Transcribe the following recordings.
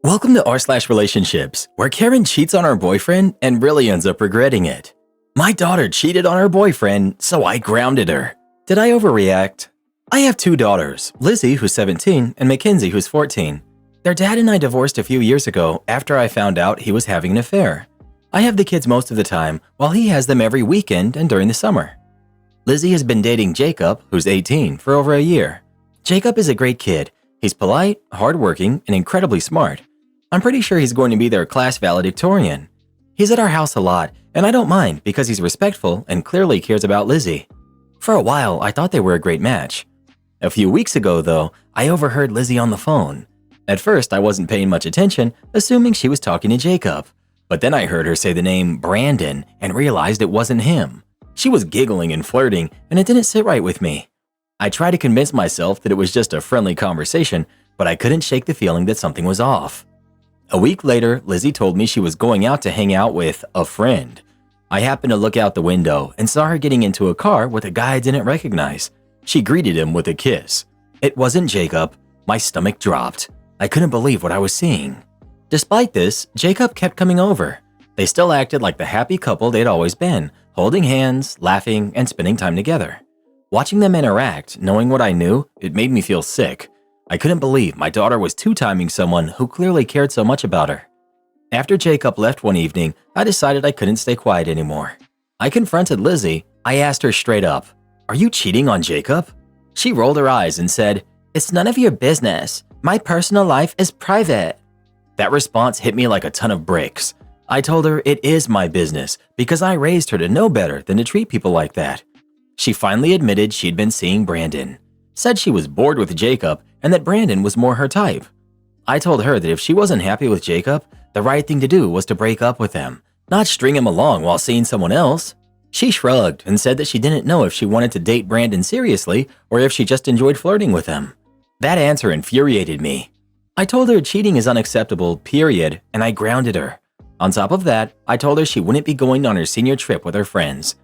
Welcome to r/relationships, where Karen cheats on her boyfriend and really ends up regretting it. My daughter cheated on her boyfriend, so I grounded her. Did I overreact? I have two daughters, Lizzie, who's 17, and Mackenzie, who's 14. Their dad and I divorced a few years ago after I found out he was having an affair. I have the kids most of the time, while he has them every weekend and during the summer. Lizzie has been dating Jacob, who's 18, for over a year. Jacob is a great kid. He's polite, hardworking, and incredibly smart. I'm pretty sure he's going to be their class valedictorian. He's at our house a lot, and I don't mind because he's respectful and clearly cares about Lizzie. For a while, I thought they were a great match. A few weeks ago, though, I overheard Lizzie on the phone. At first, I wasn't paying much attention, assuming she was talking to Jacob. But then I heard her say the name Brandon and realized it wasn't him. She was giggling and flirting, and it didn't sit right with me. I tried to convince myself that it was just a friendly conversation, but I couldn't shake the feeling that something was off. A week later, Lizzie told me she was going out to hang out with a friend. I happened to look out the window and saw her getting into a car with a guy I didn't recognize. She greeted him with a kiss. It wasn't Jacob. My stomach dropped. I couldn't believe what I was seeing. Despite this, Jacob kept coming over. They still acted like the happy couple they'd always been, holding hands, laughing, and spending time together. Watching them interact, knowing what I knew, it made me feel sick. I couldn't believe my daughter was two-timing someone who clearly cared so much about her. After Jacob left one evening, I decided I couldn't stay quiet anymore. I confronted Lizzie. I asked her straight up, "Are you cheating on Jacob?" She rolled her eyes and said, "It's none of your business. My personal life is private." That response hit me like a ton of bricks. I told her it is my business because I raised her to know better than to treat people like that. She finally admitted she'd been seeing Brandon, said she was bored with Jacob and that Brandon was more her type. I told her that if she wasn't happy with Jacob, the right thing to do was to break up with him, not string him along while seeing someone else. She shrugged and said that she didn't know if she wanted to date Brandon seriously or if she just enjoyed flirting with him. That answer infuriated me. I told her cheating is unacceptable, period, and I grounded her. On top of that, I told her she wouldn't be going on her senior trip with her friends.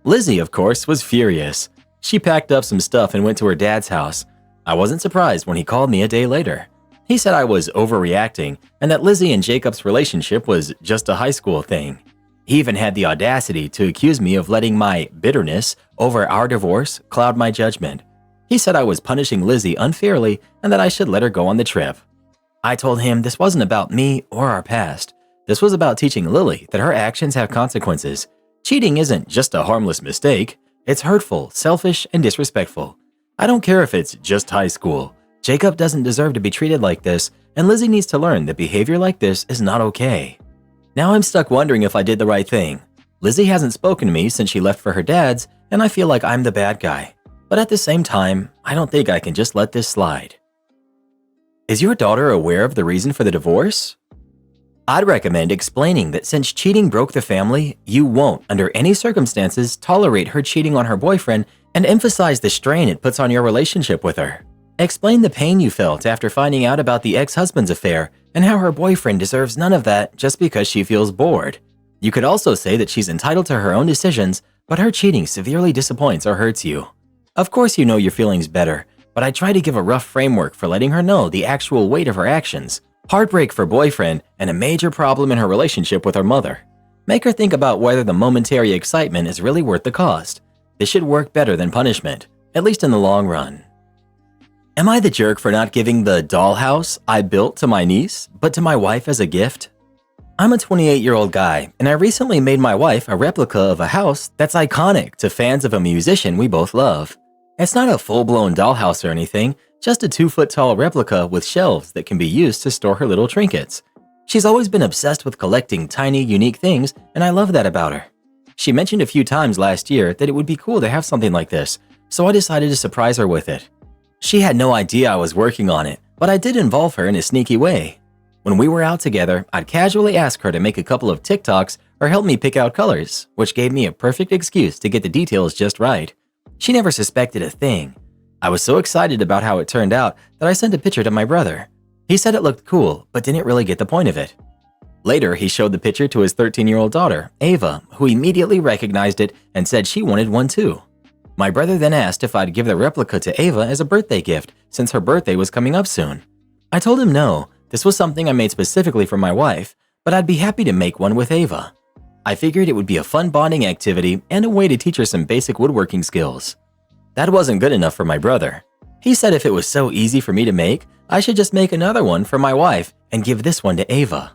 Lizzie, of course, was furious. She packed up some stuff and went to her dad's house. I wasn't surprised when he called me a day later. He said I was overreacting and that Lizzie and Jacob's relationship was just a high school thing. He even had the audacity to accuse me of letting my bitterness over our divorce cloud my judgment. He said I was punishing Lizzie unfairly and that I should let her go on the trip. I told him this wasn't about me or our past. This was about teaching Lily that her actions have consequences. Cheating isn't just a harmless mistake. It's hurtful, selfish, and disrespectful. I don't care if it's just high school. Jacob doesn't deserve to be treated like this, and Lizzie needs to learn that behavior like this is not okay. Now I'm stuck wondering if I did the right thing. Lizzie hasn't spoken to me since she left for her dad's, and I feel like I'm the bad guy. But at the same time, I don't think I can just let this slide. Is your daughter aware of the reason for the divorce? I'd recommend explaining that since cheating broke the family, you won't, under any circumstances, tolerate her cheating on her boyfriend and emphasize the strain it puts on your relationship with her. Explain the pain you felt after finding out about the ex-husband's affair and how her boyfriend deserves none of that just because she feels bored. You could also say that she's entitled to her own decisions, but her cheating severely disappoints or hurts you. Of course you know your feelings better, but I try to give a rough framework for letting her know the actual weight of her actions. Heartbreak for boyfriend and a major problem in her relationship with her mother. Make her think about whether the momentary excitement is really worth the cost. This should work better than punishment, at least in the long run. Am I the jerk for not giving the dollhouse I built to my niece, but to my wife as a gift? I'm a 28-year-old guy, and I recently made my wife a replica of a house that's iconic to fans of a musician we both love. It's not a full-blown dollhouse or anything, just a 2-foot-tall replica with shelves that can be used to store her little trinkets. She's always been obsessed with collecting tiny, unique things, and I love that about her. She mentioned a few times last year that it would be cool to have something like this, so I decided to surprise her with it. She had no idea I was working on it, but I did involve her in a sneaky way. When we were out together, I'd casually ask her to make a couple of TikToks or help me pick out colors, which gave me a perfect excuse to get the details just right. She never suspected a thing. I was so excited about how it turned out that I sent a picture to my brother. He said it looked cool, but didn't really get the point of it. Later, he showed the picture to his 13-year-old daughter, Ava, who immediately recognized it and said she wanted one too. My brother then asked if I'd give the replica to Ava as a birthday gift since her birthday was coming up soon. I told him no, This was something I made specifically for my wife, but I'd be happy to make one with Ava. I figured it would be a fun bonding activity and a way to teach her some basic woodworking skills. That wasn't good enough for my brother. He said if it was so easy for me to make, I should just make another one for my wife and give this one to Ava.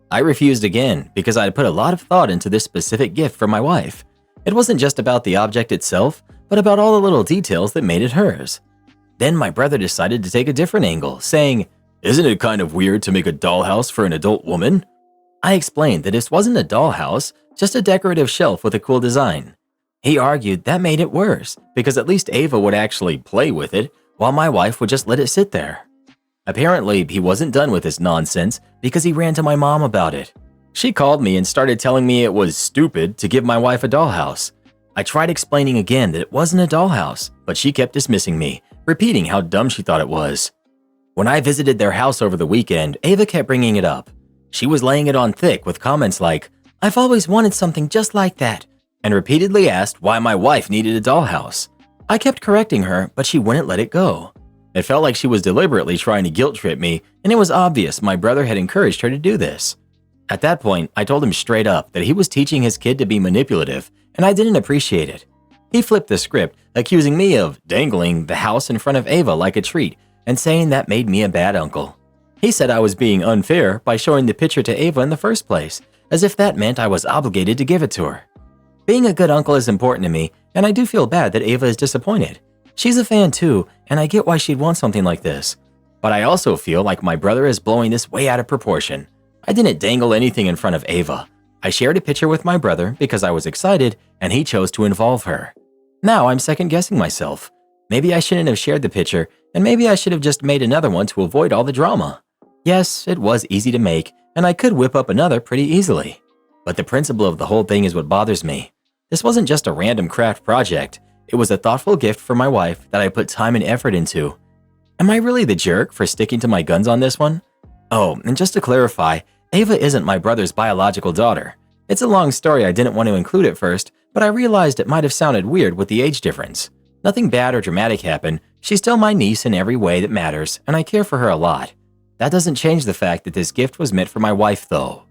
I refused again because I had put a lot of thought into this specific gift for my wife. It wasn't just about the object itself, but about all the little details that made it hers. Then my brother decided to take a different angle, saying, "Isn't it kind of weird to make a dollhouse for an adult woman?" I explained that this wasn't a dollhouse, just a decorative shelf with a cool design. He argued that made it worse, because at least Ava would actually play with it, while my wife would just let it sit there. Apparently, he wasn't done with this nonsense because he ran to my mom about it. She called me and started telling me it was stupid to give my wife a dollhouse. I tried explaining again that it wasn't a dollhouse, but she kept dismissing me, repeating how dumb she thought it was. When I visited their house over the weekend, Ava kept bringing it up. She was laying it on thick with comments like, "I've always wanted something just like that," and repeatedly asked why my wife needed a dollhouse. I kept correcting her, but she wouldn't let it go. It felt like she was deliberately trying to guilt trip me, and it was obvious my brother had encouraged her to do this. At that point, I told him straight up that he was teaching his kid to be manipulative, and I didn't appreciate it. He flipped the script, accusing me of dangling the house in front of Ava like a treat and saying that made me a bad uncle. He said I was being unfair by showing the picture to Ava in the first place, as if that meant I was obligated to give it to her. Being a good uncle is important to me, and I do feel bad that Ava is disappointed. She's a fan too, and I get why she'd want something like this. But I also feel like my brother is blowing this way out of proportion. I didn't dangle anything in front of Ava. I shared a picture with my brother because I was excited, and he chose to involve her. Now I'm second-guessing myself. Maybe I shouldn't have shared the picture, and maybe I should have just made another one to avoid all the drama. Yes, it was easy to make, and I could whip up another pretty easily. But the principle of the whole thing is what bothers me. This wasn't just a random craft project. It was a thoughtful gift for my wife that I put time and effort into. Am I really the jerk for sticking to my guns on this one? Oh, and just to clarify, Ava isn't my brother's biological daughter. It's a long story I didn't want to include at first, but I realized it might have sounded weird with the age difference. Nothing bad or dramatic happened. She's still my niece in every way that matters, and I care for her a lot. That doesn't change the fact that this gift was meant for my wife, though.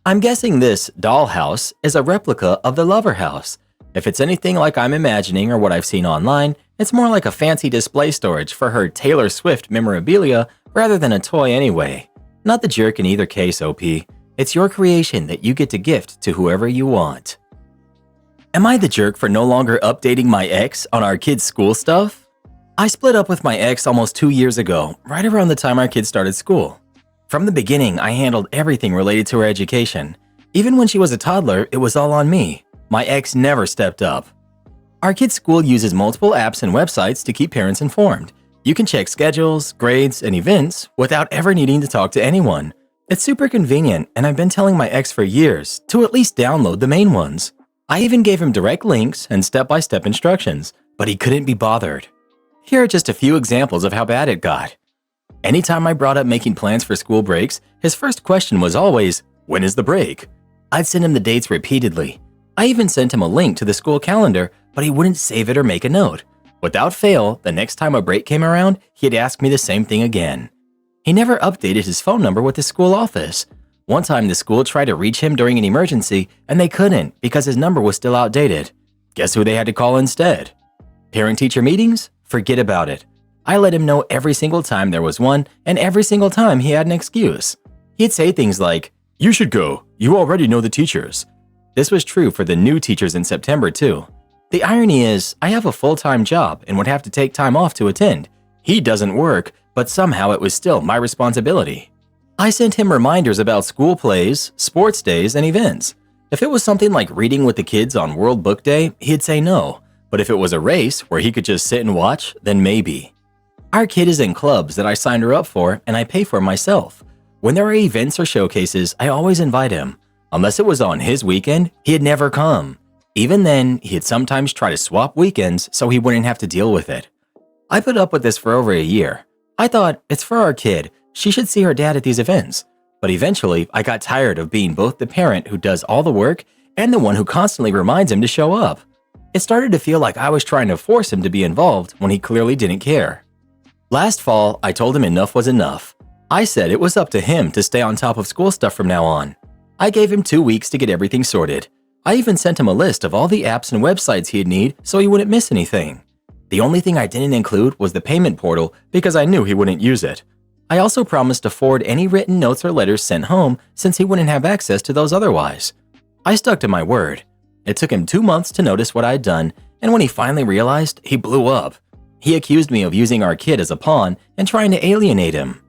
I'm guessing this dollhouse is a replica of the Lover House. If it's anything like I'm imagining or what I've seen online, it's more like a fancy display storage for her Taylor Swift memorabilia rather than a toy anyway. Not the jerk in either case, OP. It's your creation that you get to gift to whoever you want. Am I the jerk for no longer updating my ex on our kids' school stuff? I split up with my ex almost 2 years ago, right around the time our kids started school. From the beginning, I handled everything related to her education. Even when she was a toddler, it was all on me. My ex never stepped up. Our kids' school uses multiple apps and websites to keep parents informed. You can check schedules, grades, and events without ever needing to talk to anyone. It's super convenient, and I've been telling my ex for years to at least download the main ones. I even gave him direct links and step-by-step instructions, but he couldn't be bothered. Here are just a few examples of how bad it got. Anytime I brought up making plans for school breaks, his first question was always, "When is the break?" I'd send him the dates repeatedly. I even sent him a link to the school calendar, but he wouldn't save it or make a note. Without fail, the next time a break came around, he'd ask me the same thing again. He never updated his phone number with the school office. One time the school tried to reach him during an emergency, and they couldn't because his number was still outdated. Guess who they had to call instead? Parent-teacher meetings? Forget about it. I let him know every single time there was one, and every single time he had an excuse. He'd say things like, "You should go. You already know the teachers." This was true for the new teachers in September, too. The irony is, I have a full-time job and would have to take time off to attend. He doesn't work, but somehow it was still my responsibility. I sent him reminders about school plays, sports days, and events. If it was something like reading with the kids on World Book Day, he'd say no. But if it was a race where he could just sit and watch, then maybe. Our kid is in clubs that I signed her up for and I pay for myself. When there are events or showcases, I always invite him. Unless it was on his weekend, he'd never come. Even then, he'd sometimes try to swap weekends so he wouldn't have to deal with it. I put up with this for over a year. I thought, it's for our kid. She should see her dad at these events. But eventually, I got tired of being both the parent who does all the work and the one who constantly reminds him to show up. It started to feel like I was trying to force him to be involved when he clearly didn't care. Last fall, I told him enough was enough. I said it was up to him to stay on top of school stuff from now on. I gave him 2 weeks to get everything sorted. I even sent him a list of all the apps and websites he'd need so he wouldn't miss anything. The only thing I didn't include was the payment portal because I knew he wouldn't use it. I also promised to forward any written notes or letters sent home since he wouldn't have access to those otherwise. I stuck to my word. It took him 2 months to notice what I'd done, and when he finally realized, he blew up. He accused me of using our kid as a pawn and trying to alienate him.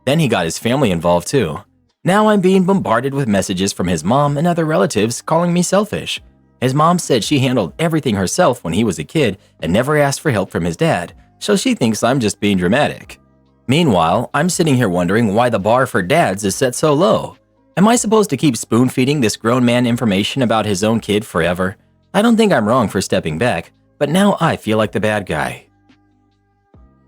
Then he got his family involved too. Now I'm being bombarded with messages from his mom and other relatives calling me selfish. His mom said she handled everything herself when he was a kid and never asked for help from his dad, so she thinks I'm just being dramatic. Meanwhile, I'm sitting here wondering why the bar for dads is set so low. Am I supposed to keep spoon-feeding this grown man information about his own kid forever? I don't think I'm wrong for stepping back, but now I feel like the bad guy.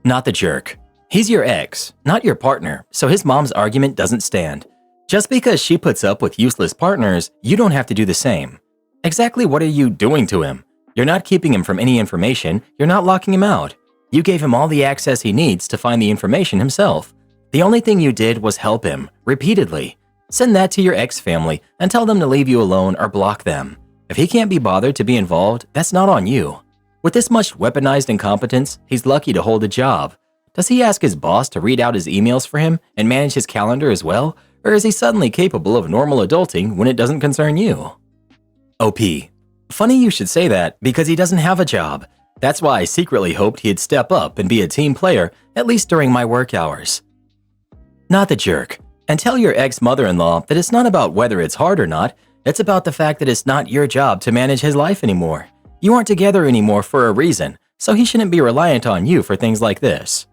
Not the jerk. He's your ex, not your partner, so his mom's argument doesn't stand. Just because she puts up with useless partners, you don't have to do the same. Exactly what are you doing to him? You're not keeping him from any information, you're not locking him out. You gave him all the access he needs to find the information himself. The only thing you did was help him, repeatedly. Send that to your ex-family and tell them to leave you alone or block them. If he can't be bothered to be involved, that's not on you. With this much weaponized incompetence, he's lucky to hold a job. Does he ask his boss to read out his emails for him and manage his calendar as well? Or is he suddenly capable of normal adulting when it doesn't concern you? OP. Funny you should say that because he doesn't have a job. That's why I secretly hoped he'd step up and be a team player, at least during my work hours. Not the jerk. And tell your ex-mother-in-law that it's not about whether it's hard or not, it's about the fact that it's not your job to manage his life anymore. You aren't together anymore for a reason, so he shouldn't be reliant on you for things like this.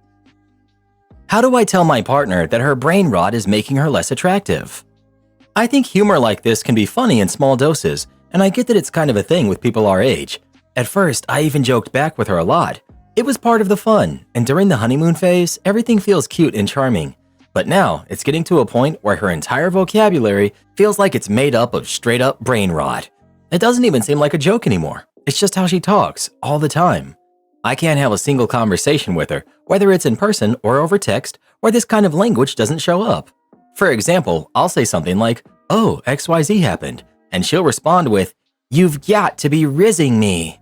How do I tell my partner that her brain rot is making her less attractive? I think humor like this can be funny in small doses, and I get that it's kind of a thing with people our age. At first, I even joked back with her a lot. It was part of the fun, and during the honeymoon phase, everything feels cute and charming. But now, it's getting to a point where her entire vocabulary feels like it's made up of straight-up brain rot. It doesn't even seem like a joke anymore. It's just how she talks, all the time. I can't have a single conversation with her, whether it's in person or over text, where this kind of language doesn't show up. For example, I'll say something like, "Oh, XYZ happened," and she'll respond with, "You've got to be rizzing me."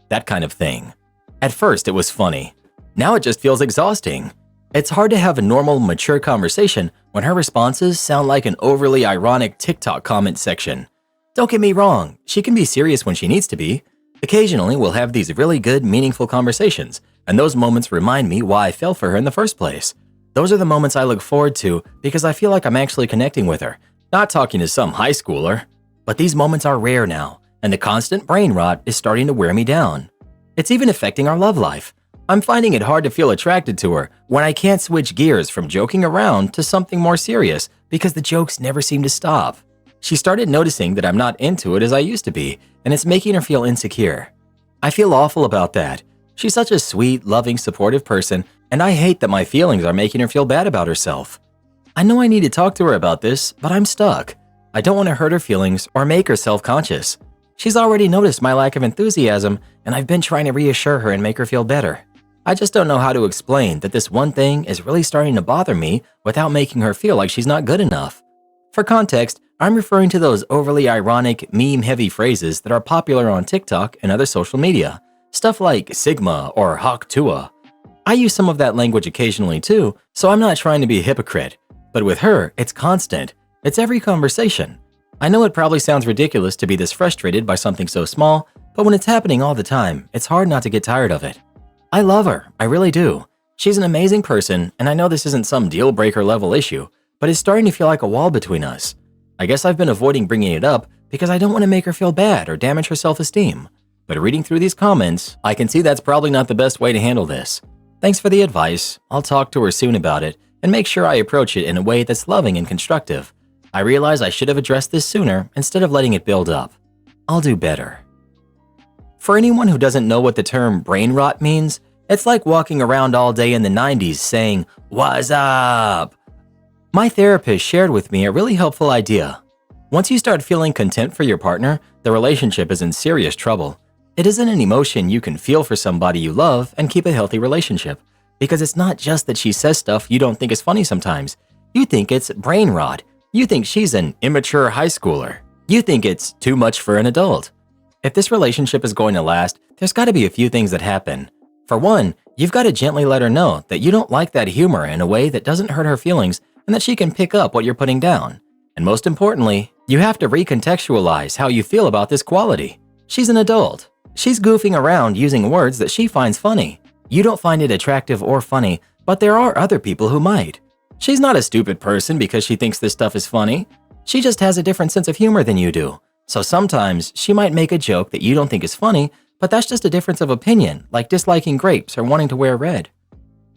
That kind of thing. At first, it was funny. Now it just feels exhausting. It's hard to have a normal, mature conversation when her responses sound like an overly ironic TikTok comment section. Don't get me wrong, she can be serious when she needs to be. Occasionally, we'll have these really good, meaningful conversations, and those moments remind me why I fell for her in the first place. Those are the moments I look forward to because I feel like I'm actually connecting with her, not talking to some high schooler. But these moments are rare now, and the constant brain rot is starting to wear me down. It's even affecting our love life. I'm finding it hard to feel attracted to her when I can't switch gears from joking around to something more serious because the jokes never seem to stop. She started noticing that I'm not into it as I used to be, and it's making her feel insecure. I feel awful about that. She's such a sweet, loving, supportive person, and I hate that my feelings are making her feel bad about herself. I know I need to talk to her about this, but I'm stuck. I don't want to hurt her feelings or make her self-conscious. She's already noticed my lack of enthusiasm, and I've been trying to reassure her and make her feel better. I just don't know how to explain that this one thing is really starting to bother me without making her feel like she's not good enough. For context, I'm referring to those overly ironic, meme-heavy phrases that are popular on TikTok and other social media. Stuff like Sigma or Hawk Tua. I use some of that language occasionally too, so I'm not trying to be a hypocrite. But with her, it's constant. It's every conversation. I know it probably sounds ridiculous to be this frustrated by something so small, but when it's happening all the time, it's hard not to get tired of it. I love her, I really do. She's an amazing person, and I know this isn't some deal-breaker level issue, but it's starting to feel like a wall between us. I guess I've been avoiding bringing it up because I don't want to make her feel bad or damage her self-esteem. But reading through these comments, I can see that's probably not the best way to handle this. Thanks for the advice. I'll talk to her soon about it and make sure I approach it in a way that's loving and constructive. I realize I should have addressed this sooner instead of letting it build up. I'll do better. For anyone who doesn't know what the term brain rot means, it's like walking around all day in the 90s saying, "What's up?" My therapist shared with me a really helpful idea. Once you start feeling contempt for your partner, the relationship is in serious trouble. It isn't an emotion you can feel for somebody you love and keep a healthy relationship, because it's not just that she says stuff you don't think is funny sometimes. You think it's brain rot. You think she's an immature high schooler. You think it's too much for an adult. If this relationship is going to last, there's got to be a few things that happen. For one, you've got to gently let her know that you don't like that humor in a way that doesn't hurt her feelings and that she can pick up what you're putting down. And most importantly, you have to recontextualize how you feel about this quality. She's an adult. She's goofing around using words that she finds funny. You don't find it attractive or funny, but there are other people who might. She's not a stupid person because she thinks this stuff is funny. She just has a different sense of humor than you do. So sometimes she might make a joke that you don't think is funny, but that's just a difference of opinion, like disliking grapes or wanting to wear red.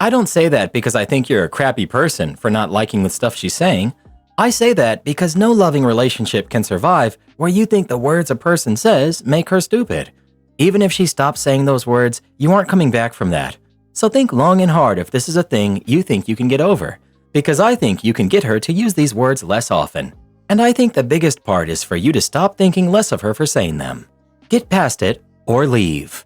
I don't say that because I think you're a crappy person for not liking the stuff she's saying. I say that because no loving relationship can survive where you think the words a person says make her stupid. Even if she stops saying those words, you aren't coming back from that. So think long and hard if this is a thing you think you can get over, because I think you can get her to use these words less often. And I think the biggest part is for you to stop thinking less of her for saying them. Get past it or leave.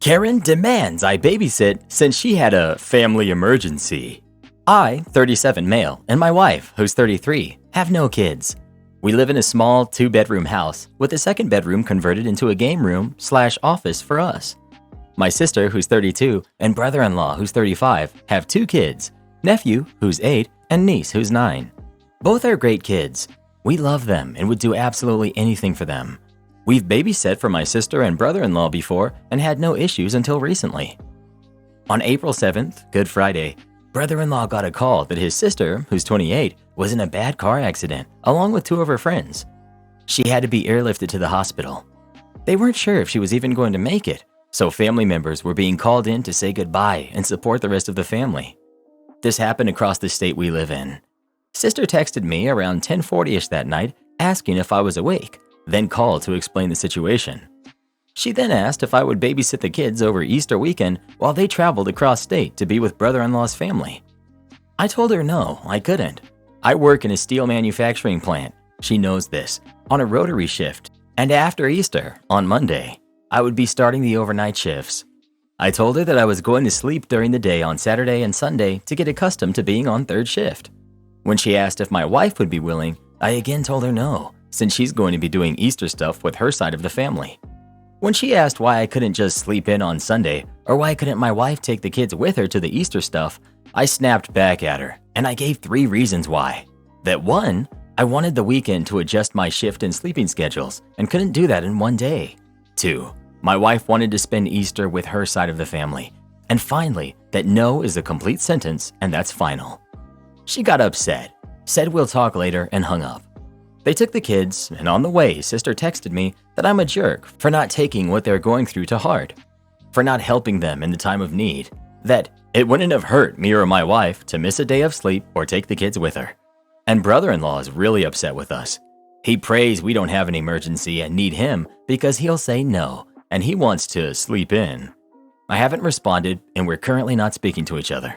Karen demands I babysit since she had a family emergency. I, 37 male, and my wife, who's 33, have no kids. We live in a small 2-bedroom house with a second bedroom converted into a game room/office for us. My sister, who's 32, and brother-in-law, who's 35, have 2 kids, nephew, who's 8, and niece, who's 9. Both are great kids. We love them and would do absolutely anything for them. We've babysat for my sister and brother-in-law before and had no issues until recently. On April 7th, Good Friday, brother-in-law got a call that his sister, who's 28, was in a bad car accident along with 2 of her friends. She had to be airlifted to the hospital. They weren't sure if she was even going to make it, so family members were being called in to say goodbye and support the rest of the family. This happened across the state we live in. Sister texted me around 10:40ish that night asking if I was awake, then called to explain the situation. She then asked if I would babysit the kids over Easter weekend while they traveled across state to be with brother-in-law's family. I told her no, I couldn't. I work in a steel manufacturing plant, she knows this, on a rotary shift, and after Easter, on Monday, I would be starting the overnight shifts. I told her that I was going to sleep during the day on Saturday and Sunday to get accustomed to being on 3rd shift. When she asked if my wife would be willing, I again told her no, since she's going to be doing Easter stuff with her side of the family. When she asked why I couldn't just sleep in on Sunday, or why couldn't my wife take the kids with her to the Easter stuff, I snapped back at her, and I gave 3 reasons why. That 1, I wanted the weekend to adjust my shift and sleeping schedules, and couldn't do that in one day. 2, my wife wanted to spend Easter with her side of the family. And finally, that no is a complete sentence, and that's final. She got upset, said we'll talk later, and hung up. They took the kids, and on the way, sister texted me that I'm a jerk for not taking what they're going through to heart, for not helping them in the time of need, that it wouldn't have hurt me or my wife to miss a day of sleep or take the kids with her. And brother-in-law is really upset with us. He prays we don't have an emergency and need him because he'll say no, and he wants to sleep in. I haven't responded, and we're currently not speaking to each other.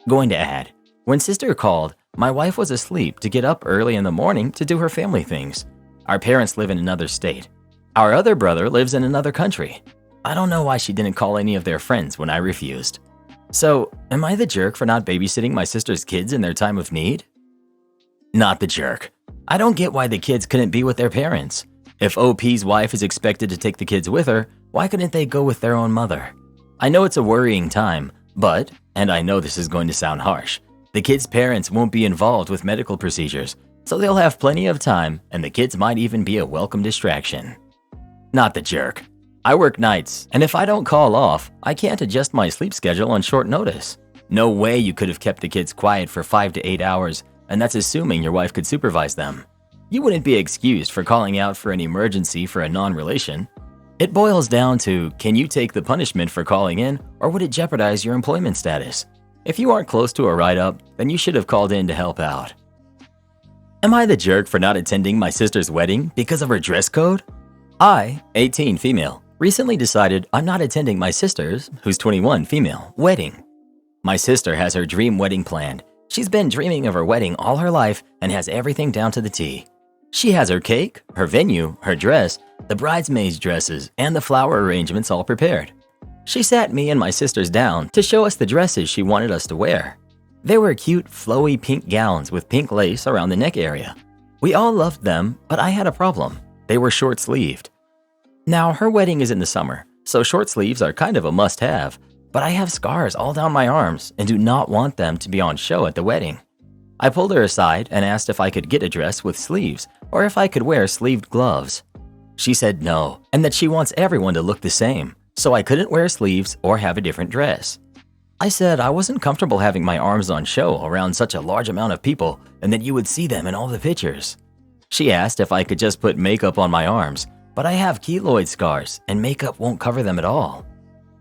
Going to add, when sister called, my wife was asleep to get up early in the morning to do her family things. Our parents live in another state. Our other brother lives in another country. I don't know why she didn't call any of their friends when I refused. So, am I the jerk for not babysitting my sister's kids in their time of need? Not the jerk. I don't get why the kids couldn't be with their parents. If OP's wife is expected to take the kids with her, why couldn't they go with their own mother? I know it's a worrying time, but, and I know this is going to sound harsh, the kids' parents won't be involved with medical procedures, so they'll have plenty of time, and the kids might even be a welcome distraction. Not the jerk. I work nights, and if I don't call off, I can't adjust my sleep schedule on short notice. No way you could have kept the kids quiet for 5 to 8 hours, and that's assuming your wife could supervise them. You wouldn't be excused for calling out for an emergency for a non-relation. It boils down to, can you take the punishment for calling in, or would it jeopardize your employment status? If you aren't close to a write-up, then you should have called in to help out. Am I the jerk for not attending my sister's wedding because of her dress code? I, 18 female, recently decided I'm not attending my sister's, who's 21 female, wedding. My sister has her dream wedding planned. She's been dreaming of her wedding all her life and has everything down to the T. She has her cake, her venue, her dress, the bridesmaids' dresses, and the flower arrangements all prepared. She sat me and my sisters down to show us the dresses she wanted us to wear. They were cute, flowy pink gowns with pink lace around the neck area. We all loved them, but I had a problem. They were short-sleeved. Now, her wedding is in the summer, so short sleeves are kind of a must-have, but I have scars all down my arms and do not want them to be on show at the wedding. I pulled her aside and asked if I could get a dress with sleeves or if I could wear sleeved gloves. She said no, and that she wants everyone to look the same, so I couldn't wear sleeves or have a different dress. I said I wasn't comfortable having my arms on show around such a large amount of people and that you would see them in all the pictures. She asked if I could just put makeup on my arms, but I have keloid scars and makeup won't cover them at all.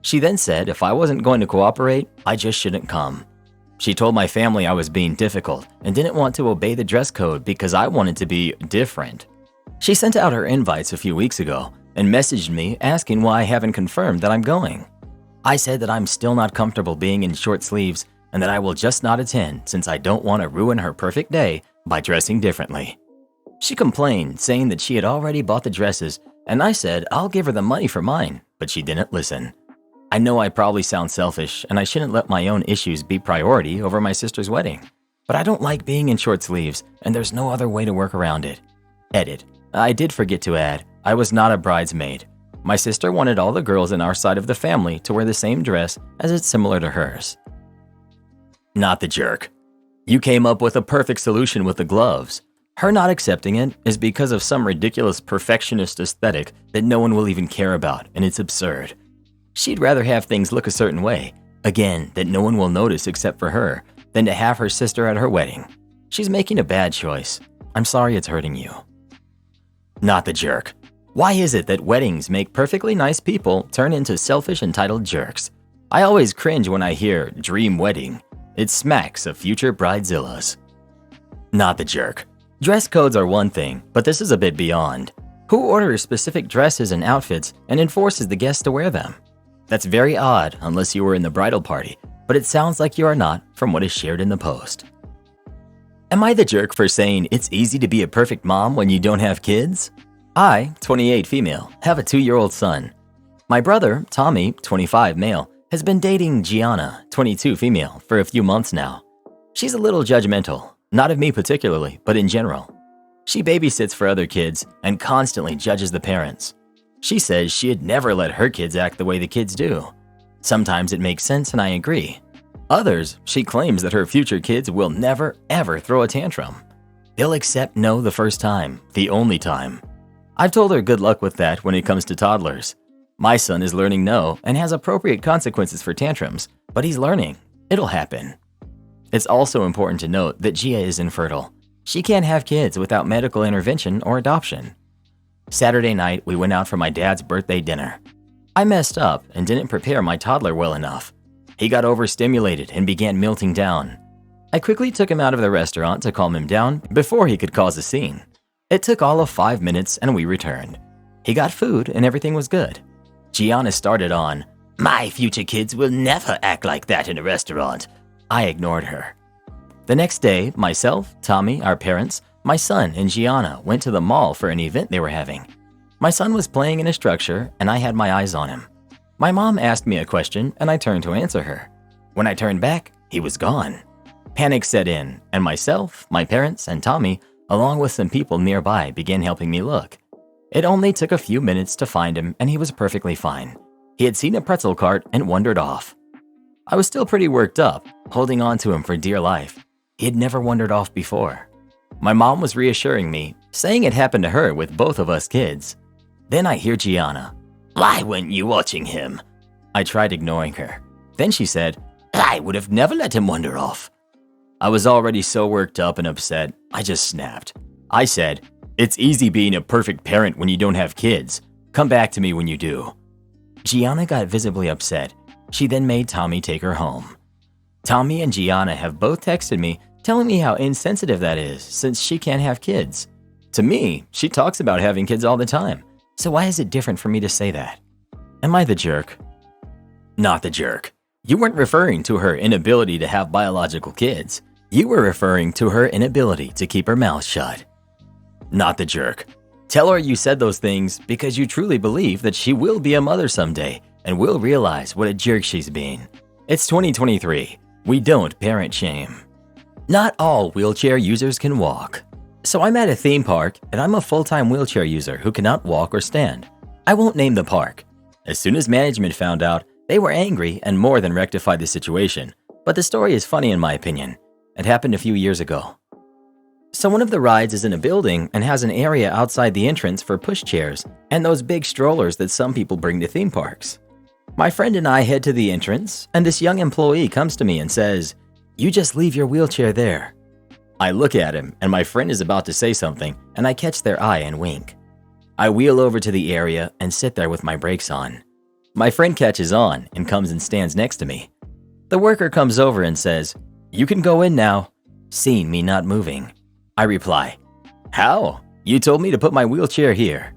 She then said if I wasn't going to cooperate, I just shouldn't come. She told my family I was being difficult and didn't want to obey the dress code because I wanted to be different. She sent out her invites a few weeks ago and messaged me asking why I haven't confirmed that I'm going. I said that I'm still not comfortable being in short sleeves and that I will just not attend since I don't want to ruin her perfect day by dressing differently. She complained, saying that she had already bought the dresses, and I said I'll give her the money for mine, but she didn't listen. I know I probably sound selfish and I shouldn't let my own issues be priority over my sister's wedding, but I don't like being in short sleeves and there's no other way to work around it. Edit. I did forget to add, I was not a bridesmaid. My sister wanted all the girls in our side of the family to wear the same dress as it's similar to hers. Not the jerk. You came up with a perfect solution with the gloves. Her not accepting it is because of some ridiculous perfectionist aesthetic that no one will even care about, and it's absurd. She'd rather have things look a certain way, again, that no one will notice except for her, than to have her sister at her wedding. She's making a bad choice. I'm sorry it's hurting you. Not the jerk. Why is it that weddings make perfectly nice people turn into selfish, entitled jerks? I always cringe when I hear dream wedding. It smacks of future bridezillas. Not the jerk. Dress codes are one thing, but this is a bit beyond. Who orders specific dresses and outfits and enforces the guests to wear them? That's very odd unless you were in the bridal party, but it sounds like you are not from what is shared in the post. Am I the jerk for saying it's easy to be a perfect mom when you don't have kids? I, 28 female, have a 2-year-old son. My brother, Tommy, 25 male, has been dating Gianna, 22 female, for a few months now. She's a little judgmental, not of me particularly, but in general. She babysits for other kids and constantly judges the parents. She says she'd never let her kids act the way the kids do. Sometimes it makes sense and I agree. Others, she claims that her future kids will never, ever throw a tantrum. They'll accept no the first time, the only time. I've told her good luck with that when it comes to toddlers. My son is learning no and has appropriate consequences for tantrums, but he's learning. It'll happen. It's also important to note that Gia is infertile. She can't have kids without medical intervention or adoption. Saturday night, we went out for my dad's birthday dinner. I messed up and didn't prepare my toddler well enough. He got overstimulated and began melting down. I quickly took him out of the restaurant to calm him down before he could cause a scene. It took all of 5 minutes and we returned. He got food and everything was good. Gianna started on, "My future kids will never act like that in a restaurant." I ignored her. The next day, myself, Tommy, our parents, my son, and Gianna went to the mall for an event they were having. My son was playing in a structure and I had my eyes on him. My mom asked me a question and I turned to answer her. When I turned back, he was gone. Panic set in and myself, my parents, and Tommy, along with some people nearby, began helping me look. It only took a few minutes to find him and he was perfectly fine. He had seen a pretzel cart and wandered off. I was still pretty worked up, holding on to him for dear life. He had never wandered off before. My mom was reassuring me, saying it happened to her with both of us kids. Then I hear Gianna, "Why weren't you watching him?" I tried ignoring her. Then she said, "I would have never let him wander off." I was already so worked up and upset, I just snapped. I said, "It's easy being a perfect parent when you don't have kids. Come back to me when you do." Gianna got visibly upset. She then made Tommy take her home. Tommy and Gianna have both texted me telling me how insensitive that is since she can't have kids. To me, she talks about having kids all the time. So why is it different for me to say that? Am I the jerk? Not the jerk. You weren't referring to her inability to have biological kids. You were referring to her inability to keep her mouth shut. Not the jerk. Tell her you said those things because you truly believe that she will be a mother someday and will realize what a jerk she's been. It's 2023. We don't parent shame. Not all wheelchair users can walk. So I'm at a theme park and I'm a full-time wheelchair user who cannot walk or stand. I won't name the park. As soon as management found out, they were angry and more than rectified the situation. But the story is funny in my opinion. It happened a few years ago. So one of the rides is in a building and has an area outside the entrance for pushchairs and those big strollers that some people bring to theme parks. My friend and I head to the entrance and this young employee comes to me and says, "You just leave your wheelchair there." I look at him and my friend is about to say something and I catch their eye and wink. I wheel over to the area and sit there with my brakes on. My friend catches on and comes and stands next to me. The worker comes over and says, "You can go in now," seeing me not moving. I reply, "How? You told me to put my wheelchair here."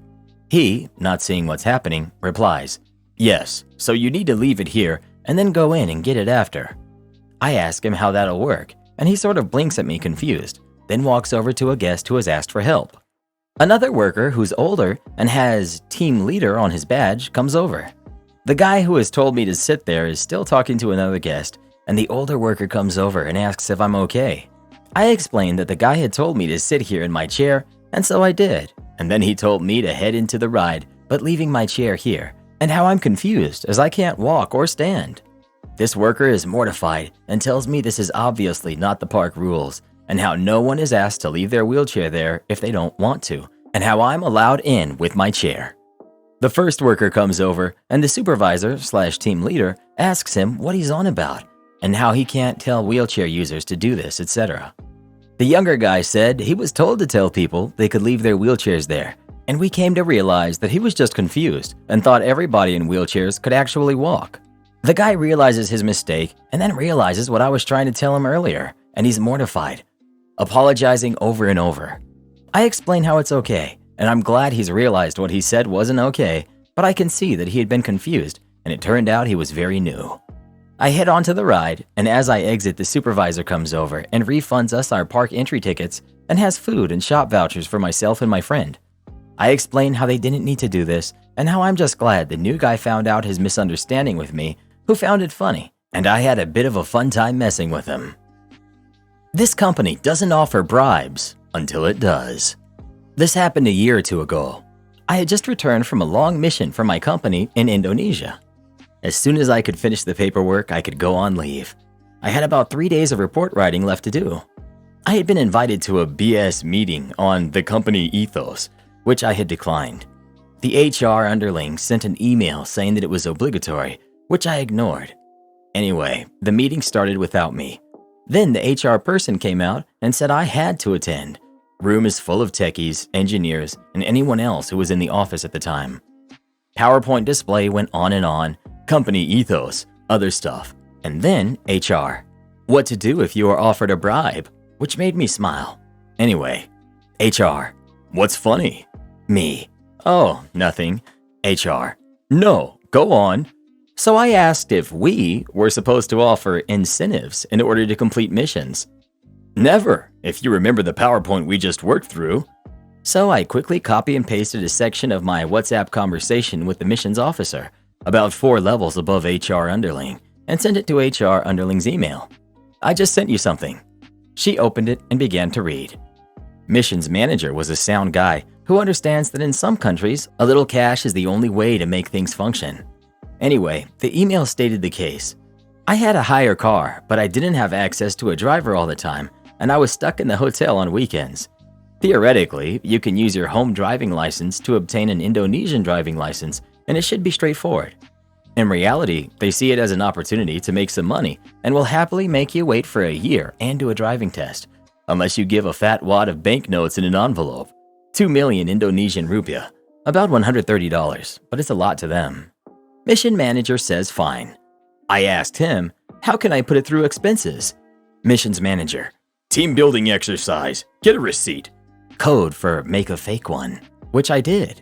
He, not seeing what's happening, replies, "Yes, so you need to leave it here and then go in and get it after." I ask him how that'll work, and he sort of blinks at me confused, then walks over to a guest who has asked for help. Another worker who's older and has team leader on his badge comes over. The guy who has told me to sit there is still talking to another guest, and the older worker comes over and asks if I'm okay. I explained that the guy had told me to sit here in my chair, and so I did. And then he told me to head into the ride, but leaving my chair here, and how I'm confused as I can't walk or stand. This worker is mortified and tells me this is obviously not the park rules, and how no one is asked to leave their wheelchair there if they don't want to, and how I'm allowed in with my chair. The first worker comes over, and the supervisor/team leader asks him what he's on about, and how he can't tell wheelchair users to do this, etc. The younger guy said he was told to tell people they could leave their wheelchairs there, and we came to realize that he was just confused and thought everybody in wheelchairs could actually walk. The guy realizes his mistake and then realizes what I was trying to tell him earlier, and he's mortified, apologizing over and over. I explain how it's okay, and I'm glad he's realized what he said wasn't okay, but I can see that he had been confused, and it turned out he was very new. I head onto the ride, and as I exit, the supervisor comes over and refunds us our park entry tickets and has food and shop vouchers for myself and my friend. I explain how they didn't need to do this, and how I'm just glad the new guy found out his misunderstanding with me, who found it funny, and I had a bit of a fun time messing with him. This company doesn't offer bribes until it does. This happened a year or two ago. I had just returned from a long mission for my company in Indonesia. As soon as I could finish the paperwork, I could go on leave. I had about 3 days of report writing left to do. I had been invited to a BS meeting on the company ethos, which I had declined. The HR underling sent an email saying that it was obligatory, which I ignored. Anyway, the meeting started without me. Then the HR person came out and said I had to attend. Room is full of techies, engineers, and anyone else who was in the office at the time. PowerPoint display went on, company ethos, other stuff, and then HR. What to do if you are offered a bribe, which made me smile. Anyway, HR. What's funny? Me. Oh, nothing. HR. No, go on. So I asked if we were supposed to offer incentives in order to complete missions. Never, if you remember the PowerPoint we just worked through. So I quickly copy and pasted a section of my WhatsApp conversation with the missions officer, about 4 levels above HR underling, and sent it to HR underling's email. I just sent you something. She opened it and began to read. Missions manager was a sound guy who understands that in some countries, a little cash is the only way to make things function. Anyway, the email stated the case. I had a hire car, but I didn't have access to a driver all the time, and I was stuck in the hotel on weekends. Theoretically, you can use your home driving license to obtain an Indonesian driving license, and it should be straightforward. In reality, they see it as an opportunity to make some money and will happily make you wait for a year and do a driving test, unless you give a fat wad of banknotes in an envelope. 2 million Indonesian rupiah, about $130, but it's a lot to them. Mission manager says fine. I asked him, how can I put it through expenses? Missions manager, team building exercise, get a receipt. Code for make a fake one, which I did.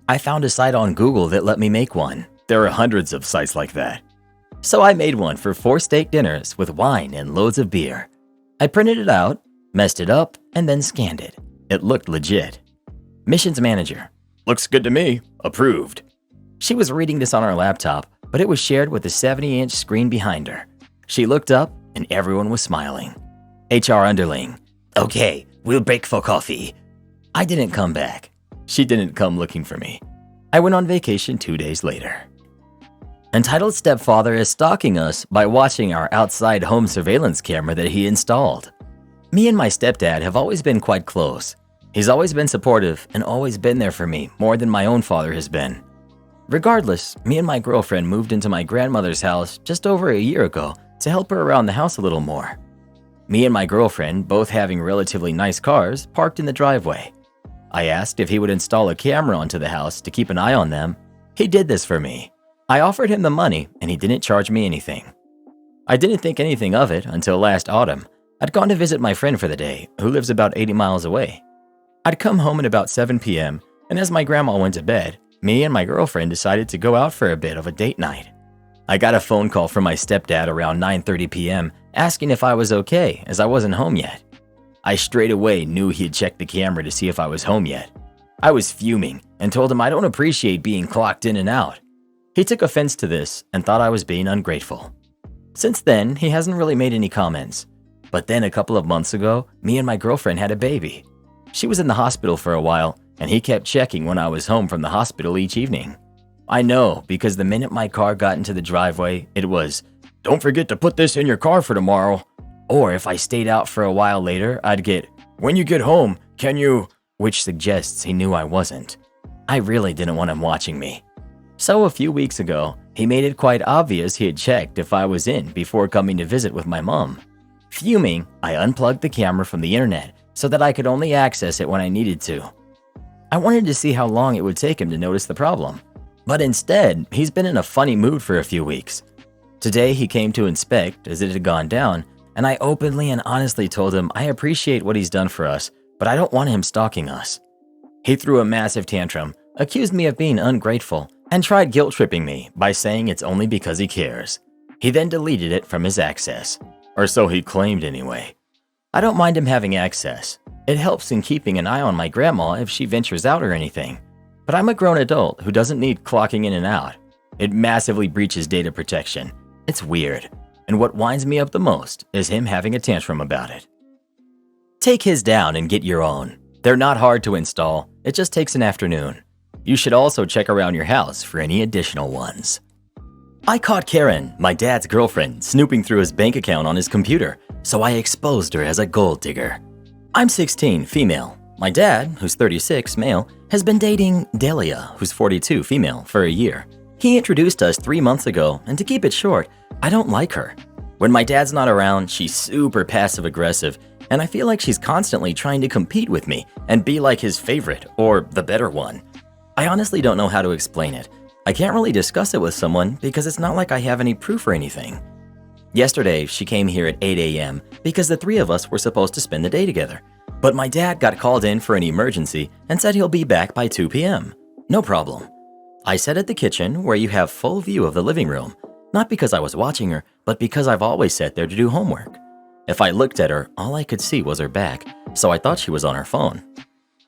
I found a site on Google that let me make one. There are hundreds of sites like that. So I made one for 4 steak dinners with wine and loads of beer. I printed it out, messed it up, and then scanned it. It looked legit. Missions manager, looks good to me, approved. She was reading this on her laptop, but it was shared with a 70-inch screen behind her. She looked up, and everyone was smiling. HR underling, okay, we'll break for coffee. I didn't come back. She didn't come looking for me. I went on vacation 2 days later. Entitled stepfather is stalking us by watching our outside home surveillance camera that he installed. Me and my stepdad have always been quite close. He's always been supportive and always been there for me more than my own father has been. Regardless, me and my girlfriend moved into my grandmother's house just over a year ago to help her around the house a little more. Me and my girlfriend, both having relatively nice cars, parked in the driveway. I asked if he would install a camera onto the house to keep an eye on them. He did this for me. I offered him the money and he didn't charge me anything. I didn't think anything of it until last autumn. I'd gone to visit my friend for the day, who lives about 80 miles away. I'd come home at about 7 p.m., and as my grandma went to bed, me and my girlfriend decided to go out for a bit of a date night. I got a phone call from my stepdad around 9:30 p.m. asking if I was okay, as I wasn't home yet. I straight away knew he had checked the camera to see if I was home yet. I was fuming and told him I don't appreciate being clocked in and out. He took offense to this and thought I was being ungrateful. Since then, he hasn't really made any comments. But then a couple of months ago, me and my girlfriend had a baby. She was in the hospital for a while, and he kept checking when I was home from the hospital each evening. I know, because the minute my car got into the driveway, it was, "Don't forget to put this in your car for tomorrow." Or if I stayed out for a while later, I'd get, "When you get home, can you?" Which suggests he knew I wasn't. I really didn't want him watching me. So a few weeks ago, he made it quite obvious he had checked if I was in before coming to visit with my mom. Fuming, I unplugged the camera from the internet so that I could only access it when I needed to. I wanted to see how long it would take him to notice the problem. But instead, he's been in a funny mood for a few weeks. Today, he came to inspect as it had gone down, and I openly and honestly told him I appreciate what he's done for us, but I don't want him stalking us. He threw a massive tantrum, accused me of being ungrateful, and tried guilt-tripping me by saying it's only because he cares. He then deleted it from his access. Or so he claimed anyway. I don't mind him having access. It helps in keeping an eye on my grandma if she ventures out or anything. But I'm a grown adult who doesn't need clocking in and out. It massively breaches data protection. It's weird. And what winds me up the most is him having a tantrum about it. Take his down and get your own. They're not hard to install. It just takes an afternoon. You should also check around your house for any additional ones. I caught Karen, my dad's girlfriend, snooping through his bank account on his computer, so I exposed her as a gold digger. I'm 16, female. My dad, who's 36, male, has been dating Delia, who's 42, female, for a year. He introduced us 3 months ago, and to keep it short, I don't like her. When my dad's not around, she's super passive-aggressive, and I feel like she's constantly trying to compete with me and be like his favorite, or the better one. I honestly don't know how to explain it. I can't really discuss it with someone because it's not like I have any proof or anything. Yesterday, she came here at 8 a.m. because the three of us were supposed to spend the day together. But my dad got called in for an emergency and said he'll be back by 2 p.m. No problem. I sat at the kitchen where you have full view of the living room, not because I was watching her, but because I've always sat there to do homework. If I looked at her, all I could see was her back, so I thought she was on her phone.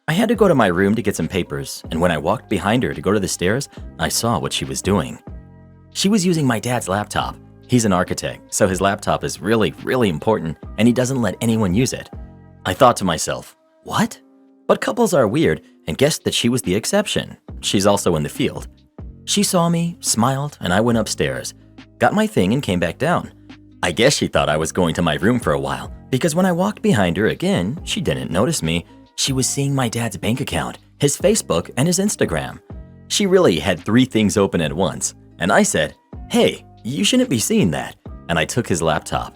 I had to go to my room to get some papers, and when I walked behind her to go to the stairs, I saw what she was doing. She was using my dad's laptop. He's an architect, so his laptop is really, really important, and he doesn't let anyone use it. I thought to myself, what? But couples are weird, and guessed that she was the exception. She's also in the field. She saw me, smiled, and I went upstairs, got my thing, and came back down. I guess she thought I was going to my room for a while, because when I walked behind her again, she didn't notice me. She was seeing my dad's bank account, his Facebook, and his Instagram. She really had 3 things open at once, and I said, "Hey, you shouldn't be seeing that," and I took his laptop.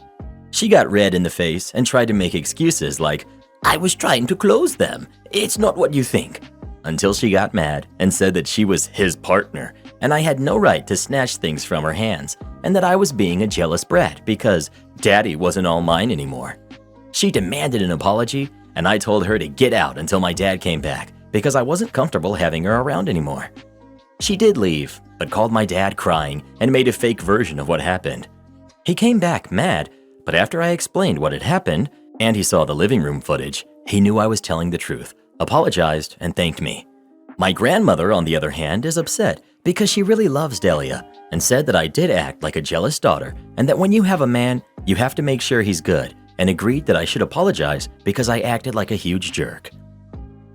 She got red in the face and tried to make excuses like, "I was trying to close them. It's not what you think." Until she got mad and said that she was his partner, and I had no right to snatch things from her hands, and that I was being a jealous brat because daddy wasn't all mine anymore. She demanded an apology, and I told her to get out until my dad came back because I wasn't comfortable having her around anymore. She did leave, but called my dad crying and made a fake version of what happened. He came back mad, but after I explained what had happened, and he saw the living room footage, he knew I was telling the truth, apologized, and thanked me. My grandmother, on the other hand, is upset because she really loves Delia and said that I did act like a jealous daughter and that when you have a man, you have to make sure he's good, and agreed that I should apologize because I acted like a huge jerk.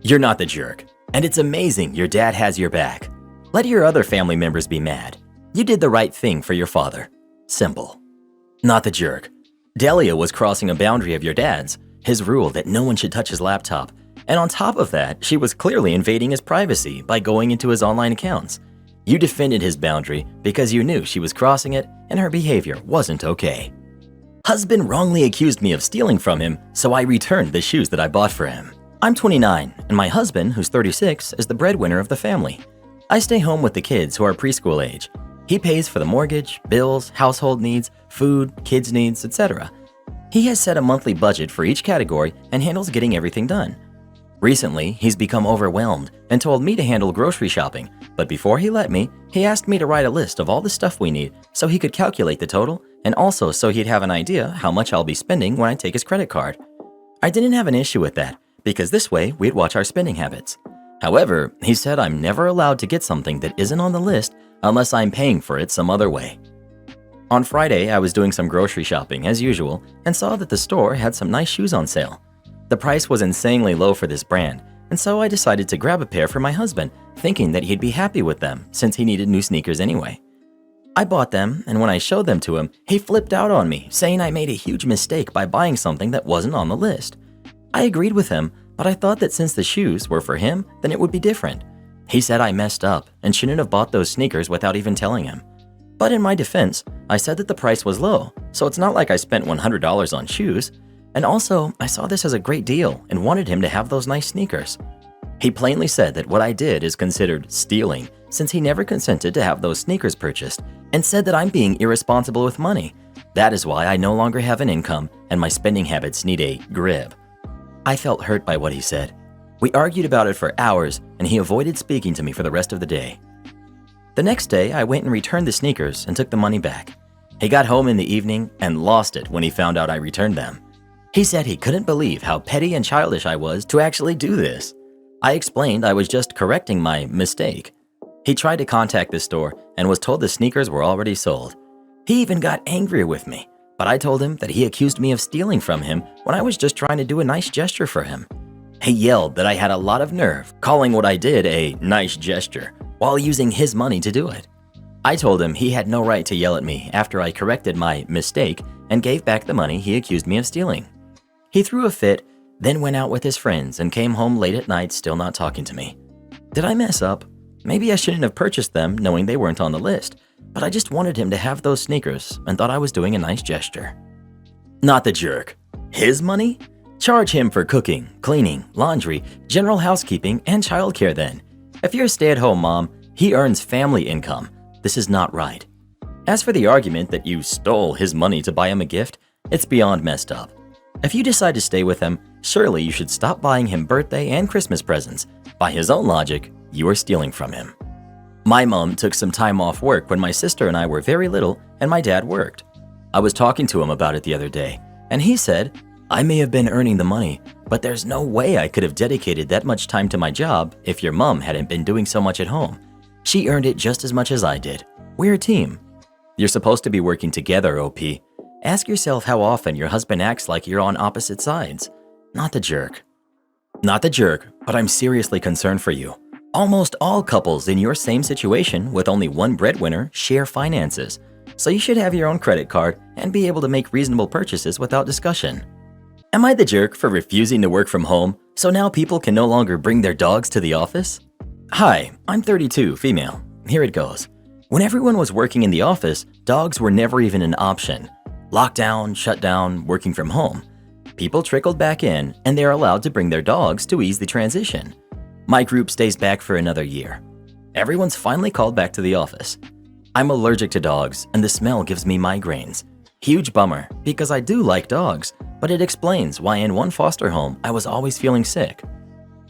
You're not the jerk, and it's amazing your dad has your back. Let your other family members be mad. You did the right thing for your father. Simple. Not the jerk. Delia was crossing a boundary of your dad's, his rule that no one should touch his laptop, and on top of that, she was clearly invading his privacy by going into his online accounts. You defended his boundary because you knew she was crossing it and her behavior wasn't okay. Husband wrongly accused me of stealing from him, so I returned the shoes that I bought for him. I'm 29, and my husband, who's 36, is the breadwinner of the family. I stay home with the kids who are preschool age. He pays for the mortgage, bills, household needs, food, kids' needs, etc. He has set a monthly budget for each category and handles getting everything done. Recently, he's become overwhelmed and told me to handle grocery shopping, but before he let me, he asked me to write a list of all the stuff we need so he could calculate the total and also so he'd have an idea how much I'll be spending when I take his credit card. I didn't have an issue with that because this way we'd watch our spending habits. However, he said I'm never allowed to get something that isn't on the list unless I'm paying for it some other way. On Friday, I was doing some grocery shopping as usual and saw that the store had some nice shoes on sale. The price was insanely low for this brand, and so I decided to grab a pair for my husband, thinking that he'd be happy with them since he needed new sneakers anyway. I bought them, and when I showed them to him, he flipped out on me, saying I made a huge mistake by buying something that wasn't on the list. I agreed with him, but I thought that since the shoes were for him, then it would be different. He said I messed up and shouldn't have bought those sneakers without even telling him. But in my defense, I said that the price was low, so it's not like I spent $100 on shoes. And also, I saw this as a great deal and wanted him to have those nice sneakers. He plainly said that what I did is considered stealing since he never consented to have those sneakers purchased and said that I'm being irresponsible with money. That is why I no longer have an income and my spending habits need a grip. I felt hurt by what he said. We argued about it for hours and he avoided speaking to me for the rest of the day. The next day, I went and returned the sneakers and took the money back. He got home in the evening and lost it when he found out I returned them. He said he couldn't believe how petty and childish I was to actually do this. I explained I was just correcting my mistake. He tried to contact the store and was told the sneakers were already sold. He even got angry with me, but I told him that he accused me of stealing from him when I was just trying to do a nice gesture for him. He yelled that I had a lot of nerve, calling what I did a nice gesture, while using his money to do it. I told him he had no right to yell at me after I corrected my mistake and gave back the money he accused me of stealing. He threw a fit, then went out with his friends and came home late at night still not talking to me. Did I mess up? Maybe I shouldn't have purchased them knowing they weren't on the list, but I just wanted him to have those sneakers and thought I was doing a nice gesture. Not the jerk. His money? Charge him for cooking, cleaning, laundry, general housekeeping, and childcare then. If you're a stay-at-home mom, he earns family income. This is not right. As for the argument that you stole his money to buy him a gift, it's beyond messed up. If you decide to stay with him, surely you should stop buying him birthday and Christmas presents. By his own logic, you are stealing from him. My mom took some time off work when my sister and I were very little and my dad worked. I was talking to him about it the other day, and he said, I may have been earning the money, but there's no way I could have dedicated that much time to my job if your mom hadn't been doing so much at home. She earned it just as much as I did. We're a team. You're supposed to be working together, OP. Ask yourself how often your husband acts like you're on opposite sides. Not the jerk. Not the jerk, but I'm seriously concerned for you. Almost all couples in your same situation with only one breadwinner share finances, so you should have your own credit card and be able to make reasonable purchases without discussion. Am I the jerk for refusing to work from home, so now people can no longer bring their dogs to the office? Hi, I'm 32, female. Here it goes. When everyone was working in the office, dogs were never even an option. Lockdown, shutdown, working from home. People trickled back in, and they're allowed to bring their dogs to ease the transition. My group stays back for another year. Everyone's finally called back to the office. I'm allergic to dogs, and the smell gives me migraines. Huge bummer, because I do like dogs, but it explains why in one foster home I was always feeling sick.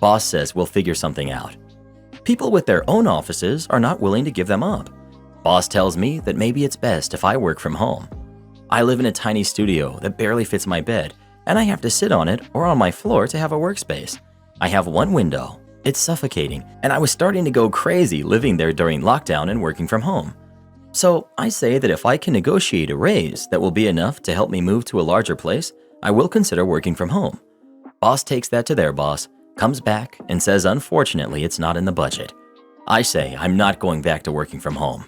Boss says we'll figure something out. People with their own offices are not willing to give them up. Boss tells me that maybe it's best if I work from home. I live in a tiny studio that barely fits my bed, and I have to sit on it or on my floor to have a workspace. I have one window, It's suffocating, and I was starting to go crazy living there during lockdown and working from home. So I say that if I can negotiate a raise that will be enough to help me move to a larger place, I will consider working from home. Boss takes that to their boss, comes back, and says unfortunately it's not in the budget. I say I'm not going back to working from home.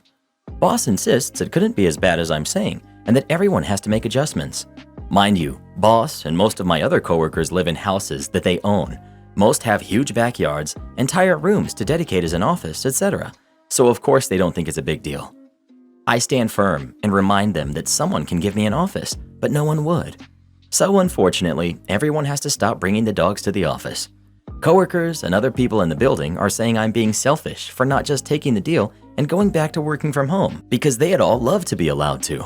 Boss insists it couldn't be as bad as I'm saying, and that everyone has to make adjustments. Mind you, boss and most of my other coworkers live in houses that they own. Most have huge backyards, entire rooms to dedicate as an office, etc. So of course they don't think it's a big deal. I stand firm and remind them that someone can give me an office, but no one would. So unfortunately, everyone has to stop bringing the dogs to the office. Coworkers and other people in the building are saying I'm being selfish for not just taking the deal and going back to working from home because they'd all love to be allowed to.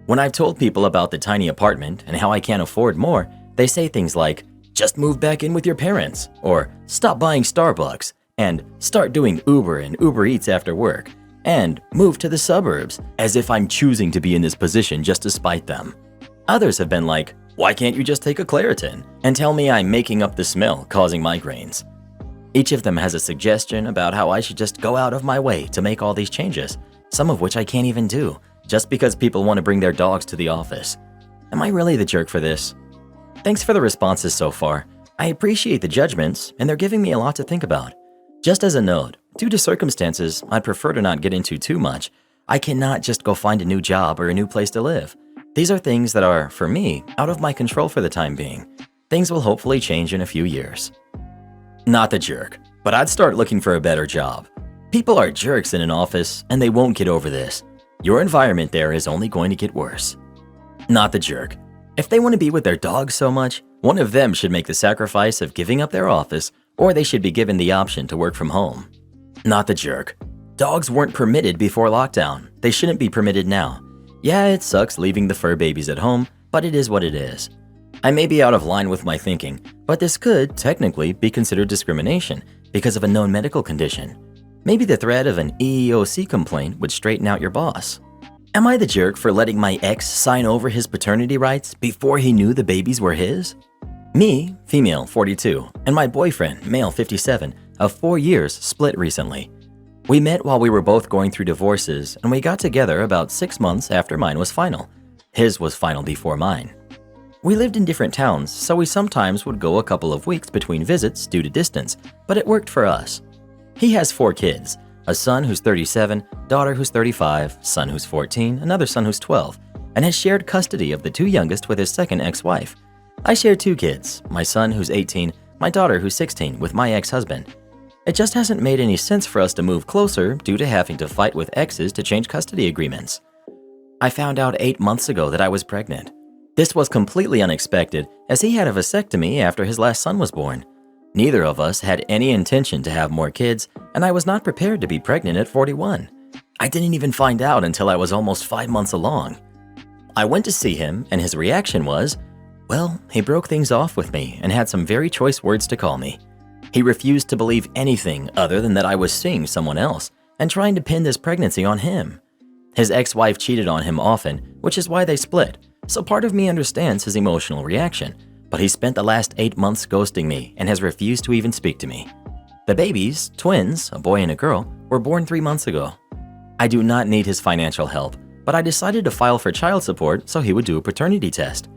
When I've told people about the tiny apartment and how I can't afford more, they say things like, just move back in with your parents, or stop buying Starbucks, and start doing Uber and Uber Eats after work, and move to the suburbs, as if I'm choosing to be in this position just to spite them. Others have been like, why can't you just take a Claritin, and tell me I'm making up the smell causing migraines? Each of them has a suggestion about how I should just go out of my way to make all these changes, some of which I can't even do, just because people want to bring their dogs to the office. Am I really the jerk for this? Thanks for the responses so far. I appreciate the judgments, and they're giving me a lot to think about. Just as a note, due to circumstances I'd prefer to not get into too much, I cannot just go find a new job or a new place to live. These are things that are, for me, out of my control for the time being. Things will hopefully change in a few years. Not the jerk, but I'd start looking for a better job. People are jerks in an office, and they won't get over this. Your environment there is only going to get worse. Not the jerk. If they want to be with their dogs so much, one of them should make the sacrifice of giving up their office, or they should be given the option to work from home. Not the jerk. Dogs weren't permitted before lockdown. They shouldn't be permitted now. Yeah, it sucks leaving the fur babies at home, but it is what it is. I may be out of line with my thinking, but this could technically be considered discrimination because of a known medical condition. Maybe the threat of an EEOC complaint would straighten out your boss. Am I the jerk for letting my ex sign over his paternity rights before he knew the babies were his? Me, female 42, and my boyfriend, male 57, of 4 years split recently. We met while we were both going through divorces, and we got together about 6 months after mine was final. His was final before mine. We lived in different towns, so we sometimes would go a couple of weeks between visits due to distance, but it worked for us. He has 4 kids, a son who's 37, daughter who's 35, son who's 14, another son who's 12, and has shared custody of the 2 youngest with his second ex-wife. I share 2 kids, my son who's 18, my daughter who's 16, with my ex-husband. It just hasn't made any sense for us to move closer due to having to fight with exes to change custody agreements. I found out 8 months ago that I was pregnant. This was completely unexpected, as he had a vasectomy after his last son was born. Neither of us had any intention to have more kids, and I was not prepared to be pregnant at 41. I didn't even find out until I was almost 5 months along. I went to see him, and his reaction was, well, he broke things off with me and had some very choice words to call me. He refused to believe anything other than that I was seeing someone else and trying to pin this pregnancy on him. His ex-wife cheated on him often, which is why they split, so part of me understands his emotional reaction. But he spent the last 8 months ghosting me and has refused to even speak to me. The babies, twins, a boy and a girl, were born 3 months ago. I do not need his financial help, but I decided to file for child support so he would do a paternity test.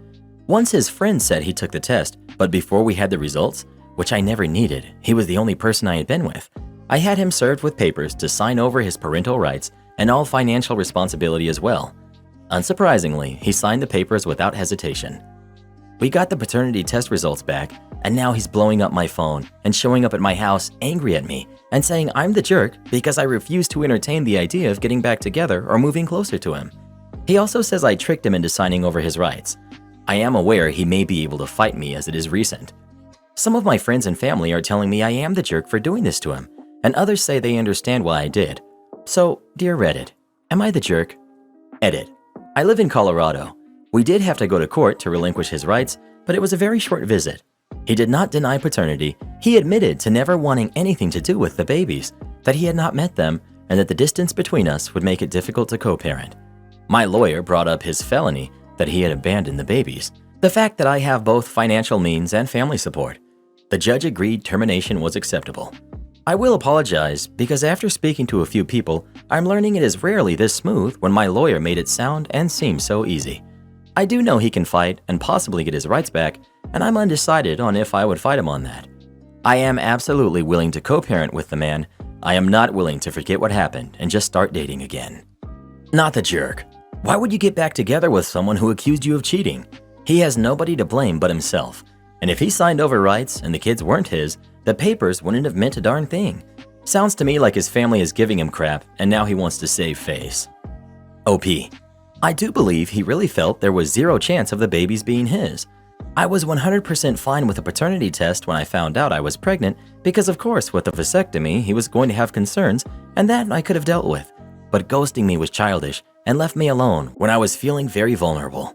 Once his friend said he took the test, but before we had the results, which I never needed, he was the only person I had been with, I had him served with papers to sign over his parental rights and all financial responsibility as well. Unsurprisingly, he signed the papers without hesitation. We got the paternity test results back, and now he's blowing up my phone and showing up at my house angry at me and saying I'm the jerk because I refuse to entertain the idea of getting back together or moving closer to him. He also says I tricked him into signing over his rights. I am aware he may be able to fight me as it is recent. Some of my friends and family are telling me I am the jerk for doing this to him, and others say they understand why I did. So, dear Reddit, am I the jerk? Edit. I live in Colorado. We did have to go to court to relinquish his rights, but it was a very short visit. He did not deny paternity. He admitted to never wanting anything to do with the babies, that he had not met them, and that the distance between us would make it difficult to co-parent. My lawyer brought up his felony, that he had abandoned the babies, the fact that I have both financial means and family support. The judge agreed termination was acceptable. I will apologize because after speaking to a few people, I'm learning it is rarely this smooth when my lawyer made it sound and seem so easy. I do know he can fight and possibly get his rights back, and I'm undecided on if I would fight him on that. I am absolutely willing to co-parent with the man. I am not willing to forget what happened and just start dating again. Not the jerk. Why would you get back together with someone who accused you of cheating? He has nobody to blame but himself. And if he signed over rights and the kids weren't his, the papers wouldn't have meant a darn thing. Sounds to me like his family is giving him crap and now he wants to save face. OP. I do believe he really felt there was zero chance of the babies being his. I was 100% fine with a paternity test when I found out I was pregnant because of course with the vasectomy he was going to have concerns and that I could have dealt with. But ghosting me was childish and left me alone when I was feeling very vulnerable.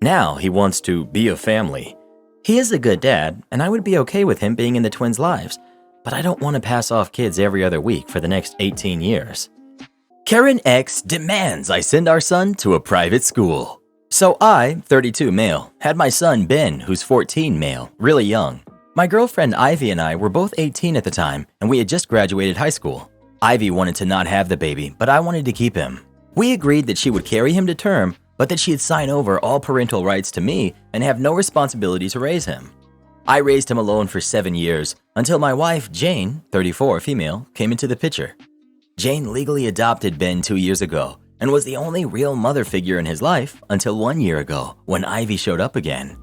Now he wants to be a family. He is a good dad and I would be okay with him being in the twins' lives, but I don't want to pass off kids every other week for the next 18 years. Karen X demands I send our son to a private school. So I, 32 male, had my son Ben, who's 14 male, really young. My girlfriend Ivy and I were both 18 at the time and we had just graduated high school. Ivy wanted to not have the baby, but I wanted to keep him. We agreed that she would carry him to term, but that she'd sign over all parental rights to me and have no responsibility to raise him. I raised him alone for 7 years until my wife, Jane, 34 female, came into the picture. Jane legally adopted Ben 2 years ago and was the only real mother figure in his life until 1 year ago when Ivy showed up again.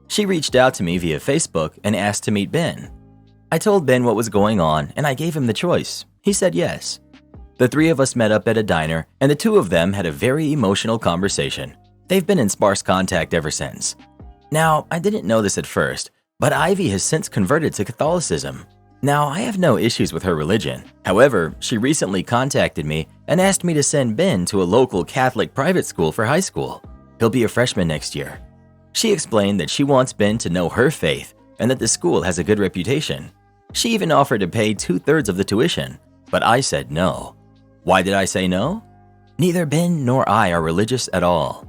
She reached out to me via Facebook and asked to meet Ben. I told Ben what was going on and I gave him the choice. He said yes. The three of us met up at a diner and the two of them had a very emotional conversation. They've been in sparse contact ever since. Now, I didn't know this at first, but Ivy has since converted to Catholicism. Now, I have no issues with her religion. However, she recently contacted me and asked me to send Ben to a local Catholic private school for high school. He'll be a freshman next year. She explained that she wants Ben to know her faith and that the school has a good reputation. She even offered to pay 2/3 of the tuition, but I said no. Why did I say no? Neither Ben nor I are religious at all.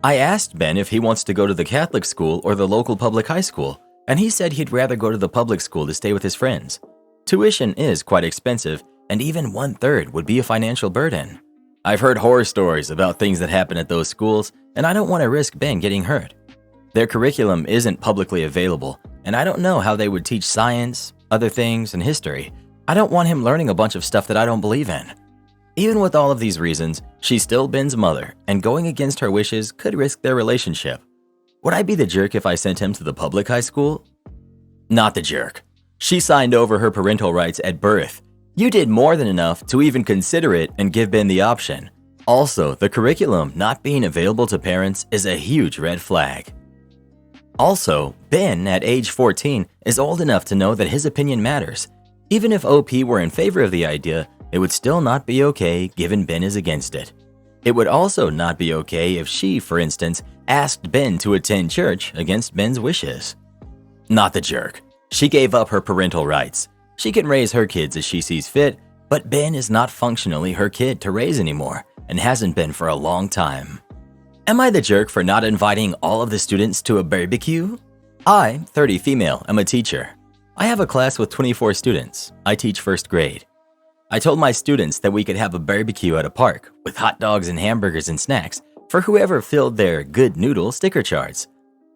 I asked Ben if he wants to go to the Catholic school or the local public high school, and he said he'd rather go to the public school to stay with his friends. Tuition is quite expensive, and even 1/3 would be a financial burden. I've heard horror stories about things that happen at those schools, and I don't want to risk Ben getting hurt. Their curriculum isn't publicly available, and I don't know how they would teach science, other things, and history. I don't want him learning a bunch of stuff that I don't believe in. Even with all of these reasons, she's still Ben's mother, and going against her wishes could risk their relationship. Would I be the jerk if I sent him to the public high school? Not the jerk. She signed over her parental rights at birth. You did more than enough to even consider it and give Ben the option. Also, the curriculum not being available to parents is a huge red flag. Also, Ben, at age 14, is old enough to know that his opinion matters. Even if OP were in favor of the idea, it would still not be okay given Ben is against it. It would also not be okay if she, for instance, asked Ben to attend church against Ben's wishes. Not the jerk. She gave up her parental rights. She can raise her kids as she sees fit, but Ben is not functionally her kid to raise anymore and hasn't been for a long time. Am I the jerk for not inviting all of the students to a barbecue? I, 30 female, am a teacher. I have a class with 24 students. I teach first grade. I told my students that we could have a barbecue at a park with hot dogs and hamburgers and snacks for whoever filled their good noodle sticker charts.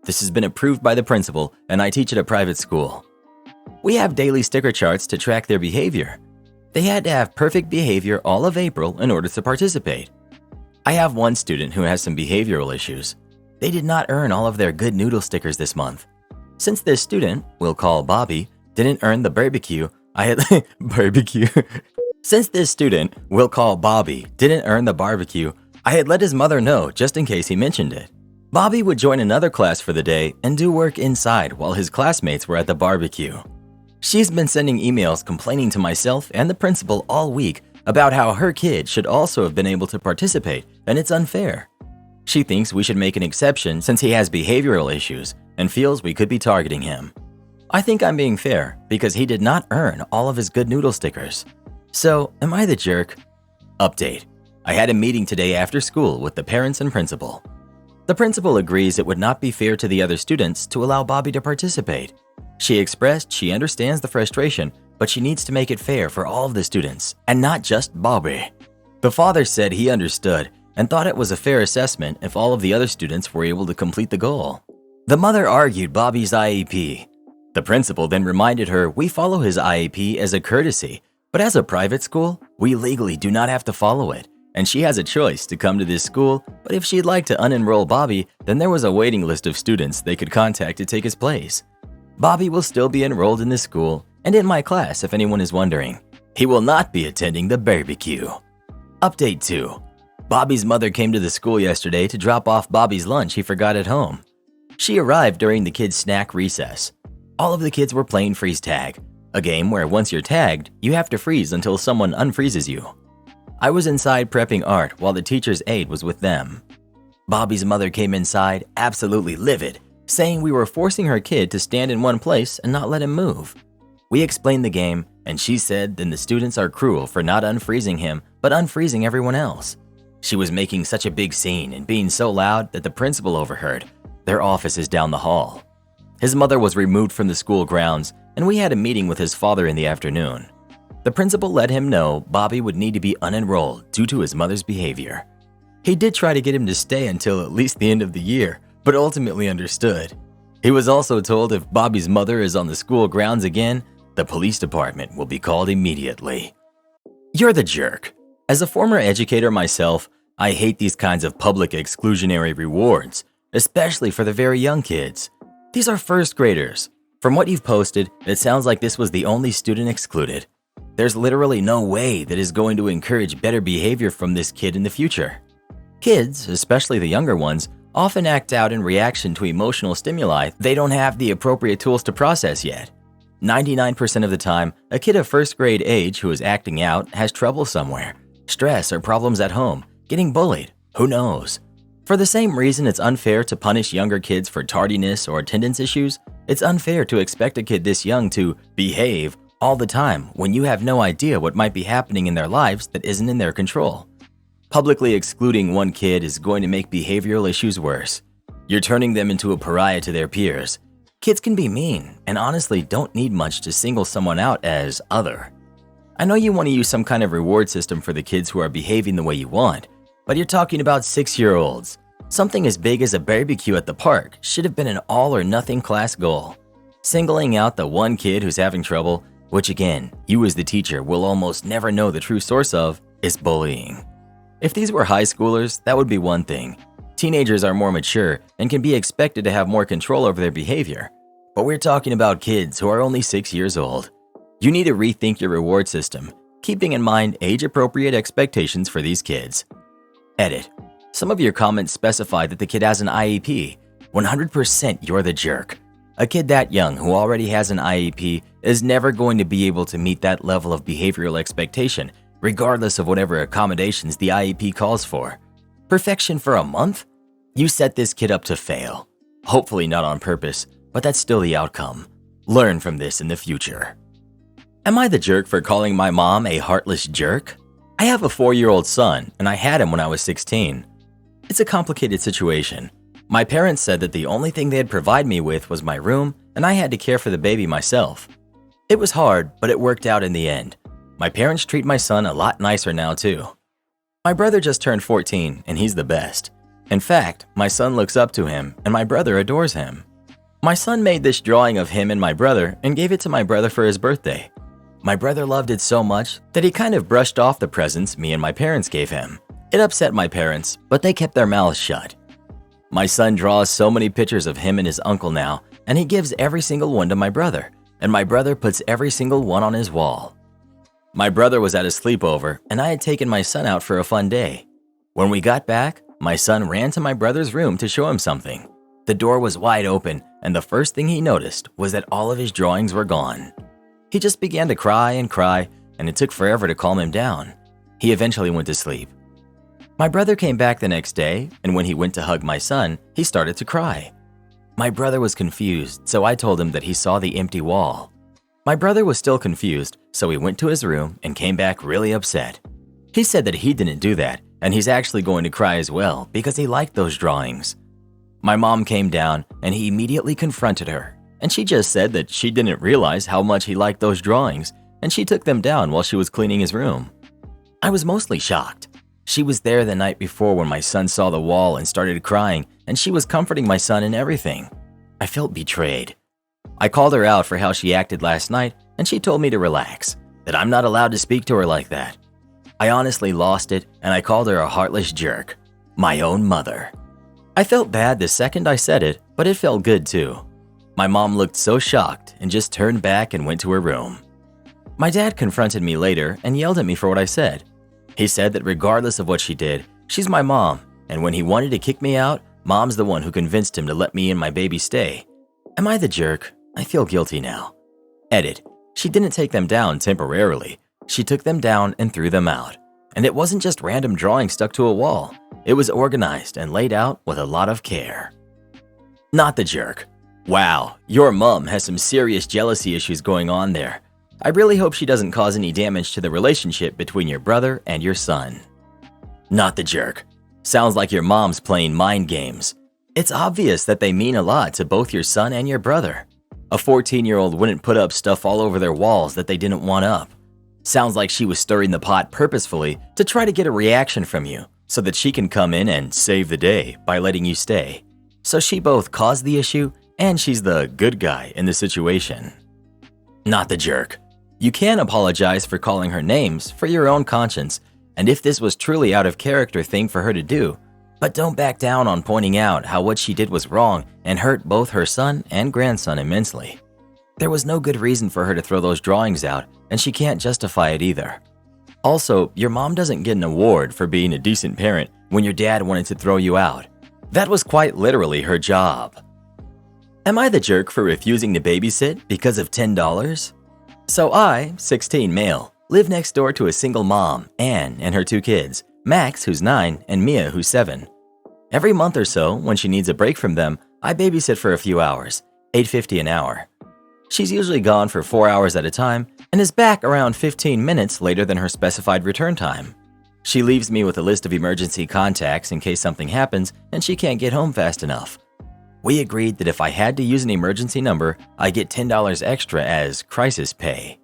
This has been approved by the principal and I teach at a private school. We have daily sticker charts to track their behavior. They had to have perfect behavior all of April in order to participate. I have one student who has some behavioral issues. They did not earn all of their good noodle stickers this month. Since this student, we'll call Bobby, didn't earn the barbecue, I had barbecue. Since this student, we'll call Bobby, didn't earn the barbecue, I had let his mother know just in case he mentioned it. Bobby would join another class for the day and do work inside while his classmates were at the barbecue. She's been sending emails complaining to myself and the principal all week about how her kid should also have been able to participate and it's unfair. She thinks we should make an exception since he has behavioral issues and feels we could be targeting him. I think I'm being fair because he did not earn all of his good noodle stickers. So, am I the jerk? Update. I had a meeting today after school with the parents and principal. The principal agrees it would not be fair to the other students to allow Bobby to participate. She expressed she understands the frustration, but she needs to make it fair for all of the students, and not just Bobby. The father said he understood and thought it was a fair assessment if all of the other students were able to complete the goal. The mother argued Bobby's IEP. The principal then reminded her we follow his IEP as a courtesy, but as a private school, we legally do not have to follow it, and she has a choice to come to this school, but if she'd like to unenroll Bobby, then there was a waiting list of students they could contact to take his place. Bobby will still be enrolled in this school and in my class if anyone is wondering. He will not be attending the barbecue. Update 2. Bobby's mother came to the school yesterday to drop off Bobby's lunch he forgot at home. She arrived during the kids' snack recess. All of the kids were playing freeze tag, a game where once you're tagged, you have to freeze until someone unfreezes you. I was inside prepping art while the teacher's aide was with them. Bobby's mother came inside absolutely livid, saying we were forcing her kid to stand in one place and not let him move. We explained the game, and she said then the students are cruel for not unfreezing him, but unfreezing everyone else. She was making such a big scene and being so loud that the principal overheard. Their office is down the hall. His mother was removed from the school grounds, and we had a meeting with his father in the afternoon. The principal let him know Bobby would need to be unenrolled due to his mother's behavior. He did try to get him to stay until at least the end of the year, but ultimately understood. He was also told if Bobby's mother is on the school grounds again, the police department will be called immediately. You're the jerk. As a former educator myself, I hate these kinds of public exclusionary rewards, especially for the very young kids. These are first graders. From what you've posted, it sounds like this was the only student excluded. There's literally no way that is going to encourage better behavior from this kid in the future. Kids, especially the younger ones, often act out in reaction to emotional stimuli they don't have the appropriate tools to process yet. 99% of the time, a kid of first grade age who is acting out has trouble somewhere, stress or problems at home, getting bullied, who knows. For the same reason it's unfair to punish younger kids for tardiness or attendance issues, it's unfair to expect a kid this young to behave all the time when you have no idea what might be happening in their lives that isn't in their control. Publicly excluding one kid is going to make behavioral issues worse. You're turning them into a pariah to their peers. Kids can be mean and honestly don't need much to single someone out as other. I know you want to use some kind of reward system for the kids who are behaving the way you want, but you're talking about 6-year-olds. Something as big as a barbecue at the park should have been an all or nothing class goal. Singling out the one kid who's having trouble, which again, you as the teacher will almost never know the true source of, is bullying. If these were high schoolers, that would be one thing. Teenagers are more mature and can be expected to have more control over their behavior. But we're talking about kids who are only 6 years old. You need to rethink your reward system, keeping in mind age-appropriate expectations for these kids. Edit. Some of your comments specify that the kid has an IEP. 100% you're the jerk. A kid that young who already has an IEP is never going to be able to meet that level of behavioral expectation, regardless of whatever accommodations the IEP calls for. Perfection for a month? You set this kid up to fail. Hopefully not on purpose, but that's still the outcome. Learn from this in the future. Am I the jerk for calling my mom a heartless jerk? I have a 4-year-old son, and I had him when I was 16. It's a complicated situation. My parents said that the only thing they'd provide me with was my room, and I had to care for the baby myself. It was hard, but it worked out in the end. My parents treat my son a lot nicer now too. My brother just turned 14, and he's the best. In fact, my son looks up to him, and my brother adores him. My son made this drawing of him and my brother and gave it to my brother for his birthday. My brother loved it so much that he kind of brushed off the presents me and my parents gave him. It upset my parents, but they kept their mouths shut. My son draws so many pictures of him and his uncle now, and he gives every single one to my brother, and my brother puts every single one on his wall. My brother was at a sleepover, and I had taken my son out for a fun day. When we got back, my son ran to my brother's room to show him something. The door was wide open, and the first thing he noticed was that all of his drawings were gone. He just began to cry, and it took forever to calm him down. He eventually went to sleep. My brother came back the next day, and when he went to hug my son, he started to cry. My brother was confused, so I told him that he saw the empty wall. My brother was still confused, so he went to his room and came back really upset. He said that he didn't do that, and he's actually going to cry as well because he liked those drawings. My mom came down, and he immediately confronted her, and she just said that she didn't realize how much he liked those drawings, and she took them down while she was cleaning his room. I was mostly shocked. She was there the night before when my son saw the wall and started crying, and she was comforting my son and everything. I felt betrayed. I called her out for how she acted last night, and she told me to relax, that I'm not allowed to speak to her like that. I honestly lost it, and I called her a heartless jerk. My own mother. I felt bad the second I said it, but it felt good too. My mom looked so shocked and just turned back and went to her room. My dad confronted me later and yelled at me for what I said. He said that regardless of what she did, she's my mom, and when he wanted to kick me out, mom's the one who convinced him to let me and my baby stay. Am I the jerk? I feel guilty now. Edit. She didn't take them down temporarily. She took them down and threw them out. And it wasn't just random drawings stuck to a wall. It was organized and laid out with a lot of care. Not the jerk. Wow, your mom has some serious jealousy issues going on there. I really hope she doesn't cause any damage to the relationship between your brother and your son. Not the jerk. Sounds like your mom's playing mind games. It's obvious that they mean a lot to both your son and your brother. A 14-year-old wouldn't put up stuff all over their walls that they didn't want up. Sounds like she was stirring the pot purposefully to try to get a reaction from you so that she can come in and save the day by letting you stay. So she both caused the issue and she's the good guy in the situation. Not the jerk. You can apologize for calling her names for your own conscience and if this was truly out of character thing for her to do, but don't back down on pointing out how what she did was wrong and hurt both her son and grandson immensely. There was no good reason for her to throw those drawings out, and she can't justify it either. Also, your mom doesn't get an award for being a decent parent when your dad wanted to throw you out. That was quite literally her job. Am I the jerk for refusing to babysit because of $10? So I, 16 male, live next door to a single mom, Anne, and her 2 kids, Max, who's 9, and Mia, who's 7. Every month or so, when she needs a break from them, I babysit for a few hours, $8.50 an hour. She's usually gone for 4 hours at a time and is back around 15 minutes later than her specified return time. She leaves me with a list of emergency contacts in case something happens and she can't get home fast enough. We agreed that if I had to use an emergency number, I get $10 extra as crisis pay.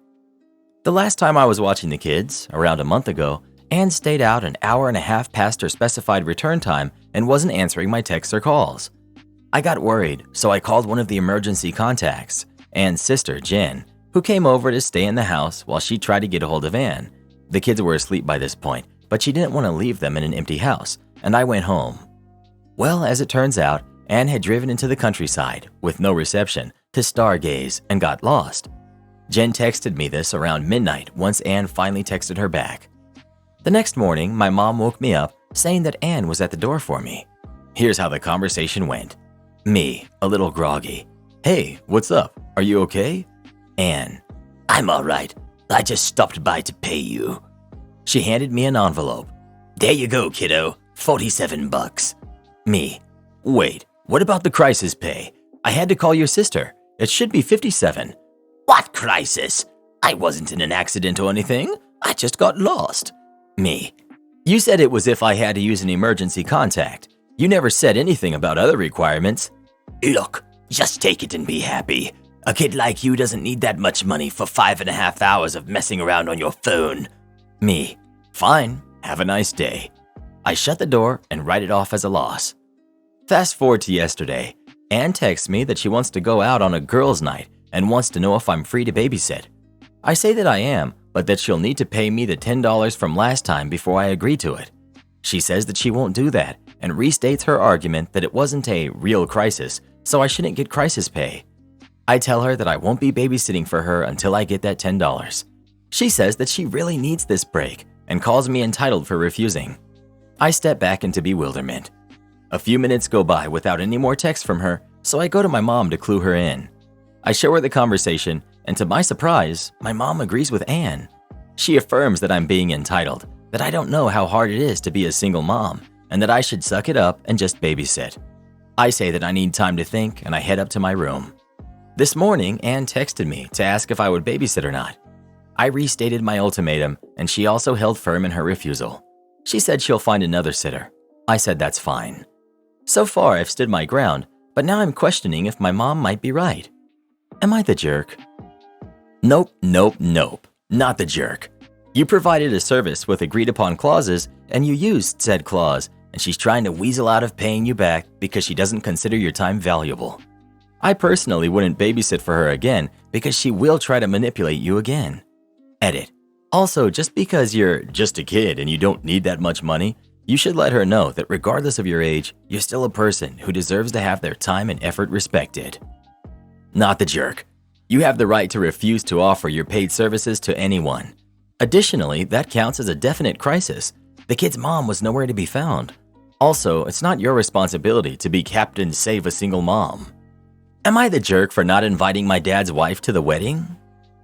The last time I was watching the kids, around a month ago, Anne stayed out an hour and a half past her specified return time and wasn't answering my texts or calls. I got worried, so I called one of the emergency contacts, Anne's sister, Jen, who came over to stay in the house while she tried to get a hold of Anne. The kids were asleep by this point, but she didn't want to leave them in an empty house, and I went home. Well, as it turns out, Anne had driven into the countryside, with no reception, to stargaze and got lost. Jen texted me this around midnight once Anne finally texted her back. The next morning, my mom woke me up saying that Anne was at the door for me. Here's how the conversation went. Me, a little groggy. Hey, what's up? Are you okay? Anne. I'm all right. I just stopped by to pay you. She handed me an envelope. There you go, kiddo. $47. Me. Wait, what about the crisis pay? I had to call your sister. It should be $57. What crisis? I wasn't in an accident or anything. I just got lost. Me. You said it was if I had to use an emergency contact. You never said anything about other requirements. Look, just take it and be happy. A kid like you doesn't need that much money for 5.5 hours of messing around on your phone. Me. Fine. Have a nice day. I shut the door and write it off as a loss. Fast forward to yesterday. Anne texts me that she wants to go out on a girls' night and wants to know if I'm free to babysit. I say that I am, but that she'll need to pay me the $10 from last time before I agree to it. She says that she won't do that and restates her argument that it wasn't a real crisis, so I shouldn't get crisis pay. I tell her that I won't be babysitting for her until I get that $10. She says that she really needs this break and calls me entitled for refusing. I step back into bewilderment. A few minutes go by without any more texts from her, so I go to my mom to clue her in. I show her the conversation, and to my surprise, my mom agrees with Anne. She affirms that I'm being entitled, that I don't know how hard it is to be a single mom, and that I should suck it up and just babysit. I say that I need time to think, and I head up to my room. This morning, Anne texted me to ask if I would babysit or not. I restated my ultimatum, and she also held firm in her refusal. She said she'll find another sitter. I said that's fine. So far, I've stood my ground, but now I'm questioning if my mom might be right. Am I the jerk? Nope, nope, nope. Not the jerk. You provided a service with agreed upon clauses and you used said clause, and she's trying to weasel out of paying you back because she doesn't consider your time valuable. I personally wouldn't babysit for her again because she will try to manipulate you again. Edit. Also, just because you're just a kid and you don't need that much money, you should let her know that regardless of your age, you're still a person who deserves to have their time and effort respected. Not the jerk. You have the right to refuse to offer your paid services to anyone. Additionally, that counts as a definite crisis. The kid's mom was nowhere to be found. Also, it's not your responsibility to be Captain Save a Single Mom. Am I the jerk for not inviting my dad's wife to the wedding?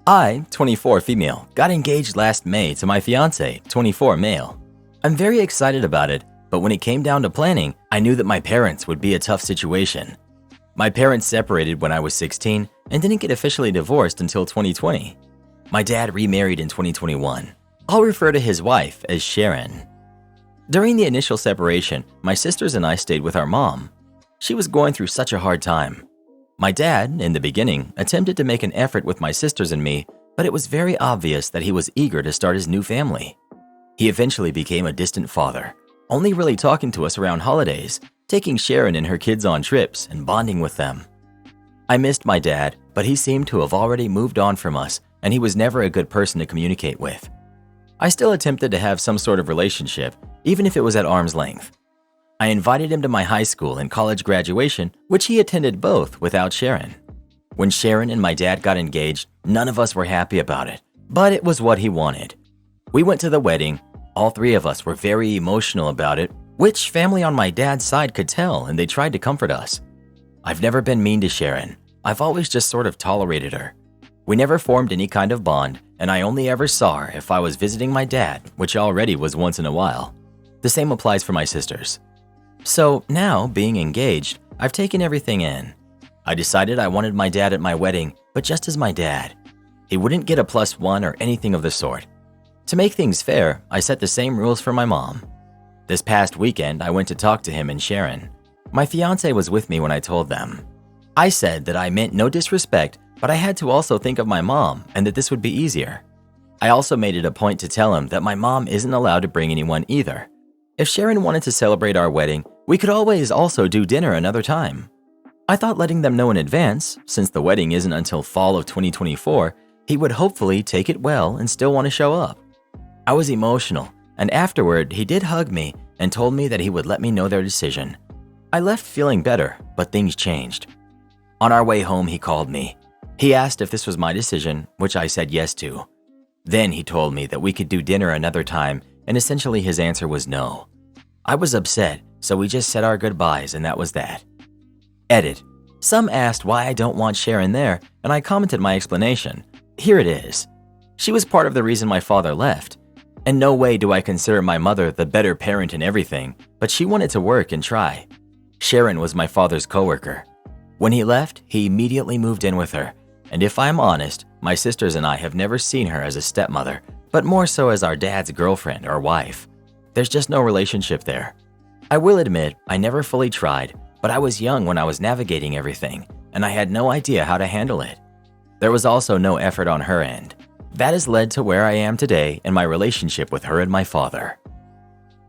I, 24 female, got engaged last May to my fiance, 24 male. I'm very excited about it, but when it came down to planning, I knew that my parents would be a tough situation. My parents separated when I was 16 and didn't get officially divorced until 2020. My dad remarried in 2021. I'll refer to his wife as Sharon. During the initial separation, my sisters and I stayed with our mom. She was going through such a hard time. My dad, in the beginning, attempted to make an effort with my sisters and me, but it was very obvious that he was eager to start his new family. He eventually became a distant father, only really talking to us around holidays, taking Sharon and her kids on trips and bonding with them. I missed my dad, but he seemed to have already moved on from us, and he was never a good person to communicate with. I still attempted to have some sort of relationship, even if it was at arm's length. I invited him to my high school and college graduation, which he attended both without Sharon. When Sharon and my dad got engaged, none of us were happy about it, but it was what he wanted. We went to the wedding. All three of us were very emotional about it, which family on my dad's side could tell, and they tried to comfort us. I've never been mean to Sharon. I've always just sort of tolerated her. We never formed any kind of bond, and I only ever saw her if I was visiting my dad, which already was once in a while. The same applies for my sisters. So now, being engaged, I've taken everything in. I decided I wanted my dad at my wedding, but just as my dad. He wouldn't get a +1 or anything of the sort. To make things fair, I set the same rules for my mom. This past weekend, I went to talk to him and Sharon. My fiance was with me when I told them. I said that I meant no disrespect, but I had to also think of my mom and that this would be easier. I also made it a point to tell him that my mom isn't allowed to bring anyone either. If Sharon wanted to celebrate our wedding, we could always also do dinner another time. I thought letting them know in advance, since the wedding isn't until fall of 2024, he would hopefully take it well and still want to show up. I was emotional, and afterward he did hug me and told me that he would let me know their decision. I left feeling better, but things changed. On our way home, he called me. He asked if this was my decision, which I said yes to. Then he told me that we could do dinner another time, and essentially his answer was no. I was upset, so we just said our goodbyes, and that was that. Edit. Some asked why I don't want Sharon there, and I commented my explanation. Here it is. She was part of the reason my father left. In no way do I consider my mother the better parent in everything, but she wanted to work and try. Sharon was my father's coworker. When he left, he immediately moved in with her, and if I'm honest, my sisters and I have never seen her as a stepmother, but more so as our dad's girlfriend or wife. There's just no relationship there. I will admit, I never fully tried, but I was young when I was navigating everything, and I had no idea how to handle it. There was also no effort on her end. That has led to where I am today in my relationship with her and my father.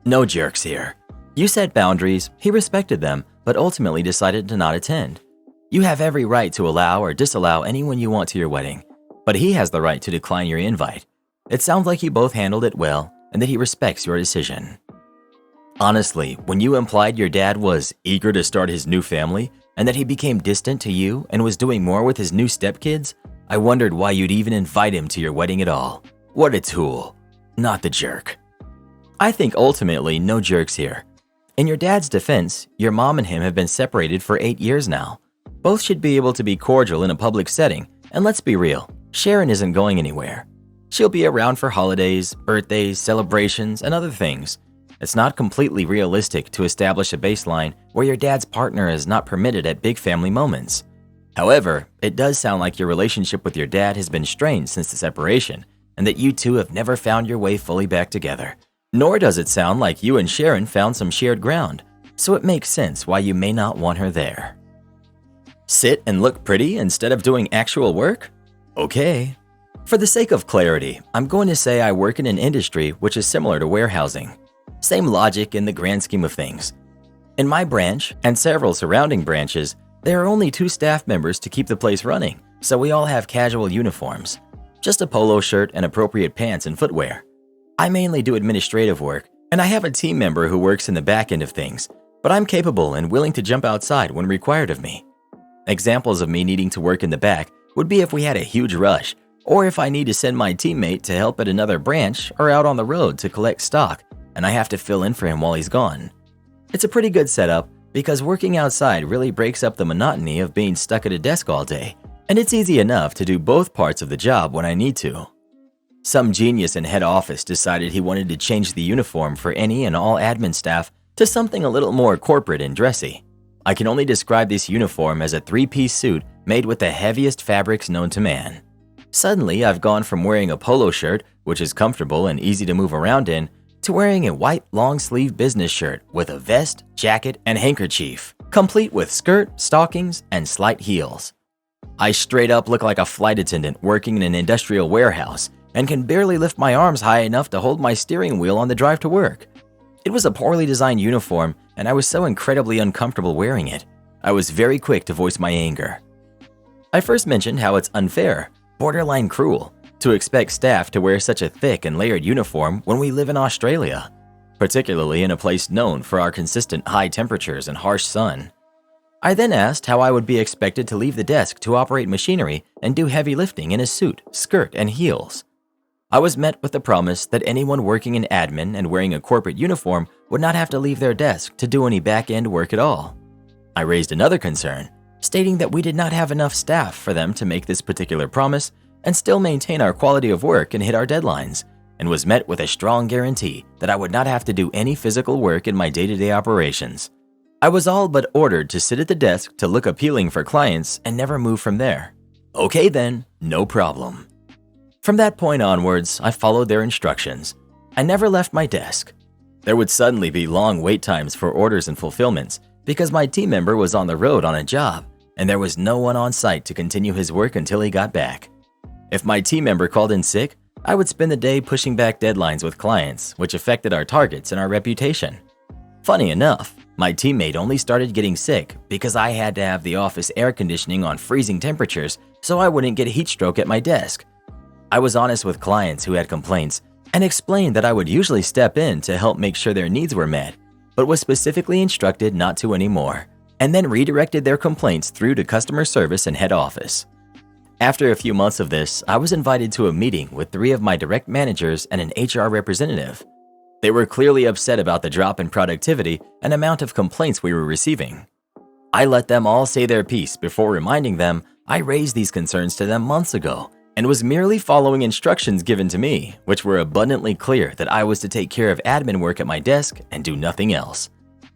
No jerks here. You set boundaries, he respected them, but ultimately decided to not attend. You have every right to allow or disallow anyone you want to your wedding, but he has the right to decline your invite. It sounds like you both handled it well and that he respects your decision. Honestly, when you implied your dad was eager to start his new family and that he became distant to you and was doing more with his new stepkids, I wondered why you'd even invite him to your wedding at all. What a tool. Not the jerk. I think ultimately no jerks here. In your dad's defense, your mom and him have been separated for 8 years now. Both should be able to be cordial in a public setting, and let's be real, Sharon isn't going anywhere. She'll be around for holidays, birthdays, celebrations, and other things. It's not completely realistic to establish a baseline where your dad's partner is not permitted at big family moments. However, it does sound like your relationship with your dad has been strained since the separation, and that you two have never found your way fully back together. Nor does it sound like you and Sharon found some shared ground, so it makes sense why you may not want her there. Sit and look pretty instead of doing actual work? Okay. For the sake of clarity, I'm going to say I work in an industry which is similar to warehousing. Same logic in the grand scheme of things. In my branch and several surrounding branches, there are only 2 staff members to keep the place running, so we all have casual uniforms. Just a polo shirt and appropriate pants and footwear. I mainly do administrative work, and I have a team member who works in the back end of things, but I'm capable and willing to jump outside when required of me. Examples of me needing to work in the back would be if we had a huge rush, or if I need to send my teammate to help at another branch or out on the road to collect stock, and I have to fill in for him while he's gone. It's a pretty good setup because working outside really breaks up the monotony of being stuck at a desk all day, and it's easy enough to do both parts of the job when I need to. Some genius in head office decided he wanted to change the uniform for any and all admin staff to something a little more corporate and dressy. I can only describe this uniform as a 3-piece suit made with the heaviest fabrics known to man. Suddenly, I've gone from wearing a polo shirt, which is comfortable and easy to move around in, to wearing a white long-sleeve business shirt with a vest, jacket, and handkerchief, complete with skirt, stockings, and slight heels. I straight up look like a flight attendant working in an industrial warehouse and can barely lift my arms high enough to hold my steering wheel on the drive to work. It was a poorly designed uniform, and I was so incredibly uncomfortable wearing it. I was very quick to voice my anger. I first mentioned how it's unfair, borderline cruel, to expect staff to wear such a thick and layered uniform when we live in Australia, particularly in a place known for our consistent high temperatures and harsh sun. I then asked how I would be expected to leave the desk to operate machinery and do heavy lifting in a suit, skirt, and heels. I was met with the promise that anyone working in admin and wearing a corporate uniform would not have to leave their desk to do any back-end work at all. I raised another concern, stating that we did not have enough staff for them to make this particular promise and still maintain our quality of work and hit our deadlines, and was met with a strong guarantee that I would not have to do any physical work in my day-to-day operations. I was all but ordered to sit at the desk to look appealing for clients and never move from there. Okay then, no problem. From that point onwards, I followed their instructions. I never left my desk. There would suddenly be long wait times for orders and fulfillments because my team member was on the road on a job, and there was no one on site to continue his work until he got back. If my team member called in sick, I would spend the day pushing back deadlines with clients, which affected our targets and our reputation. Funny enough, my teammate only started getting sick because I had to have the office air conditioning on freezing temperatures so I wouldn't get a heat stroke at my desk. I was honest with clients who had complaints and explained that I would usually step in to help make sure their needs were met, but was specifically instructed not to anymore, and then redirected their complaints through to customer service and head office. After a few months of this, I was invited to a meeting with 3 of my direct managers and an HR representative. They were clearly upset about the drop in productivity and amount of complaints we were receiving. I let them all say their piece before reminding them I raised these concerns to them months ago and was merely following instructions given to me, which were abundantly clear that I was to take care of admin work at my desk and do nothing else.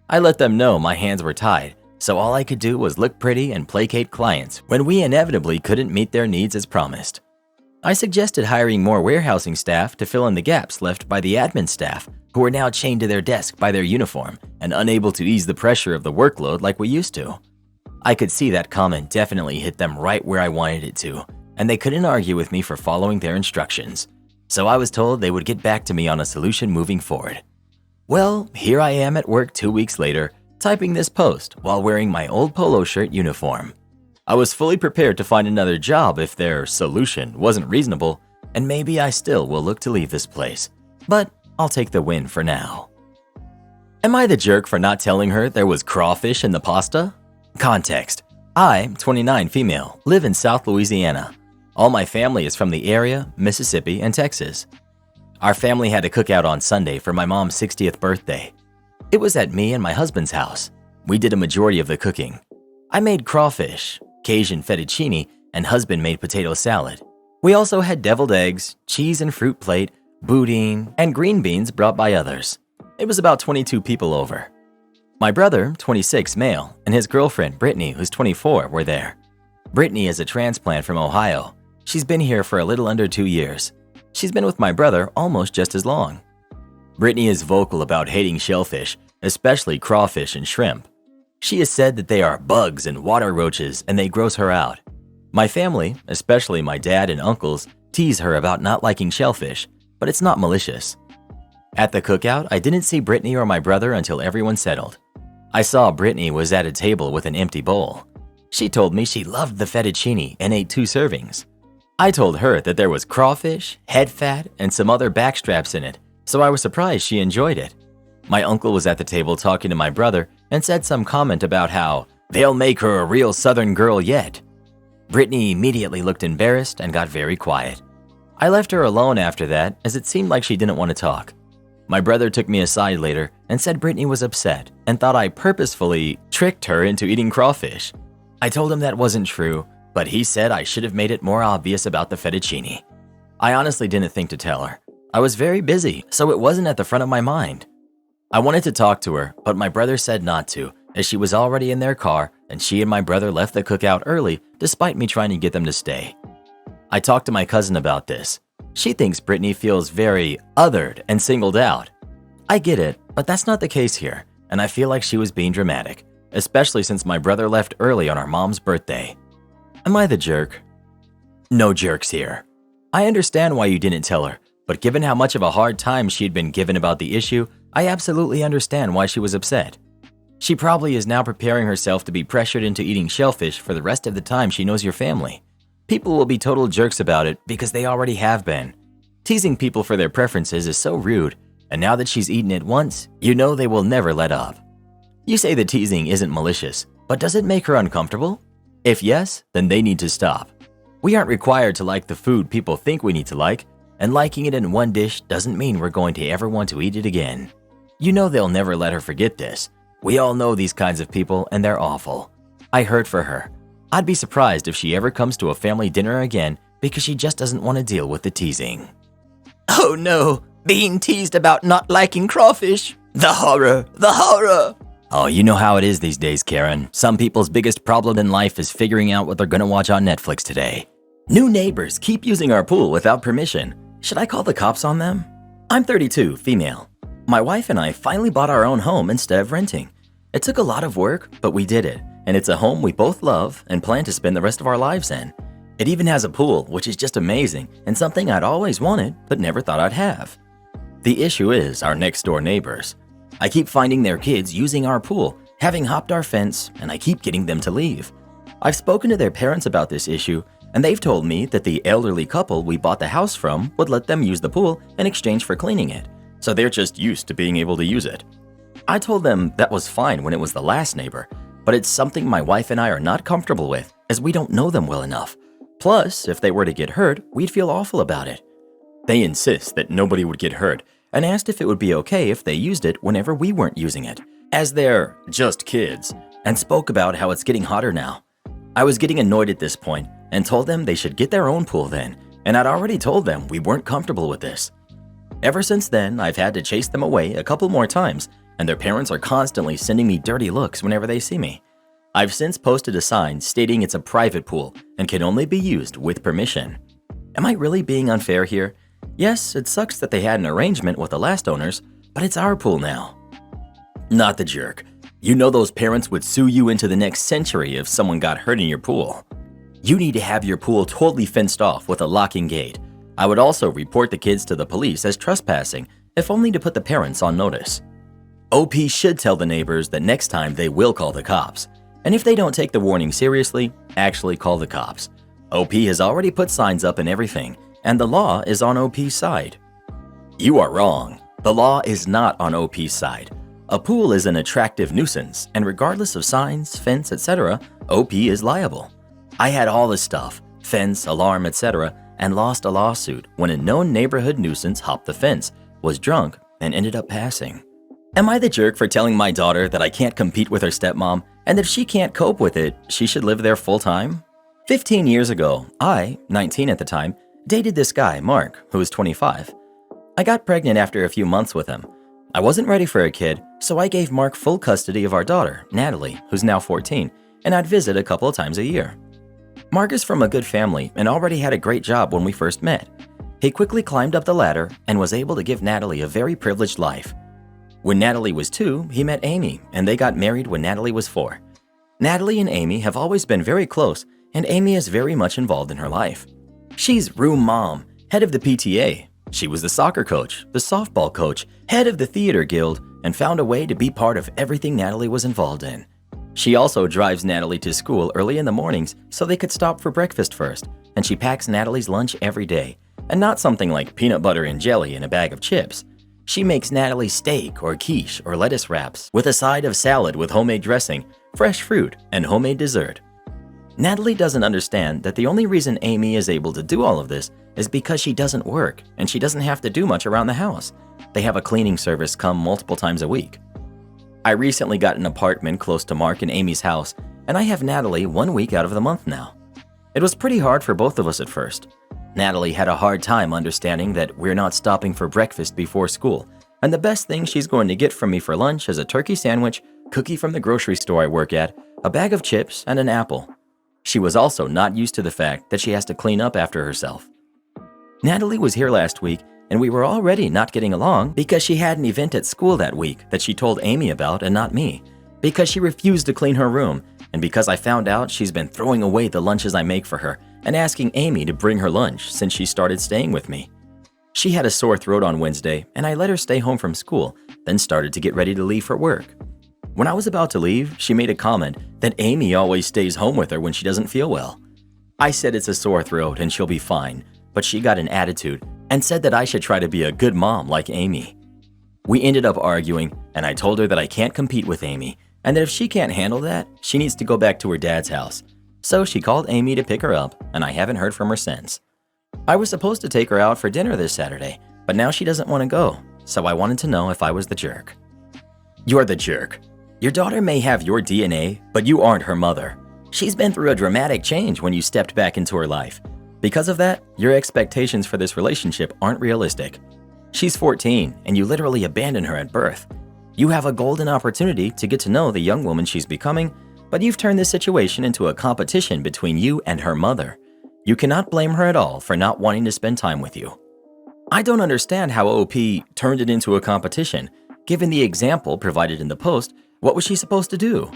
I let them know my hands were tied, so all I could do was look pretty and placate clients when we inevitably couldn't meet their needs as promised. I suggested hiring more warehousing staff to fill in the gaps left by the admin staff, who were now chained to their desk by their uniform and unable to ease the pressure of the workload like we used to. I could see that comment definitely hit them right where I wanted it to, and they couldn't argue with me for following their instructions. So I was told they would get back to me on a solution moving forward. Well, here I am at work 2 weeks later, typing this post while wearing my old polo shirt uniform. I was fully prepared to find another job if their solution wasn't reasonable, and maybe I still will look to leave this place, but I'll take the win for now. Am I the jerk for not telling her there was crawfish in the pasta? Context: I, 29 female, live in South Louisiana. All my family is from the area, Mississippi, and Texas. Our family had a cookout on Sunday for my mom's 60th birthday. It was at me and my husband's house. We did a majority of the cooking. I made crawfish, Cajun fettuccine, and husband made potato salad. We also had deviled eggs, cheese and fruit plate, boudin, and green beans brought by others. It was about 22 people over. My brother, 26 male, and his girlfriend, Brittany, who's 24, were there. Brittany is a transplant from Ohio. She's been here for a little under 2 years. She's been with my brother almost just as long. Brittany is vocal about hating shellfish, especially crawfish and shrimp. She has said that they are bugs and water roaches and they gross her out. My family, especially my dad and uncles, tease her about not liking shellfish, but it's not malicious. At the cookout, I didn't see Brittany or my brother until everyone settled. I saw Brittany was at a table with an empty bowl. She told me she loved the fettuccine and ate 2 servings. I told her that there was crawfish, head fat, and some other backstraps in it, so I was surprised she enjoyed it. My uncle was at the table talking to my brother and said some comment about how they'll make her a real Southern girl yet. Brittany immediately looked embarrassed and got very quiet. I left her alone after that as it seemed like she didn't want to talk. My brother took me aside later and said Brittany was upset and thought I purposefully tricked her into eating crawfish. I told him that wasn't true, but he said I should have made it more obvious about the fettuccine. I honestly didn't think to tell her. I was very busy, so it wasn't at the front of my mind. I wanted to talk to her, but my brother said not to, as she was already in their car and she and my brother left the cookout early despite me trying to get them to stay. I talked to my cousin about this. She thinks Brittany feels very othered and singled out. I get it, but that's not the case here, and I feel like she was being dramatic, especially since my brother left early on our mom's birthday. Am I the jerk? No jerks here. I understand why you didn't tell her, but given how much of a hard time she'd been given about the issue, I absolutely understand why she was upset. She probably is now preparing herself to be pressured into eating shellfish for the rest of the time she knows your family. People will be total jerks about it because they already have been. Teasing people for their preferences is so rude, and now that she's eaten it once, you know they will never let up. You say the teasing isn't malicious, but does it make her uncomfortable? If yes, then they need to stop. We aren't required to like the food people think we need to like, and liking it in one dish doesn't mean we're going to ever want to eat it again. You know they'll never let her forget this. We all know these kinds of people and they're awful. I hurt for her. I'd be surprised if she ever comes to a family dinner again because she just doesn't want to deal with the teasing. Oh no, being teased about not liking crawfish. The horror, the horror. Oh, you know how it is these days, Karen. Some people's biggest problem in life is figuring out what they're gonna watch on Netflix today. New neighbors keep using our pool without permission. Should I call the cops on them? I'm 32, female. My wife and I finally bought our own home instead of renting. It took a lot of work, but we did it, and it's a home we both love and plan to spend the rest of our lives in. It even has a pool, which is just amazing and something I'd always wanted but never thought I'd have. The issue is our next door neighbors. I keep finding their kids using our pool, having hopped our fence, and I keep getting them to leave. I've spoken to their parents about this issue, and they've told me that the elderly couple we bought the house from would let them use the pool in exchange for cleaning it, so they're just used to being able to use it. I told them that was fine when it was the last neighbor, but it's something my wife and I are not comfortable with as we don't know them well enough. Plus, if they were to get hurt, we'd feel awful about it. They insist that nobody would get hurt and asked if it would be okay if they used it whenever we weren't using it, as they're just kids, and spoke about how it's getting hotter now. I was getting annoyed at this point and told them they should get their own pool then, and I'd already told them we weren't comfortable with this. Ever since then, I've had to chase them away a couple more times, and their parents are constantly sending me dirty looks whenever they see me. I've since posted a sign stating it's a private pool and can only be used with permission. Am I really being unfair here? Yes, it sucks that they had an arrangement with the last owners, but it's our pool now. Not the jerk. You know those parents would sue you into the next century if someone got hurt in your pool. You need to have your pool totally fenced off with a locking gate. I would also report the kids to the police as trespassing, if only to put the parents on notice. OP should tell the neighbors that next time they will call the cops. And if they don't take the warning seriously, actually call the cops. OP has already put signs up and everything, and the law is on OP's side. You are wrong. The law is not on OP's side. A pool is an attractive nuisance, and regardless of signs, fence, etc., OP is liable. I had all this stuff, fence, alarm, etc., and lost a lawsuit when a known neighborhood nuisance hopped the fence, was drunk, and ended up passing. Am I the jerk for telling my daughter that I can't compete with her stepmom, and if she can't cope with it, she should live there full time? 15 years ago, I, 19 at the time, dated this guy, Mark, who was 25. I got pregnant after a few months with him. I wasn't ready for a kid, so I gave Mark full custody of our daughter, Natalie, who's now 14, and I'd visit a couple of times a year. Mark is from a good family and already had a great job when we first met. He quickly climbed up the ladder and was able to give Natalie a very privileged life. When Natalie was 2, he met Amy, and they got married when Natalie was 4. Natalie and Amy have always been very close, and Amy is very much involved in her life. She's room mom, head of the PTA. She was the soccer coach, the softball coach, head of the theater guild, and found a way to be part of everything Natalie was involved in. She also drives Natalie to school early in the mornings so they could stop for breakfast first, and she packs Natalie's lunch every day, and not something like peanut butter and jelly in a bag of chips. She makes Natalie steak or quiche or lettuce wraps with a side of salad with homemade dressing, fresh fruit, and homemade dessert. Natalie doesn't understand that the only reason Amy is able to do all of this is because she doesn't work and she doesn't have to do much around the house. They have a cleaning service come multiple times a week. I recently got an apartment close to Mark and Amy's house, and I have Natalie 1 week out of the month now. It was pretty hard for both of us at first. Natalie had a hard time understanding that we're not stopping for breakfast before school, and the best thing she's going to get from me for lunch is a turkey sandwich, cookie from the grocery store I work at, a bag of chips, and an apple. She was also not used to the fact that she has to clean up after herself. Natalie was here last week, and we were already not getting along because she had an event at school that week that she told Amy about and not me, because she refused to clean her room, and because I found out she's been throwing away the lunches I make for her and asking Amy to bring her lunch since she started staying with me. She had a sore throat on Wednesday, and I let her stay home from school, then started to get ready to leave for work. When I was about to leave, she made a comment that Amy always stays home with her when she doesn't feel well. I said it's a sore throat and she'll be fine, but she got an attitude and said that I should try to be a good mom like Amy. We ended up arguing, and I told her that I can't compete with Amy, and that if she can't handle that, she needs to go back to her dad's house. So she called Amy to pick her up, and I haven't heard from her since. I was supposed to take her out for dinner this Saturday, but now she doesn't want to go, so I wanted to know if I was the jerk. You're the jerk. Your daughter may have your DNA, but you aren't her mother. She's been through a dramatic change when you stepped back into her life. Because of that, your expectations for this relationship aren't realistic. She's 14, and you literally abandoned her at birth. You have a golden opportunity to get to know the young woman she's becoming, but you've turned this situation into a competition between you and her mother. You cannot blame her at all for not wanting to spend time with you. I don't understand how OP turned it into a competition. Given the example provided in the post, what was she supposed to do?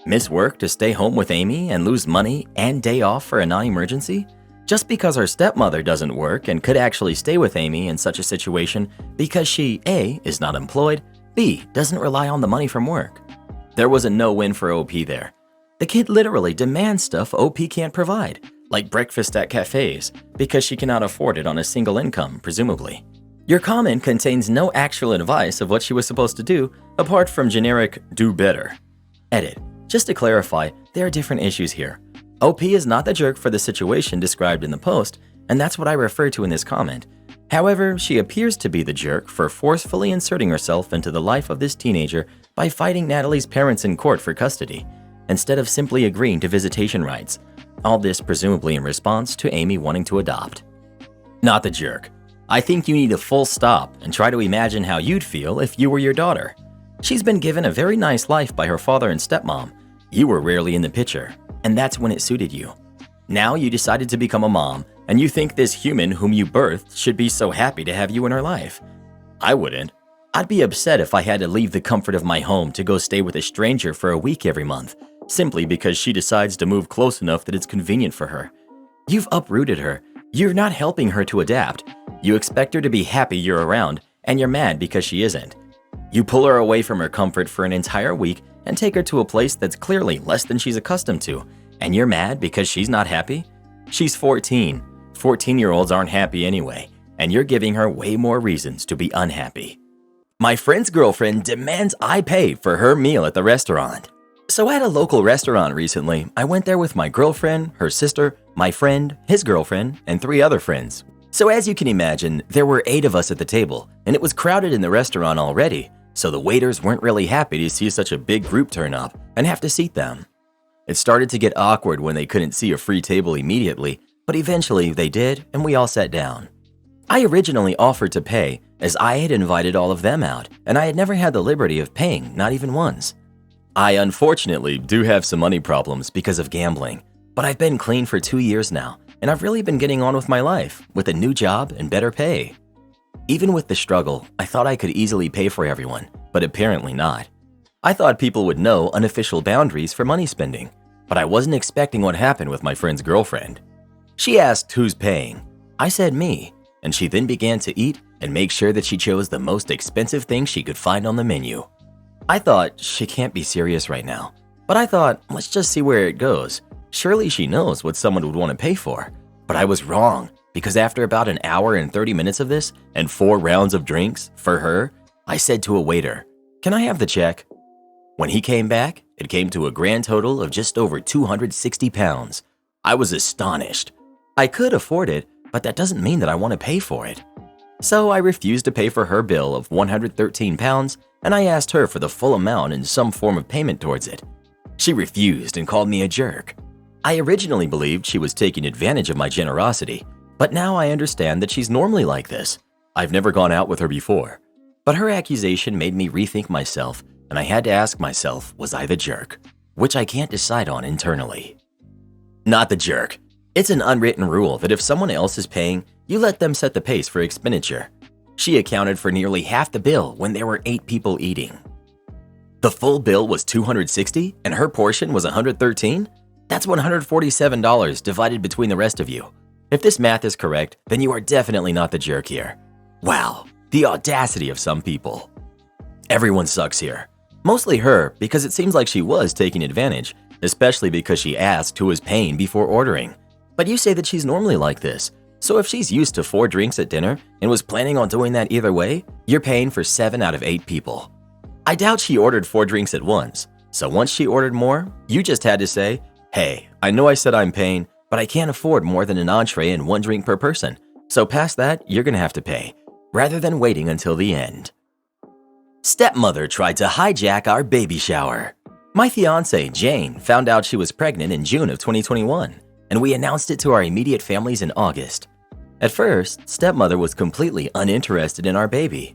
Miss work to stay home with Amy and lose money and day off for a non-emergency? Just because her stepmother doesn't work and could actually stay with Amy in such a situation because she A, is not employed, B, doesn't rely on the money from work. There was a no-win for OP there. The kid literally demands stuff OP can't provide, like breakfast at cafes, because she cannot afford it on a single income, presumably. Your comment contains no actual advice of what she was supposed to do, apart from generic do better. Edit. Just to clarify, there are different issues here. OP is not the jerk for the situation described in the post, and that's what I refer to in this comment. However, she appears to be the jerk for forcefully inserting herself into the life of this teenager by fighting Natalie's parents in court for custody, instead of simply agreeing to visitation rights. All this presumably in response to Amy wanting to adopt. Not the jerk. I think you need a full stop and try to imagine how you'd feel if you were your daughter. She's been given a very nice life by her father and stepmom. You were rarely in the picture, and that's when it suited you. Now you decided to become a mom, and you think this human whom you birthed should be so happy to have you in her life. I wouldn't. I'd be upset if I had to leave the comfort of my home to go stay with a stranger for a week every month, simply because she decides to move close enough that it's convenient for her. You've uprooted her. You're not helping her to adapt. You expect her to be happy year-round, and you're mad because she isn't. You pull her away from her comfort for an entire week and take her to a place that's clearly less than she's accustomed to, and you're mad because she's not happy? She's 14. 14-year-olds aren't happy anyway, and you're giving her way more reasons to be unhappy. My friend's girlfriend demands I pay for her meal at the restaurant. So at a local restaurant recently, I went there with my girlfriend, her sister, my friend, his girlfriend, and 3 other friends. So as you can imagine, there were 8 of us at the table, and it was crowded in the restaurant already, so the waiters weren't really happy to see such a big group turn up and have to seat them. It started to get awkward when they couldn't see a free table immediately, but eventually they did, and we all sat down. I originally offered to pay, as I had invited all of them out, and I had never had the liberty of paying, not even once. I unfortunately do have some money problems because of gambling, but I've been clean for 2 years now, and I've really been getting on with my life, with a new job and better pay. Even with the struggle, I thought I could easily pay for everyone, but apparently not. I thought people would know unofficial boundaries for money spending, but I wasn't expecting what happened with my friend's girlfriend. She asked who's paying. I said me, and she then began to eat and make sure that she chose the most expensive thing she could find on the menu. I thought, she can't be serious right now, but I thought, let's just see where it goes. Surely she knows what someone would want to pay for. But I was wrong, because after about an hour and 30 minutes of this and 4 rounds of drinks for her, I said to a waiter, "Can I have the check?" When he came back, it came to a grand total of just over 260 pounds. I was astonished. I could afford it, but that doesn't mean that I want to pay for it. So I refused to pay for her bill of 113 pounds, and I asked her for the full amount in some form of payment towards it. She refused and called me a jerk. I originally believed she was taking advantage of my generosity, but now I understand that she's normally like this. I've never gone out with her before, but her accusation made me rethink myself, and I had to ask myself, was I the jerk? Which I can't decide on internally. Not the jerk. It's an unwritten rule that if someone else is paying, you let them set the pace for expenditure. She accounted for nearly half the bill when there were 8 people eating. The full bill was $260 and her portion was $113? That's $147 divided between the rest of you. If this math is correct, then you are definitely not the jerk here. Wow, the audacity of some people. Everyone sucks here. Mostly her, because it seems like she was taking advantage, especially because she asked who was paying before ordering. But you say that she's normally like this, so if she's used to 4 drinks at dinner and was planning on doing that either way, you're paying for 7 out of 8 people. I doubt she ordered 4 drinks at once, so once she ordered more, you just had to say, "Hey, I know I said I'm paying, but I can't afford more than an entree and 1 drink per person, so past that, you're gonna have to pay," rather than waiting until the end. Stepmother tried to hijack our baby shower. My fiancée, Jane, found out she was pregnant in June of 2021, and we announced it to our immediate families in August. At first, stepmother was completely uninterested in our baby.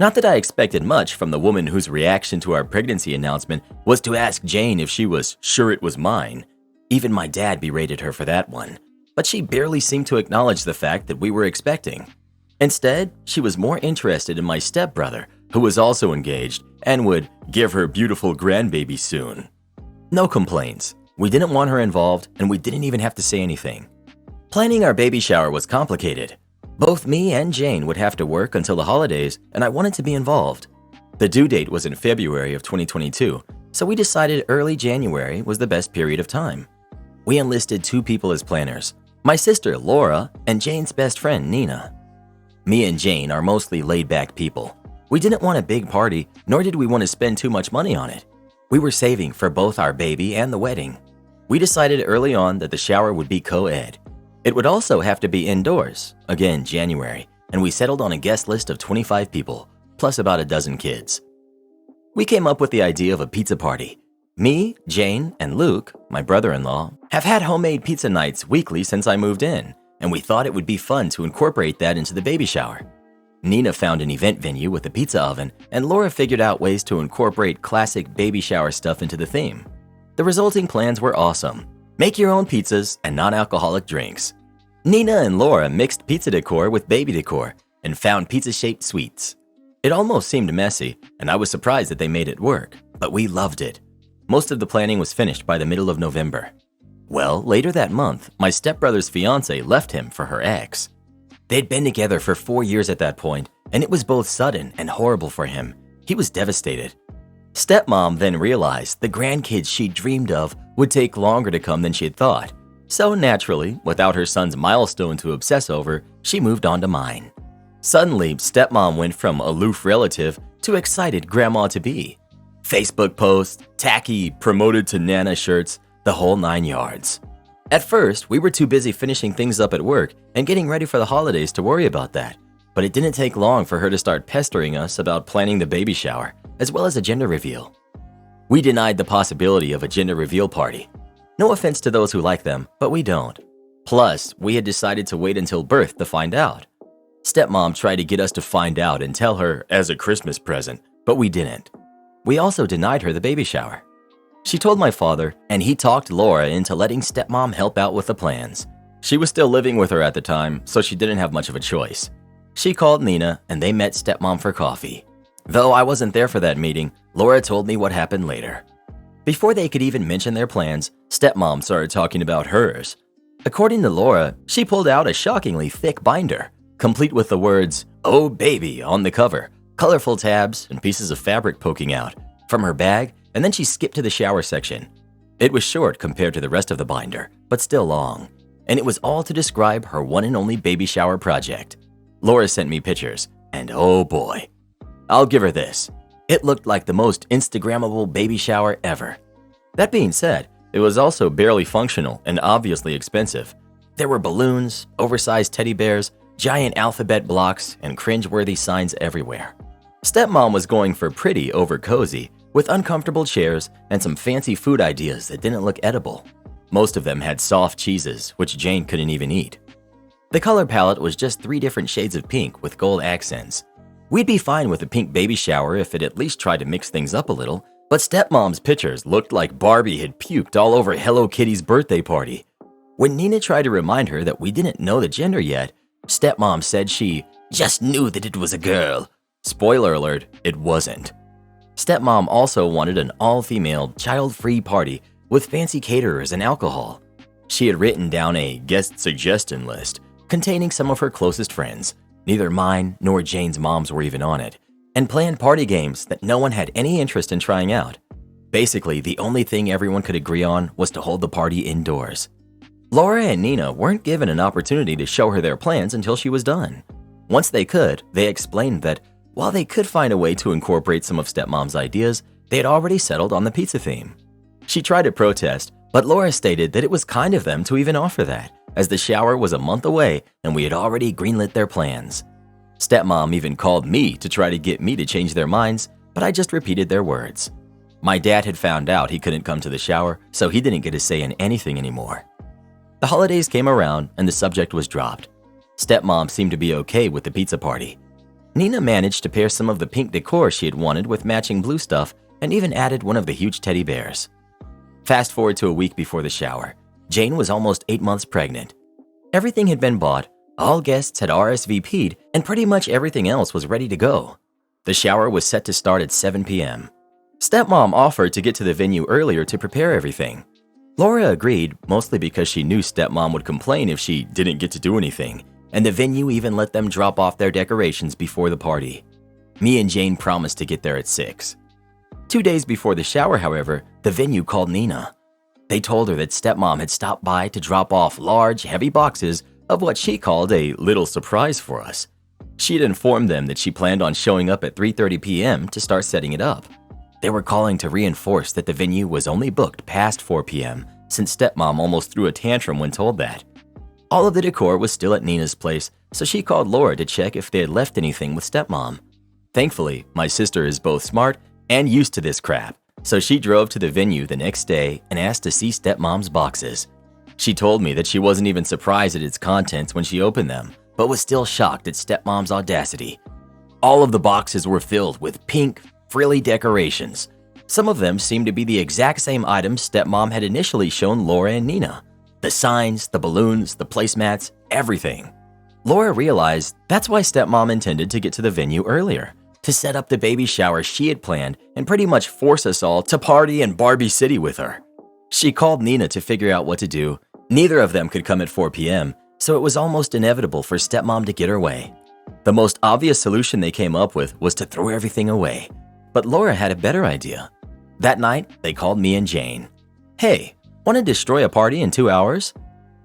Not that I expected much from the woman whose reaction to our pregnancy announcement was to ask Jane if she was sure it was mine. Even my dad berated her for that one, but she barely seemed to acknowledge the fact that we were expecting. Instead, she was more interested in my stepbrother, who was also engaged and would give her beautiful grandbaby soon. No complaints. We didn't want her involved, and we didn't even have to say anything. Planning our baby shower was complicated. Both me and Jane would have to work until the holidays, and I wanted to be involved. The due date was in February of 2022, so we decided early January was the best period of time. We enlisted 2 people as planners, my sister Laura and Jane's best friend Nina. Me and Jane are mostly laid-back people. We didn't want a big party, nor did we want to spend too much money on it. We were saving for both our baby and the wedding. We decided early on that the shower would be co-ed. It would also have to be indoors, again January, and we settled on a guest list of 25 people, plus about a dozen kids. We came up with the idea of a pizza party. Me, Jane, and Luke, my brother-in-law, have had homemade pizza nights weekly since I moved in, and we thought it would be fun to incorporate that into the baby shower. Nina found an event venue with a pizza oven, and Laura figured out ways to incorporate classic baby shower stuff into the theme. The resulting plans were awesome. Make your own pizzas and non-alcoholic drinks. Nina and Laura mixed pizza decor with baby decor and found pizza-shaped sweets. It almost seemed messy, and I was surprised that they made it work, but we loved it. Most of the planning was finished by the middle of November. Well, later that month, my stepbrother's fiancée left him for her ex. They'd been together for 4 years at that point, and it was both sudden and horrible for him. He was devastated. Stepmom then realized the grandkids she dreamed of would take longer to come than she had thought. So naturally, without her son's milestone to obsess over, she moved on to mine. Suddenly, stepmom went from aloof relative to excited grandma-to-be. Facebook posts, tacky, promoted to Nana shirts, the whole 9 yards. At first, we were too busy finishing things up at work and getting ready for the holidays to worry about that. But it didn't take long for her to start pestering us about planning the baby shower, as well as a gender reveal. We denied the possibility of a gender reveal party. No offense to those who like them, but we don't. Plus, we had decided to wait until birth to find out. Stepmom tried to get us to find out and tell her as a Christmas present, but we didn't. We also denied her the baby shower. She told my father, and he talked Laura into letting stepmom help out with the plans. She was still living with her at the time, so she didn't have much of a choice. She called Nina, and they met stepmom for coffee. Though I wasn't there for that meeting, Laura told me what happened later. Before they could even mention their plans, stepmom started talking about hers. According to Laura, she pulled out a shockingly thick binder, complete with the words, "Oh baby" on the cover, colorful tabs, and pieces of fabric poking out from her bag, and then she skipped to the shower section. It was short compared to the rest of the binder, but still long, and it was all to describe her one and only baby shower project. Laura sent me pictures, and oh boy. I'll give her this. It looked like the most Instagrammable baby shower ever. That being said, it was also barely functional and obviously expensive. There were balloons, oversized teddy bears, giant alphabet blocks, and cringeworthy signs everywhere. Stepmom was going for pretty over cozy, with uncomfortable chairs and some fancy food ideas that didn't look edible. Most of them had soft cheeses, which Jane couldn't even eat. The color palette was just 3 different shades of pink with gold accents. We'd be fine with a pink baby shower if it at least tried to mix things up a little, but stepmom's pictures looked like Barbie had puked all over Hello Kitty's birthday party. When Nina tried to remind her that we didn't know the gender yet, stepmom said she just knew that it was a girl. Spoiler alert, it wasn't. Stepmom also wanted an all-female, child-free party with fancy caterers and alcohol. She had written down a guest suggestion list containing some of her closest friends. Neither mine nor Jane's moms were even on it, and planned party games that no one had any interest in trying out. Basically, the only thing everyone could agree on was to hold the party indoors. Laura and Nina weren't given an opportunity to show her their plans until she was done. Once they could, they explained that while they could find a way to incorporate some of stepmom's ideas, they had already settled on the pizza theme. She tried to protest, but Laura stated that it was kind of them to even offer that, as the shower was a month away and we had already greenlit their plans. Stepmom even called me to try to get me to change their minds, but I just repeated their words. My dad had found out he couldn't come to the shower, so he didn't get a say in anything anymore. The holidays came around and the subject was dropped. Stepmom seemed to be okay with the pizza party. Nina managed to pair some of the pink decor she had wanted with matching blue stuff and even added one of the huge teddy bears. Fast forward to a week before the shower. Jane was almost 8 months pregnant. Everything had been bought, all guests had RSVP'd, and pretty much everything else was ready to go. The shower was set to start at 7 p.m. Stepmom offered to get to the venue earlier to prepare everything. Laura agreed, mostly because she knew stepmom would complain if she didn't get to do anything, and the venue even let them drop off their decorations before the party. Me and Jane promised to get there at 6. 2 days before the shower, however, the venue called Nina. They told her that stepmom had stopped by to drop off large, heavy boxes of what she called a little surprise for us. She had informed them that she planned on showing up at 3:30 p.m. to start setting it up. They were calling to reinforce that the venue was only booked past 4 p.m. since stepmom almost threw a tantrum when told that. All of the decor was still at Nina's place, so she called Laura to check if they had left anything with stepmom. Thankfully, my sister is both smart and used to this crap, so she drove to the venue the next day and asked to see stepmom's boxes. She told me that she wasn't even surprised at its contents when she opened them, but was still shocked at stepmom's audacity. All of the boxes were filled with pink, frilly decorations. Some of them seemed to be the exact same items stepmom had initially shown Laura and Nina. The signs, the balloons, the placemats, everything. Laura realized that's why stepmom intended to get to the venue earlier, to set up the baby shower she had planned and pretty much force us all to party in Barbie City with her. She called Nina to figure out what to do. Neither of them could come at 4 p.m., so it was almost inevitable for stepmom to get her way. The most obvious solution they came up with was to throw everything away. But Laura had a better idea. That night, they called me and Jane. Hey, want to destroy a party in 2 hours?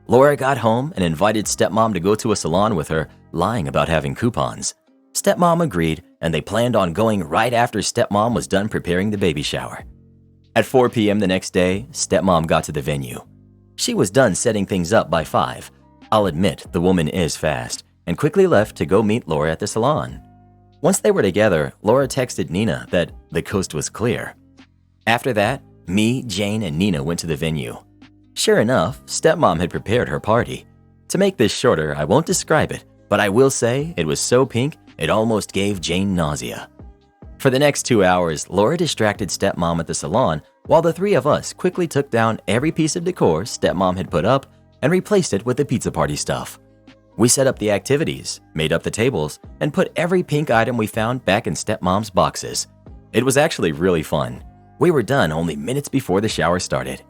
Laura got home and invited stepmom to go to a salon with her, lying about having coupons. Stepmom agreed, and they planned on going right after stepmom was done preparing the baby shower. At 4 p.m. the next day, stepmom got to the venue. She was done setting things up by 5. I'll admit the woman is fast, and quickly left to go meet Laura at the salon. Once they were together, Laura texted Nina that the coast was clear. After that, me, Jane, and Nina went to the venue. Sure enough, stepmom had prepared her party. To make this shorter, I won't describe it, but I will say it was so pink it almost gave Jane nausea. For the next 2 hours, Laura distracted stepmom at the salon while the 3 of us quickly took down every piece of decor stepmom had put up and replaced it with the pizza party stuff. We set up the activities, made up the tables, and put every pink item we found back in stepmom's boxes. It was actually really fun. We were done only minutes before the shower started.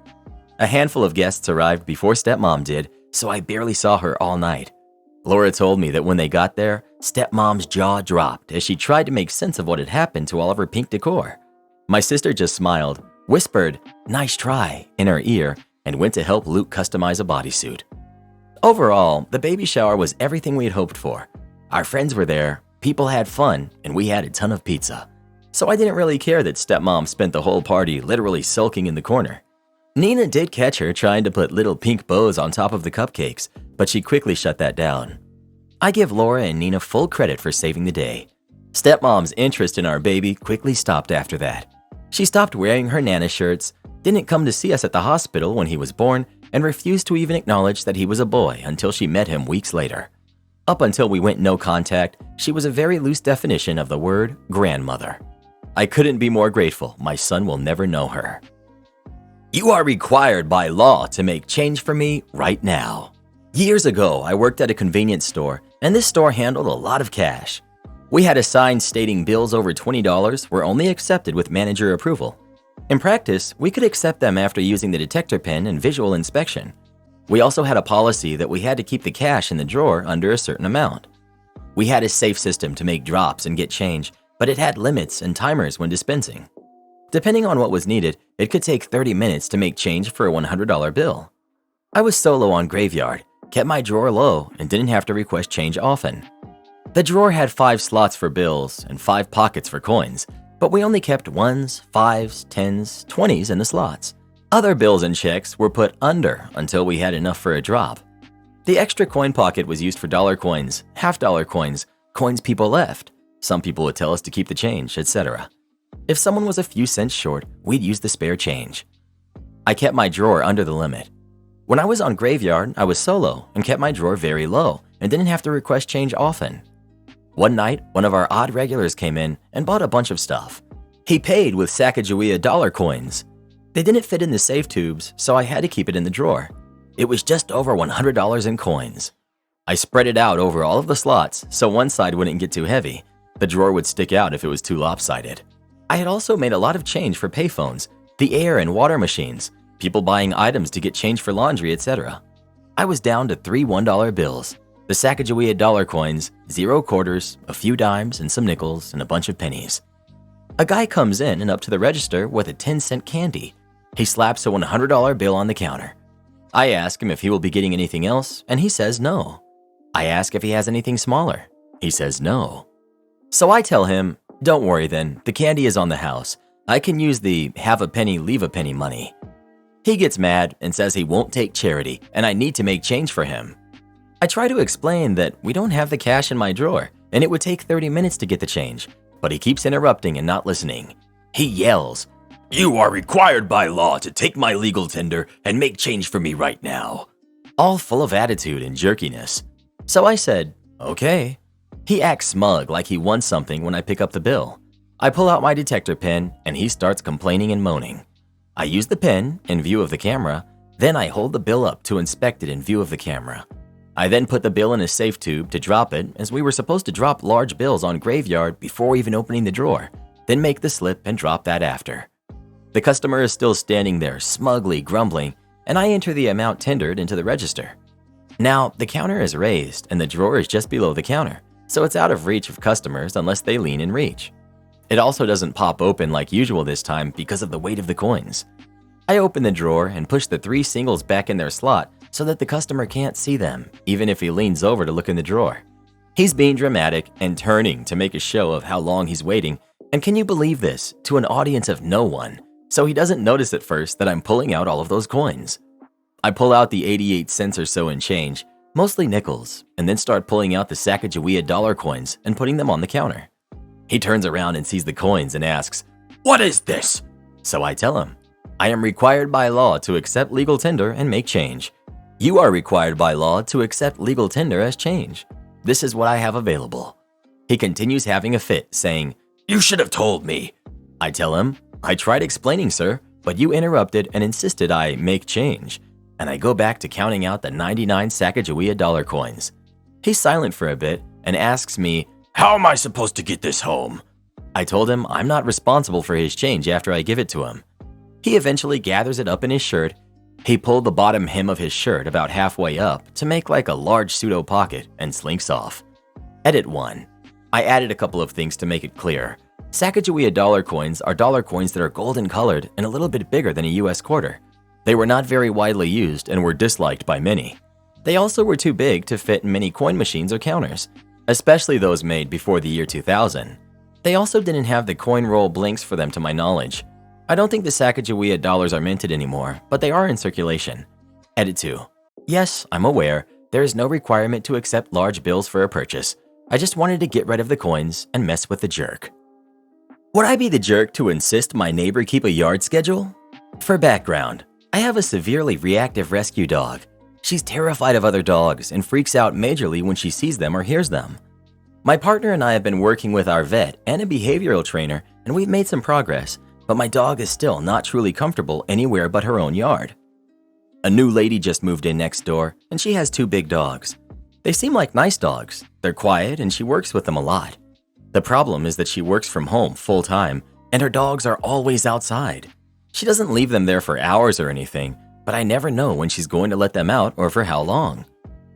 A handful of guests arrived before stepmom did, so I barely saw her all night. Laura told me that when they got there, stepmom's jaw dropped as she tried to make sense of what had happened to all of her pink decor. My sister just smiled, whispered, "Nice try," in her ear, and went to help Luke customize a bodysuit. Overall, the baby shower was everything we had hoped for. Our friends were there, people had fun, and we had a ton of pizza. So I didn't really care that stepmom spent the whole party literally sulking in the corner. Nina did catch her trying to put little pink bows on top of the cupcakes, but she quickly shut that down. I give Laura and Nina full credit for saving the day. Stepmom's interest in our baby quickly stopped after that. She stopped wearing her Nana shirts, didn't come to see us at the hospital when he was born, and refused to even acknowledge that he was a boy until she met him weeks later. Up until we went no contact, she was a very loose definition of the word grandmother. I couldn't be more grateful my son will never know her. You are required by law to make change for me right now. Years ago, I worked at a convenience store, and this store handled a lot of cash. We had a sign stating bills over $20 were only accepted with manager approval. In practice, we could accept them after using the detector pen and visual inspection. We also had a policy that we had to keep the cash in the drawer under a certain amount. We had a safe system to make drops and get change, but it had limits and timers when dispensing. Depending on what was needed, it could take 30 minutes to make change for a $100 bill. I was solo on graveyard, kept my drawer low, and didn't have to request change often. The drawer had 5 slots for bills and 5 pockets for coins, but we only kept 1s, 5s, 10s, 20s in the slots. Other bills and checks were put under until we had enough for a drop. The extra coin pocket was used for dollar coins, half-dollar coins, coins people left. Some people would tell us to keep the change, etc. If someone was a few cents short, we'd use the spare change. I kept my drawer under the limit. When I was on graveyard, I was solo and kept my drawer very low and didn't have to request change often. One night, one of our odd regulars came in and bought a bunch of stuff. He paid with Sacagawea dollar coins. They didn't fit in the safe tubes, so I had to keep it in the drawer. It was just over $100 in coins. I spread it out over all of the slots so one side wouldn't get too heavy. The drawer would stick out if it was too lopsided. I had also made a lot of change for payphones, the air and water machines, people buying items to get change for laundry, etc. I was down to 3 $1 bills, the Sacagawea dollar coins, 0 quarters, a few dimes, and some nickels, and a bunch of pennies. A guy comes in and up to the register with a 10-cent candy. He slaps a $100 bill on the counter. I ask him if he will be getting anything else, and he says no. I ask if he has anything smaller. He says no. So I tell him, "Don't worry then, the candy is on the house. I can use the have a penny, leave a penny money." He gets mad and says he won't take charity, and I need to make change for him. I try to explain that we don't have the cash in my drawer, and it would take 30 minutes to get the change, but he keeps interrupting and not listening. He yells, "You are required by law to take my legal tender and make change for me right now," all full of attitude and jerkiness. So I said, "Okay." He acts smug like he wants something when I pick up the bill. I pull out my detector pen and he starts complaining and moaning. I use the pen in view of the camera, then I hold the bill up to inspect it in view of the camera. I then put the bill in a safe tube to drop it, as we were supposed to drop large bills on graveyard before even opening the drawer, then make the slip and drop that after. The customer is still standing there smugly grumbling, and I enter the amount tendered into the register. Now, the counter is raised and the drawer is just below the counter, so it's out of reach of customers unless they lean in reach. It also doesn't pop open like usual this time because of the weight of the coins. I open the drawer and push the 3 singles back in their slot so that the customer can't see them, even if he leans over to look in the drawer. He's being dramatic and turning to make a show of how long he's waiting, and can you believe this, to an audience of no one, so he doesn't notice at first that I'm pulling out all of those coins. I pull out the 88 cents or so in change, mostly nickels, and then start pulling out the Sacagawea dollar coins and putting them on the counter. He turns around and sees the coins and asks, "What is this?" So I tell him, "I am required by law to accept legal tender and make change. You are required by law to accept legal tender as change. This is what I have available." He continues having a fit, saying, "You should have told me." I tell him, "I tried explaining, sir, but you interrupted and insisted I make change." And I go back to counting out the 99 Sacagawea dollar coins. He's silent for a bit and asks me, "How am I supposed to get this home?" I told him I'm not responsible for his change after I give it to him. He eventually gathers it up in his shirt. He pulled the bottom hem of his shirt about halfway up to make like a large pseudo pocket and slinks off. Edit 1. I added a couple of things to make it clear. Sacagawea dollar coins are dollar coins that are golden colored and a little bit bigger than a US quarter. They were not very widely used and were disliked by many. They also were too big to fit in many coin machines or counters, especially those made before the year 2000. They also didn't have the coin roll blinks for them to my knowledge. I don't think the Sacagawea dollars are minted anymore, but they are in circulation. Edit 2. Yes, I'm aware there is no requirement to accept large bills for a purchase. I just wanted to get rid of the coins and mess with the jerk. Would I be the jerk to insist my neighbor keep a yard schedule? For background, I have a severely reactive rescue dog. She's terrified of other dogs and freaks out majorly when she sees them or hears them. My partner and I have been working with our vet and a behavioral trainer, and we've made some progress, but my dog is still not truly comfortable anywhere but her own yard. A new lady just moved in next door, and she has 2 big dogs. They seem like nice dogs. They're quiet, and she works with them a lot. The problem is that she works from home full-time, and her dogs are always outside. She doesn't leave them there for hours or anything, but I never know when she's going to let them out or for how long.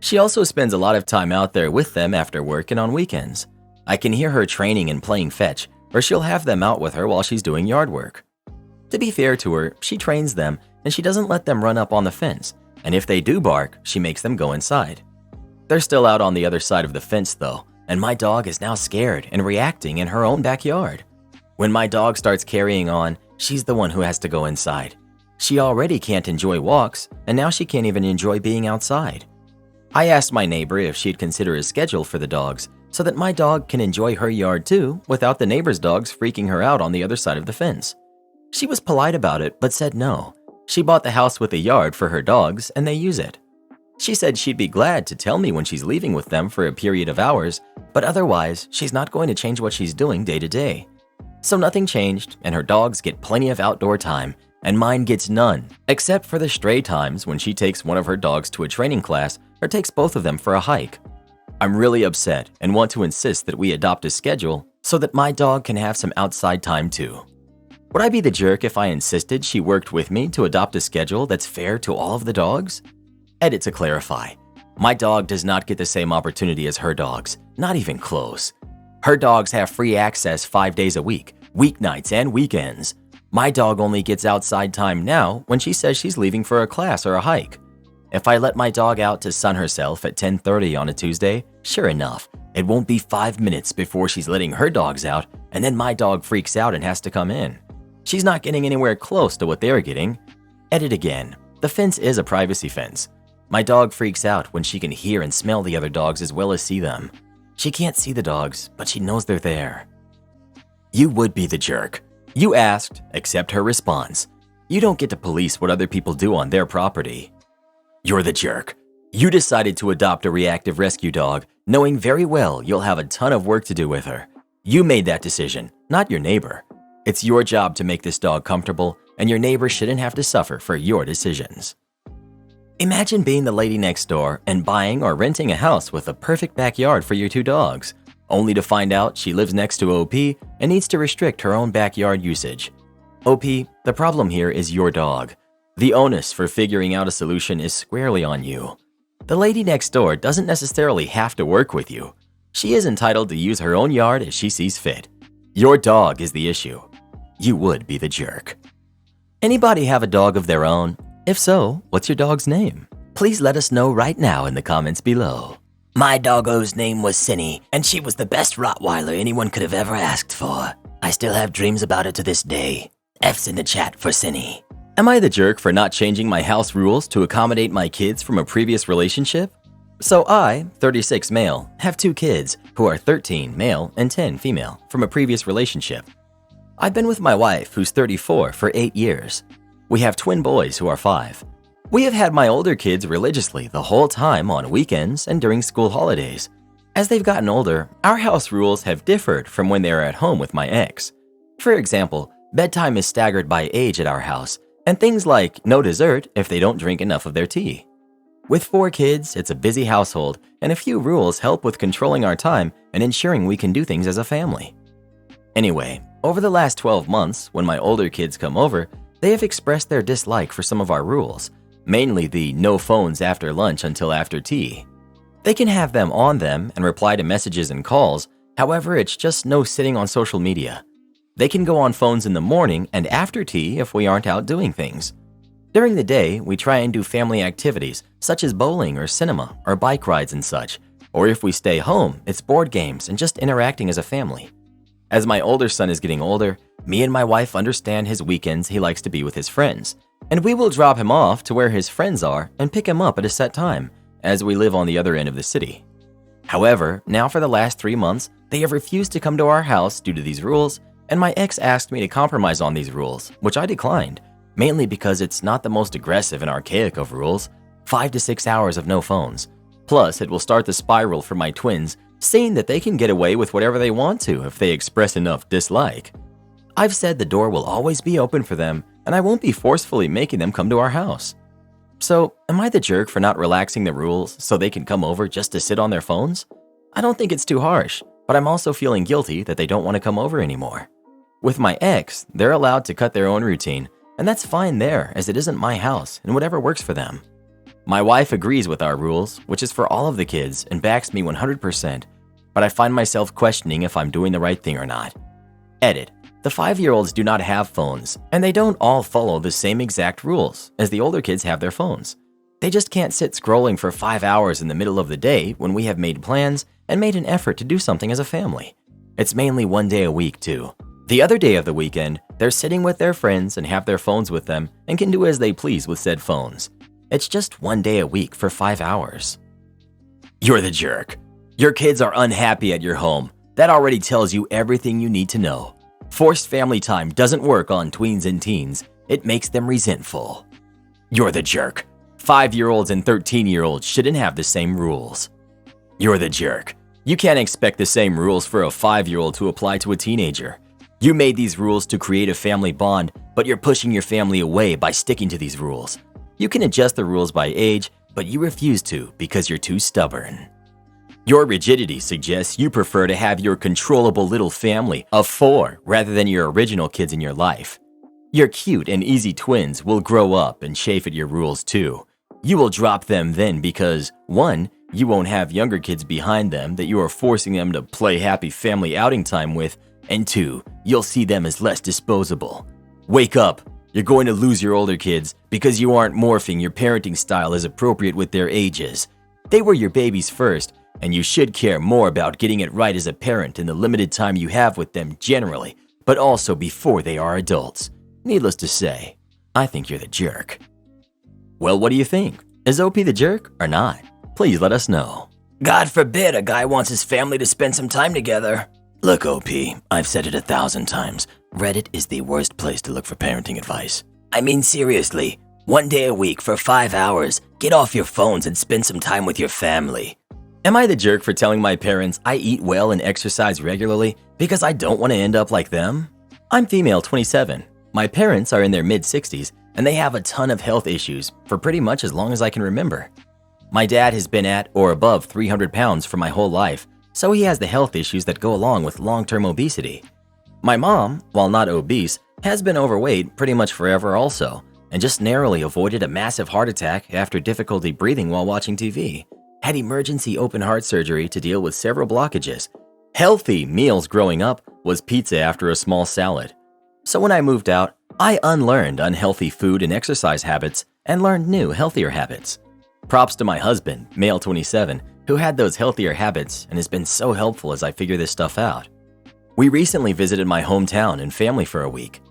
She also spends a lot of time out there with them after work and on weekends. I can hear her training and playing fetch, or she'll have them out with her while she's doing yard work. To be fair to her, she trains them and she doesn't let them run up on the fence, and if they do bark, she makes them go inside. They're still out on the other side of the fence though, and my dog is now scared and reacting in her own backyard. When my dog starts carrying on, she's the one who has to go inside. She already can't enjoy walks, and now she can't even enjoy being outside. I asked my neighbor if she'd consider a schedule for the dogs so that my dog can enjoy her yard too without the neighbor's dogs freaking her out on the other side of the fence. She was polite about it but said no. She bought the house with a yard for her dogs and they use it. She said she'd be glad to tell me when she's leaving with them for a period of hours, but otherwise she's not going to change what she's doing day to day. So nothing changed and her dogs get plenty of outdoor time and mine gets none, except for the stray times when she takes one of her dogs to a training class or takes both of them for a hike. I'm really upset and want to insist that we adopt a schedule so that my dog can have some outside time too. Would I be the jerk if I insisted she worked with me to adopt a schedule that's fair to all of the dogs? Edit to clarify. My dog does not get the same opportunity as her dogs, not even close. Her dogs have free access 5 days a week, weeknights and weekends. My dog only gets outside time now when she says she's leaving for a class or a hike. If I let my dog out to sun herself at 10:30 on a Tuesday, sure enough, it won't be 5 minutes before she's letting her dogs out, and then my dog freaks out and has to come in. She's not getting anywhere close to what they're getting. Edit again. The fence is a privacy fence. My dog freaks out when she can hear and smell the other dogs as well as see them. She can't see the dogs, but she knows they're there. You would be the jerk. You asked, accept her response. You don't get to police what other people do on their property. You're the jerk. You decided to adopt a reactive rescue dog, knowing very well you'll have a ton of work to do with her. You made that decision, not your neighbor. It's your job to make this dog comfortable, and your neighbor shouldn't have to suffer for your decisions. Imagine being the lady next door and buying or renting a house with a perfect backyard for your 2 dogs, only to find out she lives next to OP and needs to restrict her own backyard usage. OP, the problem here is your dog. The onus for figuring out a solution is squarely on you. The lady next door doesn't necessarily have to work with you. She is entitled to use her own yard as she sees fit. Your dog is the issue. You would be the jerk. Anybody have a dog of their own? If so, what's your dog's name? Please let us know right now in the comments below. My doggo's name was Cinny, and she was the best Rottweiler anyone could have ever asked for. I still have dreams about her to this day. F's in the chat for Cinny. Am I the jerk for not changing my house rules to accommodate my kids from a previous relationship? So I, 36 male, have 2 kids who are 13 male and 10 female from a previous relationship. I've been with my wife, who's 34, for 8 years. We have twin boys who are 5. We have had my older kids religiously the whole time on weekends and during school holidays. As they've gotten older, our house rules have differed from when they were at home with my ex. For example, bedtime is staggered by age at our house, and things like no dessert if they don't drink enough of their tea. With 4 kids, it's a busy household, and a few rules help with controlling our time and ensuring we can do things as a family. Anyway, over the last 12 months, when my older kids come over, they have expressed their dislike for some of our rules, mainly the no phones after lunch until after tea. They can have them on them and reply to messages and calls, however, it's just no sitting on social media. They can go on phones in the morning and after tea if we aren't out doing things. During the day, we try and do family activities such as bowling or cinema or bike rides and such, or if we stay home, it's board games and just interacting as a family. As my older son is getting older, me and my wife understand his weekends he likes to be with his friends, and we will drop him off to where his friends are and pick him up at a set time, as we live on the other end of the city. However, now for the last 3 months, they have refused to come to our house due to these rules, and my ex asked me to compromise on these rules, which I declined, mainly because it's not the most aggressive and archaic of rules, 5 to 6 hours of no phones. Plus, it will start the spiral for my twins, saying that they can get away with whatever they want to if they express enough dislike. I've said the door will always be open for them, and I won't be forcefully making them come to our house. So, am I the jerk for not relaxing the rules so they can come over just to sit on their phones? I don't think it's too harsh, but I'm also feeling guilty that they don't want to come over anymore. With my ex, they're allowed to cut their own routine, and that's fine there as it isn't my house and whatever works for them. My wife agrees with our rules, which is for all of the kids, and backs me 100%, but I find myself questioning if I'm doing the right thing or not. Edit. The 5-year-olds do not have phones, and they don't all follow the same exact rules as the older kids have their phones. They just can't sit scrolling for 5 hours in the middle of the day when we have made plans and made an effort to do something as a family. It's mainly 1 day a week too. The other day of the weekend, they're sitting with their friends and have their phones with them and can do as they please with said phones. It's just 1 day a week for 5 hours. You're the jerk. Your kids are unhappy at your home. That already tells you everything you need to know. Forced family time doesn't work on tweens and teens. It makes them resentful. You're the jerk. 5-year-olds and 13-year-olds shouldn't have the same rules. You're the jerk. You can't expect the same rules for a 5-year-old to apply to a teenager. You made these rules to create a family bond, but you're pushing your family away by sticking to these rules. You can adjust the rules by age, but you refuse to because you're too stubborn. Your rigidity suggests you prefer to have your controllable little family of 4 rather than your original kids in your life. Your cute and easy twins will grow up and chafe at your rules too. You will drop them then because 1, you won't have younger kids behind them that you are forcing them to play happy family outing time with, and 2, you'll see them as less disposable. Wake up! You're going to lose your older kids because you aren't morphing your parenting style as appropriate with their ages. They were your babies first, and you should care more about getting it right as a parent in the limited time you have with them generally, but also before they are adults. Needless to say, I think you're the jerk. Well, what do you think? Is OP the jerk or not? Please let us know. God forbid a guy wants his family to spend some time together. Look, OP, I've said it 1,000 times. Reddit is the worst place to look for parenting advice. I mean, seriously, 1 day a week for 5 hours, get off your phones and spend some time with your family. Am I the jerk for telling my parents I eat well and exercise regularly because I don't want to end up like them? I'm female 27. My parents are in their mid-60s and they have a ton of health issues for pretty much as long as I can remember. My dad has been at or above 300 pounds for my whole life, so he has the health issues that go along with long-term obesity. My mom, while not obese, has been overweight pretty much forever also, and just narrowly avoided a massive heart attack after difficulty breathing while watching TV. Had emergency open heart surgery to deal with several blockages. Healthy meals growing up was pizza after a small salad. So when I moved out, I unlearned unhealthy food and exercise habits and learned new, healthier habits. Props to my husband, male 27, who had those healthier habits and has been so helpful as I figure this stuff out. We recently visited my hometown and family for a week.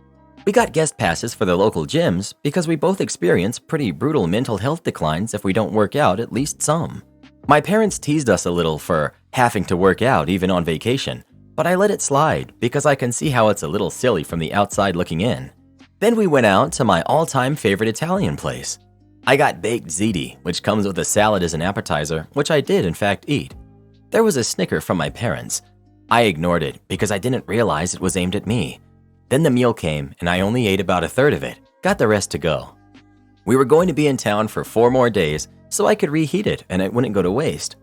We got guest passes for the local gyms because we both experience pretty brutal mental health declines if we don't work out at least some. My parents teased us a little for having to work out even on vacation, but I let it slide because I can see how it's a little silly from the outside looking in. Then we went out to my all-time favorite Italian place. I got baked ziti, which comes with a salad as an appetizer, which I did in fact eat. There was a snicker from my parents. I ignored it because I didn't realize it was aimed at me. Then the meal came and I only ate about a third of it, got the rest to go. We were going to be in town for 4 more days, so I could reheat it and it wouldn't go to waste.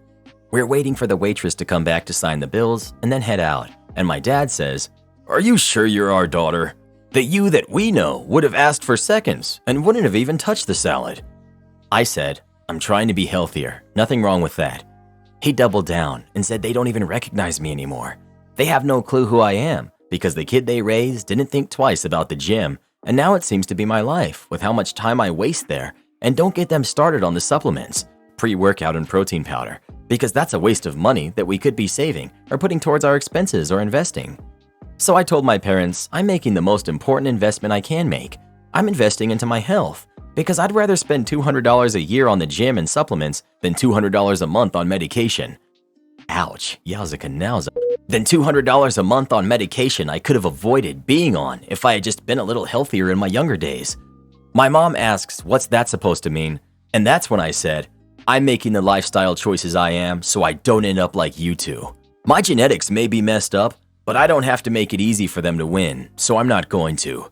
We're waiting for the waitress to come back to sign the bills and then head out, and my dad says, "Are you sure you're our daughter? The you that we know would have asked for seconds and wouldn't have even touched the salad." I said, "I'm trying to be healthier, nothing wrong with that." He doubled down and said they don't even recognize me anymore. They have no clue who I am because the kid they raised didn't think twice about the gym, and now it seems to be my life with how much time I waste there. And don't get them started on the supplements, pre-workout and protein powder, because that's a waste of money that we could be saving or putting towards our expenses or investing. So I told my parents I'm making the most important investment I can make. I'm investing into my health because I'd rather spend $200 a year on the gym and supplements than $200 a month on medication. Ouch, yowza canalza. Than $200 a month on medication I could have avoided being on if I had just been a little healthier in my younger days. My mom asks, what's that supposed to mean? And that's when I said, I'm making the lifestyle choices I am so I don't end up like you two. My genetics may be messed up, but I don't have to make it easy for them to win, so I'm not going to.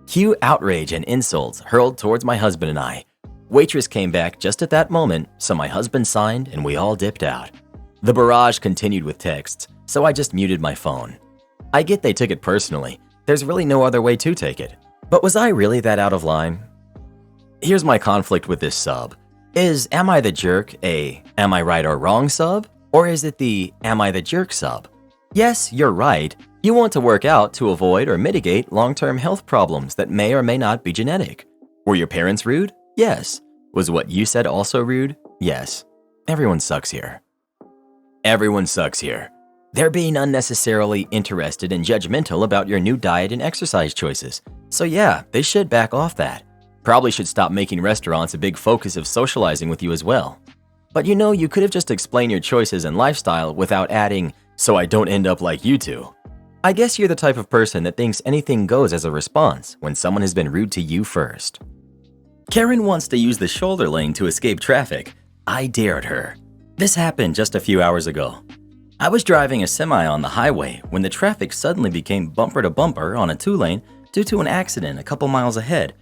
Cue outrage and insults hurled towards my husband and I. Waitress came back just at that moment, so my husband signed and we all dipped out. The barrage continued with texts, so I just muted my phone. I get they took it personally. There's really no other way to take it. But was I really that out of line? Here's my conflict with this sub. Is am I the jerk a am I right or wrong sub? Or is it the am I the jerk sub? Yes, you're right. You want to work out to avoid or mitigate long-term health problems that may or may not be genetic. Were your parents rude? Yes. Was what you said also rude? Yes. Everyone sucks here. Everyone sucks here. They're being unnecessarily interested and judgmental about your new diet and exercise choices. So yeah, they should back off that. Probably should stop making restaurants a big focus of socializing with you as well. But you know, you could have just explained your choices and lifestyle without adding, so I don't end up like you two. I guess you're the type of person that thinks anything goes as a response when someone has been rude to you first. Karen wants to use the shoulder lane to escape traffic. I dared her. This happened just a few hours ago. I was driving a semi on the highway when the traffic suddenly became bumper to bumper on a 2-lane due to an accident a couple miles ahead.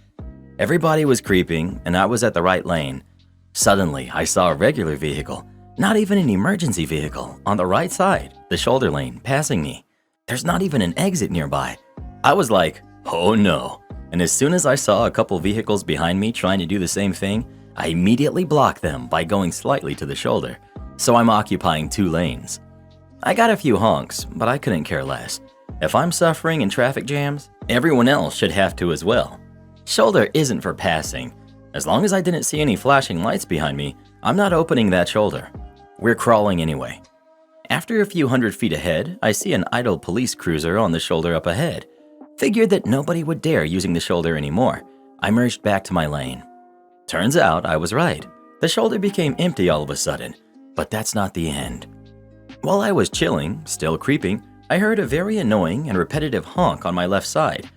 Everybody was creeping and I was at the right lane. Suddenly, I saw a regular vehicle, not even an emergency vehicle, on the right side, the shoulder lane, passing me. There's not even an exit nearby. I was like, oh no. And as soon as I saw a couple vehicles behind me trying to do the same thing, I immediately blocked them by going slightly to the shoulder. So I'm occupying 2 lanes. I got a few honks, but I couldn't care less. If I'm suffering in traffic jams, everyone else should have to as well. Shoulder isn't for passing. As long as I didn't see any flashing lights behind me, I'm not opening that shoulder. We're crawling anyway. After a few hundred feet ahead, I see an idle police cruiser on the shoulder up ahead. Figured that nobody would dare using the shoulder anymore. I merged back to my lane. Turns out I was right. The shoulder became empty all of a sudden, but that's not the end. While I was chilling, still creeping, I heard a very annoying and repetitive honk on my left side.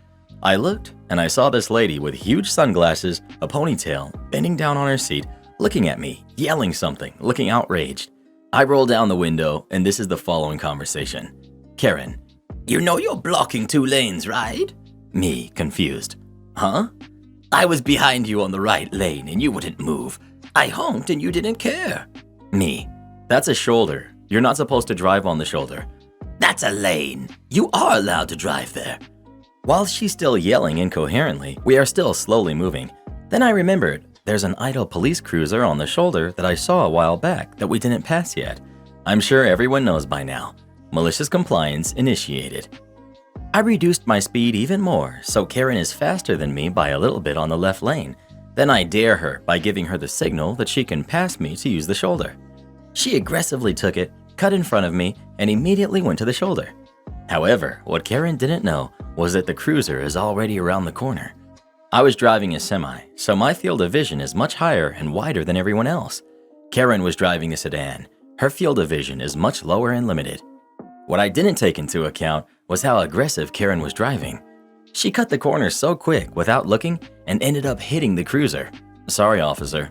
I looked and I saw this lady with huge sunglasses, a ponytail, bending down on her seat, looking at me, yelling something, looking outraged. I roll down the window and this is the following conversation. Karen, you know you're blocking 2 lanes, right? Me, confused. Huh? I was behind you on the right lane and you wouldn't move. I honked and you didn't care. Me, that's a shoulder. You're not supposed to drive on the shoulder. That's a lane. You are allowed to drive there. While she's still yelling incoherently, we are still slowly moving. Then I remembered there's an idle police cruiser on the shoulder that I saw a while back that we didn't pass yet. I'm sure everyone knows by now. Malicious compliance initiated. I reduced my speed even more, so Karen is faster than me by a little bit on the left lane. Then I dare her by giving her the signal that she can pass me to use the shoulder. She aggressively took it, cut in front of me, and immediately went to the shoulder. However, what Karen didn't know was that the cruiser is already around the corner. I was driving a semi, so my field of vision is much higher and wider than everyone else. Karen was driving a sedan. Her field of vision is much lower and limited. What I didn't take into account was how aggressive Karen was driving. She cut the corner so quick without looking and ended up hitting the cruiser. Sorry, officer.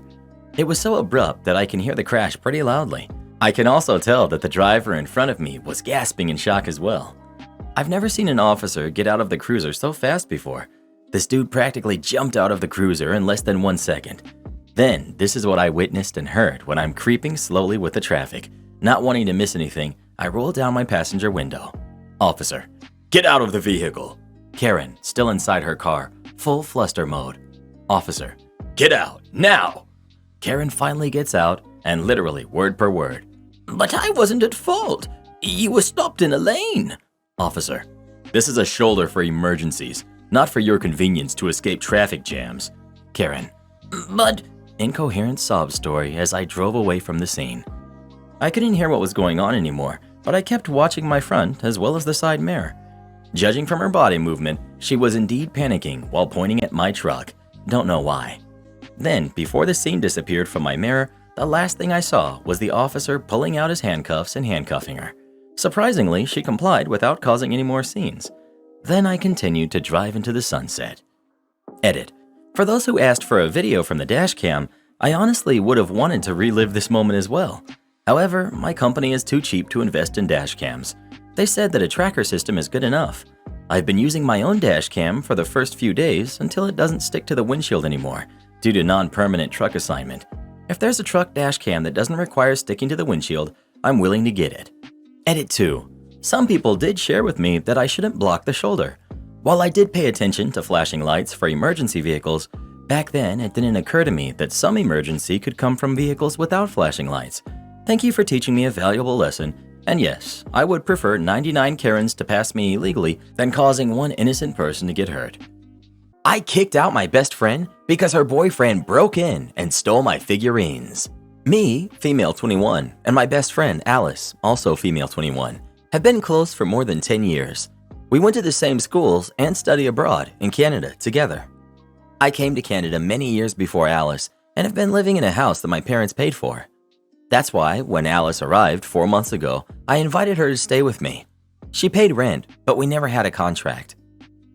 It was so abrupt that I can hear the crash pretty loudly. I can also tell that the driver in front of me was gasping in shock as well. I've never seen an officer get out of the cruiser so fast before. This dude practically jumped out of the cruiser in less than 1 second. Then, this is what I witnessed and heard when I'm creeping slowly with the traffic. Not wanting to miss anything, I roll down my passenger window. Officer, get out of the vehicle. Karen, still inside her car, full fluster mode. Officer, get out, now! Karen finally gets out, and literally word per word. But I wasn't at fault. You were stopped in a lane. Officer, this is a shoulder for emergencies, not for your convenience to escape traffic jams. Karen, but... Incoherent sob story as I drove away from the scene. I couldn't hear what was going on anymore, but I kept watching my front as well as the side mirror. Judging from her body movement, she was indeed panicking while pointing at my truck. Don't know why. Then, before the scene disappeared from my mirror, the last thing I saw was the officer pulling out his handcuffs and handcuffing her. Surprisingly, she complied without causing any more scenes. Then I continued to drive into the sunset. Edit. For those who asked for a video from the dash cam, I honestly would have wanted to relive this moment as well. However, my company is too cheap to invest in dash cams. They said that a tracker system is good enough. I've been using my own dash cam for the first few days until it doesn't stick to the windshield anymore, due to non-permanent truck assignment. If there's a truck dash cam that doesn't require sticking to the windshield, I'm willing to get it. Edit 2. Some people did share with me that I shouldn't block the shoulder. While I did pay attention to flashing lights for emergency vehicles, back then it didn't occur to me that some emergency could come from vehicles without flashing lights. Thank you for teaching me a valuable lesson, and yes, I would prefer 99 Karens to pass me illegally than causing one innocent person to get hurt. I kicked out my best friend because her boyfriend broke in and stole my figurines. Me, female 21, and my best friend Alice, also female 21, have been close for more than 10 years. We went to the same schools and study abroad in Canada together. I came to Canada many years before Alice and have been living in a house that my parents paid for. That's why, when Alice arrived 4 months ago, I invited her to stay with me. She paid rent, but we never had a contract.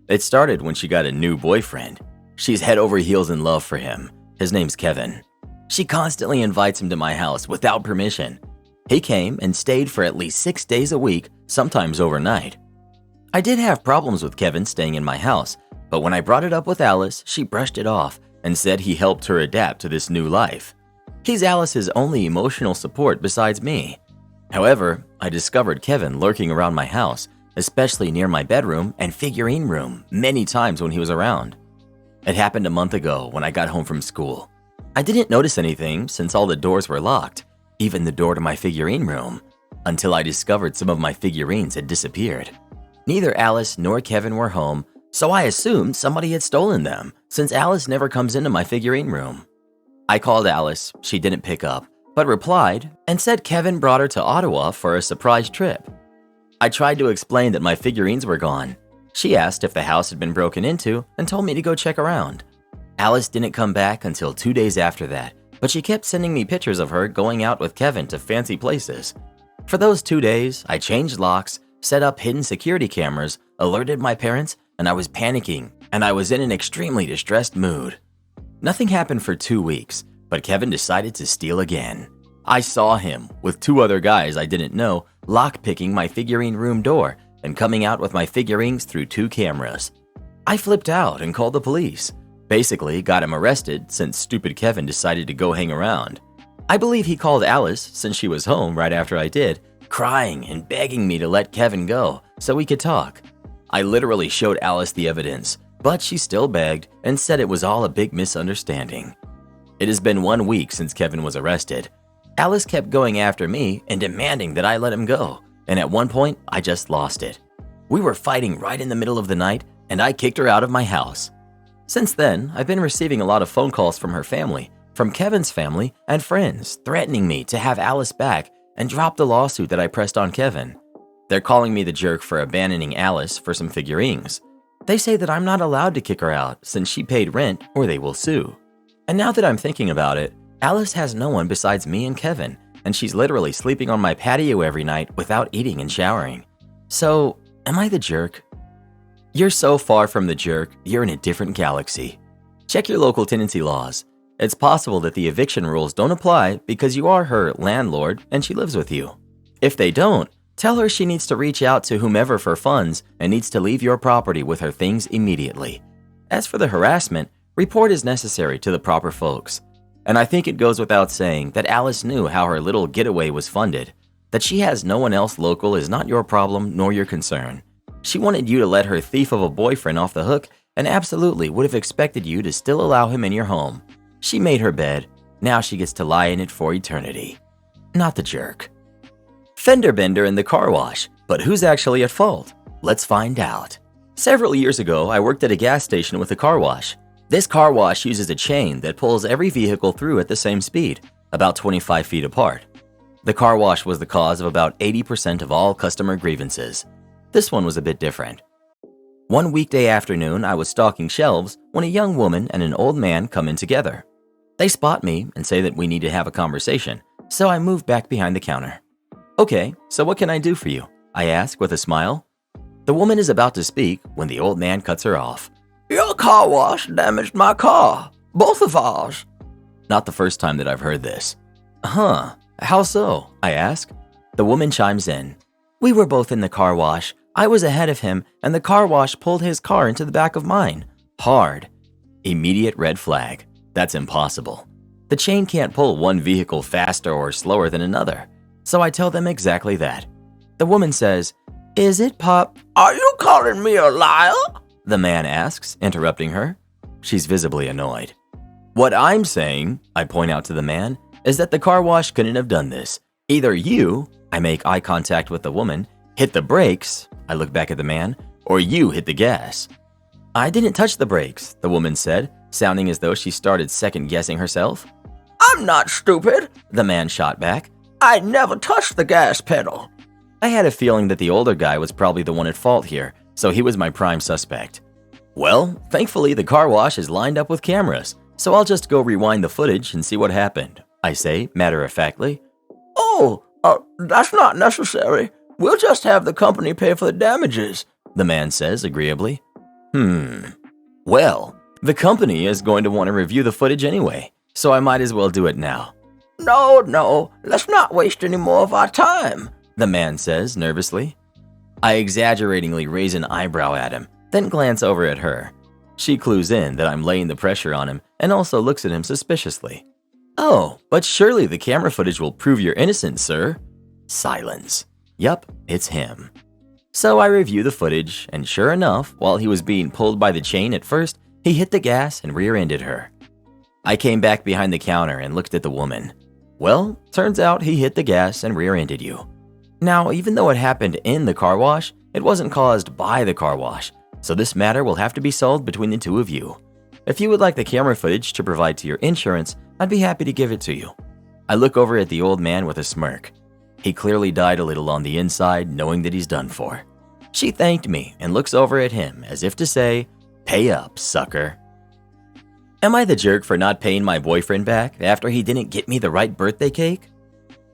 It started when she got a new boyfriend. She's head over heels in love for him. His name's Kevin. She constantly invites him to my house without permission. He came and stayed for at least 6 days a week, sometimes overnight. I did have problems with Kevin staying in my house, but when I brought it up with Alice, she brushed it off and said he helped her adapt to this new life. He's Alice's only emotional support besides me. However, I discovered Kevin lurking around my house, especially near my bedroom and figurine room, many times when he was around. It happened a month ago when I got home from school. I didn't notice anything since all the doors were locked, even the door to my figurine room, until I discovered some of my figurines had disappeared. Neither Alice nor Kevin were home, so I assumed somebody had stolen them, since Alice never comes into my figurine room. I called Alice, she didn't pick up, but replied and said Kevin brought her to Ottawa for a surprise trip. I tried to explain that my figurines were gone. She asked if the house had been broken into and told me to go check around. Alice didn't come back until 2 days after that, but she kept sending me pictures of her going out with Kevin to fancy places. For those 2 days, I changed locks, set up hidden security cameras, alerted my parents, and I was panicking, and I was in an extremely distressed mood. Nothing happened for 2 weeks, but Kevin decided to steal again. I saw him, with 2 other guys I didn't know, lockpicking my figurine room door and coming out with my figurines through 2 cameras. I flipped out and called the police. Basically, got him arrested since stupid Kevin decided to go hang around. I believe he called Alice since she was home right after I did, crying and begging me to let Kevin go so we could talk. I literally showed Alice the evidence, but she still begged and said it was all a big misunderstanding. It has been 1 week since Kevin was arrested. Alice kept going after me and demanding that I let him go, and at one point, I just lost it. We were fighting right in the middle of the night, and I kicked her out of my house. Since then, I've been receiving a lot of phone calls from her family, from Kevin's family, and friends threatening me to have Alice back and drop the lawsuit that I pressed on Kevin. They're calling me the jerk for abandoning Alice for some figurines. They say that I'm not allowed to kick her out since she paid rent or they will sue. And now that I'm thinking about it, Alice has no one besides me and Kevin, and she's literally sleeping on my patio every night without eating and showering. So, am I the jerk? You're so far from the jerk, you're in a different galaxy. Check your local tenancy laws. It's possible that the eviction rules don't apply because you are her landlord and she lives with you. If they don't, tell her she needs to reach out to whomever for funds and needs to leave your property with her things immediately. As for the harassment, report is necessary to the proper folks. And I think it goes without saying that Alice knew how her little getaway was funded. That she has no one else local is not your problem nor your concern. She wanted you to let her thief of a boyfriend off the hook and absolutely would have expected you to still allow him in your home. She made her bed. Now she gets to lie in it for eternity. Not the jerk. Fender bender in the car wash. But who's actually at fault? Let's find out. Several years ago, I worked at a gas station with a car wash. This car wash uses a chain that pulls every vehicle through at the same speed, about 25 feet apart. The car wash was the cause of about 80% of all customer grievances. This one was a bit different. One weekday afternoon, I was stocking shelves when a young woman and an old man come in together. They spot me and say that we need to have a conversation, so I move back behind the counter. Okay, so what can I do for you? I ask with a smile. The woman is about to speak when the old man cuts her off. Your car wash damaged my car. Both of ours. Not the first time that I've heard this. Huh, how so? I ask. The woman chimes in. We were both in the car wash. I was ahead of him, and the car wash pulled his car into the back of mine. Hard. Immediate red flag. That's impossible. The chain can't pull one vehicle faster or slower than another. So I tell them exactly that. The woman says, Is it Pop? Are you calling me a liar? The man asks, interrupting her. She's visibly annoyed. What I'm saying, I point out to the man, is that the car wash couldn't have done this. Either you, I make eye contact with the woman, hit the brakes, I look back at the man, or you hit the gas. I didn't touch the brakes, the woman said, sounding as though she started second-guessing herself. I'm not stupid, the man shot back. I never touched the gas pedal. I had a feeling that the older guy was probably the one at fault here, so he was my prime suspect. Well, thankfully the car wash is lined up with cameras, so I'll just go rewind the footage and see what happened, I say, matter-of-factly. Oh, that's not necessary. We'll just have the company pay for the damages, the man says agreeably. Well, the company is going to want to review the footage anyway, so I might as well do it now. No, let's not waste any more of our time, the man says nervously. I exaggeratingly raise an eyebrow at him, then glance over at her. She clues in that I'm laying the pressure on him and also looks at him suspiciously. Oh, but surely the camera footage will prove your innocence, sir. Silence. Yup, it's him. So I review the footage, and sure enough, while he was being pulled by the chain at first, he hit the gas and rear-ended her. I came back behind the counter and looked at the woman. Well, turns out he hit the gas and rear-ended you. Now, even though it happened in the car wash, it wasn't caused by the car wash, so this matter will have to be solved between the two of you. If you would like the camera footage to provide to your insurance, I'd be happy to give it to you. I look over at the old man with a smirk. He clearly died a little on the inside, knowing that he's done for. She thanked me and looks over at him as if to say, Pay up, sucker. Am I the jerk for not paying my boyfriend back after he didn't get me the right birthday cake?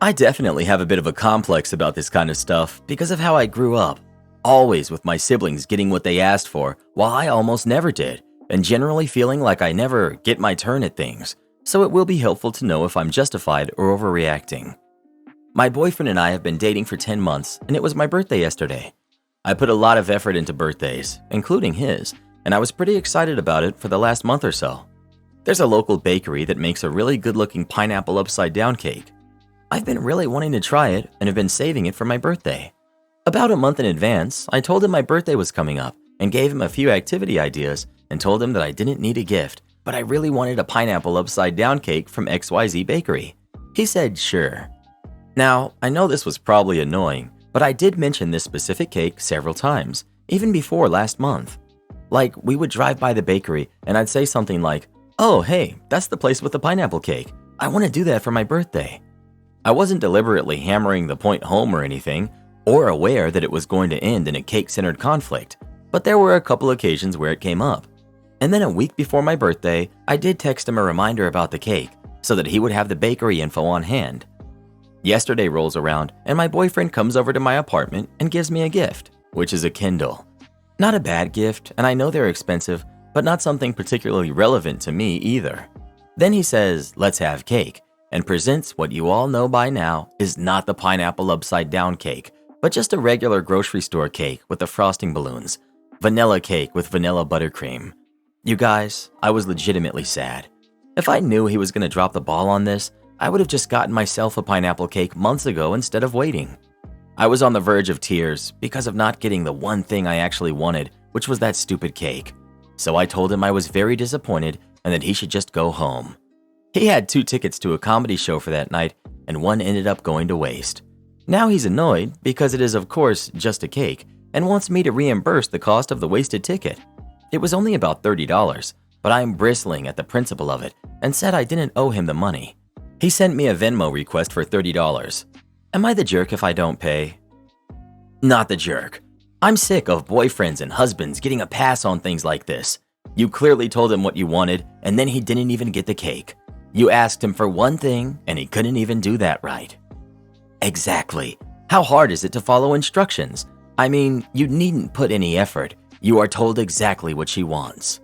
I definitely have a bit of a complex about this kind of stuff because of how I grew up. Always with my siblings getting what they asked for while I almost never did, and generally feeling like I never get my turn at things, so it will be helpful to know if I'm justified or overreacting. My boyfriend and I have been dating for 10 months, and it was my birthday yesterday. I put a lot of effort into birthdays, including his, and I was pretty excited about it for the last month or so. There's a local bakery that makes a really good-looking pineapple upside-down cake. I've been really wanting to try it and have been saving it for my birthday. About a month in advance, I told him my birthday was coming up and gave him a few activity ideas and told him that I didn't need a gift, but I really wanted a pineapple upside-down cake from XYZ Bakery. He said sure. Now, I know this was probably annoying, but I did mention this specific cake several times, even before last month. Like, we would drive by the bakery and I'd say something like, Oh, hey, that's the place with the pineapple cake. I want to do that for my birthday. I wasn't deliberately hammering the point home or anything, or aware that it was going to end in a cake-centered conflict, but there were a couple occasions where it came up. And then a week before my birthday, I did text him a reminder about the cake, so that he would have the bakery info on hand. Yesterday rolls around, and my boyfriend comes over to my apartment and gives me a gift, which is a Kindle. Not a bad gift, and I know they're expensive, but not something particularly relevant to me either. Then he says, let's have cake, and presents what you all know by now is not the pineapple upside-down cake, but just a regular grocery store cake with the frosting balloons. Vanilla cake with vanilla buttercream. You guys, I was legitimately sad. If I knew he was going to drop the ball on this, I would have just gotten myself a pineapple cake months ago instead of waiting. I was on the verge of tears because of not getting the one thing I actually wanted, which was that stupid cake. So I told him I was very disappointed and that he should just go home. He had 2 tickets to a comedy show for that night, and one ended up going to waste. Now he's annoyed because it is, of course, just a cake, and wants me to reimburse the cost of the wasted ticket. It was only about $30, but I'm bristling at the principle of it and said I didn't owe him the money. He sent me a Venmo request for $30. Am I the jerk if I don't pay? Not the jerk. I'm sick of boyfriends and husbands getting a pass on things like this. You clearly told him what you wanted, and then he didn't even get the cake. You asked him for one thing, and he couldn't even do that right. Exactly. How hard is it to follow instructions? I mean, you needn't put any effort. You are told exactly what she wants.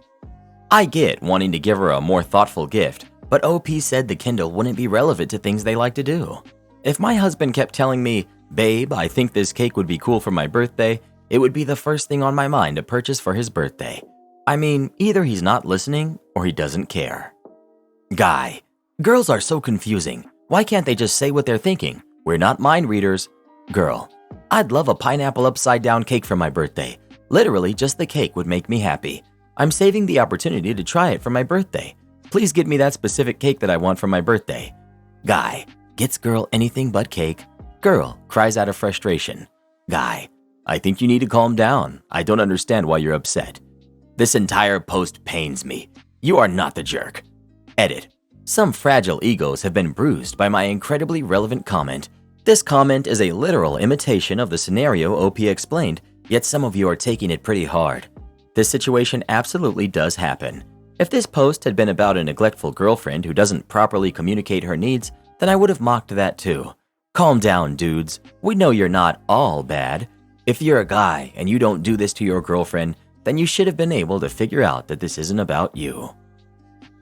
I get wanting to give her a more thoughtful gift, but OP said the Kindle wouldn't be relevant to things they like to do. If my husband kept telling me, "Babe, I think this cake would be cool for my birthday," it would be the first thing on my mind to purchase for his birthday. I mean, either he's not listening or he doesn't care. Guy. Girls are so confusing. Why can't they just say what they're thinking? We're not mind readers. Girl. I'd love a pineapple upside down cake for my birthday. Literally, just the cake would make me happy. I'm saving the opportunity to try it for my birthday. Please get me that specific cake that I want for my birthday. Guy. Gets girl anything but cake. Girl cries out of frustration. Guy. I think you need to calm down. I don't understand why you're upset. This entire post pains me. You are not the jerk. Edit. Some fragile egos have been bruised by my incredibly relevant comment. This comment is a literal imitation of the scenario OP explained, yet some of you are taking it pretty hard. This situation absolutely does happen. If this post had been about a neglectful girlfriend who doesn't properly communicate her needs, then I would have mocked that too. Calm down, dudes. We know you're not all bad. If you're a guy and you don't do this to your girlfriend, then you should have been able to figure out that this isn't about you.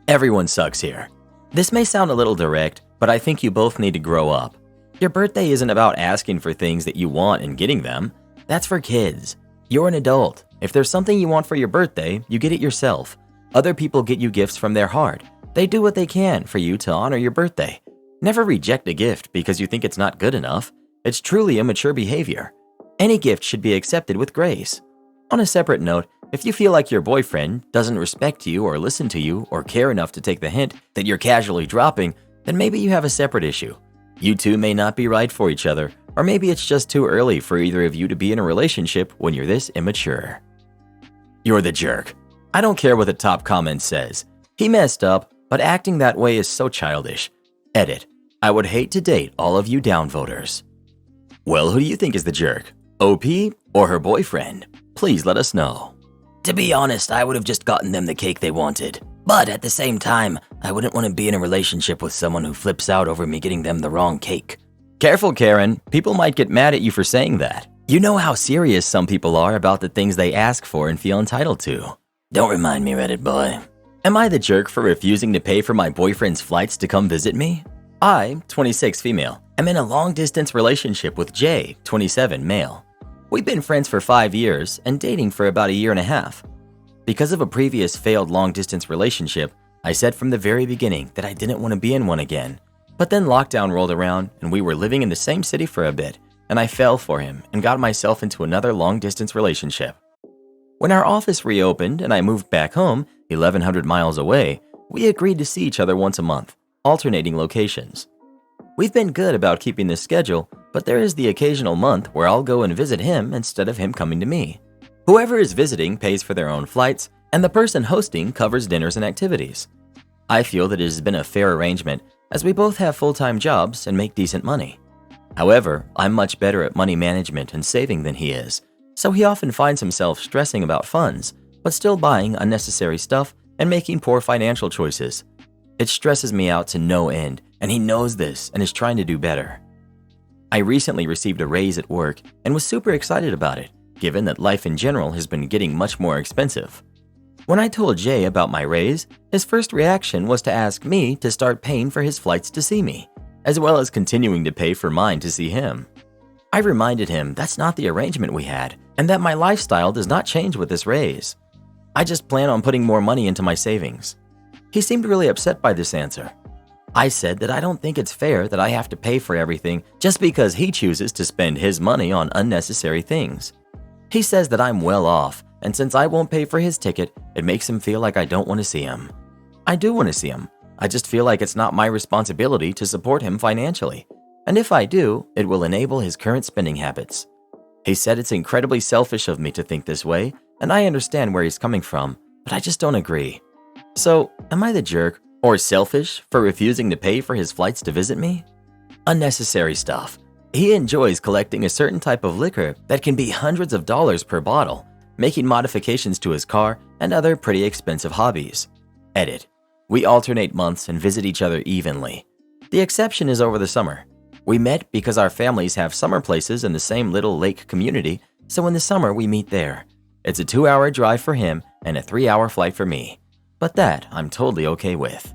Everyone sucks here. This may sound a little direct, but I think you both need to grow up. Your birthday isn't about asking for things that you want and getting them. That's for kids. You're an adult. If there's something you want for your birthday, you get it yourself. Other people get you gifts from their heart. They do what they can for you to honor your birthday. Never reject a gift because you think it's not good enough. It's truly immature behavior. Any gift should be accepted with grace. On a separate note, if you feel like your boyfriend doesn't respect you or listen to you or care enough to take the hint that you're casually dropping, then maybe you have a separate issue. You two may not be right for each other, or maybe it's just too early for either of you to be in a relationship when you're this immature. You're the jerk. I don't care what the top comment says. He messed up, but acting that way is so childish. Edit. I would hate to date all of you downvoters. Well, who do you think is the jerk? OP or her boyfriend? Please let us know. To be honest, I would have just gotten them the cake they wanted. But at the same time, I wouldn't want to be in a relationship with someone who flips out over me getting them the wrong cake. Careful, Karen. People might get mad at you for saying that. You know how serious some people are about the things they ask for and feel entitled to. Don't remind me, Reddit boy. Am I the jerk for refusing to pay for my boyfriend's flights to come visit me? I, 26 female, am in a long-distance relationship with Jay, 27 male. We've been friends for 5 years and dating for about a year and a half. Because of a previous failed long-distance relationship, I said from the very beginning that I didn't want to be in one again. But then lockdown rolled around and we were living in the same city for a bit, and I fell for him and got myself into another long-distance relationship. When our office reopened and I moved back home, 1,100 miles away, we agreed to see each other once a month, alternating locations. We've been good about keeping this schedule, but there is the occasional month where I'll go and visit him instead of him coming to me. Whoever is visiting pays for their own flights, and the person hosting covers dinners and activities. I feel that it has been a fair arrangement, as we both have full-time jobs and make decent money. However, I'm much better at money management and saving than he is, so he often finds himself stressing about funds, but still buying unnecessary stuff and making poor financial choices. It stresses me out to no end, and he knows this and is trying to do better. I recently received a raise at work and was super excited about it, given that life in general has been getting much more expensive. When I told Jay about my raise, his first reaction was to ask me to start paying for his flights to see me, as well as continuing to pay for mine to see him. I reminded him that's not the arrangement we had, and that my lifestyle does not change with this raise. I just plan on putting more money into my savings. He seemed really upset by this answer. I said that I don't think it's fair that I have to pay for everything just because he chooses to spend his money on unnecessary things. He says that I'm well off, and since I won't pay for his ticket, it makes him feel like I don't want to see him. I do want to see him. I just feel like it's not my responsibility to support him financially. And if I do, it will enable his current spending habits. He said it's incredibly selfish of me to think this way, and I understand where he's coming from, but I just don't agree. So, am I the jerk or selfish for refusing to pay for his flights to visit me? Unnecessary stuff. He enjoys collecting a certain type of liquor that can be hundreds of dollars per bottle, making modifications to his car, and other pretty expensive hobbies. Edit. We alternate months and visit each other evenly. The exception is over the summer. We met because our families have summer places in the same little lake community, so in the summer we meet there. It's a 2-hour drive for him and a 3-hour flight for me. But that I'm totally okay with.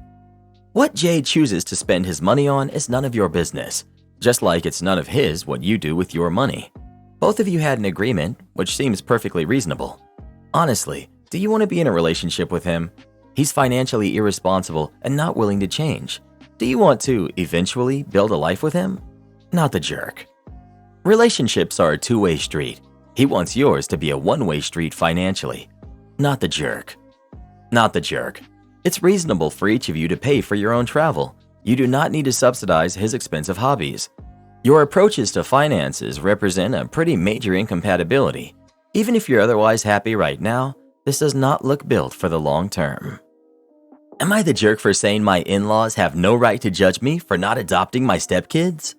What Jay chooses to spend his money on is none of your business, just like it's none of his what you do with your money. Both of you had an agreement, which seems perfectly reasonable. Honestly, do you want to be in a relationship with him? He's financially irresponsible and not willing to change. Do you want to eventually build a life with him? Not the jerk. Relationships are a two-way street. He wants yours to be a one-way street financially. Not the jerk. Not the jerk. It's reasonable for each of you to pay for your own travel. You do not need to subsidize his expensive hobbies. Your approaches to finances represent a pretty major incompatibility. Even if you're otherwise happy right now, this does not look built for the long term. Am I the jerk for saying my in-laws have no right to judge me for not adopting my stepkids?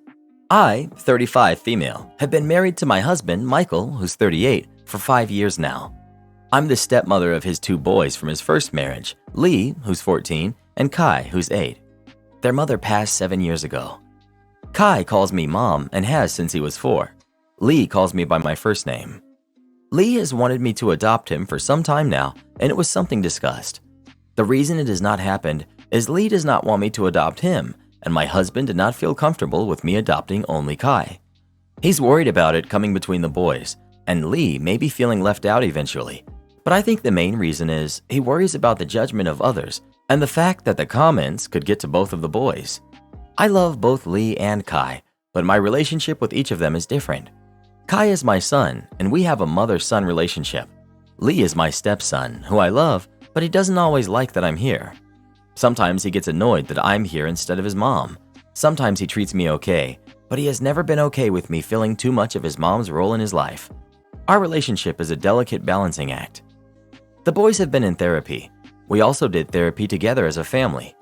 I, 35 female, have been married to my husband, Michael, who's 38, for 5 years now. I'm the stepmother of his 2 boys from his first marriage, Lee, who's 14, and Kai, who's 8. Their mother passed 7 years ago. Kai calls me mom and has since he was 4. Lee calls me by my first name. Lee has wanted me to adopt him for some time now, and it was something discussed. The reason it has not happened is Lee does not want me to adopt him, and my husband did not feel comfortable with me adopting only Kai. He's worried about it coming between the boys, and Lee may be feeling left out eventually. But I think the main reason is he worries about the judgment of others and the fact that the comments could get to both of the boys. I love both Lee and Kai, but my relationship with each of them is different. Kai is my son, and we have a mother-son relationship. Lee is my stepson, who I love, but he doesn't always like that I'm here. Sometimes he gets annoyed that I'm here instead of his mom. Sometimes he treats me okay, but he has never been okay with me filling too much of his mom's role in his life. Our relationship is a delicate balancing act. The boys have been in therapy. We also did therapy together as a family.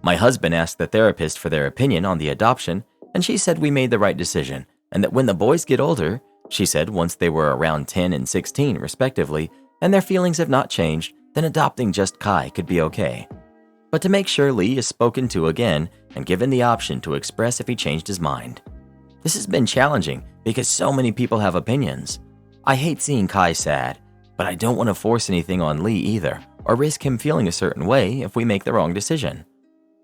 My husband asked the therapist for their opinion on the adoption, and she said we made the right decision, and that when the boys get older, she said once they were around 10 and 16 respectively, and their feelings have not changed, then adopting just Kai could be okay. But to make sure Lee is spoken to again and given the option to express if he changed his mind. This has been challenging because so many people have opinions. I hate seeing Kai sad, but I don't want to force anything on Lee either, or risk him feeling a certain way if we make the wrong decision.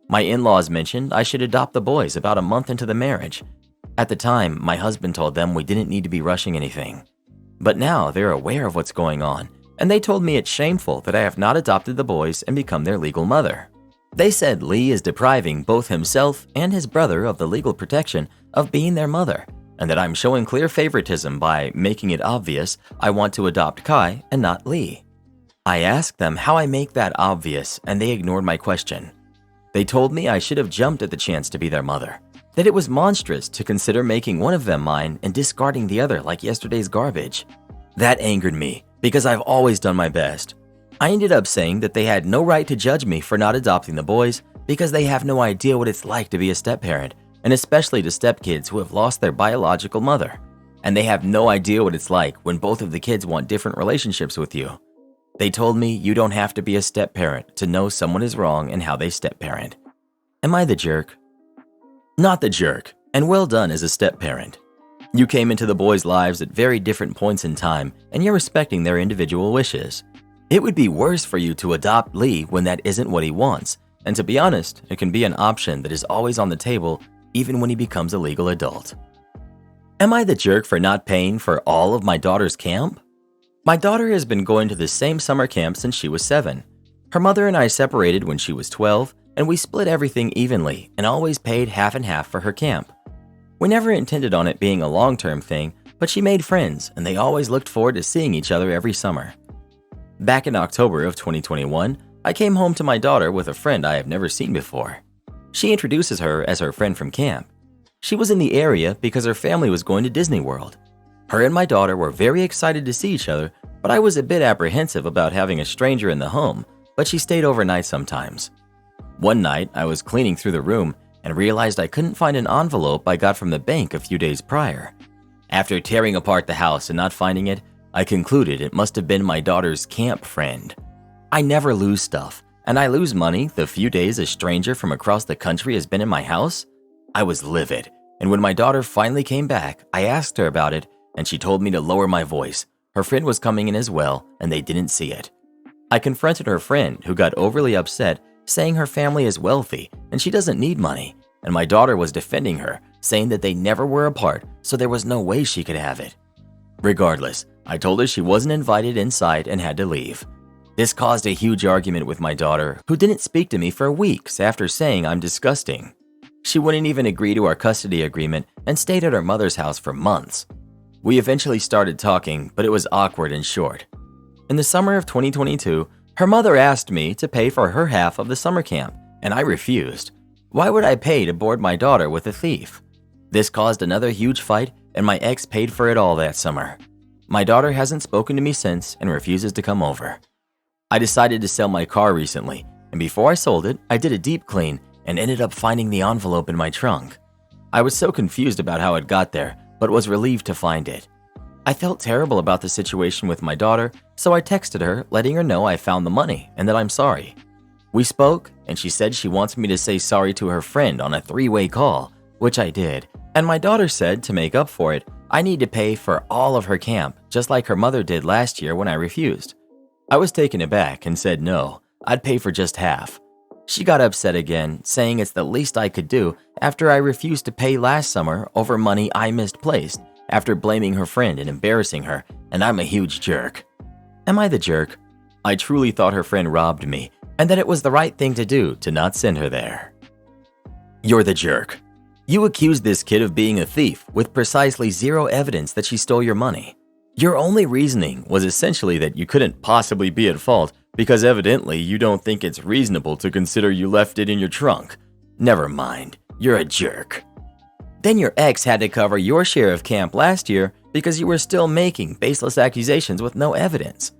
My in-laws mentioned I should adopt the boys about a month into the marriage. At the time, my husband told them we didn't need to be rushing anything. But now they're aware of what's going on, and they told me it's shameful that I have not adopted the boys and become their legal mother. They said Lee is depriving both himself and his brother of the legal protection of being their mother, and that I'm showing clear favoritism by making it obvious I want to adopt Kai and not Lee. I asked them how I make that obvious, and they ignored my question. They told me I should have jumped at the chance to be their mother, that it was monstrous to consider making one of them mine and discarding the other like yesterday's garbage. That angered me because I've always done my best. I ended up saying that they had no right to judge me for not adopting the boys because they have no idea what it's like to be a step-parent, and especially to stepkids who have lost their biological mother. And they have no idea what it's like when both of the kids want different relationships with you. They told me you don't have to be a step-parent to know someone is wrong and how they step-parent. Am I the jerk? Not the jerk, and well done as a step-parent. You came into the boys' lives at very different points in time, and you're respecting their individual wishes. It would be worse for you to adopt Lee when that isn't what he wants, and to be honest, it can be an option that is always on the table even when he becomes a legal adult. Am I the jerk for not paying for all of my daughter's camp? My daughter has been going to the same summer camp since she was 7. Her mother and I separated when she was 12, and we split everything evenly and always paid half and half for her camp. We never intended on it being a long-term thing, but she made friends and they always looked forward to seeing each other every summer. Back in October of 2021, I came home to my daughter with a friend I have never seen before. She introduces her as her friend from camp. She was in the area because her family was going to Disney World. Her and my daughter were very excited to see each other, but I was a bit apprehensive about having a stranger in the home, but she stayed overnight sometimes. One night, I was cleaning through the room and realized I couldn't find an envelope I got from the bank a few days prior. After tearing apart the house and not finding it, I concluded it must have been my daughter's camp friend. I never lose stuff, and I lose money the few days a stranger from across the country has been in my house? I was livid, and when my daughter finally came back, I asked her about it, and she told me to lower my voice. Her friend was coming in as well, and they didn't see it. I confronted her friend, who got overly upset, saying her family is wealthy and she doesn't need money, and my daughter was defending her, saying that they never were apart, so there was no way she could have it. Regardless, I told her she wasn't invited inside and had to leave. This caused a huge argument with my daughter, who didn't speak to me for weeks after saying I'm disgusting. She wouldn't even agree to our custody agreement and stayed at her mother's house for months. We eventually started talking, but it was awkward and short. In the summer of 2022, her mother asked me to pay for her half of the summer camp, and I refused. Why would I pay to board my daughter with a thief? This caused another huge fight, and my ex paid for it all that summer. My daughter hasn't spoken to me since and refuses to come over. I decided to sell my car recently, and before I sold it, I did a deep clean and ended up finding the envelope in my trunk. I was so confused about how it got there, but was relieved to find it. I felt terrible about the situation with my daughter, so I texted her letting her know I found the money and that I'm sorry. We spoke, and she said she wants me to say sorry to her friend on a 3-way call, which I did, and my daughter said to make up for it, I need to pay for all of her camp, just like her mother did last year when I refused. I was taken aback and said no, I'd pay for just half. She got upset again, saying it's the least I could do after I refused to pay last summer over money I misplaced, after blaming her friend and embarrassing her, and I'm a huge jerk. Am I the jerk? I truly thought her friend robbed me, and that it was the right thing to do to not send her there. You're the jerk. You accused this kid of being a thief with precisely zero evidence that she stole your money. Your only reasoning was essentially that you couldn't possibly be at fault because evidently you don't think it's reasonable to consider you left it in your trunk. Never mind, you're a jerk. Then your ex had to cover your share of camp last year because you were still making baseless accusations with no evidence.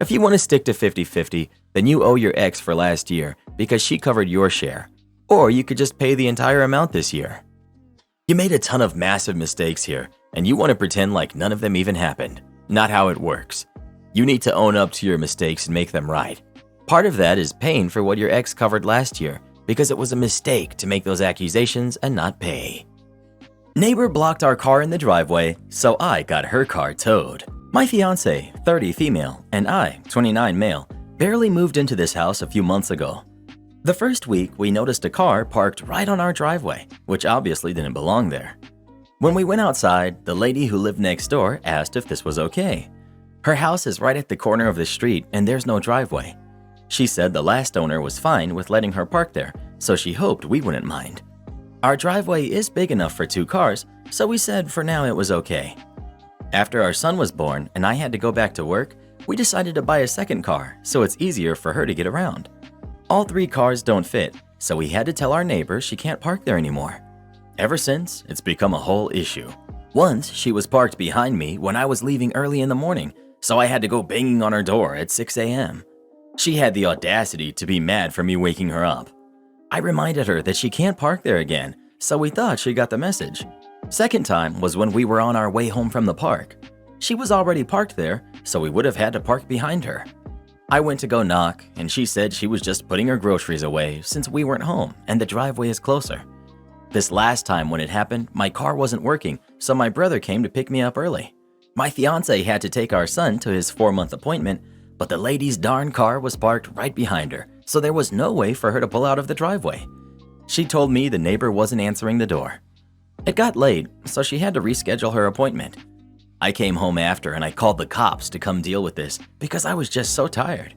If you want to stick to 50-50, then you owe your ex for last year because she covered your share. Or you could just pay the entire amount this year. You made a ton of massive mistakes here, and you want to pretend like none of them even happened. Not how it works. You need to own up to your mistakes and make them right. Part of that is paying for what your ex covered last year because it was a mistake to make those accusations and not pay. Neighbor blocked our car in the driveway, so I got her car towed. My fiance, 30 female, and I, 29 male, barely moved into this house a few months ago. The first week, we noticed a car parked right on our driveway, which obviously didn't belong there. When we went outside, the lady who lived next door asked if this was okay. Her house is right at the corner of the street and there's no driveway. She said the last owner was fine with letting her park there, so she hoped we wouldn't mind. Our driveway is big enough for 2 cars, so we said for now it was okay. After our son was born and I had to go back to work, we decided to buy a second car so it's easier for her to get around. All 3 cars don't fit, so we had to tell our neighbor she can't park there anymore. Ever since, it's become a whole issue. Once, she was parked behind me when I was leaving early in the morning, so I had to go banging on her door at 6 a.m. She had the audacity to be mad for me waking her up. I reminded her that she can't park there again, so we thought she got the message. Second time was when we were on our way home from the park. She was already parked there, so we would have had to park behind her. I went to go knock, and she said she was just putting her groceries away since we weren't home and the driveway is closer. This last time when it happened, my car wasn't working, so my brother came to pick me up early. My fiance had to take our son to his 4-month appointment, but the lady's darn car was parked right behind her, so there was no way for her to pull out of the driveway. She told me the neighbor wasn't answering the door. It got late, so she had to reschedule her appointment. I came home after and I called the cops to come deal with this because I was just so tired.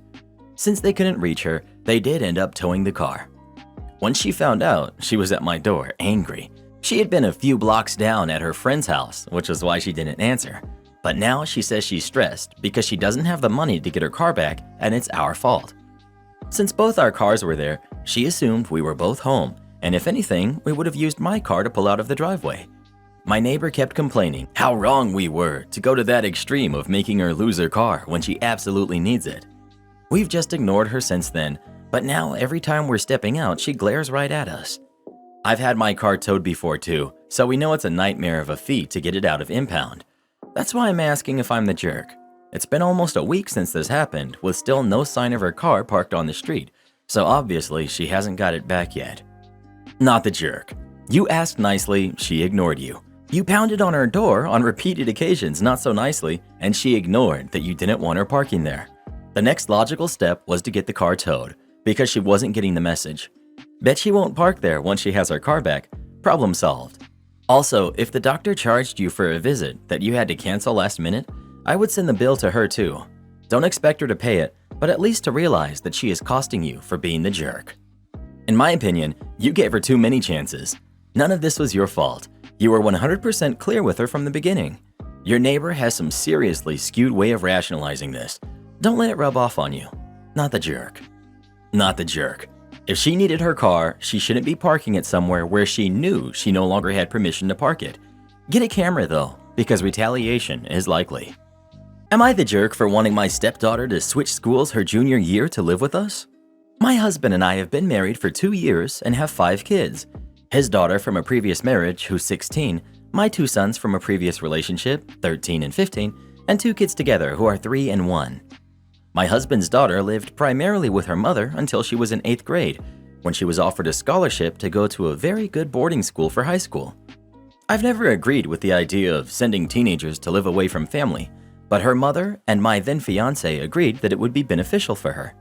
Since they couldn't reach her, they did end up towing the car. Once she found out, she was at my door, angry. She had been a few blocks down at her friend's house, which was why she didn't answer. But now she says she's stressed because she doesn't have the money to get her car back and it's our fault. Since both our cars were there, she assumed we were both home, and if anything, we would have used my car to pull out of the driveway. My neighbor kept complaining how wrong we were to go to that extreme of making her lose her car when she absolutely needs it. We've just ignored her since then, but now every time we're stepping out, she glares right at us. I've had my car towed before too, so we know it's a nightmare of a feat to get it out of impound. That's why I'm asking if I'm the jerk. It's been almost a week since this happened, with still no sign of her car parked on the street, so obviously she hasn't got it back yet. Not the jerk. You asked nicely, she ignored you. You pounded on her door on repeated occasions not so nicely, and she ignored that you didn't want her parking there. The next logical step was to get the car towed, because she wasn't getting the message. Bet she won't park there once she has her car back. Problem solved. Also, if the doctor charged you for a visit that you had to cancel last minute, I would send the bill to her too. Don't expect her to pay it, but at least to realize that she is costing you for being the jerk. In my opinion, you gave her too many chances. None of this was your fault. You were 100% clear with her from the beginning. Your neighbor has some seriously skewed way of rationalizing this. Don't let it rub off on you. Not the jerk. Not the jerk. If she needed her car, she shouldn't be parking it somewhere where she knew she no longer had permission to park it. Get a camera though, because retaliation is likely. Am I the jerk for wanting my stepdaughter to switch schools her junior year to live with us? My husband and I have been married for 2 years and have 5 kids. His daughter from a previous marriage, who's 16, my 2 sons from a previous relationship, 13 and 15, and 2 kids together who are 3 and 1. My husband's daughter lived primarily with her mother until she was in 8th grade, when she was offered a scholarship to go to a very good boarding school for high school. I've never agreed with the idea of sending teenagers to live away from family, but her mother and my then fiancé agreed that it would be beneficial for her.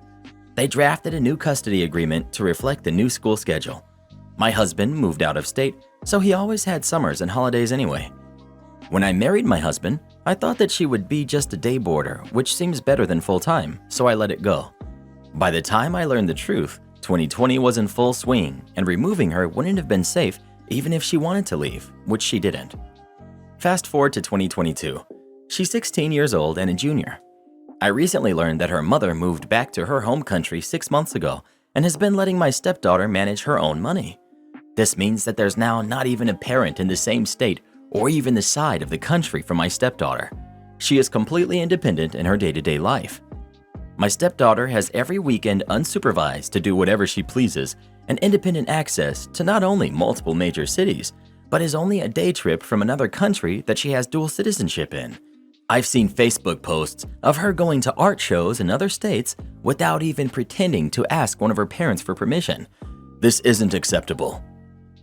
They drafted a new custody agreement to reflect the new school schedule. My husband moved out of state, so he always had summers and holidays anyway. When I married my husband, I thought that she would be just a day boarder, which seems better than full-time, so I let it go. By the time I learned the truth, 2020 was in full swing, and removing her wouldn't have been safe even if she wanted to leave, which she didn't. Fast forward to 2022. She's 16 years old and a junior. I recently learned that her mother moved back to her home country 6 months ago and has been letting my stepdaughter manage her own money. This means that there's now not even a parent in the same state or even the side of the country for my stepdaughter. She is completely independent in her day-to-day life. My stepdaughter has every weekend unsupervised to do whatever she pleases and independent access to not only multiple major cities, but is only a day trip from another country that she has dual citizenship in. I've seen Facebook posts of her going to art shows in other states without even pretending to ask one of her parents for permission. This isn't acceptable.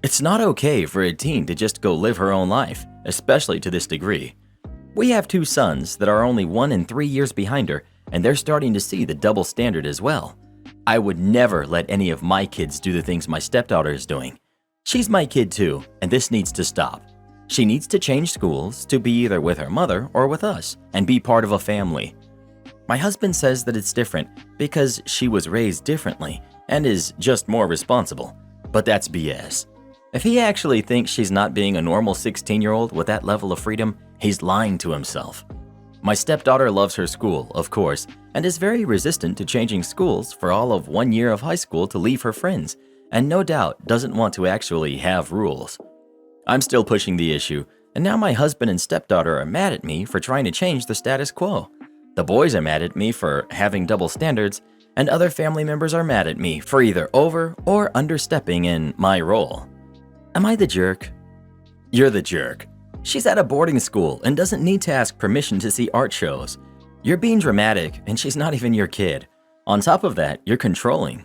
It's not okay for a teen to just go live her own life, especially to this degree. We have 2 sons that are only 1 and 3 years behind her, and they're starting to see the double standard as well. I would never let any of my kids do the things my stepdaughter is doing. She's my kid too, and this needs to stop. She needs to change schools to be either with her mother or with us and be part of a family. My husband says that it's different because she was raised differently and is just more responsible, but that's BS. If he actually thinks she's not being a normal 16-year-old with that level of freedom, he's lying to himself. My stepdaughter loves her school, of course, and is very resistant to changing schools for all of 1 year of high school to leave her friends, and no doubt doesn't want to actually have rules. I'm still pushing the issue, and now my husband and stepdaughter are mad at me for trying to change the status quo. The boys are mad at me for having double standards, and other family members are mad at me for either over or understepping in my role. Am I the jerk? You're the jerk. She's at a boarding school and doesn't need to ask permission to see art shows. You're being dramatic, and she's not even your kid. On top of that, you're controlling.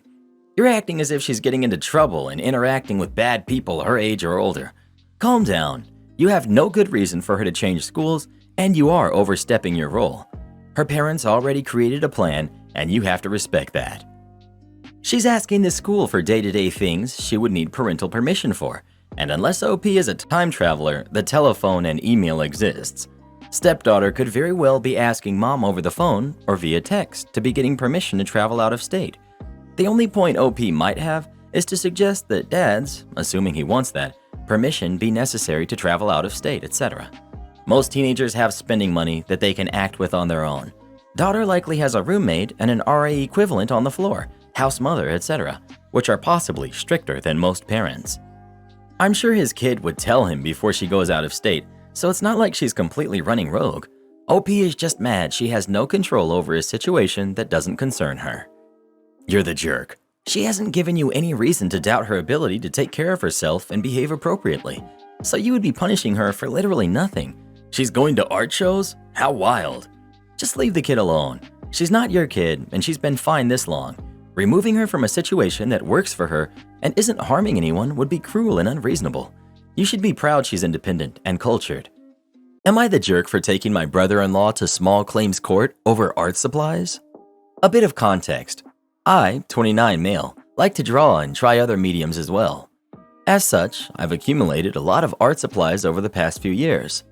You're acting as if she's getting into trouble and interacting with bad people her age or older. Calm down. You have no good reason for her to change schools, and you are overstepping your role. Her parents already created a plan, and you have to respect that. She's asking the school for day-to-day things she would need parental permission for, and unless OP is a time traveler, the telephone and email exists. Stepdaughter could very well be asking mom over the phone or via text to be getting permission to travel out of state. The only point OP might have is to suggest that dad's, assuming he wants that, permission be necessary to travel out of state, etc. Most teenagers have spending money that they can act with on their own. Daughter likely has a roommate and an RA equivalent on the floor, house mother, etc., which are possibly stricter than most parents. I'm sure his kid would tell him before she goes out of state, so it's not like she's completely running rogue. OP is just mad she has no control over a situation that doesn't concern her. You're the jerk. She hasn't given you any reason to doubt her ability to take care of herself and behave appropriately, so you would be punishing her for literally nothing. She's going to art shows? How wild. Just leave the kid alone. She's not your kid, and she's been fine this long. Removing her from a situation that works for her and isn't harming anyone would be cruel and unreasonable. You should be proud she's independent and cultured. Am I the jerk for taking my brother-in-law to small claims court over art supplies? A bit of context. I, 29 male, like to draw and try other mediums as well. As such, I've accumulated a lot of art supplies over the past few years.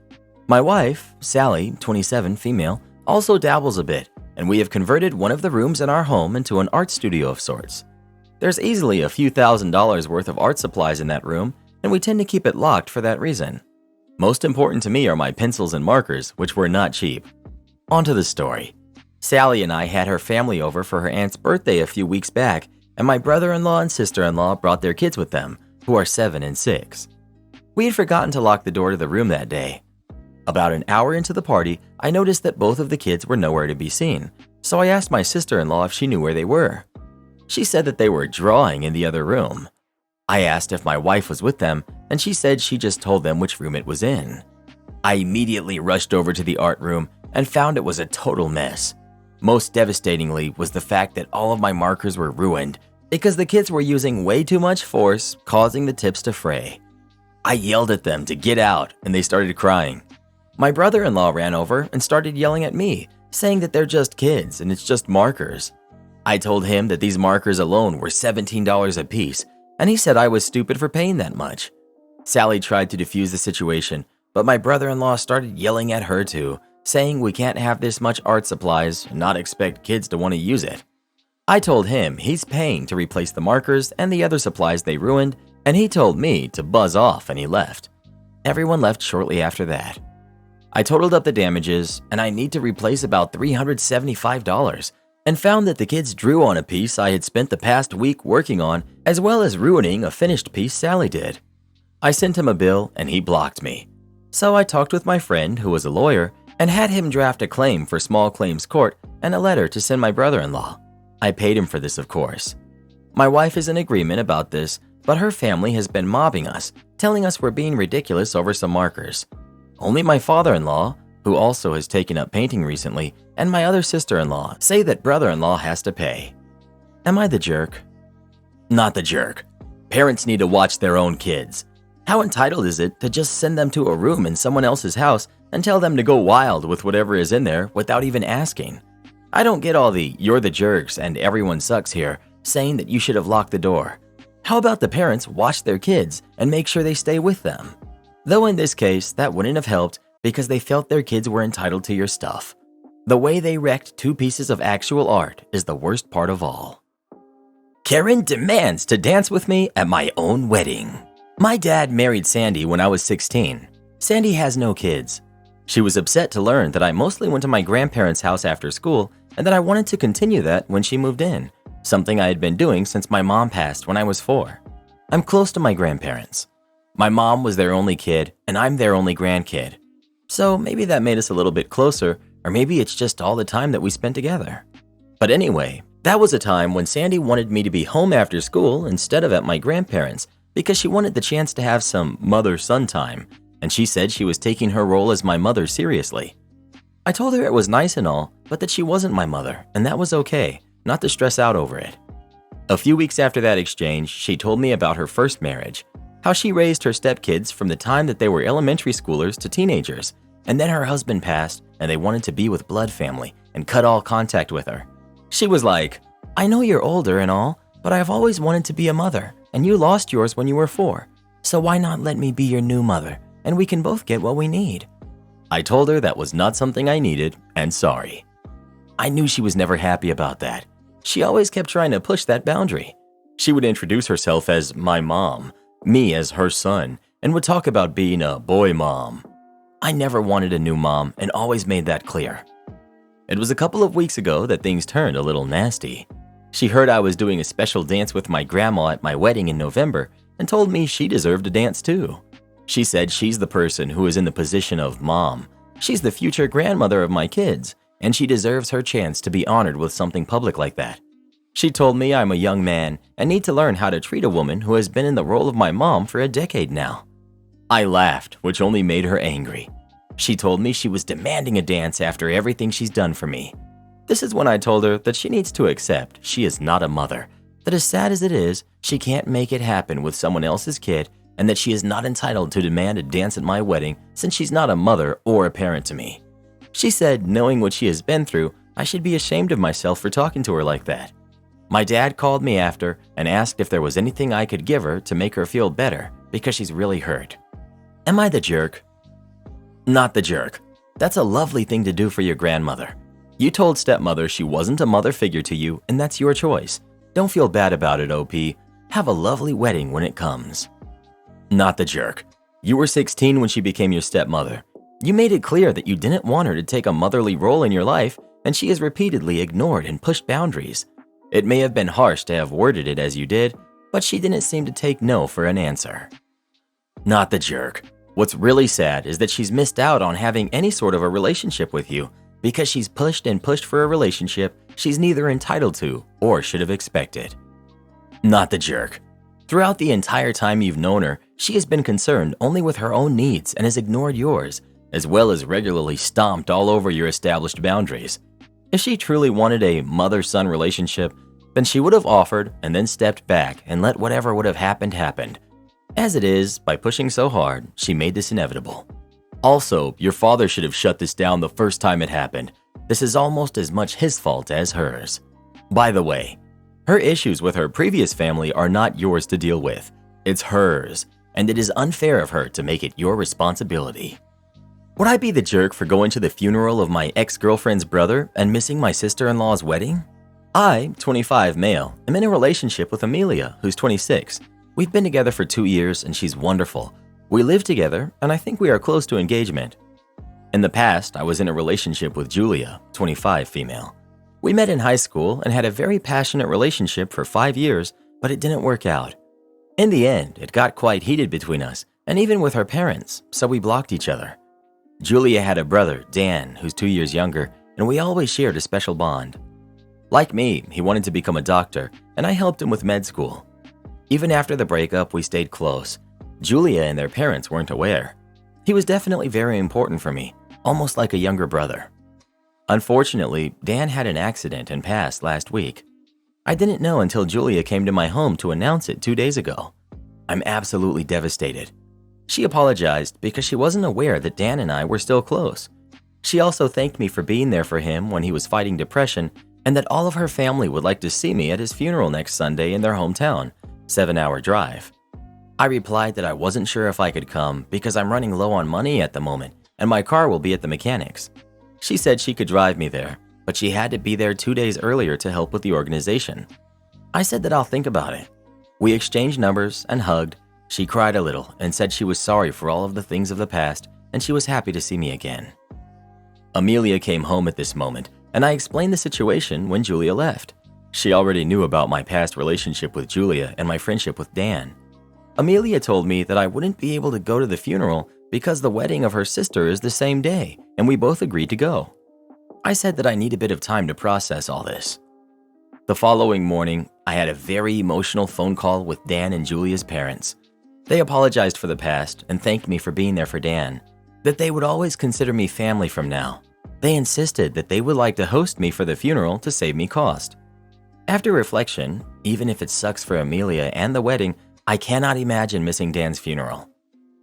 My wife, Sally, 27 female, also dabbles a bit, and we have converted one of the rooms in our home into an art studio of sorts. There's easily a few $1,000s worth of art supplies in that room, and we tend to keep it locked for that reason. Most important to me are my pencils and markers, which were not cheap. On to the story. Sally and I had her family over for her aunt's birthday a few weeks back, and my brother-in-law and sister-in-law brought their kids with them, who are 7 and 6. We had forgotten to lock the door to the room that day. About an hour into the party, I noticed that both of the kids were nowhere to be seen, so I asked my sister-in-law if she knew where they were. She said that they were drawing in the other room. I asked if my wife was with them, and she said she just told them which room it was in. I immediately rushed over to the art room and found it was a total mess. Most devastatingly was the fact that all of my markers were ruined because the kids were using way too much force, causing the tips to fray. I yelled at them to get out, and they started crying. My brother-in-law ran over and started yelling at me, saying that they're just kids and it's just markers. I told him that these markers alone were $17 a piece, and he said I was stupid for paying that much. Sally tried to defuse the situation, but my brother-in-law started yelling at her too, saying we can't have this much art supplies and not expect kids to want to use it. I told him he's paying to replace the markers and the other supplies they ruined, and he told me to buzz off, and he left. Everyone left shortly after that. I totaled up the damages, and I need to replace about $375, and found that the kids drew on a piece I had spent the past week working on, as well as ruining a finished piece Sally did. I sent him a bill, and he blocked me. So I talked with my friend, who was a lawyer, and had him draft a claim for small claims court and a letter to send my brother-in-law. I paid him for this, of course. My wife is in agreement about this, but her family has been mobbing us, telling us we're being ridiculous over some markers. Only my father-in-law, who also has taken up painting recently, and my other sister-in-law say that brother-in-law has to pay. Am I the jerk? Not the jerk. Parents need to watch their own kids. How entitled is it to just send them to a room in someone else's house and tell them to go wild with whatever is in there without even asking? I don't get all the "you're the jerks" and "everyone sucks" here, saying that you should have locked the door. How about the parents watch their kids and make sure they stay with them? Though in this case, that wouldn't have helped because they felt their kids were entitled to your stuff. The way they wrecked 2 pieces of actual art is the worst part of all. Karen demands to dance with me at my own wedding. My dad married Sandy when I was 16. Sandy has no kids. She was upset to learn that I mostly went to my grandparents' house after school and that I wanted to continue that when she moved in, something I had been doing since my mom passed when I was 4. I'm close to my grandparents. My mom was their only kid, and I'm their only grandkid. So maybe that made us a little bit closer, or maybe it's just all the time that we spent together. But anyway, that was a time when Sandy wanted me to be home after school instead of at my grandparents because she wanted the chance to have some mother-son time, and she said she was taking her role as my mother seriously. I told her it was nice and all, but that she wasn't my mother, and that was okay, not to stress out over it. A few weeks after that exchange, she told me about her first marriage, how she raised her stepkids from the time that they were elementary schoolers to teenagers, and then her husband passed and they wanted to be with blood family and cut all contact with her. She was like, "I know you're older and all, but I've always wanted to be a mother, and you lost yours when you were 4, so why not let me be your new mother, and we can both get what we need?" I told her that was not something I needed and sorry. I knew she was never happy about that. She always kept trying to push that boundary. She would introduce herself as my mom, me as her son, and would talk about being a boy mom. I never wanted a new mom and always made that clear. It was a couple of weeks ago that things turned a little nasty. She heard I was doing a special dance with my grandma at my wedding in November and told me she deserved a dance too. She said she's the person who is in the position of mom. She's the future grandmother of my kids, and she deserves her chance to be honored with something public like that. She told me I'm a young man and need to learn how to treat a woman who has been in the role of my mom for a decade now. I laughed, which only made her angry. She told me she was demanding a dance after everything she's done for me. This is when I told her that she needs to accept she is not a mother, that as sad as it is, she can't make it happen with someone else's kid, and that she is not entitled to demand a dance at my wedding since she's not a mother or a parent to me. She said, knowing what she has been through, I should be ashamed of myself for talking to her like that. My dad called me after and asked if there was anything I could give her to make her feel better because she's really hurt. Am I the jerk? Not the jerk. That's a lovely thing to do for your grandmother. You told stepmother she wasn't a mother figure to you, and that's your choice. Don't feel bad about it, OP. Have a lovely wedding when it comes. Not the jerk. You were 16 when she became your stepmother. You made it clear that you didn't want her to take a motherly role in your life, and she has repeatedly ignored and pushed boundaries. It may have been harsh to have worded it as you did, but she didn't seem to take no for an answer. Not the jerk. What's really sad is that she's missed out on having any sort of a relationship with you because she's pushed and pushed for a relationship she's neither entitled to or should have expected. Not the jerk. Throughout the entire time you've known her, she has been concerned only with her own needs and has ignored yours, as well as regularly stomped all over your established boundaries. If she truly wanted a mother-son relationship, then she would have offered and then stepped back and let whatever would have happened happen. As it is, by pushing so hard, she made this inevitable. Also, your father should have shut this down the first time it happened. This is almost as much his fault as hers. By the way, her issues with her previous family are not yours to deal with. It's hers, and it is unfair of her to make it your responsibility. Would I be the jerk for going to the funeral of my ex-girlfriend's brother and missing my sister-in-law's wedding? I, 25 male, am in a relationship with Amelia, who's 26. We've been together for 2 years and she's wonderful. We live together and I think we are close to engagement. In the past, I was in a relationship with Julia, 25 female. We met in high school and had a very passionate relationship for 5 years, but it didn't work out. In the end, it got quite heated between us and even with her parents, so we blocked each other. Julia had a brother, Dan, who's 2 years younger, and we always shared a special bond. Like me, he wanted to become a doctor, and I helped him with med school. Even after the breakup, we stayed close. Julia and their parents weren't aware. He was definitely very important for me, almost like a younger brother. Unfortunately, Dan had an accident and passed last week. I didn't know until Julia came to my home to announce it 2 days ago. I'm absolutely devastated. She apologized because she wasn't aware that Dan and I were still close. She also thanked me for being there for him when he was fighting depression and that all of her family would like to see me at his funeral next Sunday in their hometown, 7-hour drive. I replied that I wasn't sure if I could come because I'm running low on money at the moment and my car will be at the mechanics. She said she could drive me there, but she had to be there 2 days earlier to help with the organization. I said that I'll think about it. We exchanged numbers and hugged. She cried a little and said she was sorry for all of the things of the past and she was happy to see me again. Amelia came home at this moment and I explained the situation when Julia left. She already knew about my past relationship with Julia and my friendship with Dan. Amelia told me that I wouldn't be able to go to the funeral because the wedding of her sister is the same day and we both agreed to go. I said that I need a bit of time to process all this. The following morning, I had a very emotional phone call with Dan and Julia's parents. They apologized for the past and thanked me for being there for Dan, that they would always consider me family from now. They insisted that they would like to host me for the funeral to save me cost. After reflection, even if it sucks for Amelia and the wedding, I cannot imagine missing Dan's funeral.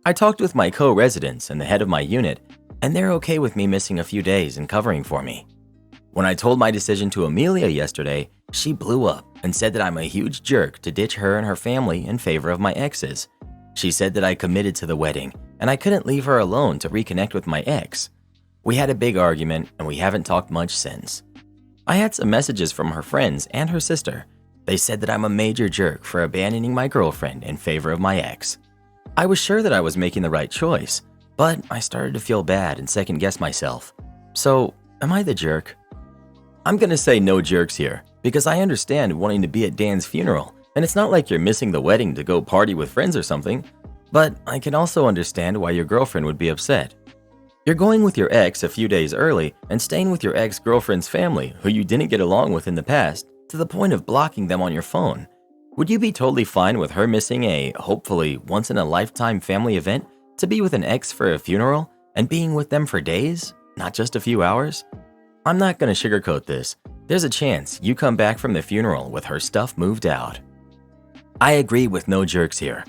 I talked with my co-residents and the head of my unit, and they're okay with me missing a few days and covering for me. When I told my decision to Amelia yesterday, she blew up and said that I'm a huge jerk to ditch her and her family in favor of my exes. She said that I committed to the wedding and I couldn't leave her alone to reconnect with my ex. We had a big argument and we haven't talked much since. I had some messages from her friends and her sister. They said that I'm a major jerk for abandoning my girlfriend in favor of my ex. I was sure that I was making the right choice, but I started to feel bad and second guess myself. So, am I the jerk? I'm gonna say no jerks here, because I understand wanting to be at Dan's funeral, and it's not like you're missing the wedding to go party with friends or something, but I can also understand why your girlfriend would be upset. You're going with your ex a few days early and staying with your ex-girlfriend's family who you didn't get along with in the past to the point of blocking them on your phone. Would you be totally fine with her missing a, hopefully, once-in-a-lifetime family event to be with an ex for a funeral and being with them for days, not just a few hours? I'm not gonna sugarcoat this. There's a chance you come back from the funeral with her stuff moved out. I agree with no jerks here.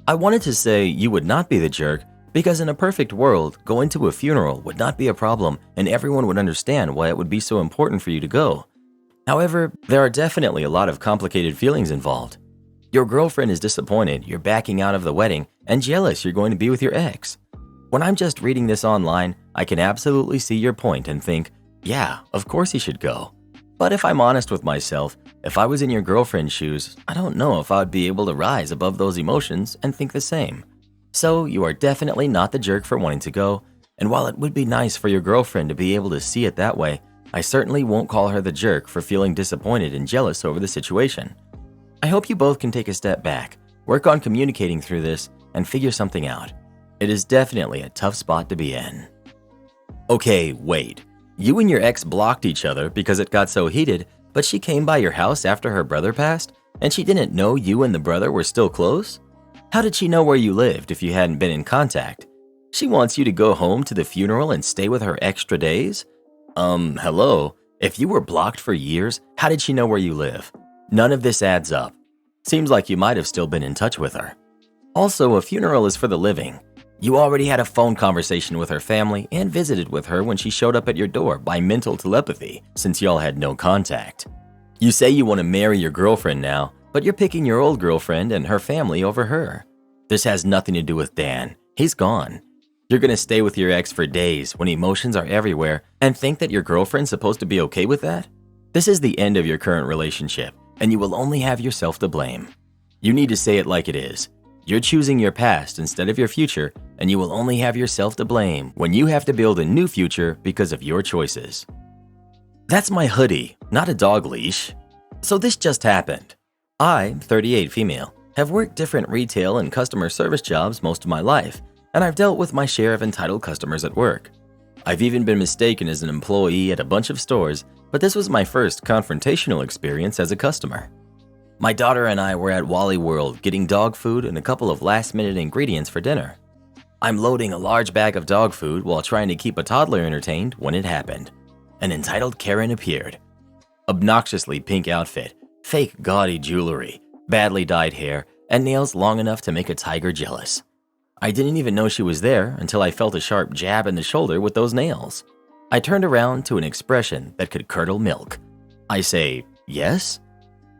I wanted to say you would not be the jerk because in a perfect world, going to a funeral would not be a problem and everyone would understand why it would be so important for you to go. However, there are definitely a lot of complicated feelings involved. Your girlfriend is disappointed you're backing out of the wedding and jealous you're going to be with your ex. When I'm just reading this online, I can absolutely see your point and think, yeah, of course he should go. But if I'm honest with myself, if I was in your girlfriend's shoes, I don't know if I would be able to rise above those emotions and think the same. So you are definitely not the jerk for wanting to go, and while it would be nice for your girlfriend to be able to see it that way, I certainly won't call her the jerk for feeling disappointed and jealous over the situation. I hope you both can take a step back, work on communicating through this, and figure something out. It is definitely a tough spot to be in. Okay, wait. You and your ex blocked each other because it got so heated, but she came by your house after her brother passed, and she didn't know you and the brother were still close? How did she know where you lived if you hadn't been in contact? She wants you to go home to the funeral and stay with her extra days? Hello? If you were blocked for years, how did she know where you live? None of this adds up. Seems like you might have still been in touch with her. Also, a funeral is for the living. You already had a phone conversation with her family and visited with her when she showed up at your door by mental telepathy since y'all had no contact. You say you want to marry your girlfriend now, but you're picking your old girlfriend and her family over her. This has nothing to do with Dan. He's gone. You're gonna stay with your ex for days when emotions are everywhere and think that your girlfriend's supposed to be okay with that? This is the end of your current relationship, and you will only have yourself to blame. You need to say it like it is. You're choosing your past instead of your future, and you will only have yourself to blame when you have to build a new future because of your choices. That's my hoodie, not a dog leash. So this just happened. I, 38 female, have worked different retail and customer service jobs most of my life, and I've dealt with my share of entitled customers at work. I've even been mistaken as an employee at a bunch of stores, but this was my first confrontational experience as a customer. My daughter and I were at Wally World getting dog food and a couple of last-minute ingredients for dinner. I'm loading a large bag of dog food while trying to keep a toddler entertained when it happened. An entitled Karen appeared. Obnoxiously pink outfit, fake gaudy jewelry, badly dyed hair, and nails long enough to make a tiger jealous. I didn't even know she was there until I felt a sharp jab in the shoulder with those nails. I turned around to an expression that could curdle milk. I say, yes?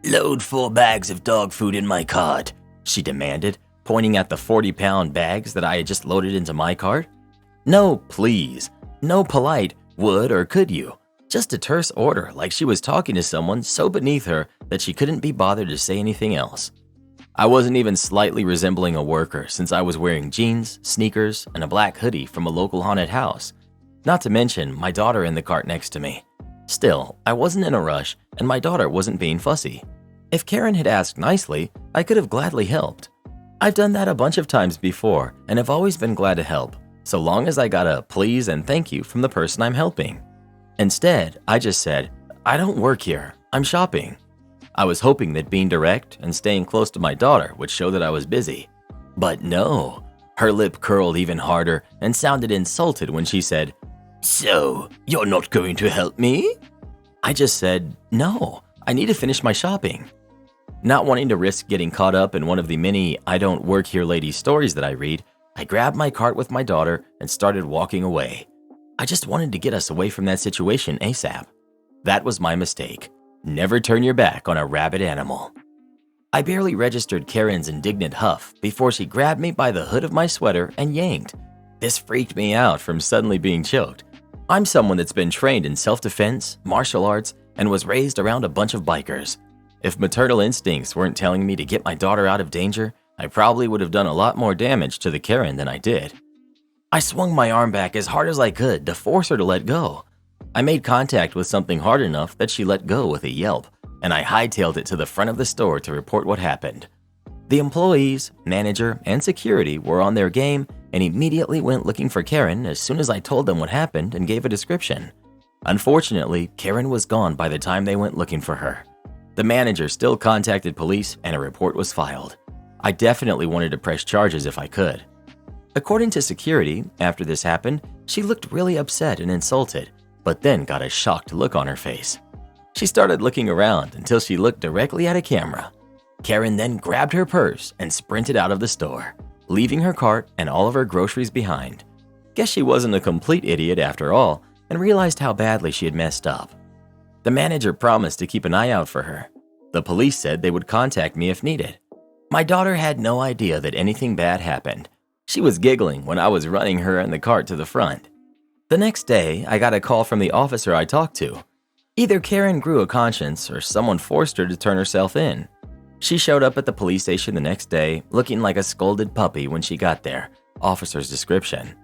Load 4 bags of dog food in my cart, she demanded, pointing at the 40-pound bags that I had just loaded into my cart. No, please. No polite, would or could you. Just a terse order like she was talking to someone so beneath her that she couldn't be bothered to say anything else. I wasn't even slightly resembling a worker since I was wearing jeans, sneakers, and a black hoodie from a local haunted house. Not to mention my daughter in the cart next to me. Still, I wasn't in a rush and my daughter wasn't being fussy. If Karen had asked nicely, I could have gladly helped. I've done that a bunch of times before and have always been glad to help, so long as I got a please and thank you from the person I'm helping. Instead, I just said, I don't work here, I'm shopping. I was hoping that being direct and staying close to my daughter would show that I was busy. But no, her lip curled even harder and sounded insulted when she said, So, you're not going to help me? I just said, no, I need to finish my shopping. Not wanting to risk getting caught up in one of the many I don't work here lady stories that I read, I grabbed my cart with my daughter and started walking away. I just wanted to get us away from that situation ASAP. That was my mistake. Never turn your back on a rabid animal. I barely registered Karen's indignant huff before she grabbed me by the hood of my sweater and yanked. This freaked me out from suddenly being choked. I'm someone that's been trained in self-defense, martial arts, and was raised around a bunch of bikers. If maternal instincts weren't telling me to get my daughter out of danger, I probably would have done a lot more damage to the Karen than I did. I swung my arm back as hard as I could to force her to let go. I made contact with something hard enough that she let go with a yelp, and I hightailed it to the front of the store to report what happened. The employees, manager, and security were on their game and immediately went looking for Karen as soon as I told them what happened and gave a description. Unfortunately, Karen was gone by the time they went looking for her. The manager still contacted police and a report was filed. I definitely wanted to press charges if I could. According to security, after this happened, she looked really upset and insulted, but then got a shocked look on her face. She started looking around until she looked directly at a camera. Karen then grabbed her purse and sprinted out of the store, leaving her cart and all of her groceries behind. Guess she wasn't a complete idiot after all and realized how badly she had messed up. The manager promised to keep an eye out for her. The police said they would contact me if needed. My daughter had no idea that anything bad happened. She was giggling when I was running her and the cart to the front. The next day, I got a call from the officer I talked to. Either Karen grew a conscience or someone forced her to turn herself in. She showed up at the police station the next day, looking like a scolded puppy when she got there. Officer's description.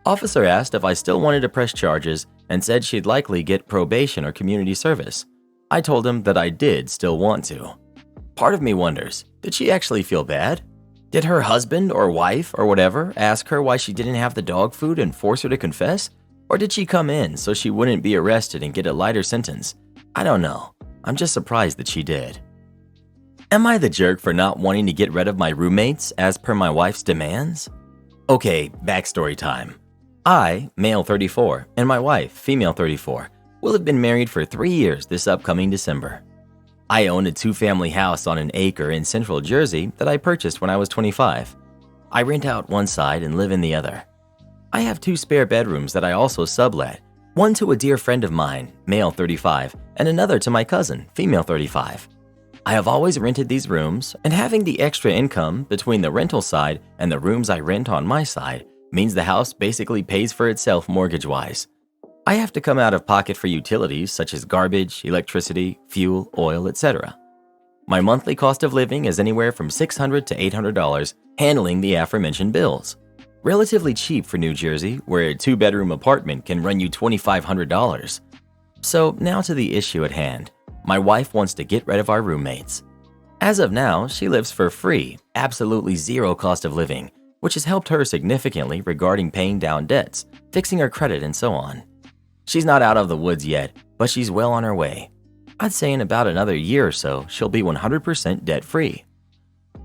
Officer asked if I still wanted to press charges and said she'd likely get probation or community service. I told him that I did still want to. Part of me wonders, did she actually feel bad? Did her husband or wife or whatever ask her why she didn't have the dog food and force her to confess? Or did she come in so she wouldn't be arrested and get a lighter sentence? I don't know. I'm just surprised that she did. Am I the jerk for not wanting to get rid of my roommates as per my wife's demands? Okay, backstory time. I, male 34, and my wife, female 34, will have been married for 3 years this upcoming December. I own a 2-family house on an acre in central Jersey that I purchased when I was 25. I rent out one side and live in the other. I have 2 spare bedrooms that I also sublet, one to a dear friend of mine, male 35, and another to my cousin, female 35. I have always rented these rooms, and having the extra income between the rental side and the rooms I rent on my side means the house basically pays for itself mortgage-wise. I have to come out of pocket for utilities such as garbage, electricity, fuel, oil, etc. My monthly cost of living is anywhere from $600 to $800, handling the aforementioned bills. Relatively cheap for New Jersey, where a 2-bedroom apartment can run you $2,500. So now to the issue at hand. My wife wants to get rid of our roommates. As of now, she lives for free, absolutely zero cost of living, which has helped her significantly regarding paying down debts, fixing her credit, and so on. She's not out of the woods yet, but she's well on her way. I'd say in about another year or so, she'll be 100% debt-free.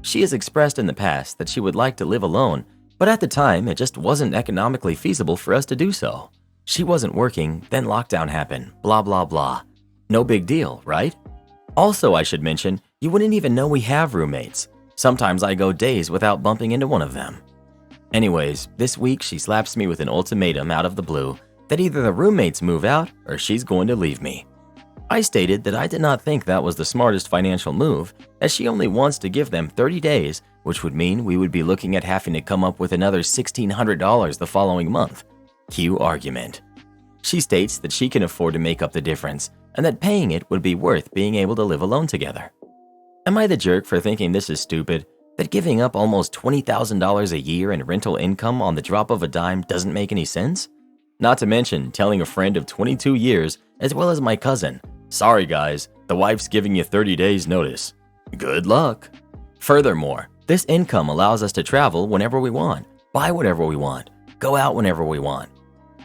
She has expressed in the past that she would like to live alone, but at the time, it just wasn't economically feasible for us to do so. She wasn't working, then lockdown happened, blah blah blah. No big deal, right? Also, I should mention, you wouldn't even know we have roommates. Sometimes I go days without bumping into one of them. Anyways, this week she slaps me with an ultimatum out of the blue that either the roommates move out or she's going to leave me. I stated that I did not think that was the smartest financial move, as she only wants to give them 30 days, which would mean we would be looking at having to come up with another $1,600 the following month. Cue argument. She states that she can afford to make up the difference and that paying it would be worth being able to live alone together. Am I the jerk for thinking this is stupid? That giving up almost $20,000 a year in rental income on the drop of a dime doesn't make any sense? Not to mention telling a friend of 22 years, as well as my cousin, "Sorry guys, the wife's giving you 30 days notice. Good luck." Furthermore, this income allows us to travel whenever we want, buy whatever we want, go out whenever we want.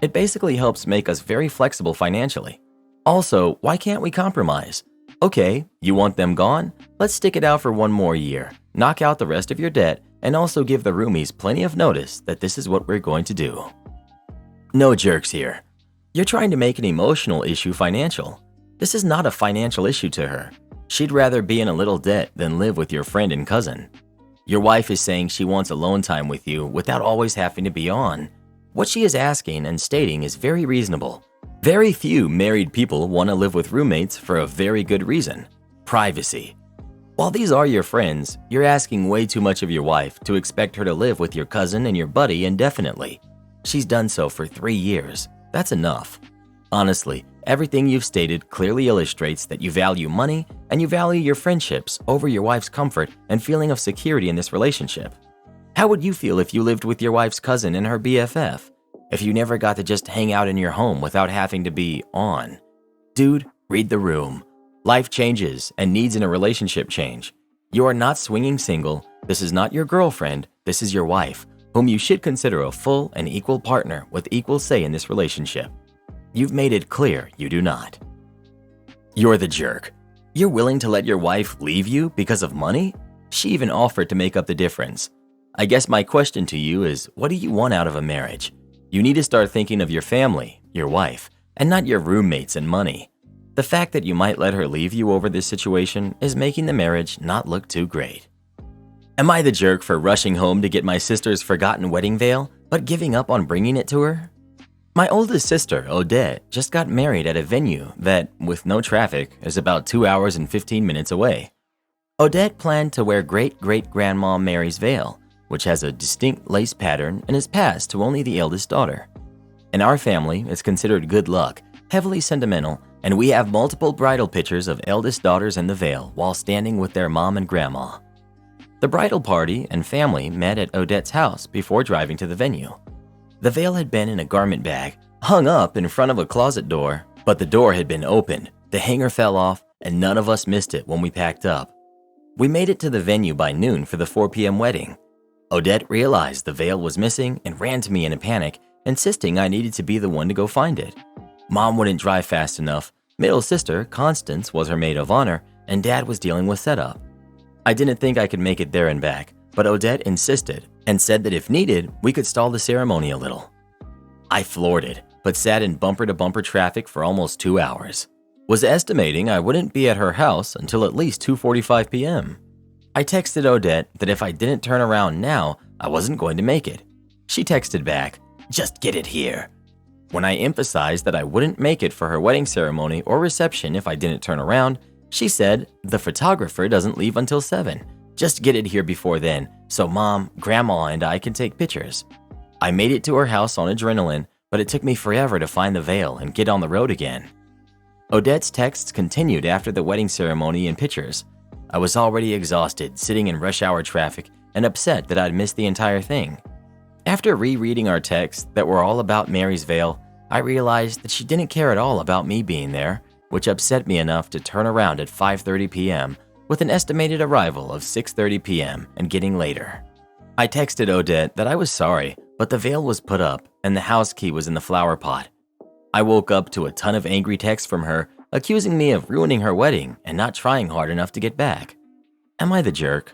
It basically helps make us very flexible financially. Also, why can't we compromise? Okay, you want them gone? Let's stick it out for 1 more year, knock out the rest of your debt, and also give the roomies plenty of notice that this is what we're going to do. No jerks here. You're trying to make an emotional issue financial. This is not a financial issue to her. She'd rather be in a little debt than live with your friend and cousin. Your wife is saying she wants alone time with you without always having to be on. What she is asking and stating is very reasonable. Very few married people want to live with roommates for a very good reason: privacy. While these are your friends, you're asking way too much of your wife to expect her to live with your cousin and your buddy indefinitely. She's done so for 3 years. That's enough. Honestly, everything you've stated clearly illustrates that you value money and you value your friendships over your wife's comfort and feeling of security in this relationship. How would you feel if you lived with your wife's cousin and her BFF? If you never got to just hang out in your home without having to be on? Dude, read the room. Life changes and needs in a relationship change. You are not swinging single. This is not your girlfriend. This is your wife, whom you should consider a full and equal partner with equal say in this relationship. You've made it clear you do not. You're the jerk. You're willing to let your wife leave you because of money? She even offered to make up the difference. I guess my question to you is, what do you want out of a marriage? You need to start thinking of your family, your wife, and not your roommates and money. The fact that you might let her leave you over this situation is making the marriage not look too great. Am I the jerk for rushing home to get my sister's forgotten wedding veil, but giving up on bringing it to her? My oldest sister, Odette, just got married at a venue that, with no traffic, is about 2 hours and 15 minutes away. Odette planned to wear great-great-grandma Mary's veil, which has a distinct lace pattern and is passed to only the eldest daughter. In our family, it's considered good luck, heavily sentimental, and we have multiple bridal pictures of eldest daughters in the veil while standing with their mom and grandma. The bridal party and family met at Odette's house before driving to the venue. The veil had been in a garment bag, hung up in front of a closet door, but the door had been opened, the hanger fell off, and none of us missed it when we packed up. We made it to the venue by noon for the 4 p.m. wedding. Odette realized the veil was missing and ran to me in a panic, insisting I needed to be the one to go find it. Mom wouldn't drive fast enough, middle sister, Constance, was her maid of honor, and Dad was dealing with setup. I didn't think I could make it there and back, but Odette insisted and said that if needed, we could stall the ceremony a little. I floored it, but sat in bumper-to-bumper traffic for almost 2 hours. Was estimating I wouldn't be at her house until at least 2:45 p.m. I texted Odette that if I didn't turn around now, I wasn't going to make it. She texted back, "Just get it here." When I emphasized that I wouldn't make it for her wedding ceremony or reception if I didn't turn around, she said, "The photographer doesn't leave until 7. Just get it here before then, so Mom, Grandma, and I can take pictures." I made it to her house on adrenaline, but it took me forever to find the veil and get on the road again. Odette's texts continued after the wedding ceremony and pictures. I was already exhausted, sitting in rush hour traffic, and upset that I'd missed the entire thing. After rereading our texts that were all about Mary's veil, I realized that she didn't care at all about me being there, which upset me enough to turn around at 5:30 p.m. with an estimated arrival of 6:30 p.m. and getting later. I texted Odette that I was sorry, but the veil was put up and the house key was in the flower pot. I woke up to a ton of angry texts from her accusing me of ruining her wedding and not trying hard enough to get back. Am I the jerk?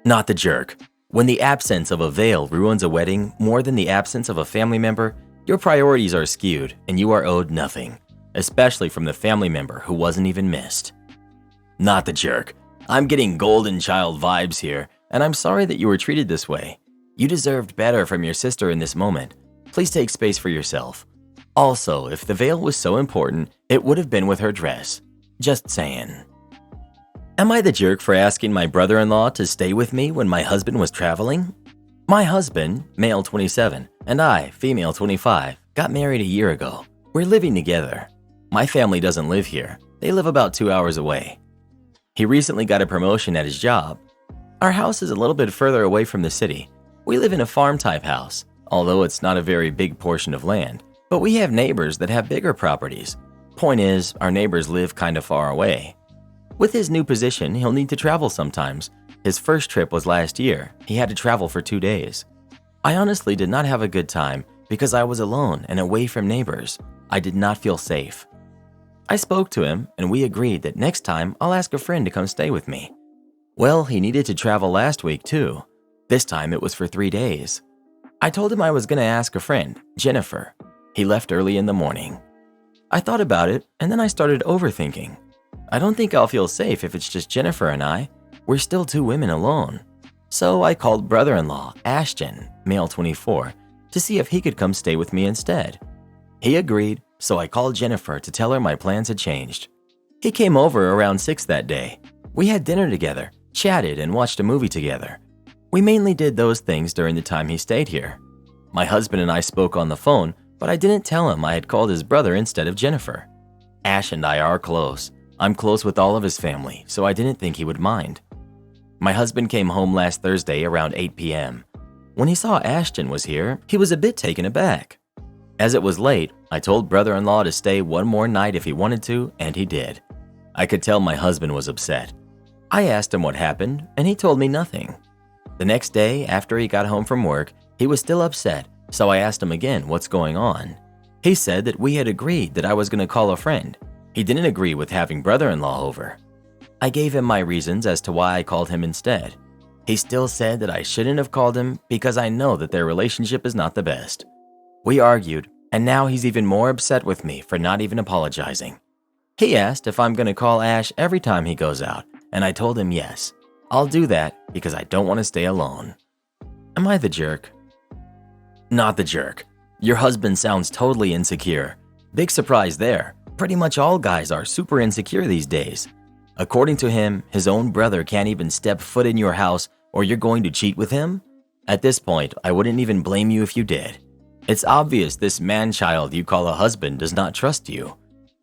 Not the jerk. When the absence of a veil ruins a wedding more than the absence of a family member, your priorities are skewed and you are owed nothing, especially from the family member who wasn't even missed. Not the jerk. I'm getting golden child vibes here, and I'm sorry that you were treated this way. You deserved better from your sister in this moment. Please take space for yourself. Also, if the veil was so important, it would have been with her dress. Just saying. Am I the jerk for asking my brother-in-law to stay with me when my husband was traveling? My husband, male 27, and I, female 25, got married a year ago. We're living together. My family doesn't live here. They live about 2 hours away. He recently got a promotion at his job. Our house is a little bit further away from the city. We live in a farm-type house, although it's not a very big portion of land, but we have neighbors that have bigger properties. Point is, our neighbors live kind of far away. With his new position, he'll need to travel sometimes. His first trip was last year. He had to travel for 2 days. I honestly did not have a good time because I was alone and away from neighbors. I did not feel safe. I spoke to him and we agreed that next time I'll ask a friend to come stay with me. Well, he needed to travel last week too. This time it was for 3 days. I told him I was going to ask a friend, Jennifer. He left early in the morning. I thought about it and then I started overthinking. I don't think I'll feel safe if it's just Jennifer and I. We're still 2 women alone. So I called brother-in-law, Ashton, male 24, to see if he could come stay with me instead. He agreed, so I called Jennifer to tell her my plans had changed. He came over around 6 that day. We had dinner together, chatted, and watched a movie together. We mainly did those things during the time he stayed here. My husband and I spoke on the phone, but I didn't tell him I had called his brother instead of Jennifer. Ash and I are close. I'm close with all of his family, so I didn't think he would mind. My husband came home last Thursday around 8 p.m. When he saw Ashton was here, he was a bit taken aback. As it was late, I told brother-in-law to stay one more night if he wanted to, and he did. I could tell my husband was upset. I asked him what happened, and he told me nothing. The next day, after he got home from work, he was still upset, so I asked him again what's going on. He said that we had agreed that I was going to call a friend. He didn't agree with having brother-in-law over. I gave him my reasons as to why I called him instead. He still said that I shouldn't have called him because I know that their relationship is not the best. We argued, and now he's even more upset with me for not even apologizing. He asked if I'm going to call Ash every time he goes out, and I told him yes. I'll do that because I don't want to stay alone. Am I the jerk? Not the jerk. Your husband sounds totally insecure. Big surprise there. Pretty much all guys are super insecure these days. According to him, his own brother can't even step foot in your house or you're going to cheat with him? At this point, I wouldn't even blame you if you did. It's obvious this man-child you call a husband does not trust you.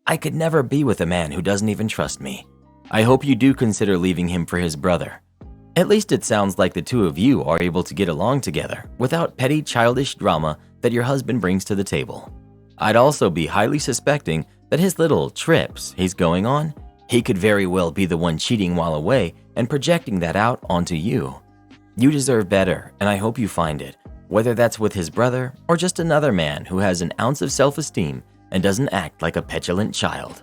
I could never be with a man who doesn't even trust me. I hope you do consider leaving him for his brother. At least it sounds like the two of you are able to get along together without petty childish drama that your husband brings to the table. I'd also be highly suspecting that his little trips he's going on, he could very well be the one cheating while away and projecting that out onto you. You deserve better, and I hope you find it, whether that's with his brother or just another man who has an ounce of self-esteem and doesn't act like a petulant child.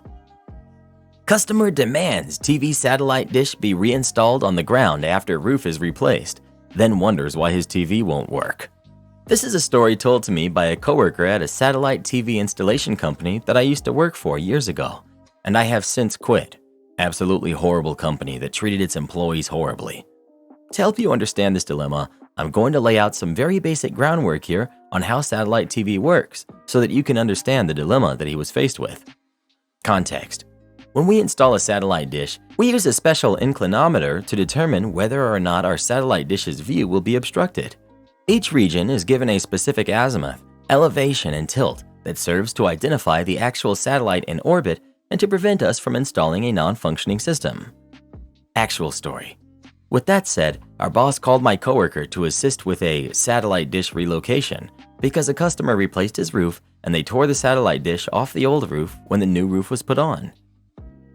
Customer demands TV satellite dish be reinstalled on the ground after roof is replaced, then wonders why his TV won't work. This is a story told to me by a coworker at a satellite TV installation company that I used to work for years ago, and I have since quit. Absolutely horrible company that treated its employees horribly. To help you understand this dilemma, I'm going to lay out some very basic groundwork here on how satellite TV works so that you can understand the dilemma that he was faced with. Context. When we install a satellite dish, we use a special inclinometer to determine whether or not our satellite dish's view will be obstructed. Each region is given a specific azimuth, elevation, and tilt that serves to identify the actual satellite in orbit and to prevent us from installing a non-functioning system. Actual story. With that said, our boss called my coworker to assist with a satellite dish relocation because a customer replaced his roof and they tore the satellite dish off the old roof when the new roof was put on.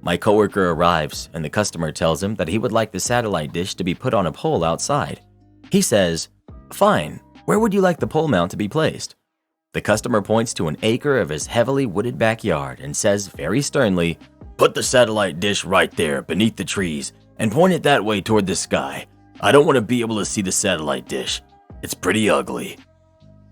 My coworker arrives and the customer tells him that he would like the satellite dish to be put on a pole outside. He says, "Fine, where would you like the pole mount to be placed?" The customer points to an acre of his heavily wooded backyard and says very sternly, "Put the satellite dish right there beneath the trees and point it that way toward the sky. I don't want to be able to see the satellite dish. It's pretty ugly."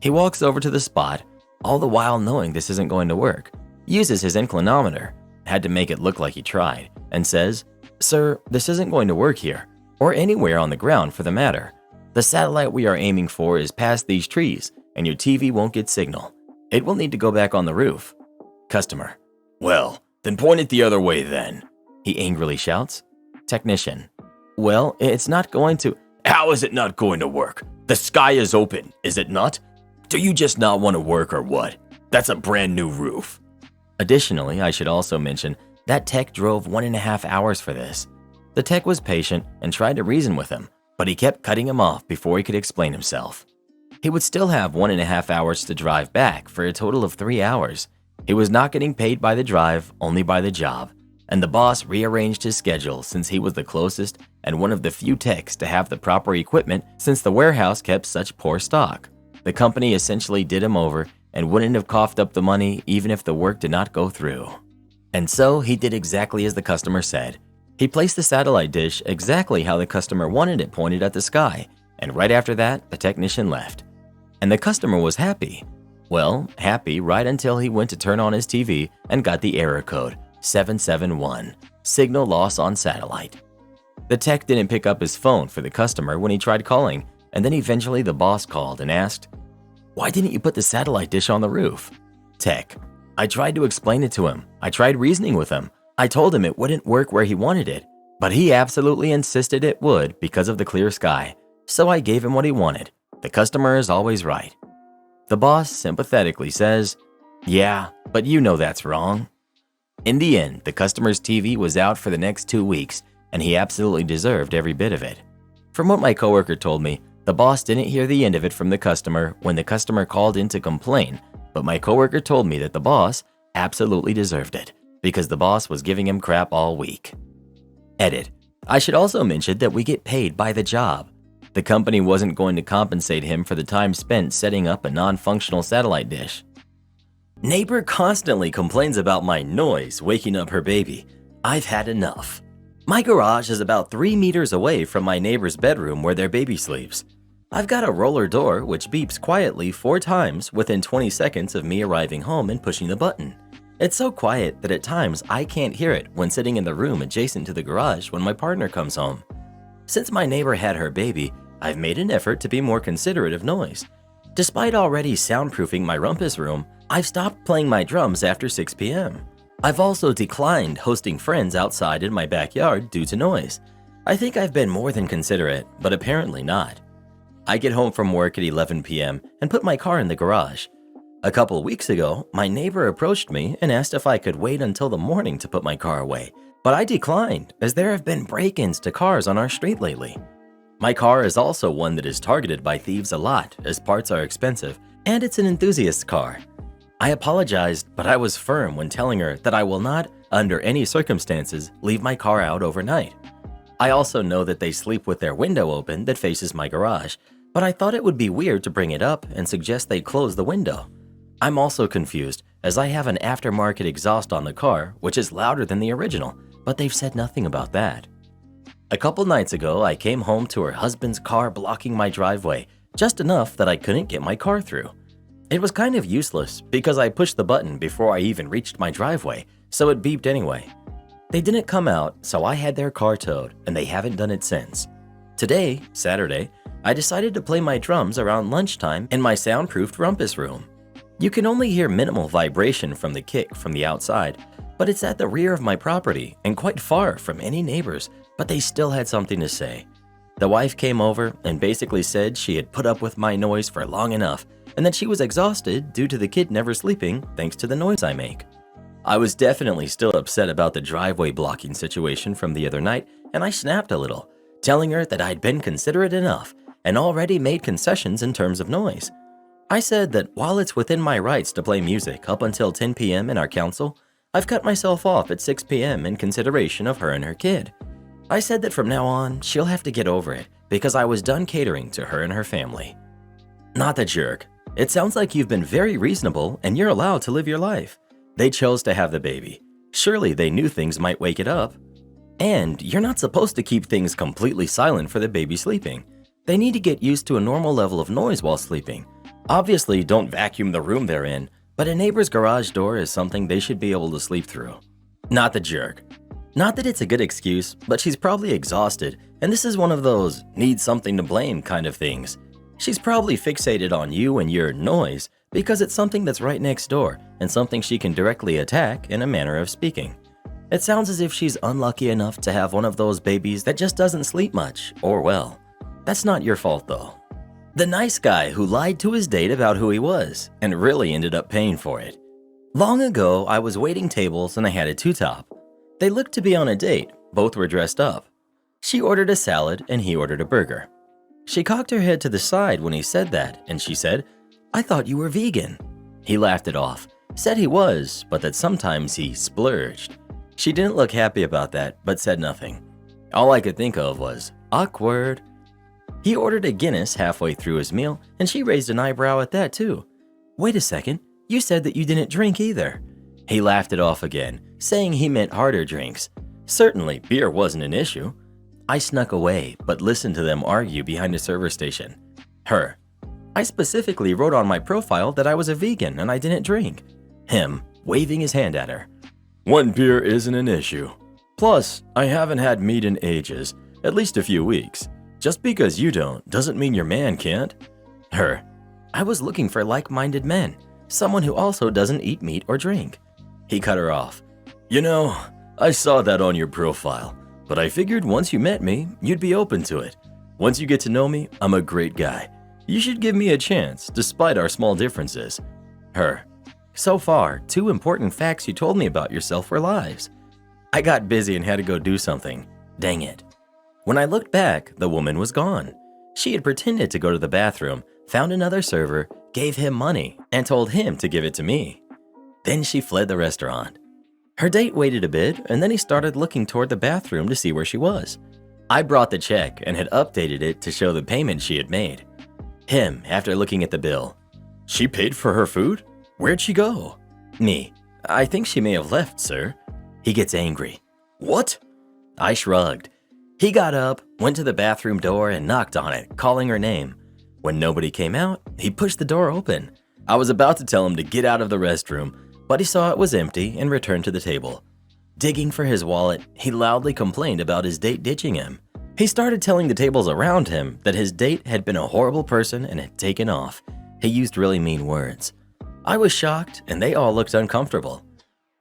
He walks over to the spot, all the while knowing this isn't going to work, uses his inclinometer, had to make it look like he tried, and says, "Sir, this isn't going to work here, or anywhere on the ground for the matter. The satellite we are aiming for is past these trees, and your TV won't get signal. It will need to go back on the roof." Customer, "Well, then point it the other way then," he angrily shouts. Technician, "Well, it's not going to—" "How is it not going to work? The sky is open, is it not? Do you just not want to work or what? That's a brand new roof." Additionally, I should also mention that tech drove 1.5 hours for this. The tech was patient and tried to reason with him, but he kept cutting him off before he could explain himself. He would still have 1.5 hours to drive back for a total of 3 hours. He was not getting paid by the drive, only by the job, and the boss rearranged his schedule since he was the closest and one of the few techs to have the proper equipment since the warehouse kept such poor stock. The company essentially did him over and wouldn't have coughed up the money even if the work did not go through. And so he did exactly as the customer said. He placed the satellite dish exactly how the customer wanted it pointed at the sky, and right after that, the technician left. And the customer was happy. Well, happy right until he went to turn on his TV and got the error code, 771, signal loss on satellite. The tech didn't pick up his phone for the customer when he tried calling, and then eventually the boss called and asked, "Why didn't you put the satellite dish on the roof?" Tech, "I tried to explain it to him. I tried reasoning with him. I told him it wouldn't work where he wanted it, but he absolutely insisted it would because of the clear sky. So I gave him what he wanted. The customer is always right." The boss sympathetically says, "Yeah, but you know that's wrong." In the end, the customer's TV was out for the next 2 weeks, and he absolutely deserved every bit of it. From what my coworker told me, the boss didn't hear the end of it from the customer when the customer called in to complain, but my coworker told me that the boss absolutely deserved it because the boss was giving him crap all week. Edit. I should also mention that we get paid by the job. The company wasn't going to compensate him for the time spent setting up a non-functional satellite dish. Neighbor constantly complains about my noise waking up her baby. I've had enough. My garage is about 3 meters away from my neighbor's bedroom where their baby sleeps. I've got a roller door which beeps quietly 4 times within 20 seconds of me arriving home and pushing the button. It's so quiet that at times I can't hear it when sitting in the room adjacent to the garage when my partner comes home. Since my neighbor had her baby, I've made an effort to be more considerate of noise. Despite already soundproofing my rumpus room, I've stopped playing my drums after 6 p.m. I've also declined hosting friends outside in my backyard due to noise. I think I've been more than considerate, but apparently not. I get home from work at 11 p.m. and put my car in the garage. A couple weeks ago, my neighbor approached me and asked if I could wait until the morning to put my car away, but I declined as there have been break-ins to cars on our street lately. My car is also one that is targeted by thieves a lot as parts are expensive, and it's an enthusiast car. I apologized, but I was firm when telling her that I will not, under any circumstances, leave my car out overnight. I also know that they sleep with their window open that faces my garage, but I thought it would be weird to bring it up and suggest they close the window. I'm also confused as I have an aftermarket exhaust on the car, which is louder than the original, but they've said nothing about that. A couple nights ago, I came home to her husband's car blocking my driveway, just enough that I couldn't get my car through. It was kind of useless because I pushed the button before I even reached my driveway, so it beeped anyway. They didn't come out, so I had their car towed, and they haven't done it since. Today, Saturday, I decided to play my drums around lunchtime in my soundproofed rumpus room. You can only hear minimal vibration from the kick from the outside, but it's at the rear of my property and quite far from any neighbors, but they still had something to say. The wife came over and basically said she had put up with my noise for long enough and that she was exhausted due to the kid never sleeping thanks to the noise I make. I was definitely still upset about the driveway blocking situation from the other night, and I snapped a little, telling her that I'd been considerate enough and already made concessions in terms of noise. I said that while it's within my rights to play music up until 10 p.m. in our council, I've cut myself off at 6 p.m. in consideration of her and her kid. I said that from now on, she'll have to get over it because I was done catering to her and her family. Not the jerk. It sounds like you've been very reasonable and you're allowed to live your life. They chose to have the baby. Surely they knew things might wake it up. And you're not supposed to keep things completely silent for the baby sleeping. They need to get used to a normal level of noise while sleeping. Obviously, don't vacuum the room they're in, but a neighbor's garage door is something they should be able to sleep through. Not the jerk. Not that it's a good excuse, but she's probably exhausted, and this is one of those need something to blame kind of things. She's probably fixated on you and your noise because it's something that's right next door and something she can directly attack in a manner of speaking. It sounds as if she's unlucky enough to have one of those babies that just doesn't sleep much or well. That's not your fault though. The nice guy who lied to his date about who he was and really ended up paying for it. Long ago, I was waiting tables and I had a two-top. They looked to be on a date. Both were dressed up. She ordered a salad and he ordered a burger. She cocked her head to the side when he said that, and she said, "I thought you were vegan." He laughed it off, said he was, but that sometimes he splurged. She didn't look happy about that, but said nothing. All I could think of was, awkward. He ordered a Guinness halfway through his meal, and she raised an eyebrow at that too. "Wait a second, you said that you didn't drink either." He laughed it off again, saying he meant harder drinks. Certainly, beer wasn't an issue. I snuck away, but listened to them argue behind a server station. Her. I specifically wrote on my profile that I was a vegan and I didn't drink. Him, waving his hand at her. "One beer isn't an issue. Plus, I haven't had meat in ages, at least a few weeks. Just because you don't doesn't mean your man can't." Her. I was looking for like-minded men, someone who also doesn't eat meat or drink. He cut her off. "You know, I saw that on your profile, but I figured once you met me, you'd be open to it. Once you get to know me, I'm a great guy. You should give me a chance, despite our small differences. Her. So far, 2 important facts you told me about yourself were lies. I got busy and had to go do something. Dang it. When I looked back, the woman was gone. She had pretended to go to the bathroom, found another server, gave him money, and told him to give it to me. Then she fled the restaurant. Her date waited a bit, and then he started looking toward the bathroom to see where she was. I brought the check and had updated it to show the payment she had made. Him, after looking at the bill. She paid for her food? Where'd she go? Me. I think she may have left, sir. He gets angry. What? I shrugged. He got up, went to the bathroom door and knocked on it, calling her name. When nobody came out, he pushed the door open. I was about to tell him to get out of the restroom, but he saw it was empty and returned to the table. Digging for his wallet, he loudly complained about his date ditching him. He started telling the tables around him that his date had been a horrible person and had taken off. He used really mean words. I was shocked and they all looked uncomfortable.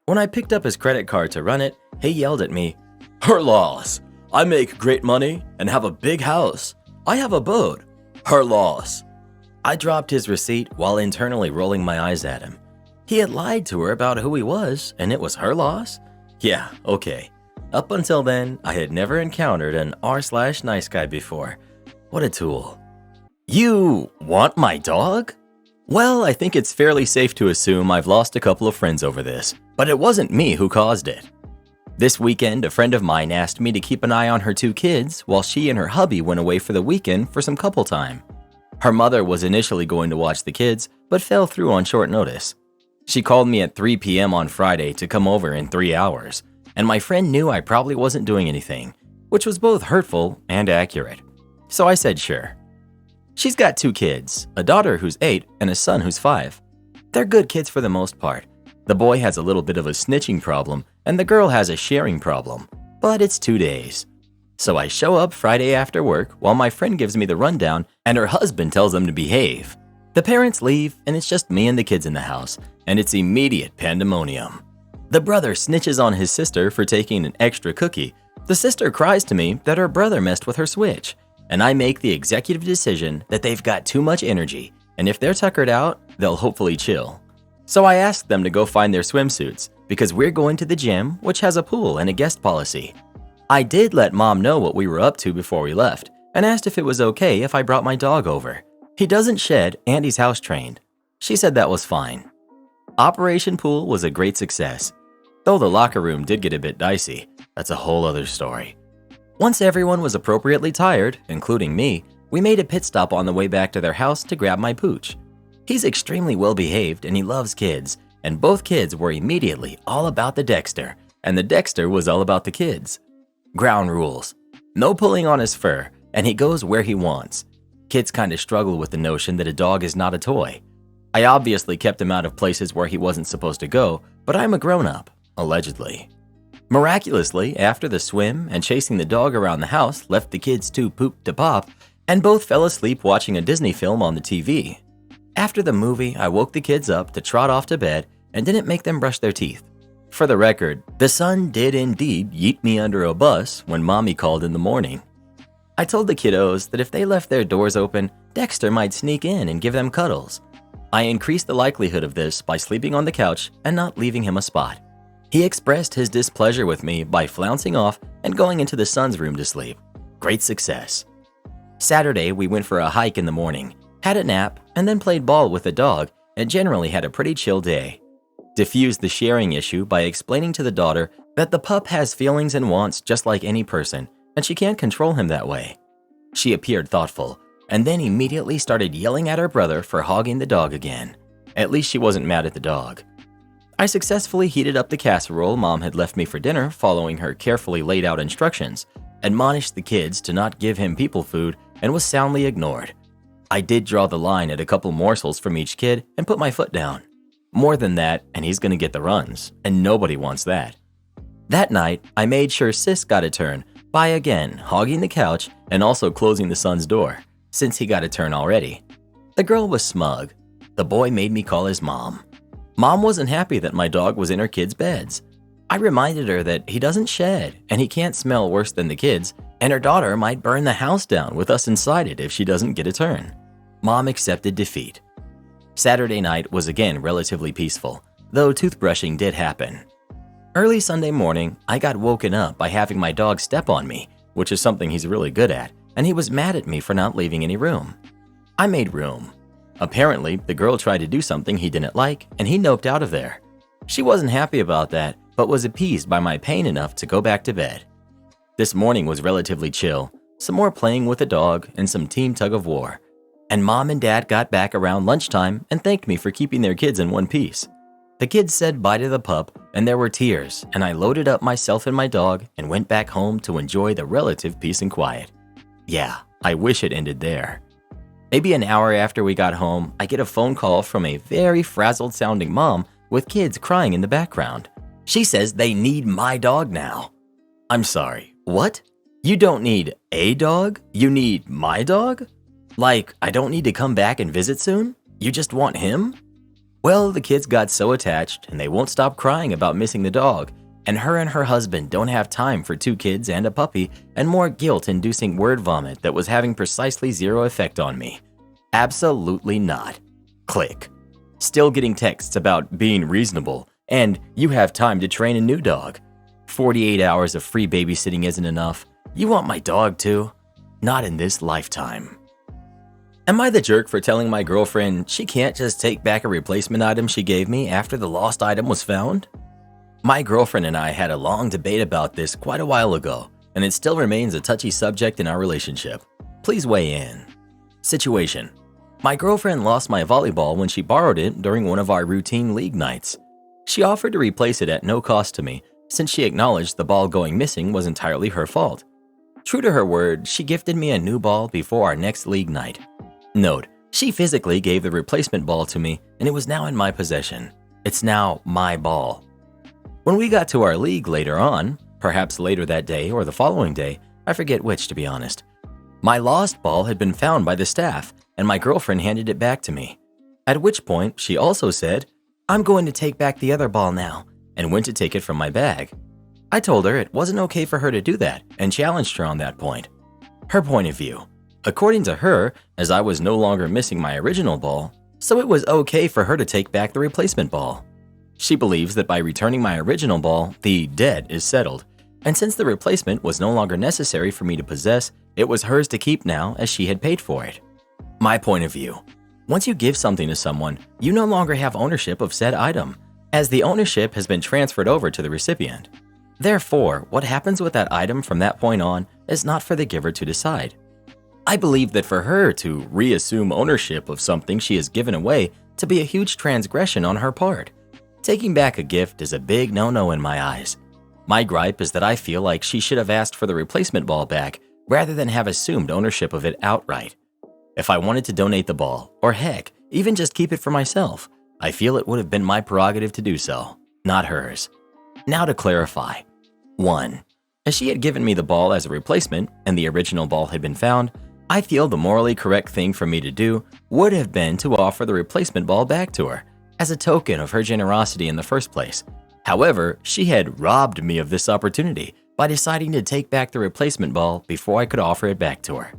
When I picked up his credit card to run it, he yelled at me, "Her loss. I make great money and have a big house. I have a boat. Her loss." I dropped his receipt while internally rolling my eyes at him. He had lied to her about who he was and it was her loss? Yeah, okay. Up until then, I had never encountered an r/nice guy before. What a tool. You want my dog? Well, I think it's fairly safe to assume I've lost a couple of friends over this, but it wasn't me who caused it. This weekend, a friend of mine asked me to keep an eye on her 2 kids while she and her hubby went away for the weekend for some couple time. Her mother was initially going to watch the kids, but fell through on short notice. She called me at 3 p.m. on Friday to come over in 3 hours, and my friend knew I probably wasn't doing anything, which was both hurtful and accurate. So I said sure. She's got 2 kids, a daughter who's 8 and a son who's 5. They're good kids for the most part. The boy has a little bit of a snitching problem, and the girl has a sharing problem, but it's 2 days. So I show up Friday after work while my friend gives me the rundown and her husband tells them to behave. The parents leave and it's just me and the kids in the house, and it's immediate pandemonium. The brother snitches on his sister for taking an extra cookie. The sister cries to me that her brother messed with her Switch, and I make the executive decision that they've got too much energy, and if they're tuckered out, they'll hopefully chill. So I ask them to go find their swimsuits, because we're going to the gym, which has a pool and a guest policy. I did let Mom know what we were up to before we left, and asked if it was okay if I brought my dog over. He doesn't shed and he's house trained. She said that was fine. Operation Pool was a great success. Though the locker room did get a bit dicey, that's a whole other story. Once everyone was appropriately tired, including me, we made a pit stop on the way back to their house to grab my pooch. He's extremely well behaved and he loves kids, and both kids were immediately all about the Dexter, and the Dexter was all about the kids. Ground rules. No pulling on his fur, and he goes where he wants. Kids kind of struggle with the notion that a dog is not a toy. I obviously kept him out of places where he wasn't supposed to go, but I'm a grown-up, allegedly. Miraculously, after the swim and chasing the dog around the house left the kids too pooped to pop, and both fell asleep watching a Disney film on the TV. After the movie, I woke the kids up to trot off to bed and didn't make them brush their teeth. For the record, the son did indeed yeet me under a bus when Mommy called in the morning. I told the kiddos that if they left their doors open, Dexter might sneak in and give them cuddles. I increased the likelihood of this by sleeping on the couch and not leaving him a spot. He expressed his displeasure with me by flouncing off and going into the son's room to sleep. Great success. Saturday, we went for a hike in the morning, had a nap, and then played ball with the dog, and generally had a pretty chill day. Diffused the sharing issue by explaining to the daughter that the pup has feelings and wants just like any person, and she can't control him that way. She appeared thoughtful, and then immediately started yelling at her brother for hogging the dog again. At least she wasn't mad at the dog. I successfully heated up the casserole Mom had left me for dinner following her carefully laid out instructions, admonished the kids to not give him people food, and was soundly ignored. I did draw the line at a couple morsels from each kid and put my foot down. More than that, and he's gonna get the runs, and nobody wants that. That night, I made sure Sis got a turn by again hogging the couch and also closing the son's door, since he got a turn already. The girl was smug. The boy made me call his mom. Mom wasn't happy that my dog was in her kids' beds. I reminded her that he doesn't shed and he can't smell worse than the kids, and her daughter might burn the house down with us inside it if she doesn't get a turn. Mom accepted defeat. Saturday night was again relatively peaceful, though toothbrushing did happen. Early Sunday morning, I got woken up by having my dog step on me, which is something he's really good at, and he was mad at me for not leaving any room. I made room. Apparently, the girl tried to do something he didn't like, and he noped out of there. She wasn't happy about that, but was appeased by my pain enough to go back to bed. This morning was relatively chill, some more playing with the dog and some team tug of war. And Mom and Dad got back around lunchtime and thanked me for keeping their kids in one piece. The kids said bye to the pup, and there were tears, and I loaded up myself and my dog and went back home to enjoy the relative peace and quiet. Yeah, I wish it ended there. Maybe an hour after we got home, I get a phone call from a very frazzled-sounding mom with kids crying in the background. She says they need my dog now. I'm sorry, what? You don't need a dog? You need my dog? Like, I don't need to come back and visit soon? You just want him? Well, the kids got so attached and they won't stop crying about missing the dog, and her husband don't have time for 2 kids and a puppy and more guilt-inducing word vomit that was having precisely zero effect on me. Absolutely not. Click. Still getting texts about being reasonable and you have time to train a new dog. 48 hours of free babysitting isn't enough. You want my dog too? Not in this lifetime. Am I the jerk for telling my girlfriend she can't just take back a replacement item she gave me after the lost item was found? My girlfriend and I had a long debate about this quite a while ago, and it still remains a touchy subject in our relationship. Please weigh in. Situation. My girlfriend lost my volleyball when she borrowed it during one of our routine league nights. She offered to replace it at no cost to me, since she acknowledged the ball going missing was entirely her fault. True to her word, she gifted me a new ball before our next league night. Note, she physically gave the replacement ball to me, and it was now in my possession. It's now my ball. When we got to our league later on, perhaps later that day or the following day, I forget which to be honest, my lost ball had been found by the staff, and my girlfriend handed it back to me. At which point, she also said, "I'm going to take back the other ball now," and went to take it from my bag. I told her it wasn't okay for her to do that and challenged her on that point. Her point of view. According to her, as I was no longer missing my original ball, so it was okay for her to take back the replacement ball. She believes that by returning my original ball, the debt is settled, and since the replacement was no longer necessary for me to possess, it was hers to keep now as she had paid for it. My point of view. Once you give something to someone, you no longer have ownership of said item, as the ownership has been transferred over to the recipient. Therefore, what happens with that item from that point on is not for the giver to decide. I believe that for her to reassume ownership of something she has given away to be a huge transgression on her part. Taking back a gift is a big no-no in my eyes. My gripe is that I feel like she should have asked for the replacement ball back rather than have assumed ownership of it outright. If I wanted to donate the ball, or heck, even just keep it for myself, I feel it would have been my prerogative to do so, not hers. Now to clarify. 1. As she had given me the ball as a replacement and the original ball had been found, I feel the morally correct thing for me to do would have been to offer the replacement ball back to her, as a token of her generosity in the first place. However, she had robbed me of this opportunity by deciding to take back the replacement ball before I could offer it back to her.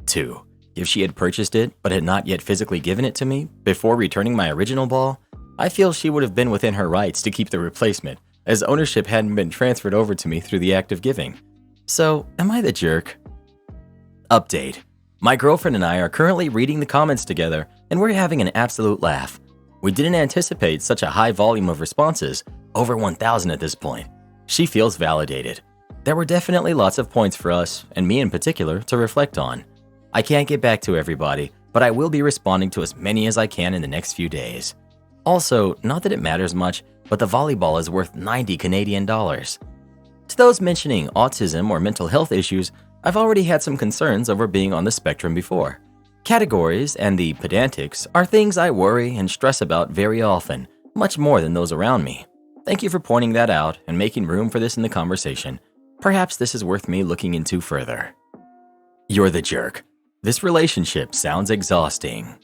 2. If she had purchased it but had not yet physically given it to me before returning my original ball, I feel she would have been within her rights to keep the replacement, as ownership hadn't been transferred over to me through the act of giving. So, am I the jerk? Update. My girlfriend and I are currently reading the comments together, and we're having an absolute laugh. We didn't anticipate such a high volume of responses, over 1,000 at this point. She feels validated. There were definitely lots of points for us, and me in particular, to reflect on. I can't get back to everybody, but I will be responding to as many as I can in the next few days. Also, not that it matters much, but the volleyball is worth 90 Canadian dollars. To those mentioning autism or mental health issues, I've already had some concerns over being on the spectrum before. Categories and the pedantics are things I worry and stress about very often, much more than those around me. Thank you for pointing that out and making room for this in the conversation. Perhaps this is worth me looking into further. You're the jerk. This relationship sounds exhausting.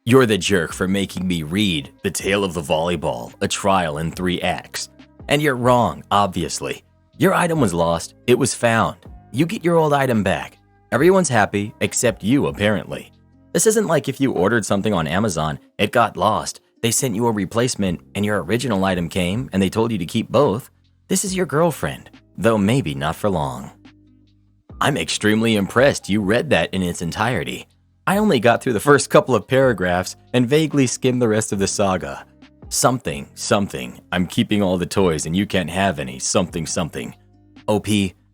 You're the jerk for making me read The Tale of the Volleyball, a trial in 3 acts. And you're wrong, obviously. Your item was lost, it was found. You get your old item back. Everyone's happy, except you apparently. This isn't like if you ordered something on Amazon, it got lost, they sent you a replacement, and your original item came and they told you to keep both. This is your girlfriend, though maybe not for long. I'm extremely impressed you read that in its entirety. I only got through the first couple of paragraphs and vaguely skimmed the rest of the saga. Something, I'm keeping all the toys and you can't have any, something. OP,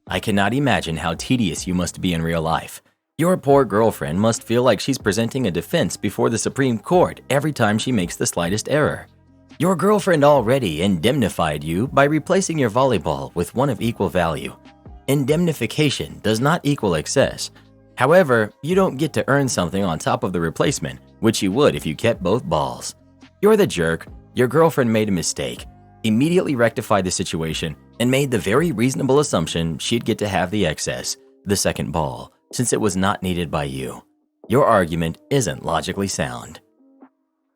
I cannot imagine how tedious you must be in real life. Your poor girlfriend must feel like she's presenting a defense before the Supreme Court every time she makes the slightest error. Your girlfriend already indemnified you by replacing your volleyball with one of equal value. Indemnification does not equal excess. However, you don't get to earn something on top of the replacement, which you would if you kept both balls. You're the jerk. Your girlfriend made a mistake, immediately rectified the situation, and made the very reasonable assumption she'd get to have the excess, the second ball, since it was not needed by you. Your argument isn't logically sound.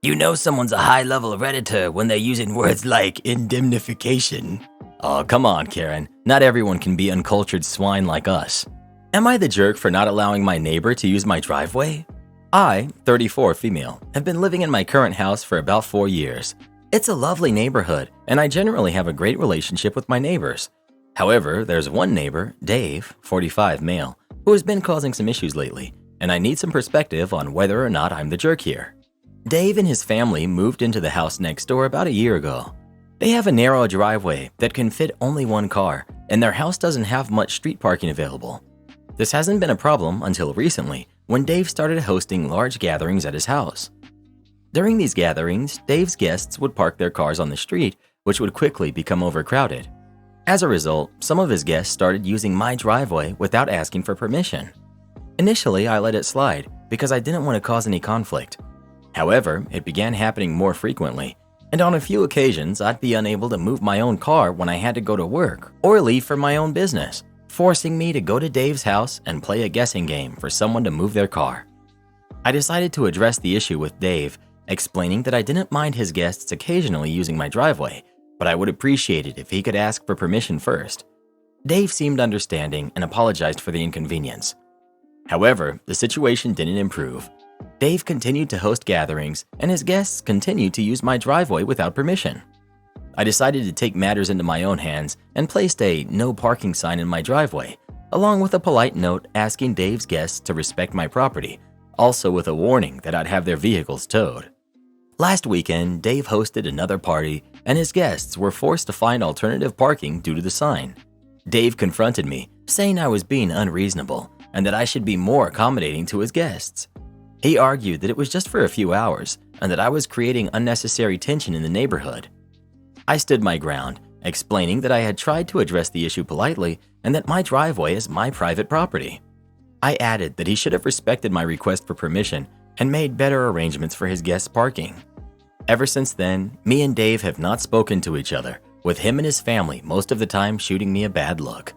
You know someone's a high-level Redditor when they're using words like indemnification. Oh, come on, Karen. Not everyone can be uncultured swine like us. Am I the jerk for not allowing my neighbor to use my driveway? I, 34 female, have been living in my current house for about 4 years. It's a lovely neighborhood, and I generally have a great relationship with my neighbors. However, there's one neighbor, Dave, 45 male, who has been causing some issues lately, and I need some perspective on whether or not I'm the jerk here. Dave and his family moved into the house next door about a year ago. They have a narrow driveway that can fit only one car, and their house doesn't have much street parking available. This hasn't been a problem until recently, when Dave started hosting large gatherings at his house. During these gatherings, Dave's guests would park their cars on the street, which would quickly become overcrowded. As a result, some of his guests started using my driveway without asking for permission. Initially, I let it slide because I didn't want to cause any conflict. However, it began happening more frequently, and on a few occasions, I'd be unable to move my own car when I had to go to work or leave for my own business, forcing me to go to Dave's house and play a guessing game for someone to move their car. I decided to address the issue with Dave, explaining that I didn't mind his guests occasionally using my driveway, but I would appreciate it if he could ask for permission first. Dave seemed understanding and apologized for the inconvenience. However, the situation didn't improve. Dave continued to host gatherings, and his guests continued to use my driveway without permission. I decided to take matters into my own hands and placed a no parking sign in my driveway, along with a polite note asking Dave's guests to respect my property, also with a warning that I'd have their vehicles towed. Last weekend, Dave hosted another party, and his guests were forced to find alternative parking due to the sign. Dave confronted me, saying I was being unreasonable and that I should be more accommodating to his guests. He argued that it was just for a few hours and that I was creating unnecessary tension in the neighborhood. I stood my ground, explaining that I had tried to address the issue politely and that my driveway is my private property. I added that he should have respected my request for permission and made better arrangements for his guests' parking. Ever since then, me and Dave have not spoken to each other, with him and his family most of the time shooting me a bad look.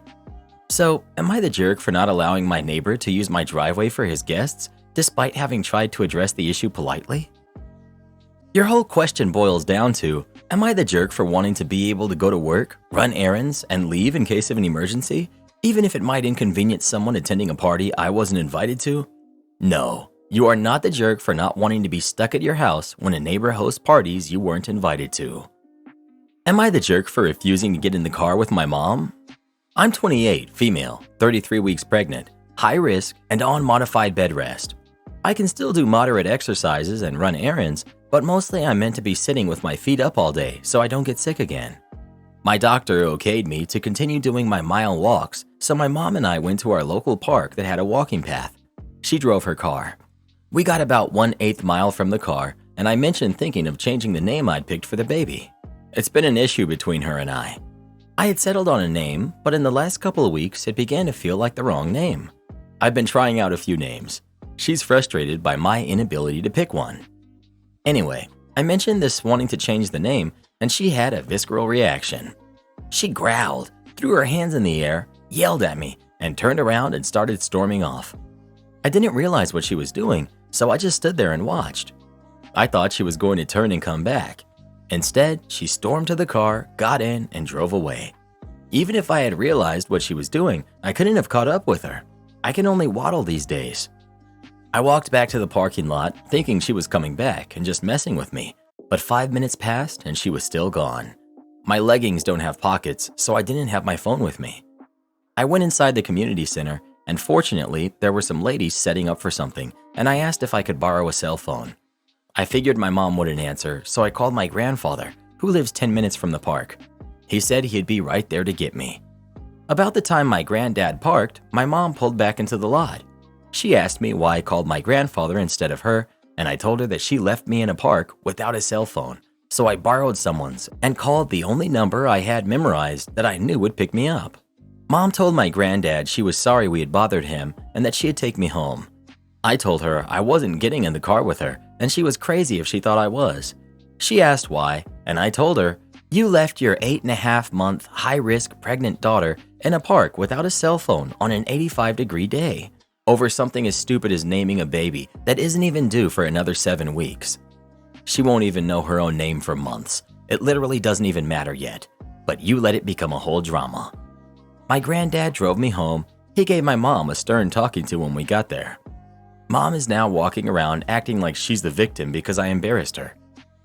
So, am I the jerk for not allowing my neighbor to use my driveway for his guests, despite having tried to address the issue politely? Your whole question boils down to, am I the jerk for wanting to be able to go to work, run errands, and leave in case of an emergency, even if it might inconvenience someone attending a party I wasn't invited to? No, you are not the jerk for not wanting to be stuck at your house when a neighbor hosts parties you weren't invited to. Am I the jerk for refusing to get in the car with my mom? I'm 28, female, 33 weeks pregnant, high risk, and on modified bed rest. I can still do moderate exercises and run errands, but mostly I'm meant to be sitting with my feet up all day so I don't get sick again. My doctor okayed me to continue doing my mile walks, so my mom and I went to our local park that had a walking path. She drove her car. We got about 1/8 mile from the car, and I mentioned thinking of changing the name I'd picked for the baby. It's been an issue between her and I. I had settled on a name, but in the last couple of weeks, it began to feel like the wrong name. I've been trying out a few names. She's frustrated by my inability to pick one. Anyway, I mentioned this wanting to change the name, and she had a visceral reaction. She growled, threw her hands in the air, yelled at me, and turned around and started storming off. I didn't realize what she was doing, so I just stood there and watched. I thought she was going to turn and come back. Instead, she stormed to the car, got in, and drove away. Even if I had realized what she was doing, I couldn't have caught up with her. I can only waddle these days. I walked back to the parking lot thinking she was coming back and just messing with me, but 5 minutes passed and she was still gone. My leggings don't have pockets, so I didn't have my phone with me. I went inside the community center, and fortunately, there were some ladies setting up for something, and I asked if I could borrow a cell phone. I figured my mom wouldn't answer, so I called my grandfather, who lives 10 minutes from the park. He said he'd be right there to get me. About the time my granddad parked, my mom pulled back into the lot. She asked me why I called my grandfather instead of her, and I told her that she left me in a park without a cell phone, so I borrowed someone's and called the only number I had memorized that I knew would pick me up. Mom told my granddad she was sorry we had bothered him and that she'd take me home. I told her I wasn't getting in the car with her, and she was crazy if she thought I was. She asked why, and I told her, "You left your 8.5-month high-risk pregnant daughter in a park without a cell phone on an 85-degree day over something as stupid as naming a baby that isn't even due for another 7 weeks. She won't even know her own name for months. It literally doesn't even matter yet, but you let it become a whole drama." My granddad drove me home. He gave my mom a stern talking to when we got there. Mom is now walking around acting like she's the victim because I embarrassed her.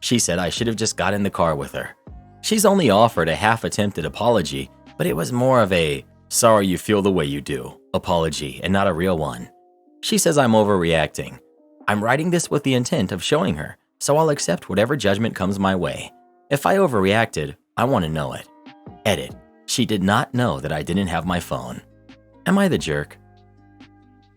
She said I should have just got in the car with her. She's only offered a half-attempted apology, but it was more of a "sorry you feel the way you do" apology and not a real one. She says I'm overreacting. I'm writing this with the intent of showing her, so I'll accept whatever judgment comes my way. If I overreacted, I want to know it. Edit. She did not know that I didn't have my phone. Am I the jerk?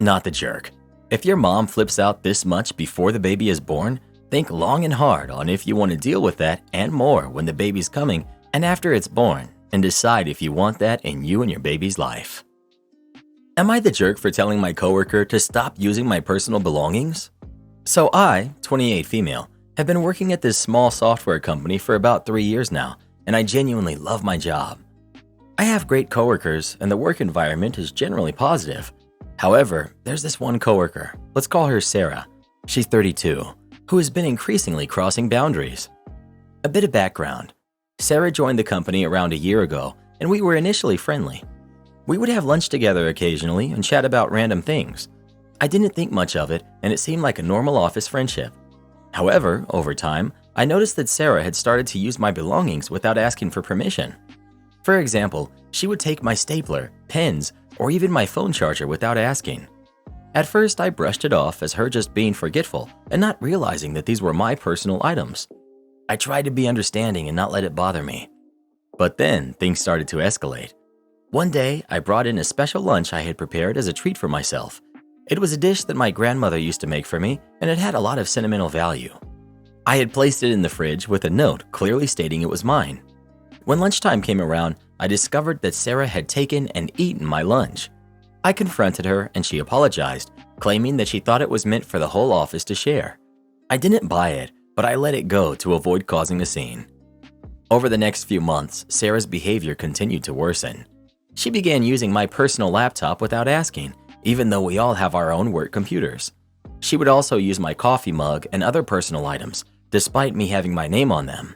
Not the jerk. If your mom flips out this much before the baby is born, think long and hard on if you want to deal with that and more when the baby's coming and after it's born, and decide if you want that in you and your baby's life. Am I the jerk for telling my coworker to stop using my personal belongings? So I, 28 female, have been working at this small software company for about 3 years now, and I genuinely love my job. I have great coworkers, and the work environment is generally positive. However, there's this one coworker, let's call her Sarah. She's 32, who has been increasingly crossing boundaries. A bit of background. Sarah joined the company around a year ago, and we were initially friendly. We would have lunch together occasionally and chat about random things. I didn't think much of it, and it seemed like a normal office friendship. However, over time, I noticed that Sarah had started to use my belongings without asking for permission. For example, she would take my stapler, pens, or even my phone charger without asking. At first, I brushed it off as her just being forgetful and not realizing that these were my personal items. I tried to be understanding and not let it bother me. But then, things started to escalate. One day, I brought in a special lunch I had prepared as a treat for myself. It was a dish that my grandmother used to make for me, and it had a lot of sentimental value. I had placed it in the fridge with a note clearly stating it was mine. When lunchtime came around, I discovered that Sarah had taken and eaten my lunch. I confronted her and she apologized, claiming that she thought it was meant for the whole office to share. I didn't buy it, but I let it go to avoid causing a scene. Over the next few months, Sarah's behavior continued to worsen. She began using my personal laptop without asking, even though we all have our own work computers. She would also use my coffee mug and other personal items, despite me having my name on them.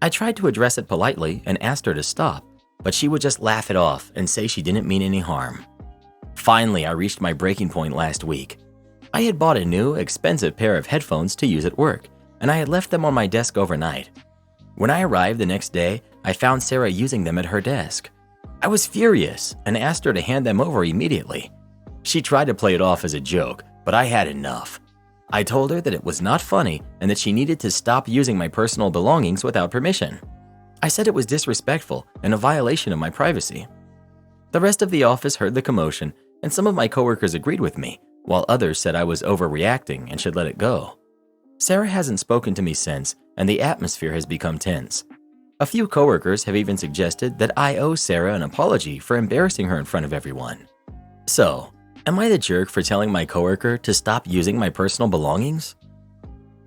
I tried to address it politely and asked her to stop, but she would just laugh it off and say she didn't mean any harm. Finally, I reached my breaking point last week. I had bought a new, expensive pair of headphones to use at work, and I had left them on my desk overnight. When I arrived the next day, I found Sarah using them at her desk. I was furious and asked her to hand them over immediately. She tried to play it off as a joke, but I had enough. I told her that it was not funny and that she needed to stop using my personal belongings without permission. I said it was disrespectful and a violation of my privacy. The rest of the office heard the commotion, and some of my coworkers agreed with me, while others said I was overreacting and should let it go. Sarah hasn't spoken to me since, and the atmosphere has become tense. A few coworkers have even suggested that I owe Sarah an apology for embarrassing her in front of everyone. So, am I the jerk for telling my coworker to stop using my personal belongings?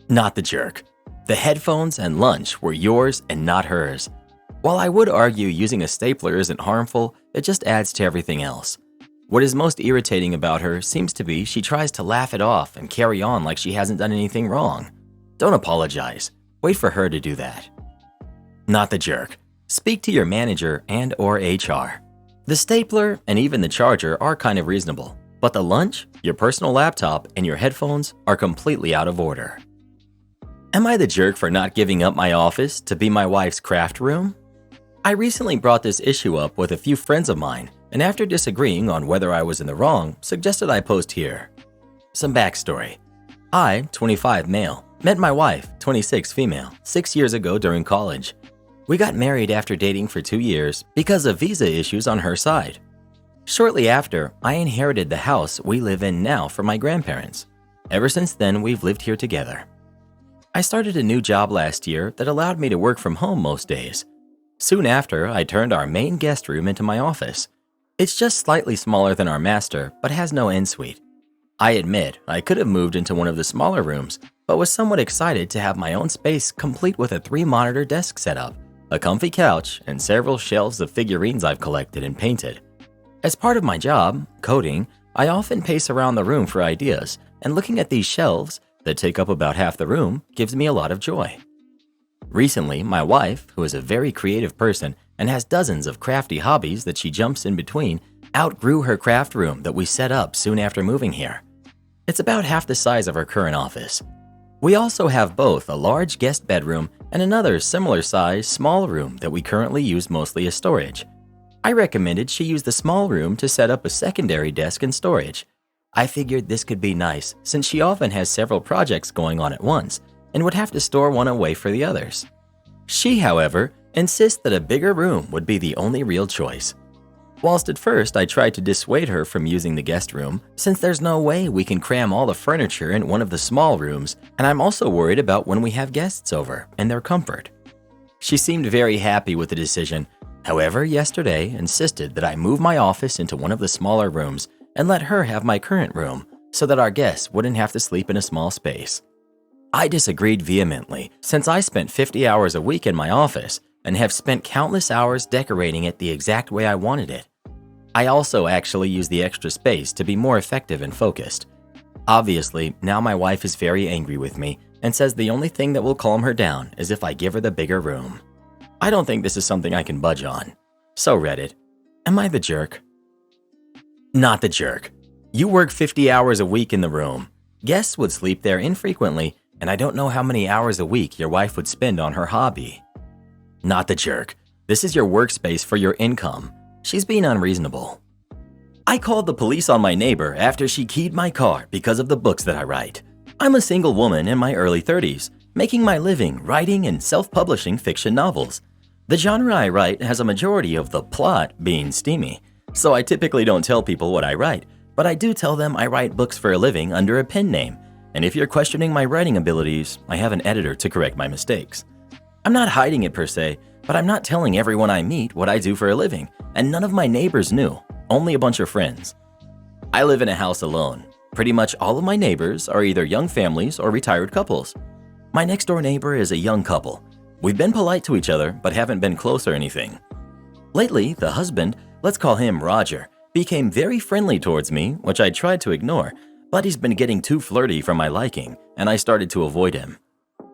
Not the jerk. The headphones and lunch were yours and not hers. While I would argue using a stapler isn't harmful, it just adds to everything else. What is most irritating about her seems to be she tries to laugh it off and carry on like she hasn't done anything wrong. Don't apologize. Wait for her to do that. Not the jerk. Speak to your manager and/or HR. The stapler and even the charger are kind of reasonable, but the lunch, your personal laptop, and your headphones are completely out of order. Am I the jerk for not giving up my office to be my wife's craft room? I recently brought this issue up with a few friends of mine, and after disagreeing on whether I was in the wrong, suggested I post here. Some backstory. I, 25 male, met my wife, 26 female, 6 years ago during college. We got married after dating for 2 years because of visa issues on her side. Shortly after, I inherited the house we live in now from my grandparents. Ever since then, we've lived here together. I started a new job last year that allowed me to work from home most days. Soon after, I turned our main guest room into my office. It's just slightly smaller than our master, but has no ensuite. I admit I could have moved into one of the smaller rooms, but was somewhat excited to have my own space complete with a 3-monitor desk setup, a comfy couch, and several shelves of figurines I've collected and painted. As part of my job, coding, I often pace around the room for ideas, and looking at these shelves that take up about half the room gives me a lot of joy. Recently, my wife, who is a very creative person and has dozens of crafty hobbies that she jumps in between, outgrew her craft room that we set up soon after moving here. It's about half the size of our current office. We also have both a large guest bedroom and another similar size small room that we currently use mostly as storage. I recommended she use the small room to set up a secondary desk and storage. I figured this could be nice since she often has several projects going on at once and would have to store one away for the others. She, however, insists that a bigger room would be the only real choice. Whilst at first I tried to dissuade her from using the guest room, since there's no way we can cram all the furniture in one of the small rooms, and I'm also worried about when we have guests over and their comfort. She seemed very happy with the decision, however, yesterday insisted that I move my office into one of the smaller rooms and let her have my current room so that our guests wouldn't have to sleep in a small space. I disagreed vehemently since I spent 50 hours a week in my office and have spent countless hours decorating it the exact way I wanted it. I also actually use the extra space to be more effective and focused. Obviously, now my wife is very angry with me and says the only thing that will calm her down is if I give her the bigger room. I don't think this is something I can budge on. So Reddit, am I the jerk? Not the jerk. You work 50 hours a week in the room. Guests would sleep there infrequently, and I don't know how many hours a week your wife would spend on her hobby. Not the jerk. This is your workspace for your income. She's being unreasonable. I called the police on my neighbor after she keyed my car because of the books that I write. I'm a single woman in my early 30s, making my living writing and self-publishing fiction novels. The genre I write has a majority of the plot being steamy, so I typically don't tell people what I write, but I do tell them I write books for a living under a pen name, and if you're questioning my writing abilities, I have an editor to correct my mistakes. I'm not hiding it per se, but I'm not telling everyone I meet what I do for a living, and none of my neighbors knew, only a bunch of friends. I live in a house alone. Pretty much all of my neighbors are either young families or retired couples. My next door neighbor is a young couple. We've been polite to each other, but haven't been close or anything. Lately, the husband, let's call him Roger, became very friendly towards me, which I tried to ignore, but he's been getting too flirty for my liking, and I started to avoid him.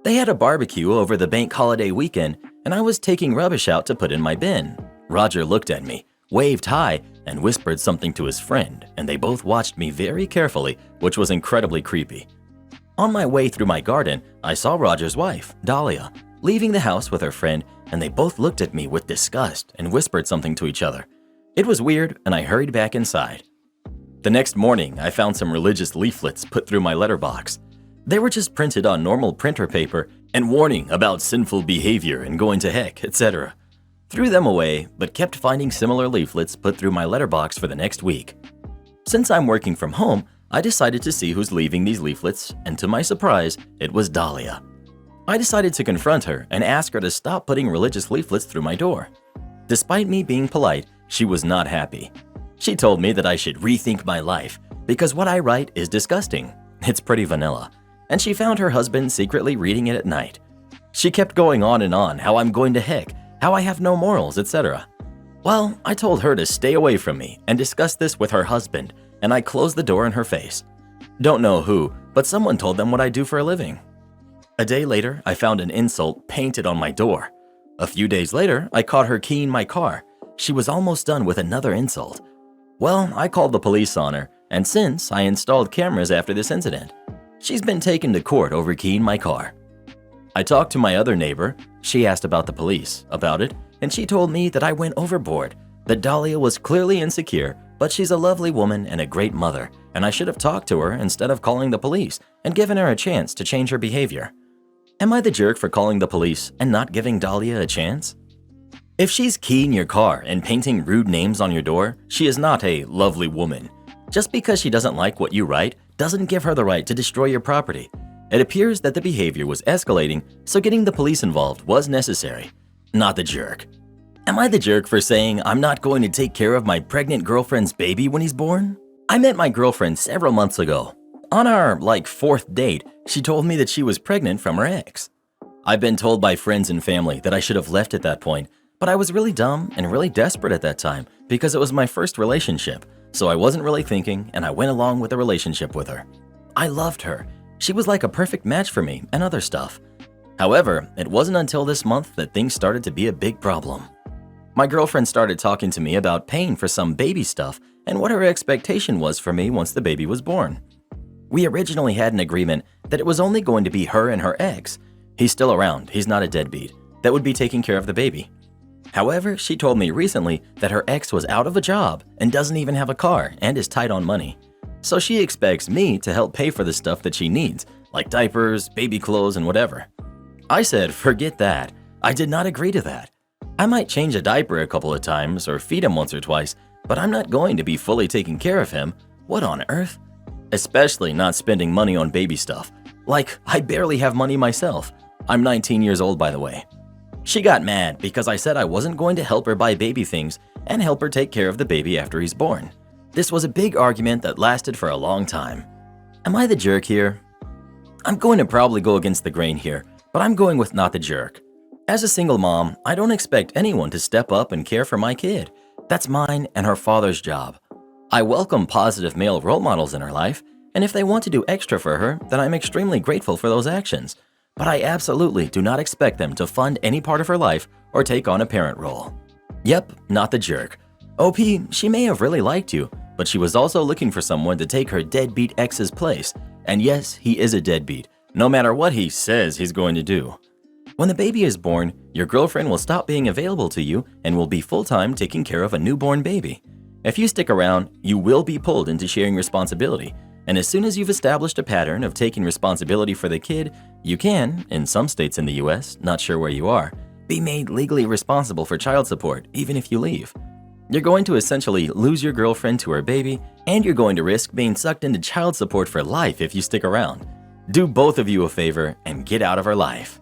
They had a barbecue over the bank holiday weekend, and I was taking rubbish out to put in my bin. Roger looked at me, waved hi, and whispered something to his friend, and they both watched me very carefully, which was incredibly creepy. On my way through my garden, I saw Roger's wife, Dahlia, leaving the house with her friend, and they both looked at me with disgust and whispered something to each other. It was weird, and I hurried back inside. The next morning, I found some religious leaflets put through my letterbox. They were just printed on normal printer paper and warning about sinful behavior and going to heck, etc. Threw them away, but kept finding similar leaflets put through my letterbox for the next week. Since I'm working from home, I decided to see who's leaving these leaflets, and to my surprise, it was Dahlia. I decided to confront her and ask her to stop putting religious leaflets through my door. Despite me being polite, she was not happy. She told me that I should rethink my life because what I write is disgusting. It's pretty vanilla. And she found her husband secretly reading it at night. She kept going on and on how I'm going to heck, how I have no morals, etc. Well, I told her to stay away from me and discuss this with her husband, and I closed the door in her face. Don't know who, but someone told them what I do for a living. A day later, I found an insult painted on my door. A few days later, I caught her keying my car. She was almost done with another insult. Well, I called the police on her, and since I installed cameras after this incident. She's been taken to court over keying my car. I talked to my other neighbor. She asked about the police, about it, and she told me that I went overboard, that Dahlia was clearly insecure, but she's a lovely woman and a great mother, and I should have talked to her instead of calling the police and given her a chance to change her behavior. Am I the jerk for calling the police and not giving Dahlia a chance? If she's keying your car and painting rude names on your door, she is not a lovely woman. Just because she doesn't like what you write doesn't give her the right to destroy your property. It appears that the behavior was escalating, so getting the police involved was necessary. Not the jerk. Am I the jerk for saying I'm not going to take care of my pregnant girlfriend's baby when he's born? I met my girlfriend several months ago. On our, fourth date, she told me that she was pregnant from her ex. I've been told by friends and family that I should have left at that point, but I was really dumb and really desperate at that time because it was my first relationship, so I wasn't really thinking and I went along with the relationship with her. I loved her. She was like a perfect match for me and other stuff. However, it wasn't until this month that things started to be a big problem. My girlfriend started talking to me about paying for some baby stuff and what her expectation was for me once the baby was born. We originally had an agreement that it was only going to be her and her ex. He's still around, he's not a deadbeat, that would be taking care of the baby. However, she told me recently that her ex was out of a job and doesn't even have a car and is tight on money. So she expects me to help pay for the stuff that she needs, like diapers, baby clothes, and whatever. I said, forget that. I did not agree to that. I might change a diaper a couple of times or feed him once or twice, but I'm not going to be fully taking care of him. What on earth? Especially not spending money on baby stuff. I barely have money myself. I'm 19 years old, by the way. She got mad because I said I wasn't going to help her buy baby things and help her take care of the baby after he's born. This was a big argument that lasted for a long time. Am I the jerk here? I'm going to probably go against the grain here, but I'm going with not the jerk. As a single mom, I don't expect anyone to step up and care for my kid. That's mine and her father's job. I welcome positive male role models in her life, and if they want to do extra for her, then I'm extremely grateful for those actions. But I absolutely do not expect them to fund any part of her life or take on a parent role. Yep, not the jerk. OP, she may have really liked you, but she was also looking for someone to take her deadbeat ex's place. And yes, he is a deadbeat, no matter what he says he's going to do. When the baby is born, your girlfriend will stop being available to you and will be full-time taking care of a newborn baby. If you stick around, you will be pulled into sharing responsibility, and as soon as you've established a pattern of taking responsibility for the kid, you can, in some states in the US, not sure where you are, be made legally responsible for child support even if you leave. You're going to essentially lose your girlfriend to her baby, and you're going to risk being sucked into child support for life if you stick around. Do both of you a favor and get out of her life.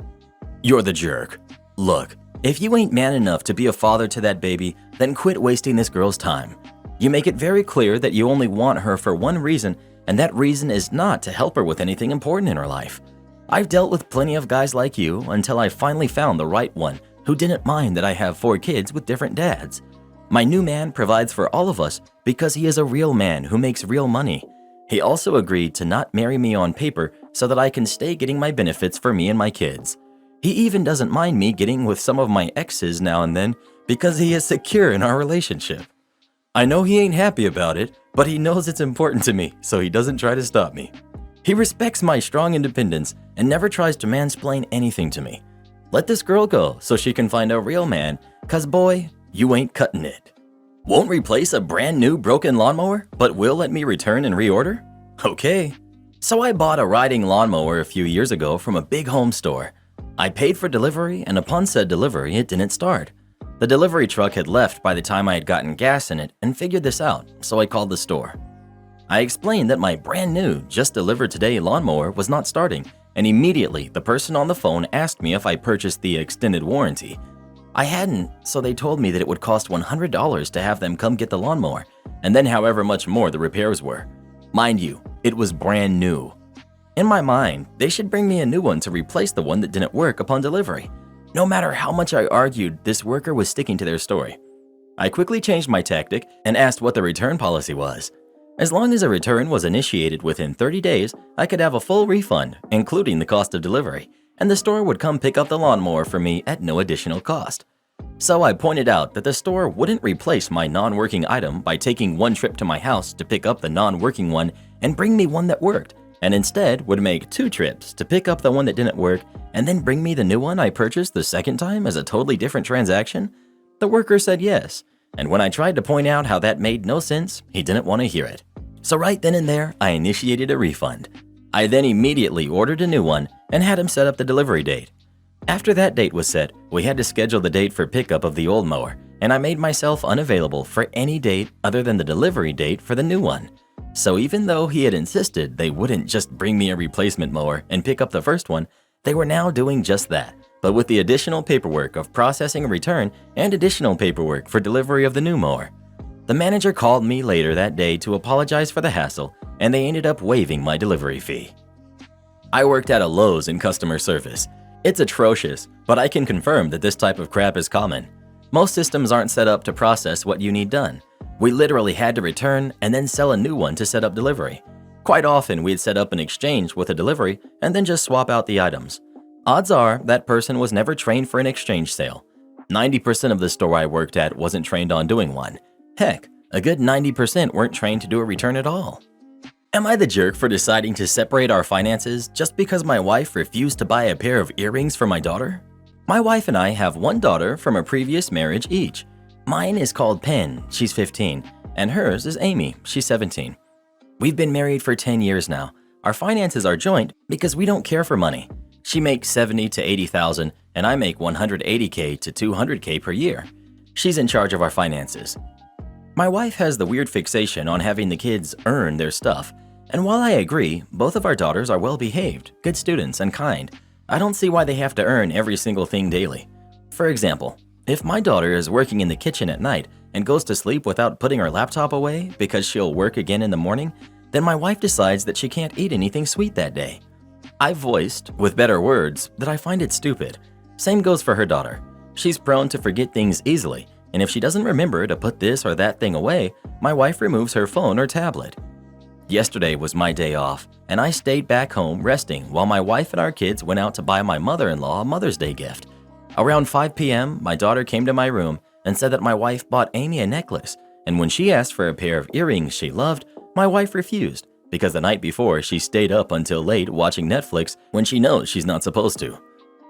You're the jerk. Look, if you ain't man enough to be a father to that baby, then quit wasting this girl's time. You make it very clear that you only want her for one reason, and that reason is not to help her with anything important in her life. I've dealt with plenty of guys like you until I finally found the right one who didn't mind that I have 4 kids with different dads. My new man provides for all of us because he is a real man who makes real money. He also agreed to not marry me on paper so that I can stay getting my benefits for me and my kids. He even doesn't mind me getting with some of my exes now and then because he is secure in our relationship. I know he ain't happy about it, but he knows it's important to me, so he doesn't try to stop me. He respects my strong independence and never tries to mansplain anything to me. Let this girl go so she can find a real man, cause boy, you ain't cutting it. Won't replace a brand new broken lawnmower, but will let me return and reorder? Okay. So I bought a riding lawnmower a few years ago from a big home store. I paid for delivery, and upon said delivery, it didn't start. The delivery truck had left by the time I had gotten gas in it and figured this out, so I called the store. I explained that my brand new, just delivered today lawnmower was not starting, and immediately the person on the phone asked me if I purchased the extended warranty. I hadn't, so they told me that it would cost $100 to have them come get the lawnmower, and then however much more the repairs were. Mind you, it was brand new. In my mind, they should bring me a new one to replace the one that didn't work upon delivery. No matter how much I argued, this worker was sticking to their story. I quickly changed my tactic and asked what the return policy was. As long as a return was initiated within 30 days, I could have a full refund, including the cost of delivery, and the store would come pick up the lawnmower for me at no additional cost. So I pointed out that the store wouldn't replace my non-working item by taking one trip to my house to pick up the non-working one and bring me one that worked, and instead would make 2 trips to pick up the one that didn't work and then bring me the new one I purchased the second time as a totally different transaction. The worker said yes, and when I tried to point out how that made no sense, he didn't want to hear it. So right then and there, I initiated a refund. I then immediately ordered a new one and had him set up the delivery date. After that date was set, we had to schedule the date for pickup of the old mower, and I made myself unavailable for any date other than the delivery date for the new one. So even though he had insisted they wouldn't just bring me a replacement mower and pick up the first one, they were now doing just that, but with the additional paperwork of processing a return and additional paperwork for delivery of the new mower. The manager called me later that day to apologize for the hassle, and they ended up waiving my delivery fee. I worked at a Lowe's in customer service. It's atrocious, but I can confirm that this type of crap is common. Most systems aren't set up to process what you need done. We literally had to return and then sell a new one to set up delivery. Quite often, we'd set up an exchange with a delivery and then just swap out the items. Odds are that person was never trained for an exchange sale. 90% of the store I worked at wasn't trained on doing one. Heck, a good 90% weren't trained to do a return at all. Am I the jerk for deciding to separate our finances just because my wife refused to buy a pair of earrings for my daughter? My wife and I have one daughter from a previous marriage each. Mine is called Penn, she's 15, and hers is Amy, she's 17. We've been married for 10 years now. Our finances are joint because we don't care for money. She makes $70,000 to $80,000 and I make $180K to $200K per year. She's in charge of our finances. My wife has the weird fixation on having the kids earn their stuff, and while I agree, both of our daughters are well-behaved, good students, and kind, I don't see why they have to earn every single thing daily. For example, if my daughter is working in the kitchen at night and goes to sleep without putting her laptop away because she'll work again in the morning, then my wife decides that she can't eat anything sweet that day. I voiced, with better words, that I find it stupid. Same goes for her daughter. She's prone to forget things easily, and if she doesn't remember to put this or that thing away, my wife removes her phone or tablet. Yesterday was my day off, and I stayed back home resting while my wife and our kids went out to buy my mother-in-law a Mother's Day gift. Around 5 p.m., my daughter came to my room and said that my wife bought Amy a necklace, and when she asked for a pair of earrings she loved, my wife refused because the night before she stayed up until late watching Netflix when she knows she's not supposed to.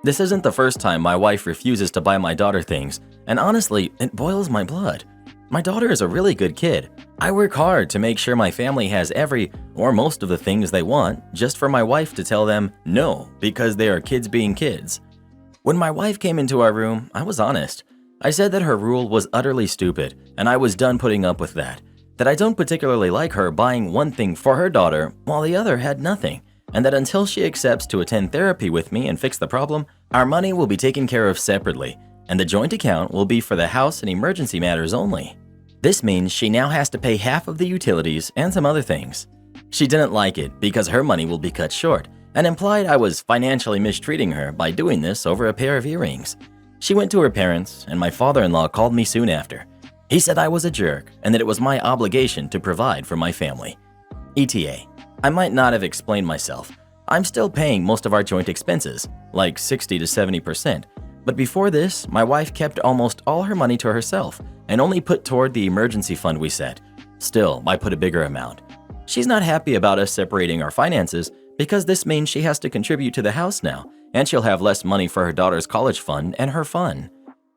This isn't the first time my wife refuses to buy my daughter things, and honestly, it boils my blood. My daughter is a really good kid. I work hard to make sure my family has every or most of the things they want just for my wife to tell them no because they are kids being kids. When my wife came into our room, I was honest. I said that her rule was utterly stupid and I was done putting up with that I don't particularly like her buying one thing for her daughter while the other had nothing, and that until she accepts to attend therapy with me and fix the problem, our money will be taken care of separately, and the joint account will be for the house and emergency matters only. This means she now has to pay half of the utilities and some other things. She didn't like it because her money will be cut short, and implied I was financially mistreating her by doing this over a pair of earrings. She went to her parents, and my father-in-law called me soon after. He said I was a jerk and that it was my obligation to provide for my family. ETA, I might not have explained myself. I'm still paying most of our joint expenses, like 60 to 70%, but before this, my wife kept almost all her money to herself and only put toward the emergency fund we set. Still, I put a bigger amount. She's not happy about us separating our finances because this means she has to contribute to the house now, and she'll have less money for her daughter's college fund and her fun.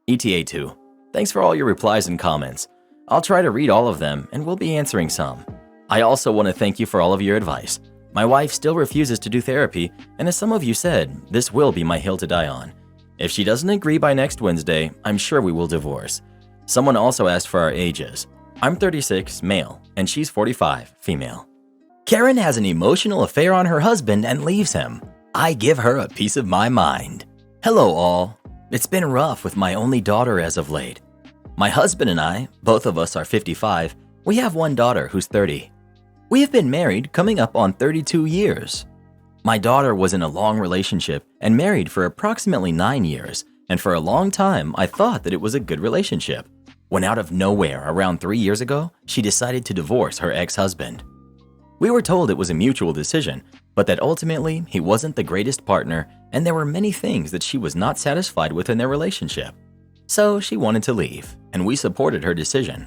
ETA 2. Thanks for all your replies and comments. I'll try to read all of them, and we'll be answering some. I also want to thank you for all of your advice. My wife still refuses to do therapy, and as some of you said, this will be my hill to die on. If she doesn't agree by next Wednesday, I'm sure we will divorce. Someone also asked for our ages. I'm 36, male, and she's 45, female. Karen has an emotional affair on her husband and leaves him. I give her a piece of my mind. Hello all. It's been rough with my only daughter as of late. My husband and I, both of us are 55, we have one daughter who's 30. We have been married coming up on 32 years. My daughter was in a long relationship and married for approximately 9 years, and for a long time I thought that it was a good relationship. When out of nowhere around 3 years ago, she decided to divorce her ex-husband. We were told it was a mutual decision, but that ultimately he wasn't the greatest partner and there were many things that she was not satisfied with in their relationship. So she wanted to leave, and we supported her decision.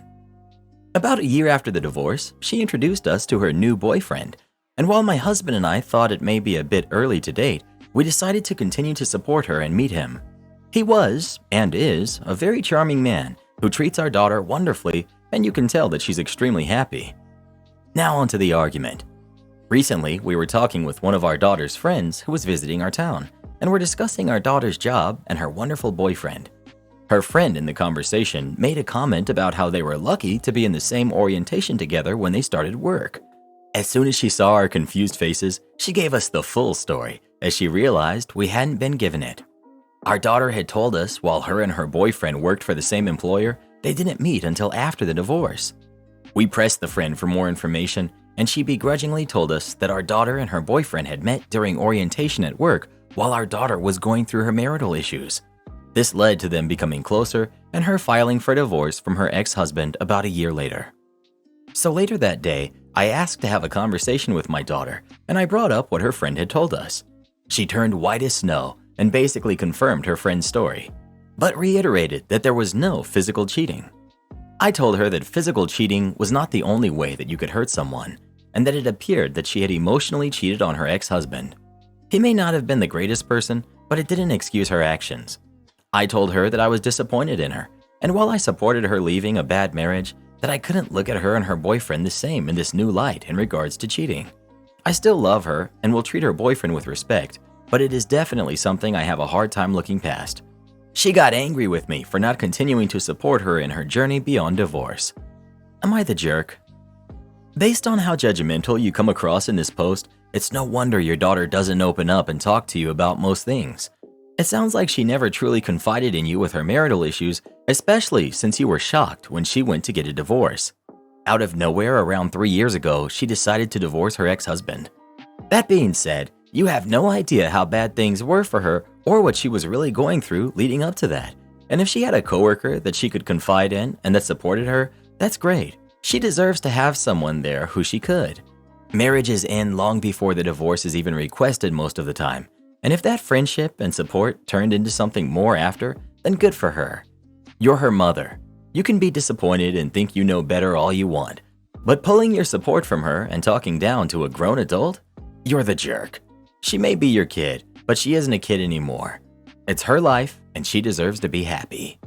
About a year after the divorce, she introduced us to her new boyfriend, and while my husband and I thought it may be a bit early to date, we decided to continue to support her and meet him. He was, and is, a very charming man who treats our daughter wonderfully, and you can tell that she's extremely happy. Now onto the argument. Recently, we were talking with one of our daughter's friends who was visiting our town, and were discussing our daughter's job and her wonderful boyfriend. Her friend in the conversation made a comment about how they were lucky to be in the same orientation together when they started work. As soon as she saw our confused faces, she gave us the full story, as she realized we hadn't been given it. Our daughter had told us while her and her boyfriend worked for the same employer, they didn't meet until after the divorce. We pressed the friend for more information, and she begrudgingly told us that our daughter and her boyfriend had met during orientation at work while our daughter was going through her marital issues. This led to them becoming closer and her filing for divorce from her ex-husband about a year later. So later that day, I asked to have a conversation with my daughter, and I brought up what her friend had told us. She turned white as snow and basically confirmed her friend's story, but reiterated that there was no physical cheating. I told her that physical cheating was not the only way that you could hurt someone, and that it appeared that she had emotionally cheated on her ex-husband. He may not have been the greatest person, but it didn't excuse her actions. I told her that I was disappointed in her, and while I supported her leaving a bad marriage, that I couldn't look at her and her boyfriend the same in this new light in regards to cheating. I still love her and will treat her boyfriend with respect, but it is definitely something I have a hard time looking past. She got angry with me for not continuing to support her in her journey beyond divorce. Am I the jerk? Based on how judgmental you come across in this post, it's no wonder your daughter doesn't open up and talk to you about most things. It sounds like she never truly confided in you with her marital issues, especially since you were shocked when she went to get a divorce. Out of nowhere, around 3 years ago, she decided to divorce her ex-husband. That being said, you have no idea how bad things were for her or what she was really going through leading up to that. And if she had a coworker that she could confide in and that supported her, that's great. She deserves to have someone there who she could. Marriages end long before the divorce is even requested most of the time. And if that friendship and support turned into something more after, then good for her. You're her mother. You can be disappointed and think you know better all you want. But pulling your support from her and talking down to a grown adult? You're the jerk. She may be your kid, but she isn't a kid anymore. It's her life, and she deserves to be happy.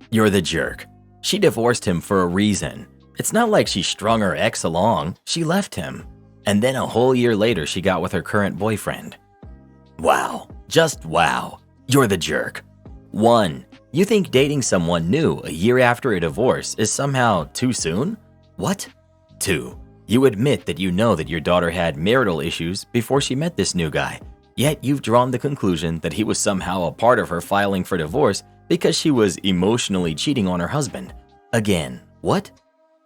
You're the jerk. She divorced him for a reason. It's not like she strung her ex along. She left him. And then a whole year later, she got with her current boyfriend. Wow. Just wow. You're the jerk. 1. You think dating someone new a year after a divorce is somehow too soon? What? 2. You admit that you know that your daughter had marital issues before she met this new guy, yet you've drawn the conclusion that he was somehow a part of her filing for divorce because she was emotionally cheating on her husband. Again, what?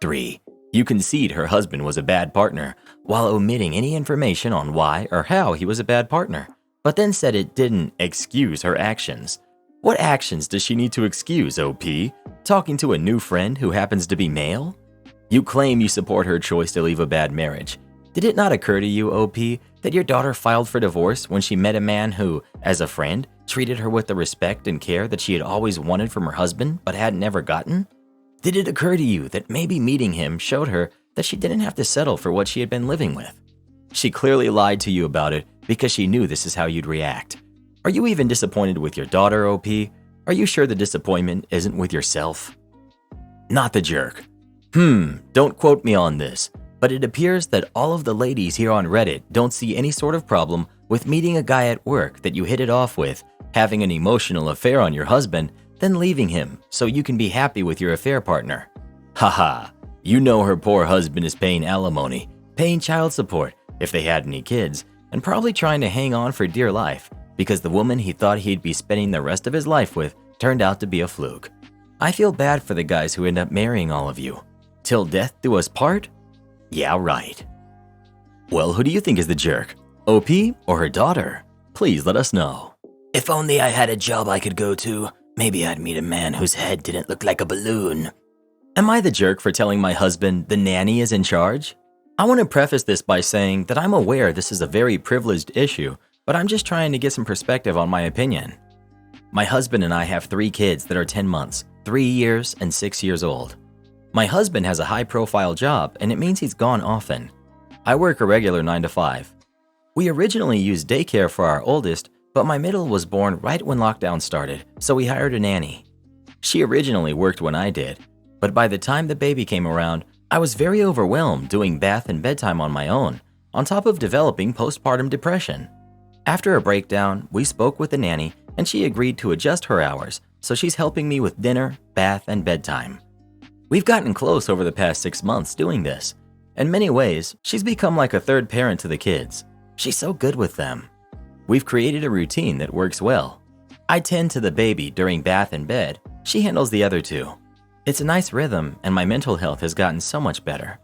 3. You concede her husband was a bad partner while omitting any information on why or how he was a bad partner, but then said it didn't excuse her actions. What actions does she need to excuse, OP? Talking to a new friend who happens to be male? You claim you support her choice to leave a bad marriage. Did it not occur to you, OP, that your daughter filed for divorce when she met a man who, as a friend, treated her with the respect and care that she had always wanted from her husband but had never gotten? Did it occur to you that maybe meeting him showed her that she didn't have to settle for what she had been living with? She clearly lied to you about it because she knew this is how you'd react. Are you even disappointed with your daughter, OP? Are you sure the disappointment isn't with yourself? Not the jerk. Don't quote me on this, but it appears that all of the ladies here on Reddit don't see any sort of problem with meeting a guy at work that you hit it off with, having an emotional affair on your husband, then leaving him so you can be happy with your affair partner. Haha, you know her poor husband is paying alimony, paying child support if they had any kids, and probably trying to hang on for dear life because the woman he thought he'd be spending the rest of his life with turned out to be a fluke. I feel bad for the guys who end up marrying all of you. Till death do us part? Yeah, right. Well, who do you think is the jerk? OP or her daughter? Please let us know. If only I had a job I could go to, maybe I'd meet a man whose head didn't look like a balloon. Am I the jerk for telling my husband the nanny is in charge? I want to preface this by saying that I'm aware this is a very privileged issue, but I'm just trying to get some perspective on my opinion. My husband and I have 3 kids that are 10 months, 3 years, and 6 years old. My husband has a high-profile job, and it means he's gone often. I work a regular 9 to 5. We originally used daycare for our oldest, but my middle was born right when lockdown started, so we hired a nanny. She originally worked when I did, but by the time the baby came around, I was very overwhelmed doing bath and bedtime on my own, on top of developing postpartum depression. After a breakdown, we spoke with the nanny, and she agreed to adjust her hours, so she's helping me with dinner, bath, and bedtime. We've gotten close over the past 6 months doing this. In many ways, she's become like a third parent to the kids. She's so good with them. We've created a routine that works well. I tend to the baby during bath and bed. She handles the other 2. It's a nice rhythm, and my mental health has gotten so much better.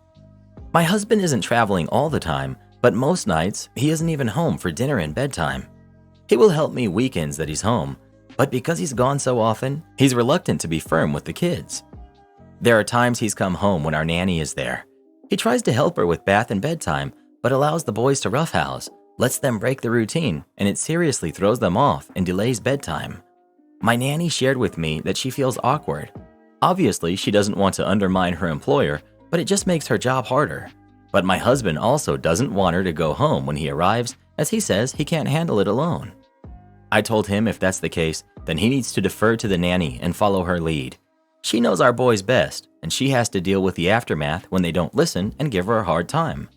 My husband isn't traveling all the time, but most nights, he isn't even home for dinner and bedtime. He will help me weekends that he's home, but because he's gone so often, he's reluctant to be firm with the kids. There are times he's come home when our nanny is there. He tries to help her with bath and bedtime, but allows the boys to roughhouse, lets them break the routine, and it seriously throws them off and delays bedtime. My nanny shared with me that she feels awkward. Obviously, she doesn't want to undermine her employer, but it just makes her job harder. But my husband also doesn't want her to go home when he arrives, as he says he can't handle it alone. I told him if that's the case, then he needs to defer to the nanny and follow her lead. She knows our boys best, and she has to deal with the aftermath when they don't listen and give her a hard time.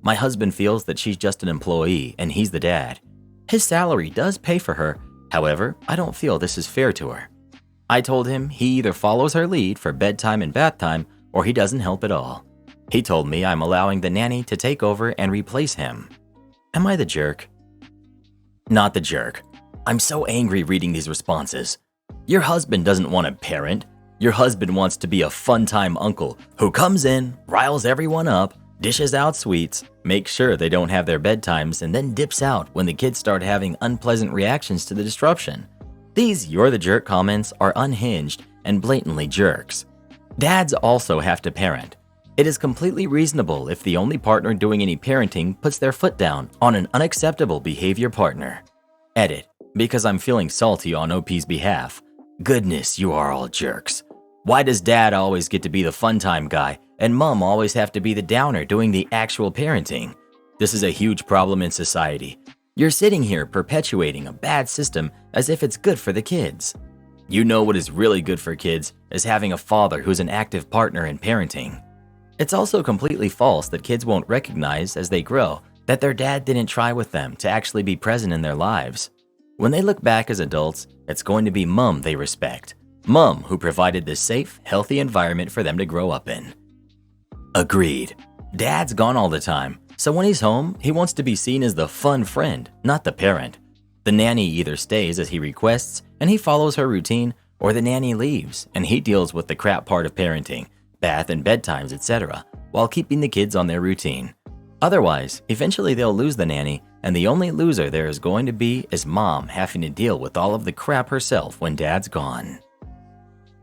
My husband feels that she's just an employee and he's the dad. His salary does pay for her, however, I don't feel this is fair to her. I told him he either follows her lead for bedtime and bath time or he doesn't help at all. He told me I'm allowing the nanny to take over and replace him. Am I the jerk? Not the jerk. I'm so angry reading these responses. Your husband doesn't want a parent. Your husband wants to be a fun-time uncle who comes in, riles everyone up, dishes out sweets, makes sure they don't have their bedtimes, and then dips out when the kids start having unpleasant reactions to the disruption. These "you're the jerk" comments are unhinged and blatantly jerks. Dads also have to parent. It is completely reasonable if the only partner doing any parenting puts their foot down on an unacceptable behavior partner. Edit, because I'm feeling salty on OP's behalf. Goodness, you are all jerks. Why does dad always get to be the fun time guy and mom always have to be the downer doing the actual parenting? This is a huge problem in society. You're sitting here perpetuating a bad system as if it's good for the kids. You know what is really good for kids is having a father who's an active partner in parenting. It's also completely false that kids won't recognize as they grow that their dad didn't try with them to actually be present in their lives. When they look back as adults, it's going to be mom they respect. Mom who provided this safe, healthy environment for them to grow up in. Agreed. Dad's gone all the time, so when he's home, he wants to be seen as the fun friend, not the parent. The nanny either stays as he requests and he follows her routine, or the nanny leaves and he deals with the crap part of parenting, bath and bedtimes, etc., while keeping the kids on their routine. Otherwise, eventually they'll lose the nanny, and the only loser there is going to be is mom having to deal with all of the crap herself when dad's gone.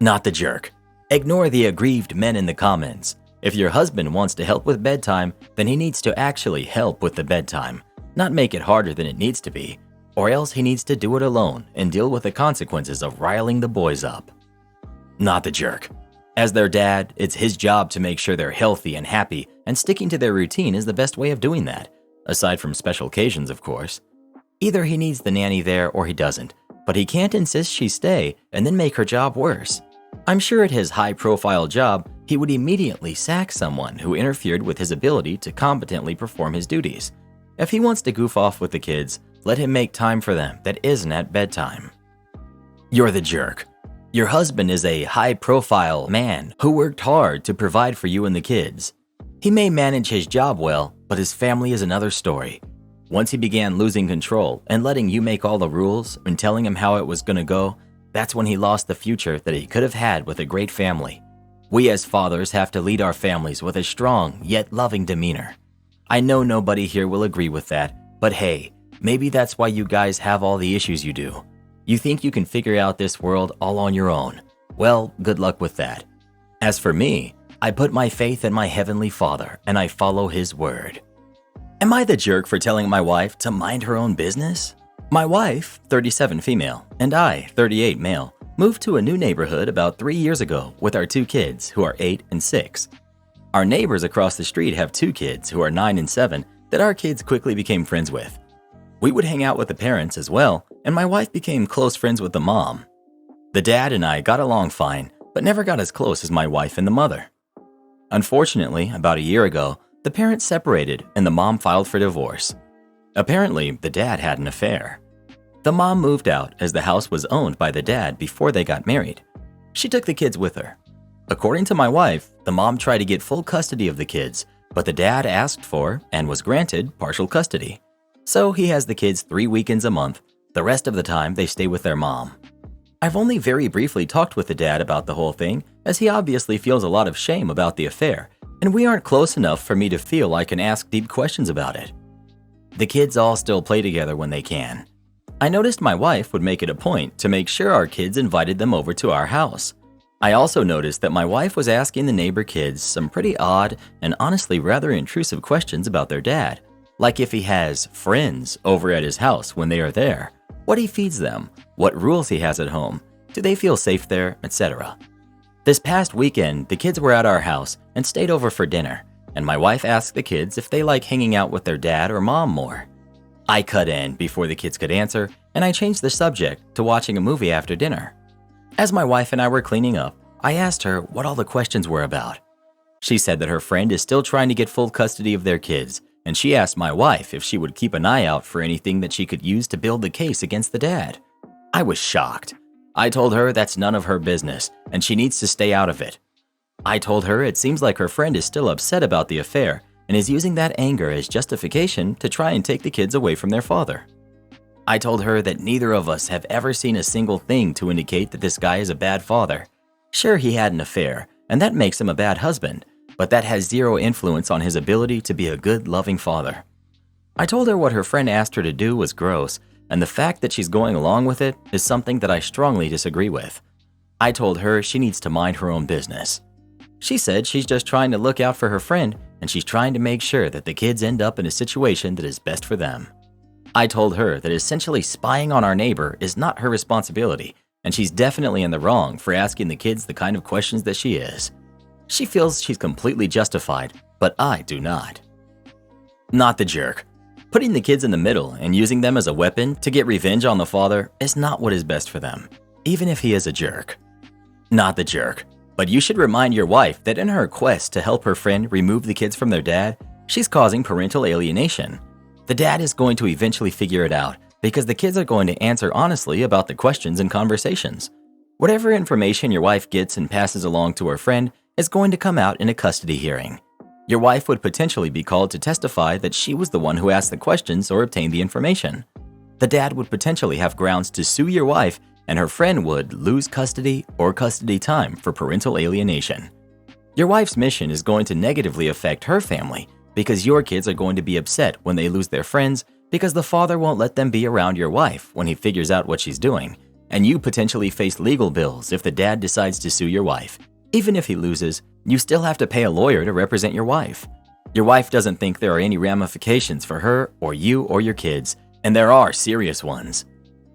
Not the jerk. Ignore the aggrieved men in the comments. If your husband wants to help with bedtime, then he needs to actually help with the bedtime, not make it harder than it needs to be, or else he needs to do it alone and deal with the consequences of riling the boys up. Not the jerk. As their dad, it's his job to make sure they're healthy and happy, and sticking to their routine is the best way of doing that, aside from special occasions, of course. Either he needs the nanny there or he doesn't, but he can't insist she stay and then make her job worse. I'm sure at his high-profile job, he would immediately sack someone who interfered with his ability to competently perform his duties. If he wants to goof off with the kids, let him make time for them that isn't at bedtime. You're the jerk. Your husband is a high-profile man who worked hard to provide for you and the kids. He may manage his job well, but his family is another story. Once he began losing control and letting you make all the rules and telling him how it was going to go, that's when he lost the future that he could have had with a great family. We as fathers have to lead our families with a strong yet loving demeanor. I know nobody here will agree with that, but hey, maybe that's why you guys have all the issues you do. You think you can figure out this world all on your own. Well, good luck with that. As for me, I put my faith in my Heavenly Father and I follow His word. Am I the jerk for telling my wife to mind her own business? My wife, 37 female, and I, 38 male, moved to a new neighborhood about 3 years ago with our 2 kids who are 8 and 6. Our neighbors across the street have 2 kids who are 9 and 7 that our kids quickly became friends with. We would hang out with the parents as well, and my wife became close friends with the mom. The dad and I got along fine, but never got as close as my wife and the mother. Unfortunately, about a year ago, the parents separated and the mom filed for divorce. Apparently, the dad had an affair. The mom moved out as the house was owned by the dad before they got married. She took the kids with her. According to my wife, the mom tried to get full custody of the kids, but the dad asked for and was granted partial custody. So he has the kids 3 weekends a month. The rest of the time, they stay with their mom. I've only very briefly talked with the dad about the whole thing, as he obviously feels a lot of shame about the affair, and we aren't close enough for me to feel I can ask deep questions about it. The kids all still play together when they can. I noticed my wife would make it a point to make sure our kids invited them over to our house. I also noticed that my wife was asking the neighbor kids some pretty odd and honestly rather intrusive questions about their dad, like if he has friends over at his house when they are there, what he feeds them, what rules he has at home, do they feel safe there, etc. This past weekend, the kids were at our house and stayed over for dinner, and my wife asked the kids if they like hanging out with their dad or mom more. I cut in before the kids could answer, and I changed the subject to watching a movie after dinner. As my wife and I were cleaning up, I asked her what all the questions were about. She said that her friend is still trying to get full custody of their kids, and she asked my wife if she would keep an eye out for anything that she could use to build the case against the dad. I was shocked. I told her that's none of her business, and she needs to stay out of it. I told her it seems like her friend is still upset about the affair and is using that anger as justification to try and take the kids away from their father. I told her that neither of us have ever seen a single thing to indicate that this guy is a bad father. Sure, he had an affair, and that makes him a bad husband, but that has zero influence on his ability to be a good, loving father. I told her what her friend asked her to do was gross, and the fact that she's going along with it is something that I strongly disagree with. I told her she needs to mind her own business. She said she's just trying to look out for her friend, and she's trying to make sure that the kids end up in a situation that is best for them. I told her that essentially spying on our neighbor is not her responsibility, and she's definitely in the wrong for asking the kids the kind of questions that she is. She feels she's completely justified, but I do not. Not the jerk. Putting the kids in the middle and using them as a weapon to get revenge on the father is not what is best for them, even if he is a jerk. Not the jerk. But you should remind your wife that in her quest to help her friend remove the kids from their dad, she's causing parental alienation. The dad is going to eventually figure it out because the kids are going to answer honestly about the questions and conversations. Whatever information your wife gets and passes along to her friend is going to come out in a custody hearing. Your wife would potentially be called to testify that she was the one who asked the questions or obtained the information. The dad would potentially have grounds to sue your wife, and her friend would lose custody or custody time for parental alienation. Your wife's mission is going to negatively affect her family because your kids are going to be upset when they lose their friends because the father won't let them be around your wife when he figures out what she's doing, and you potentially face legal bills if the dad decides to sue your wife. Even if he loses, you still have to pay a lawyer to represent your wife. Your wife doesn't think there are any ramifications for her or you or your kids, and there are serious ones.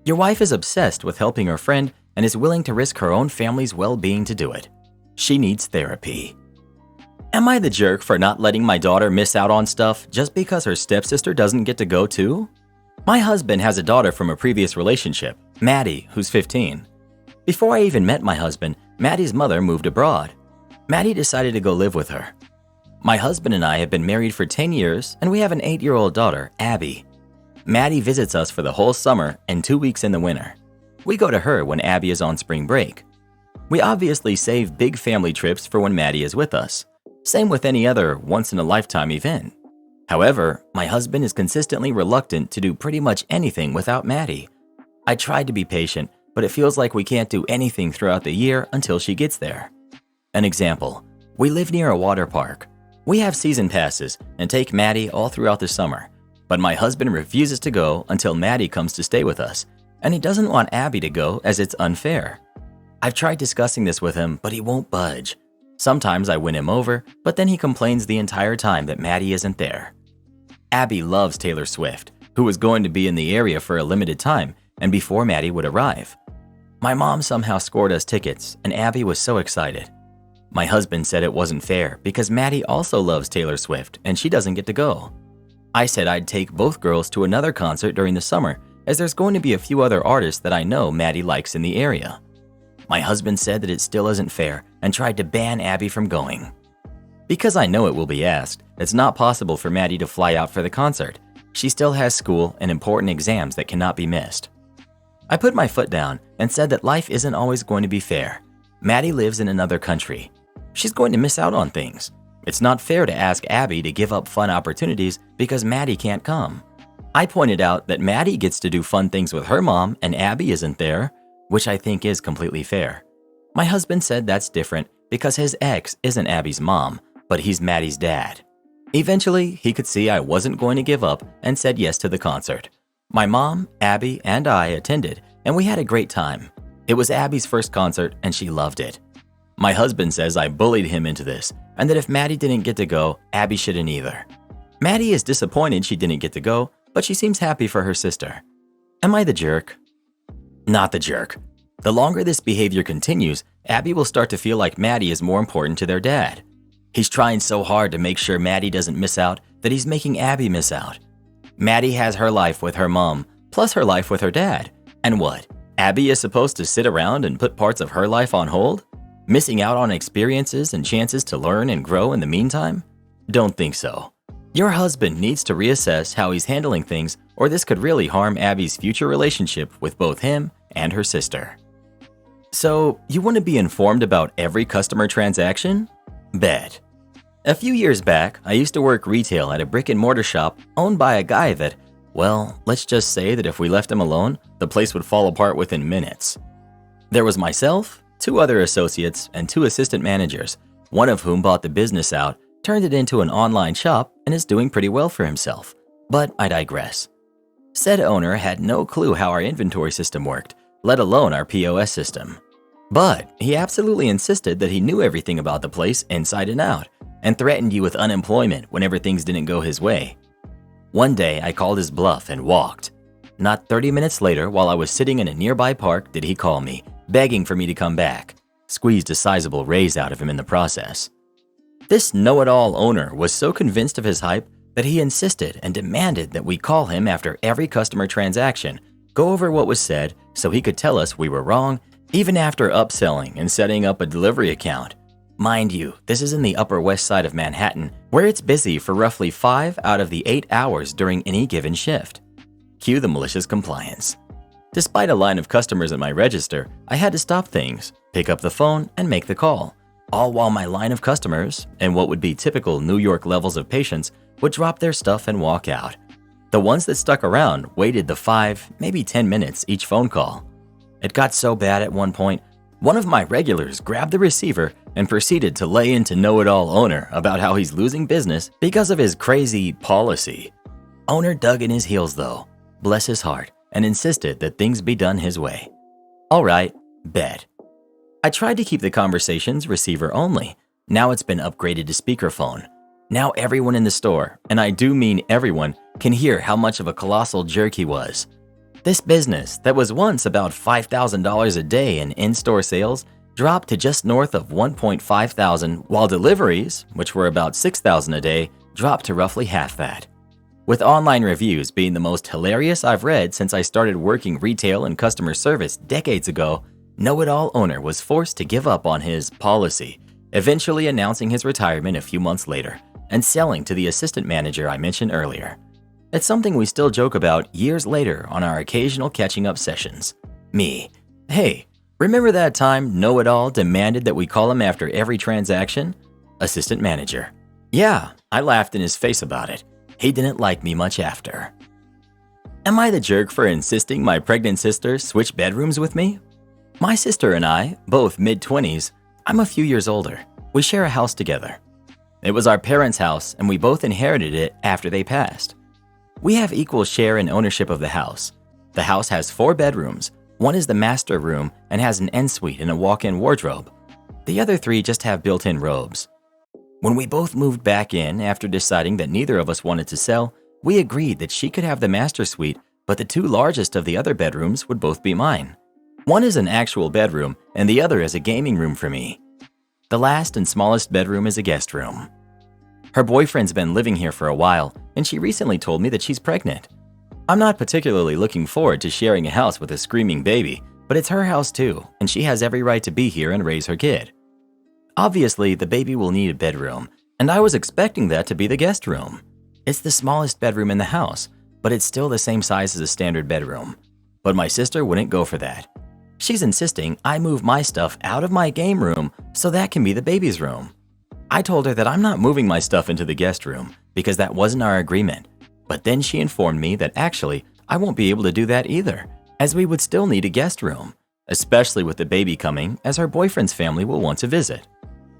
Your wife is obsessed with helping her friend and is willing to risk her own family's well-being to do it. She needs therapy. Am I the jerk for not letting my daughter miss out on stuff just because her stepsister doesn't get to go too? My husband has a daughter from a previous relationship, Maddie, who's 15. Before I even met my husband, Maddie's mother moved abroad. Maddie decided to go live with her. My husband and I have been married for 10 years, and we have an 8-year-old daughter, Abby. Maddie visits us for the whole summer and 2 weeks in the winter. We go to her when Abby is on spring break. We obviously save big family trips for when Maddie is with us. Same with any other once-in-a-lifetime event. However, my husband is consistently reluctant to do pretty much anything without Maddie. I tried to be patient, but it feels like we can't do anything throughout the year until she gets there. An example, we live near a water park. We have season passes and take Maddie all throughout the summer, but my husband refuses to go until Maddie comes to stay with us, and he doesn't want Abby to go as it's unfair. I've tried discussing this with him, but he won't budge. Sometimes I win him over, but then he complains the entire time that Maddie isn't there. Abby loves Taylor Swift, who was going to be in the area for a limited time and before Maddie would arrive. My mom somehow scored us tickets, and Abby was so excited. My husband said it wasn't fair because Maddie also loves Taylor Swift and she doesn't get to go. I said I'd take both girls to another concert during the summer, as there's going to be a few other artists that I know Maddie likes in the area. My husband said that it still isn't fair and tried to ban Abby from going. Because I know it will be asked, it's not possible for Maddie to fly out for the concert. She still has school and important exams that cannot be missed. I put my foot down and said that life isn't always going to be fair. Maddie lives in another country. She's going to miss out on things. It's not fair to ask Abby to give up fun opportunities because Maddie can't come. I pointed out that Maddie gets to do fun things with her mom and Abby isn't there, which I think is completely fair. My husband said that's different because his ex isn't Abby's mom, but he's Maddie's dad. Eventually, he could see I wasn't going to give up and said yes to the concert. My mom, Abby, and I attended, and we had a great time. It was Abby's first concert, and she loved it. My husband says I bullied him into this, and that if Maddie didn't get to go, Abby shouldn't either. Maddie is disappointed she didn't get to go, but she seems happy for her sister. Am I the jerk? Not the jerk. The longer this behavior continues, Abby will start to feel like Maddie is more important to their dad. He's trying so hard to make sure Maddie doesn't miss out that he's making Abby miss out. Maddie has her life with her mom, plus her life with her dad. And what? Abby is supposed to sit around and put parts of her life on hold? Missing out on experiences and chances to learn and grow in the meantime? Don't think so. Your husband needs to reassess how he's handling things, or this could really harm Abby's future relationship with both him and her sister. So, you want to be informed about every customer transaction? Bet. A few years back, I used to work retail at a brick-and-mortar shop owned by a guy that, well, let's just say that if we left him alone, the place would fall apart within minutes. There was myself, 2 other associates, and 2 assistant managers, one of whom bought the business out, turned it into an online shop, and is doing pretty well for himself. But I digress. Said owner had no clue how our inventory system worked, let alone our POS system. But he absolutely insisted that he knew everything about the place inside and out, and threatened you with unemployment whenever things didn't go his way. One day, I called his bluff and walked. Not 30 minutes later, while I was sitting in a nearby park, did he call me, begging for me to come back. Squeezed a sizable raise out of him in the process. This know-it-all owner was so convinced of his hype that he insisted and demanded that we call him after every customer transaction, go over what was said so he could tell us we were wrong, even after upselling and setting up a delivery account. Mind you, this is in the Upper West Side of Manhattan, where it's busy for roughly 5 out of the 8 hours during any given shift. Cue the malicious compliance. Despite a line of customers at my register, I had to stop things, pick up the phone, and make the call, all while my line of customers, and what would be typical New York levels of patience, would drop their stuff and walk out. The ones that stuck around waited the 5, maybe 10 minutes each phone call. It got so bad at one point, one of my regulars grabbed the receiver and proceeded to lay into know-it-all owner about how he's losing business because of his crazy policy. Owner dug in his heels though, bless his heart, and insisted that things be done his way. All right, bet. I tried to keep the conversations receiver only. Now it's been upgraded to speakerphone. Now everyone in the store, and I do mean everyone, can hear how much of a colossal jerk he was. This business that was once about $5,000 a day in in-store sales dropped to just north of $1,500, while deliveries, which were about $6,000 a day, dropped to roughly half that. With online reviews being the most hilarious I've read since I started working retail and customer service decades ago, know-it-all owner was forced to give up on his policy, eventually announcing his retirement a few months later and selling to the assistant manager I mentioned earlier. It's something we still joke about years later on our occasional catching up sessions. Me, hey, remember that time know-it-all demanded that we call him after every transaction? Assistant manager. Yeah, I laughed in his face about it. He didn't like me much after. Am I the jerk for insisting my pregnant sister switch bedrooms with me? My sister and I, both mid-20s, I'm a few years older. We share a house together. It was our parents' house and we both inherited it after they passed. We have equal share in ownership of the house. The house has 4 bedrooms. One is the master room and has an ensuite and a walk-in wardrobe. The other 3 just have built-in robes. When we both moved back in after deciding that neither of us wanted to sell, We agreed that she could have the master suite, but the two largest of the other bedrooms would both be mine. One is an actual bedroom, and the other is a gaming room for me. The last and smallest bedroom is a guest room. Her boyfriend's been living here for a while, and she recently told me that she's pregnant. I'm not particularly looking forward to sharing a house with a screaming baby, but it's her house too, and she has every right to be here and raise her kid. Obviously, the baby will need a bedroom, and I was expecting that to be the guest room. It's the smallest bedroom in the house, but it's still the same size as a standard bedroom. But my sister wouldn't go for that. She's insisting I move my stuff out of my game room so that can be the baby's room. I told her that I'm not moving my stuff into the guest room because that wasn't our agreement. But then she informed me that actually I won't be able to do that either, as we would still need a guest room, especially with the baby coming, as her boyfriend's family will want to visit.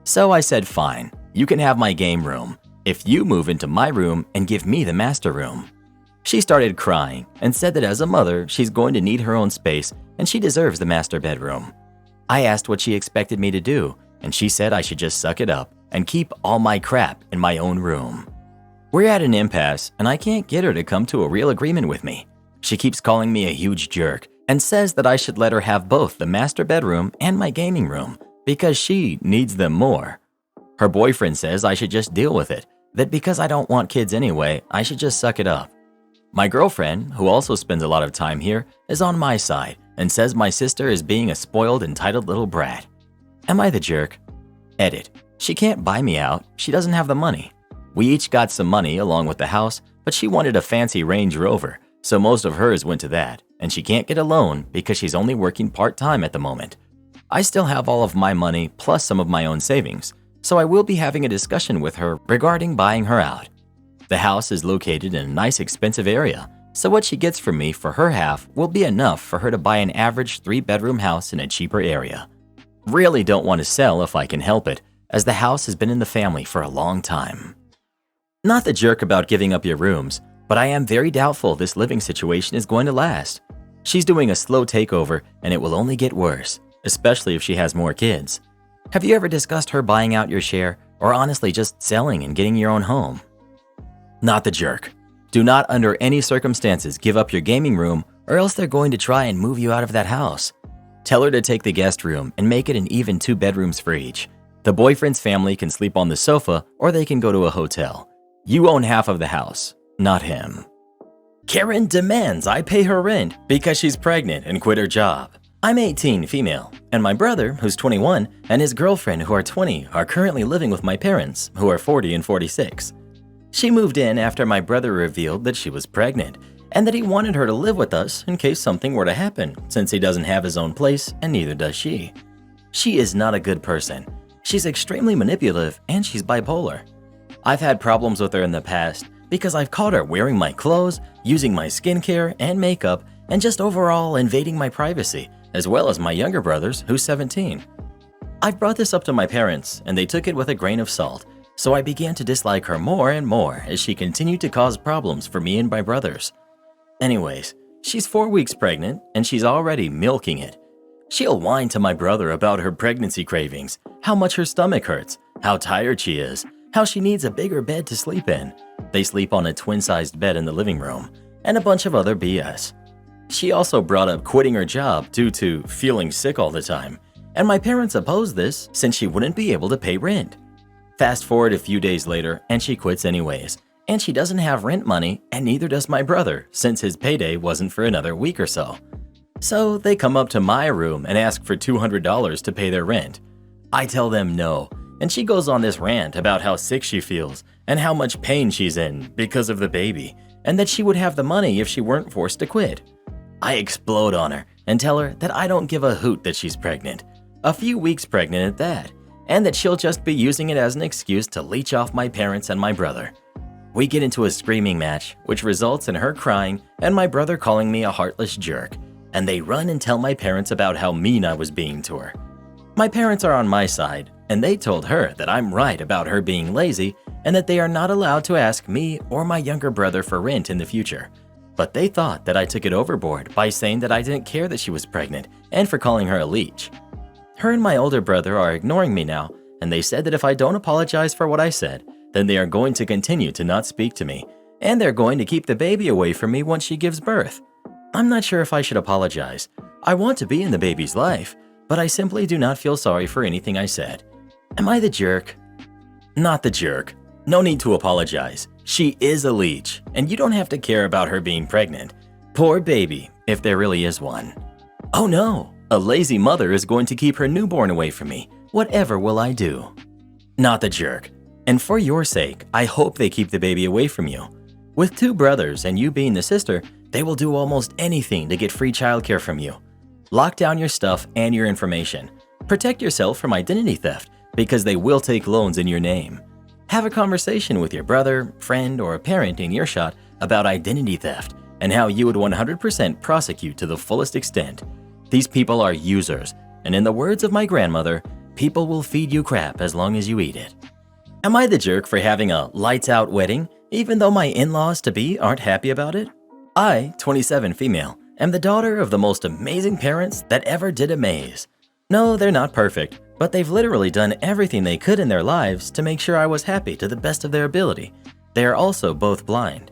So I said, fine, you can have my game room if you move into my room and give me the master room. She started crying and said that as a mother, she's going to need her own space and she deserves the master bedroom. I asked what she expected me to do, and she said I should just suck it up and keep all my crap in my own room. We're at an impasse, and I can't get her to come to a real agreement with me. She keeps calling me a huge jerk and says that I should let her have both the master bedroom and my gaming room because she needs them more. Her boyfriend says I should just deal with it, that because I don't want kids anyway, I should just suck it up. My girlfriend, who also spends a lot of time here, is on my side and says my sister is being a spoiled, entitled little brat. Am I the jerk? Edit. She can't buy me out. She doesn't have the money. We each got some money along with the house, but she wanted a fancy Range Rover, so most of hers went to that, and she can't get a loan because she's only working part-time at the moment. I still have all of my money plus some of my own savings, so I will be having a discussion with her regarding buying her out. The house is located in a nice expensive area, so what she gets from me for her half will be enough for her to buy an average 3-bedroom house in a cheaper area. Really don't want to sell if I can help it, as the house has been in the family for a long time. Not the jerk about giving up your rooms, but I am very doubtful this living situation is going to last. She's doing a slow takeover and it will only get worse, especially if she has more kids. Have you ever discussed her buying out your share, or honestly just selling and getting your own home? Not the jerk. Do not under any circumstances give up your gaming room, or else they're going to try and move you out of that house. Tell her to take the guest room and make it an even 2 bedrooms for each. The boyfriend's family can sleep on the sofa, or they can go to a hotel. You own half of the house, not him. Karen demands I pay her rent because she's pregnant and quit her job. I'm 18, female, and my brother, who's 21, and his girlfriend, who are 20, are currently living with my parents, who are 40 and 46. She moved in after my brother revealed that she was pregnant and that he wanted her to live with us in case something were to happen, since he doesn't have his own place and neither does she. She is not a good person. She's extremely manipulative and she's bipolar. I've had problems with her in the past because I've caught her wearing my clothes, using my skincare and makeup, and just overall invading my privacy, as well as my younger brother's, who's 17. I've brought this up to my parents and they took it with a grain of salt, so I began to dislike her more and more as she continued to cause problems for me and my brothers. Anyways, she's 4 weeks pregnant and she's already milking it. She'll whine to my brother about her pregnancy cravings, how much her stomach hurts, how tired she is, how she needs a bigger bed to sleep in. They sleep on a twin-sized bed in the living room, and a bunch of other BS. She also brought up quitting her job due to feeling sick all the time, and my parents opposed this since she wouldn't be able to pay rent. Fast forward a few days later, and she quits anyways, and she doesn't have rent money, and neither does my brother since his payday wasn't for another week or so. So they come up to my room and ask for $200 to pay their rent. I tell them no, and she goes on this rant about how sick she feels and how much pain she's in because of the baby, and that she would have the money if she weren't forced to quit. I explode on her and tell her that I don't give a hoot that she's pregnant, a few weeks pregnant at that, and that she'll just be using it as an excuse to leech off my parents and my brother. We get into a screaming match, which results in her crying and my brother calling me a heartless jerk, and they run and tell my parents about how mean I was being to her. My parents are on my side, and they told her that I'm right about her being lazy and that they are not allowed to ask me or my younger brother for rent in the future. But they thought that I took it overboard by saying that I didn't care that she was pregnant and for calling her a leech. Her and my older brother are ignoring me now, and they said that if I don't apologize for what I said, then they are going to continue to not speak to me, and they're going to keep the baby away from me once she gives birth. I'm not sure if I should apologize. I want to be in the baby's life, but I simply do not feel sorry for anything I said. Am I the jerk? Not the jerk. No need to apologize. She is a leech, and you don't have to care about her being pregnant. Poor baby, if there really is one. Oh no, a lazy mother is going to keep her newborn away from me. Whatever will I do? Not the jerk. And for your sake, I hope they keep the baby away from you. With 2 brothers and you being the sister, they will do almost anything to get free childcare from you. Lock down your stuff and your information. Protect yourself from identity theft because they will take loans in your name. Have a conversation with your brother, friend, or a parent in earshot about identity theft and how you would 100% prosecute to the fullest extent. These people are users, and in the words of my grandmother, people will feed you crap as long as you eat it. Am I the jerk for having a lights-out wedding, even though my in-laws-to-be aren't happy about it? I, 27 female, am the daughter of the most amazing parents that ever did amaze. No, they're not perfect, but they've literally done everything they could in their lives to make sure I was happy to the best of their ability. They are also both blind.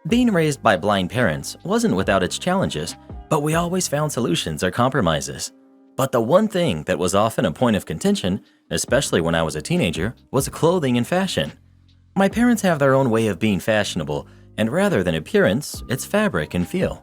Being raised by blind parents wasn't without its challenges, but we always found solutions or compromises. But the one thing that was often a point of contention, especially when I was a teenager, was clothing and fashion. My parents have their own way of being fashionable, and rather than appearance, it's fabric and feel.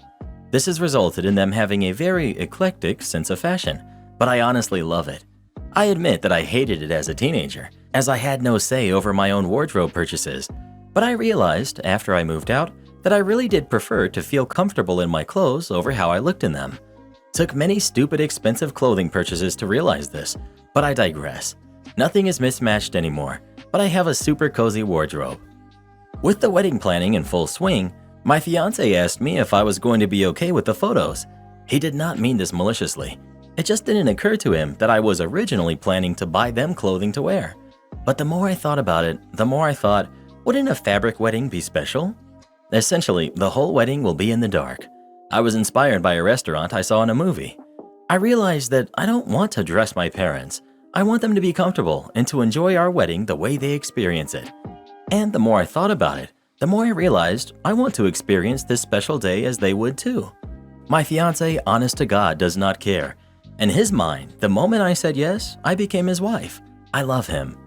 This has resulted in them having a very eclectic sense of fashion, but I honestly love it. I admit that I hated it as a teenager, as I had no say over my own wardrobe purchases, but I realized after I moved out that I really did prefer to feel comfortable in my clothes over how I looked in them. Took many stupid expensive clothing purchases to realize this, but I digress. Nothing is mismatched anymore, but I have a super cozy wardrobe. With the wedding planning in full swing, my fiancé asked me if I was going to be okay with the photos. He did not mean this maliciously. It just didn't occur to him that I was originally planning to buy them clothing to wear. But the more I thought about it, the more I thought, wouldn't a fabric wedding be special? Essentially, the whole wedding will be in the dark. I was inspired by a restaurant I saw in a movie. I realized that I don't want to dress my parents. I want them to be comfortable and to enjoy our wedding the way they experience it. And the more I thought about it, the more I realized I want to experience this special day as they would too. My fiancé, honest to God, does not care. In his mind, the moment I said yes, I became his wife. I love him.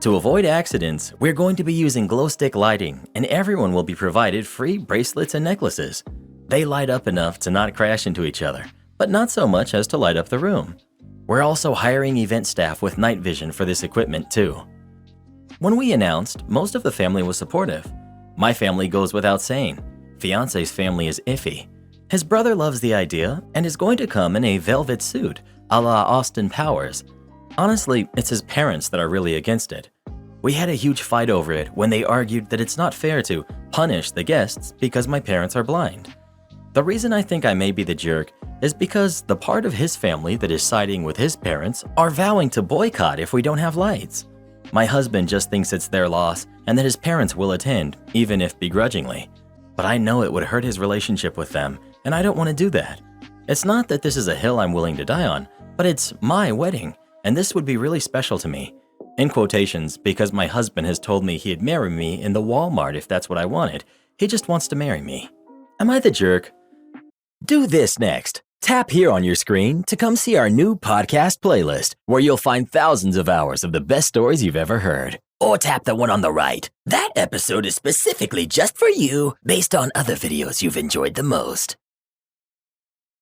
To avoid accidents, we're going to be using glow stick lighting, and everyone will be provided free bracelets and necklaces. They light up enough to not crash into each other, but not so much as to light up the room. We're also hiring event staff with night vision for this equipment too. When we announced, most of the family was supportive. My family goes without saying. Fiancé's family is iffy. His brother loves the idea and is going to come in a velvet suit, a la Austin Powers. Honestly, it's his parents that are really against it. We had a huge fight over it when they argued that it's not fair to punish the guests because my parents are blind. The reason I think I may be the jerk is because the part of his family that is siding with his parents are vowing to boycott if we don't have lights. My husband just thinks it's their loss and that his parents will attend, even if begrudgingly. But I know it would hurt his relationship with them, and I don't want to do that. It's not that this is a hill I'm willing to die on, but it's my wedding, and this would be really special to me. In quotations, because my husband has told me he'd marry me in the Walmart if that's what I wanted. He just wants to marry me. Am I the jerk? Do this next. Tap here on your screen to come see our new podcast playlist, where you'll find thousands of hours of the best stories you've ever heard. Or tap the one on the right. That episode is specifically just for you, based on other videos you've enjoyed the most.